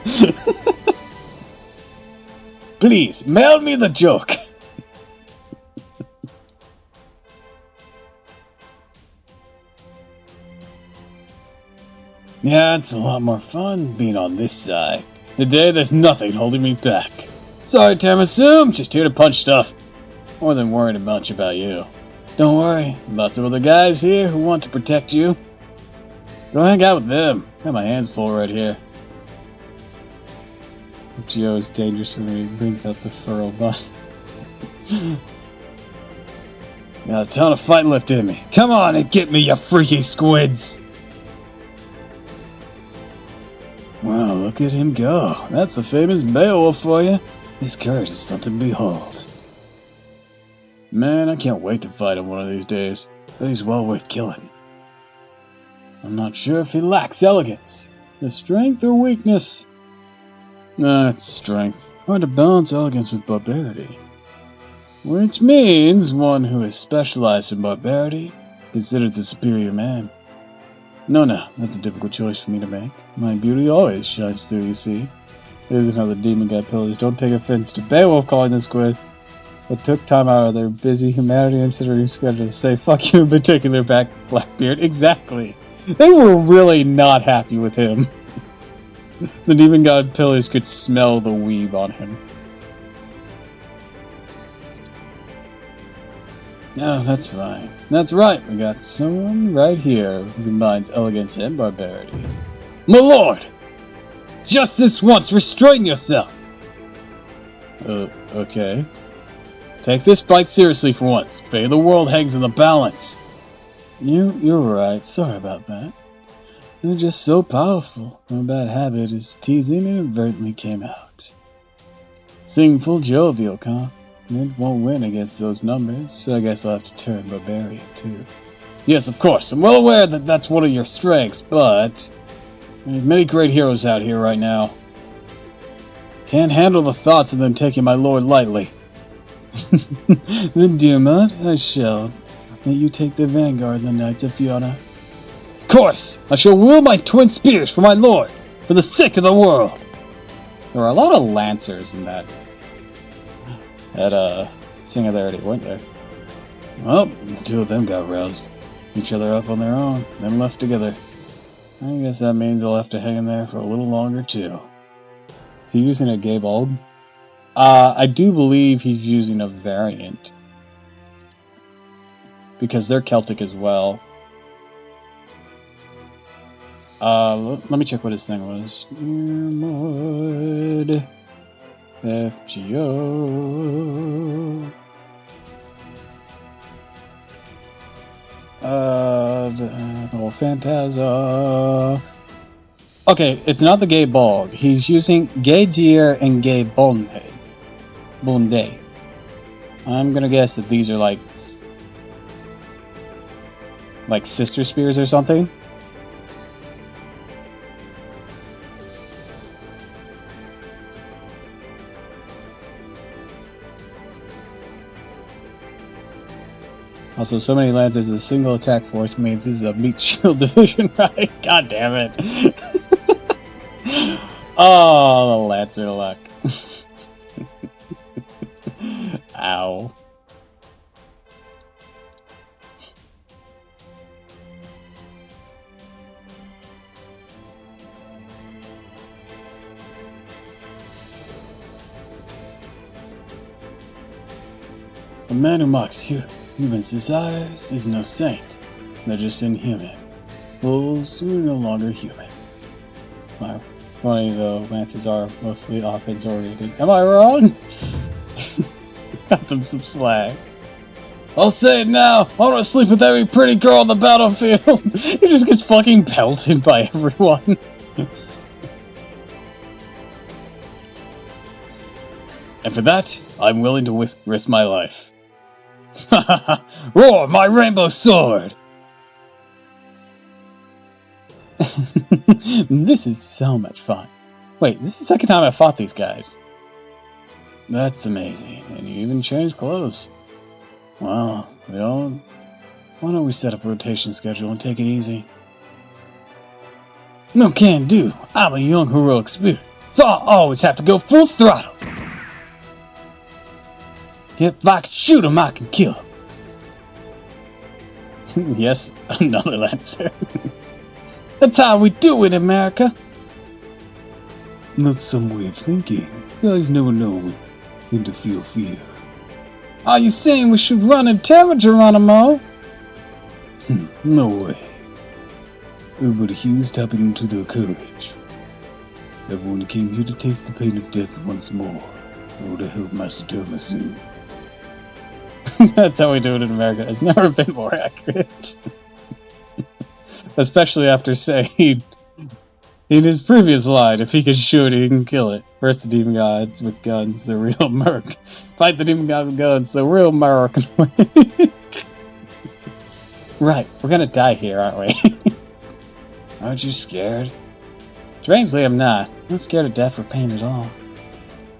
Please, mail me the joke. Yeah, it's a lot more fun being on this side. Today, there's nothing holding me back. Sorry, Tiramisu, I'm just here to punch stuff. More than worried much about you. Don't worry, lots of other guys here who want to protect you. Go hang out with them. Got my hands full right here. If Geo is dangerous for me, he brings out the furrow butt. Got a ton of fight left in me. Come on and get me, you freaky squids! Well, look at him go. That's the famous Beowulf for you. His courage is something to behold. Man, I can't wait to fight him one of these days. But he's well worth killing. I'm not sure if he lacks elegance. The strength or weakness? Nah, it's strength. Hard to balance elegance with barbarity. Which means one who is specialized in barbarity considered the superior man. No, that's a difficult choice for me to make. My beauty always shines through, you see. Here's another demon guy pillars. Don't take offense to Beowulf calling this quiz, but took time out of their busy humanity considering schedule to say fuck you in particular back Blackbeard. Exactly. They were really not happy with him. The demon god pillars could smell the weeb on him. Oh, that's fine. That's right, we got someone right here who combines elegance and barbarity. My lord! Just this once, restrain yourself! Okay. Take this fight seriously for once. Fate of the world hangs in the balance. You're right, sorry about that. They're just so powerful. My bad habit is teasing inadvertently came out. Sing full jovial, huh? It won't win against those numbers, so I guess I'll have to turn barbarian too. Yes, of course, I'm well aware that that's one of your strengths, but there's many great heroes out here right now. Can't handle the thoughts of them taking my lord lightly. Then, dear Mud, I shall let you take the vanguard of the Knights of Fiona. Of course, I shall wield my twin spears for my lord, for the sake of the world. There were a lot of lancers in that singularity, weren't there? Well, the two of them got roused each other up on their own, then left together. I guess that means they'll have to hang in there for a little longer too. Is he using a gay bulb? I do believe he's using a variant. Because they're Celtic as well. Let me check what his thing was. Mod FGO. Oh, Phantasm. Okay, it's not the gay bog. He's using gay deer and gay bonehead. Bonde. I'm gonna guess that these are like sister spears or something. Also, so many lancers as a single attack force means this is a meat shield division, right? God damn it. Oh, the lancer luck. Ow. A man who mocks humans' desires is no saint. They're just inhuman. Fools who are no longer human. Wow. Funny though, lancers are mostly offense oriented. Am I wrong? Got them some slack. I'll say it now. I want to sleep with every pretty girl on the battlefield. He just gets fucking pelted by everyone. And for that, I'm willing to risk my life. Roar, my rainbow sword! This is so much fun. Wait, this is the second time I fought these guys. That's amazing. And you even changed clothes. Well, why don't we set up a rotation schedule and take it easy? No can do. I'm a young heroic spirit, so I'll always have to go full throttle. If I can shoot him, I can kill him. Yes, another lancer. That's how we do it, America. Not some way of thinking. Guys never know when to feel fear. Are you saying we should run in terror, Geronimo? No way. Everybody here is tapping into their courage. Everyone came here to taste the pain of death once more, or to help Master Tiramisu. That's how we do it in America. It's never been more accurate. Especially after saying in his previous line, if he can shoot it, he can kill it. First the demon gods with guns, the real merc. Fight the demon god with guns, the real merc. Right, we're gonna die here, aren't we? Aren't you scared? Strangely, I'm not. I'm not scared of death or pain at all.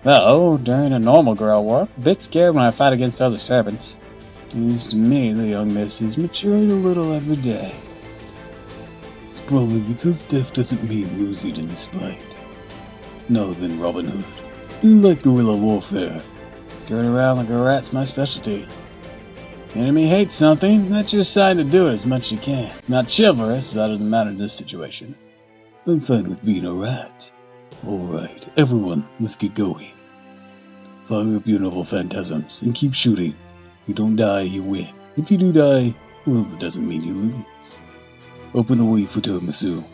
Though, during a normal girl war, I'm a bit scared when I fight against other servants. Seems to me the young miss is maturing a little every day. It's probably because death doesn't mean losing in this fight. No, then Robin Hood. Do you like guerrilla warfare? Skirt around like a rat's my specialty. The enemy hates something, that's your sign to do it as much as you can. It's not chivalrous, but that doesn't matter in this situation. I'm fine with being a rat. Alright, everyone, let's get going. Fire up your noble phantasms and keep shooting. If you don't die, you win. If you do die, well, that doesn't mean you lose. Open the way for Tiramisu.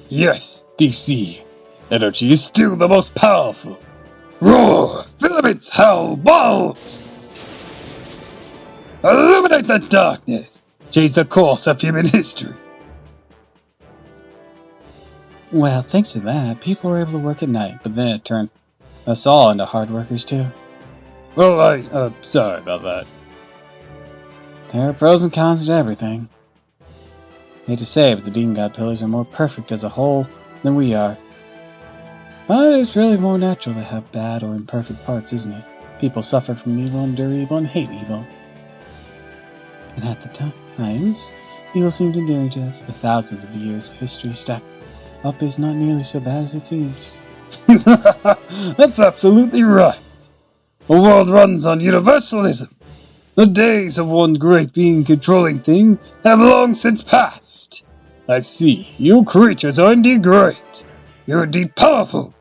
Yes, DC. Energy is still the most powerful. Roar! Filaments, hell, balls! Illuminate the darkness. Change the course of human history. Well, thanks to that, people were able to work at night, but then it turned us all into hard workers too. Well, I'm sorry about that. There are pros and cons to everything. Hate to say it, but the Demon God Pillars are more perfect as a whole than we are. But it's really more natural to have bad or imperfect parts, isn't it? People suffer from evil, endure evil, and hate evil. And at the times, evil seems endearing to us. The thousands of years of history stacked up is not nearly so bad as it seems. That's absolutely right. The world runs on universalism. The days of one great being controlling things have long since passed. I see, you creatures are indeed great. You're indeed powerful.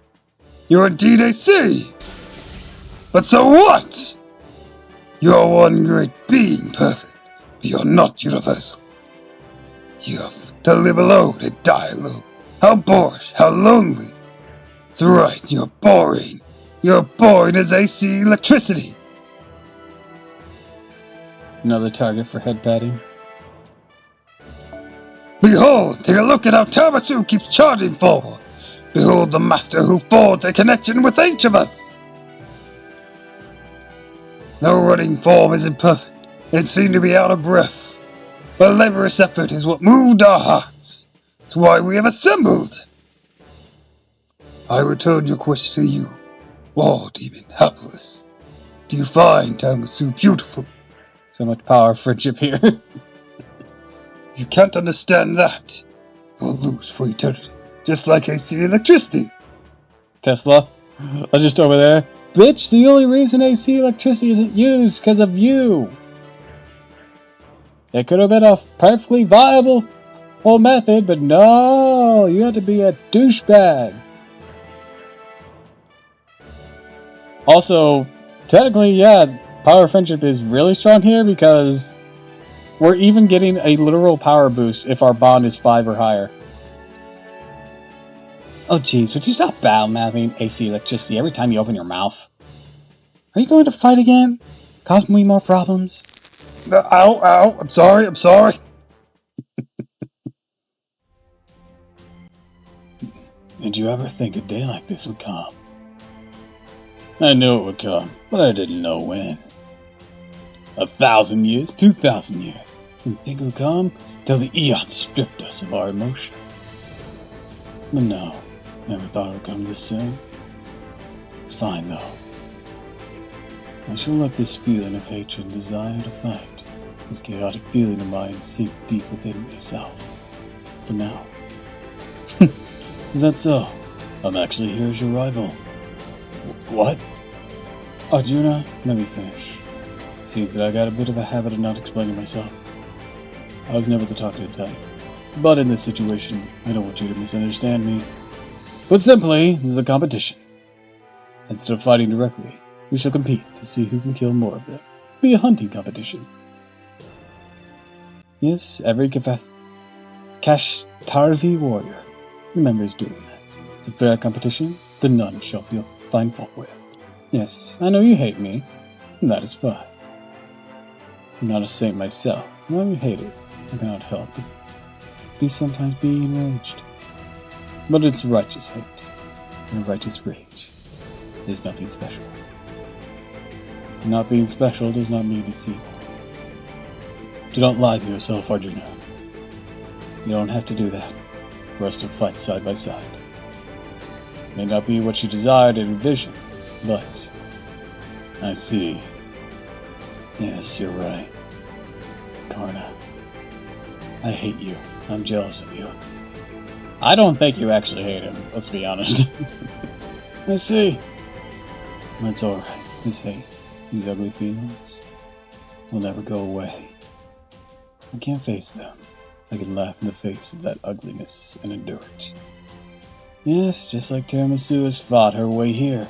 You're indeed a sea. But so what? You're one great being perfect, but you're not universal. You have to live alone and die alone. How boorish, how lonely. That's right, you're boring. You're boring as AC electricity. Another target for head patting. Behold, take a look at how Tiramisu keeps charging forward. Behold the master who forged a connection with each of us. No running form is imperfect. It seemed to be out of breath. But laborious effort is what moved our hearts. It's why we have assembled. I return your question to you, War Demon, helpless. Do you find Tiramisu beautiful? So much power friendship here. If you can't understand that, you'll lose for eternity. Just like AC electricity. Tesla, I just over there. Bitch, the only reason AC electricity isn't used because of you. It could have been a perfectly viable whole method, but no, you have to be a douchebag. Also, technically, yeah, power of friendship is really strong here because we're even getting a literal power boost if our bond is 5 or higher. Oh jeez, would you stop battle-mouthing AC electricity every time you open your mouth? Are you going to fight again? Cause me more problems? Ow, I'm sorry. Did you ever think a day like this would come? I knew it would come, but I didn't know when. 1,000 years, 2,000 years. Didn't think it would come till the eons stripped us of our emotion. But no, never thought it would come this soon. It's fine though. I shall let this feeling of hatred and desire to fight, this chaotic feeling of mine, sink deep within myself. For now. Is that so? I'm actually here as your rival. What? Arjuna, let me finish. Seems that I got a bit of a habit of not explaining myself. I was never the talkative type. But in this situation, I don't want you to misunderstand me. Put simply, this is a competition. Instead of fighting directly, we shall compete to see who can kill more of them. Be a hunting competition. Yes, every Kashtarvi warrior remembers doing that. It's a fair competition that none shall find fault with. Yes, I know you hate me, and that is fine. I'm not a saint myself, and when I hate it, I cannot help but sometimes be enraged. But it's righteous hate, and a righteous rage. There's nothing special. Not being special does not mean it's evil. Do not lie to yourself, Arjuna. You don't have to do that for us to fight side by side. It may not be what you desired and envisioned, but I see. Yes, you're right. Karna. I hate you. I'm jealous of you. I don't think you actually hate him, let's be honest. I see. That's alright. This hate, these ugly feelings, will never go away. I can't face them. I can laugh in the face of that ugliness and endure it. Yes, just like Tiramisu has fought her way here.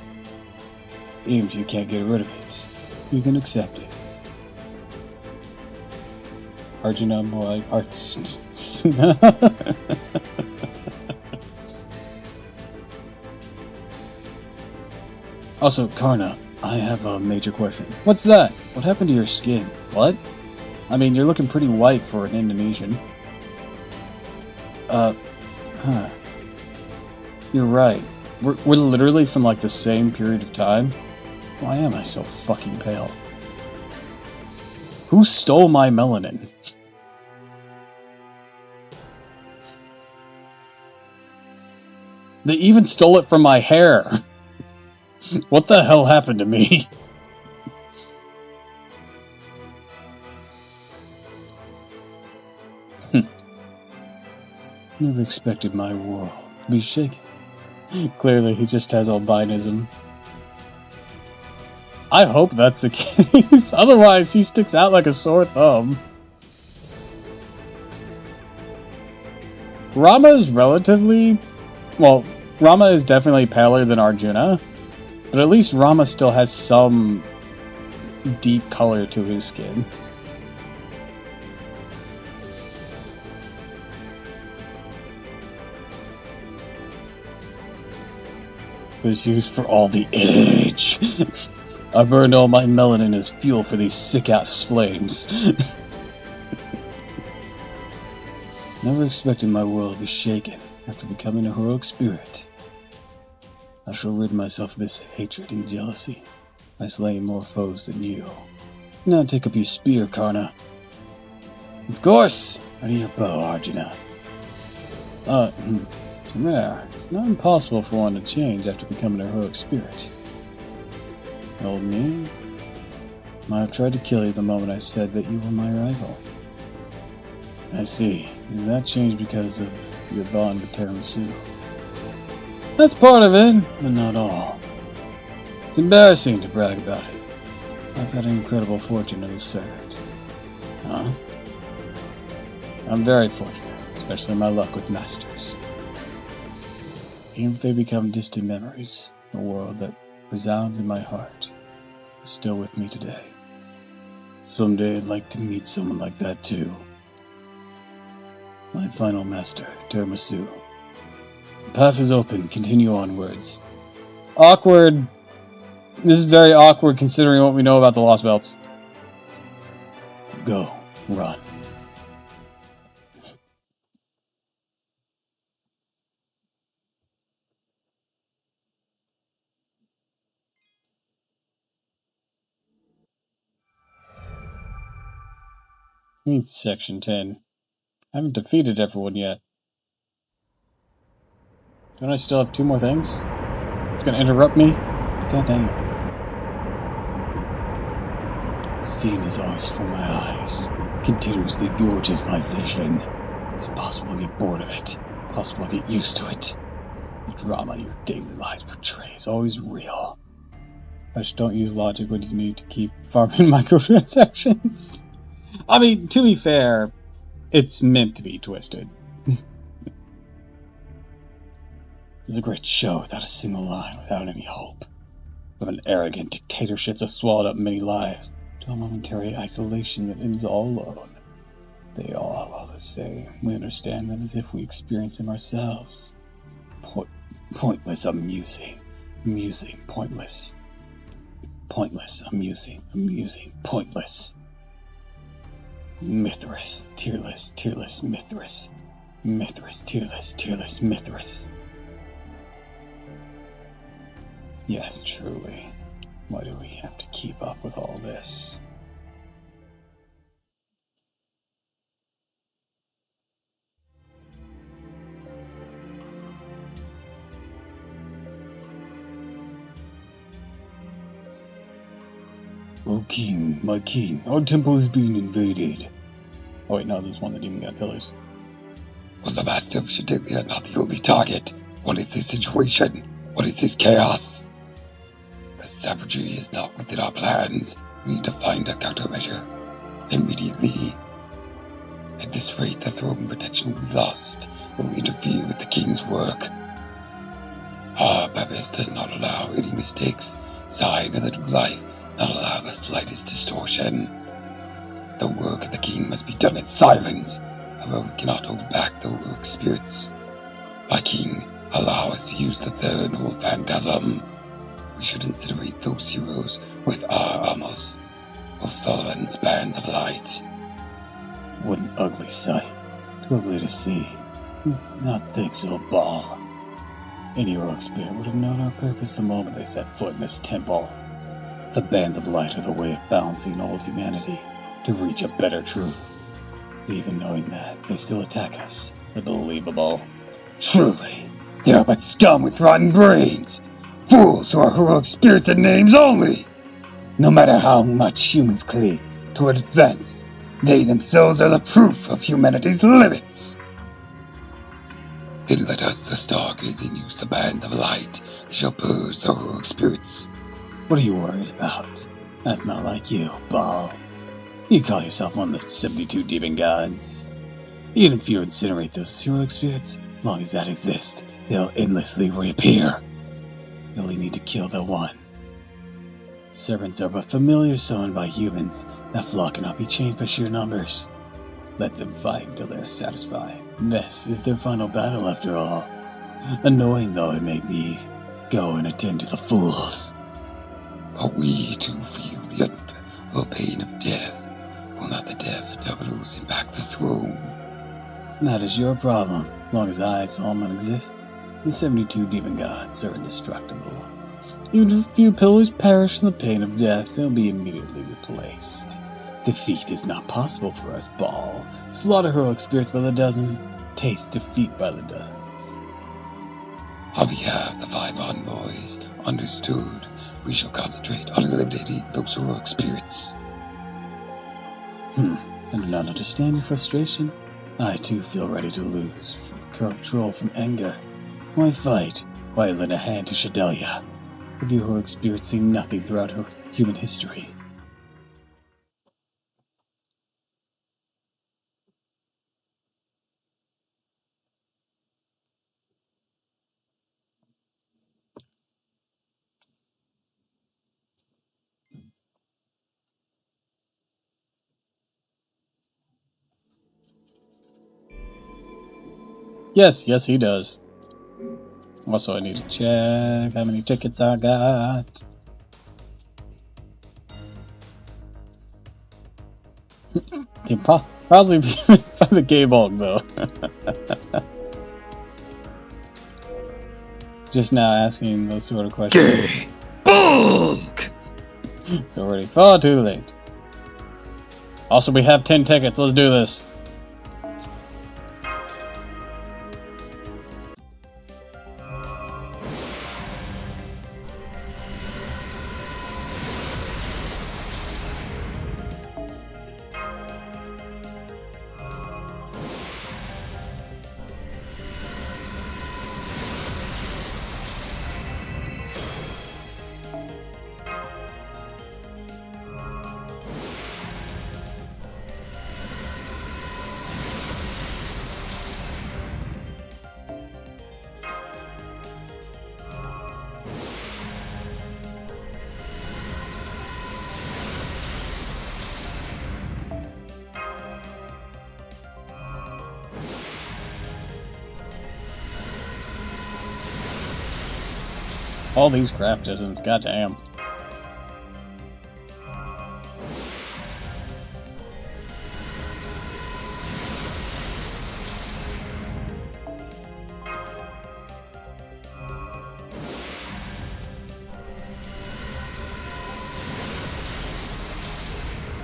Even if you can't get rid of it, you can accept it. Arjuna more like Arjuna. Also, Karna, I have a major question. What's that? What happened to your skin? What? I mean, you're looking pretty white for an Indonesian. You're right. We're literally from like the same period of time. Why am I so fucking pale? Who stole my melanin? They even stole it from my hair. What the hell happened to me? Never expected my world to be shaken. Clearly, he just has albinism. I hope that's the case. Otherwise, he sticks out like a sore thumb. Rama is relatively... Well, Rama is definitely paler than Arjuna. But at least Rama still has some deep color to his skin. It was used for all the age. I burned all my melanin as fuel for these sick-ass flames. Never expected my world to be shaken after becoming a heroic spirit. I shall rid myself of this hatred and jealousy by slaying more foes than you. Now take up your spear, Karna. Of course! Ready your bow, Arjuna. Rare. It's not impossible for one to change after becoming a heroic spirit. Old me? Might have tried to kill you the moment I said that you were my rival. I see. Is that changed because of your bond with Tiramisu? That's part of it, but not all. It's embarrassing to brag about it. I've had an incredible fortune as a servant. Huh? I'm very fortunate, especially my luck with masters. Even if they become distant memories, the world that resounds in my heart is still with me today. Someday I'd like to meet someone like that too. My final master, Tiramisu. The path is open, continue onwards. Awkward. This is very awkward considering what we know about the Lost Belts. Go. Run. It's Section 10. I haven't defeated everyone yet. Don't I still have 2 more things? It's gonna interrupt me? God dang it. Seeing is always for my eyes. Continuously gorges my vision. It's impossible to get bored of it. Impossible to get used to it. The drama your daily lives portray is always real. I just don't use logic when you need to keep farming microtransactions. I mean, to be fair, it's meant to be twisted. It's a great show without a single line, without any hope. From an arrogant dictatorship that swallowed up many lives, to a momentary isolation that ends all alone. They all are the same. We understand them as if we experience them ourselves. Pointless, amusing. Amusing, pointless. Pointless, amusing, amusing, pointless. Mithras, tearless, tearless, Mithras. Mithras, tearless, tearless, Mithras. Yes, truly. Why do we have to keep up with all this? Oh king, my king, our temple is being invaded. Oh wait, no, there's one that even got pillars. Was the master of Shadilia not the only target? What is this situation? What is this chaos? The savagery is not within our plans. We need to find a countermeasure. Immediately. At this rate, the throne protection will be lost. It will interfere with the king's work. Our purpose does not allow any mistakes. Sign of the true life, not allow the slightest distortion. The work of the king must be done in silence. However, we cannot hold back the heroic spirits. My king, allow us to use the third noble phantasm. We should incinerate those heroes with our armors, or Sullivan's bands of light. What an ugly sight. Too ugly to see. You do not think so, Ball. Any heroic spirit would have known our purpose the moment they set foot in this temple. The bands of light are the way of balancing old humanity to reach a better truth. But even knowing that, they still attack us. Unbelievable. Truly, they are but scum with rotten brains. Fools who are heroic spirits and names only. No matter how much humans cling toward advance, they themselves are the proof of humanity's limits. Then let us, the stargazing, use the bands of light. We shall purge the heroic spirits. What are you worried about? That's not like you, Ball. You call yourself one of the 72 demon gods. Even if you incinerate those heroic spirits, as long as that exists, they'll endlessly reappear. You only need to kill the one. Servants are but familiar summoned by humans. That flock cannot be changed by sheer numbers. Let them fight until they're satisfied. This is their final battle after all. Annoying though it may be, go and attend to the fools. But we too feel the unbearable pain of death. Will not the death of Doppel impact the throne? That is your problem. As long as I, Solomon, exist, the 72 demon gods are indestructible. Even if a few pillars perish in the pain of death, they'll be immediately replaced. Defeat is not possible for us, Baal. Slaughter heroic spirits by the dozen, taste defeat by the dozens. On behalf of the 5 envoys, understood, we shall concentrate on eliminating those heroic spirits. I do not understand your frustration. I too feel ready to lose control from anger. Why fight? Why lend a hand to Shadelia? Have you heroic spirits seen nothing throughout her human history? Yes, he does. Also, I need to check how many tickets I got. Can probably be by the gay bulk, though. Just now asking those sort of questions. Gay bulk! It's already far too late. Also, we have 10 tickets. Let's do this. All these craft distance, goddamn.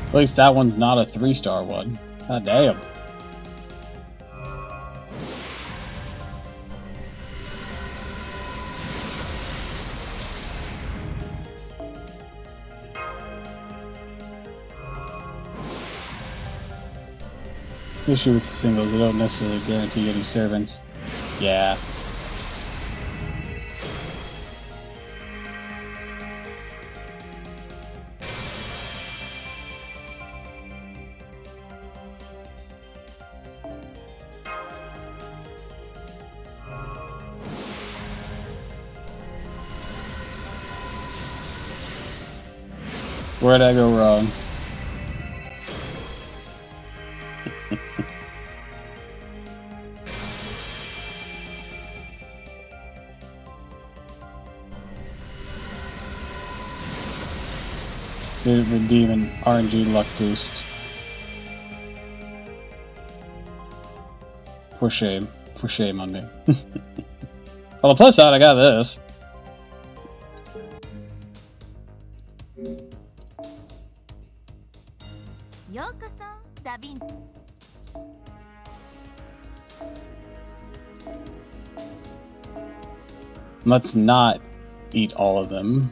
At least that one's not a 3-star one. God damn. Issue with the singles, they don't necessarily guarantee any servants. Yeah. Where'd I go wrong? Did redeem an RNG luck boost. For shame on me. On the plus side, I got this. Let's not eat all of them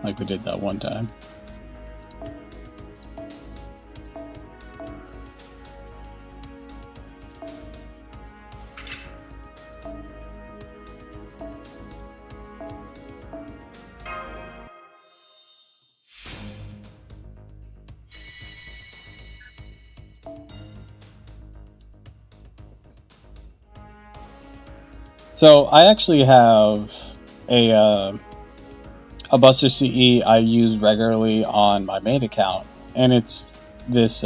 like we did that one time. So I actually have a Buster CE I use regularly on my main account, and it's this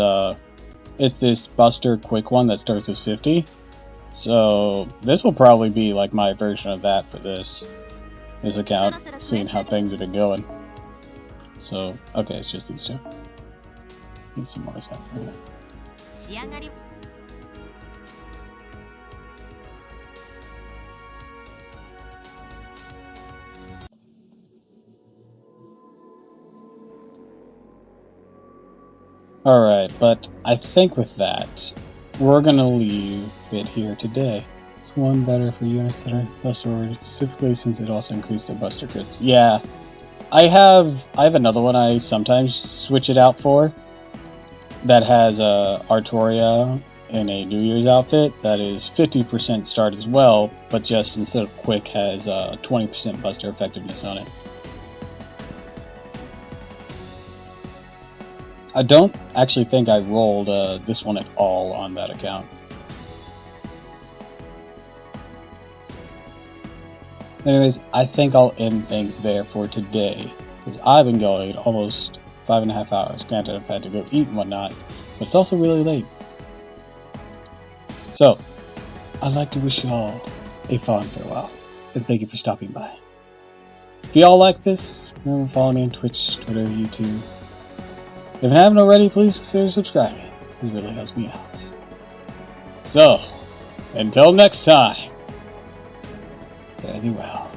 Buster quick one that starts with 50. So this will probably be like my version of that for this account, seeing how things have been going. So okay, it's just these two. Need some more stuff. Okay. Alright, but I think with that, we're gonna leave it here today. It's one better for units that are Buster Ordered, specifically since it also increased the Buster crits. Yeah, I have another one I sometimes switch it out for that has Artoria in a New Year's outfit that is 50% start as well, but just instead of quick has 20% Buster effectiveness on it. I don't actually think I rolled this one at all on that account. Anyways, I think I'll end things there for today, because I've been going almost 5.5 hours. Granted, I've had to go eat and whatnot, but it's also really late. So, I'd like to wish you all a fond farewell, and thank you for stopping by. If you all like this, remember to follow me on Twitch, Twitter, YouTube. If you haven't already, please consider subscribing. It really helps me out. So, until next time, fare thee well.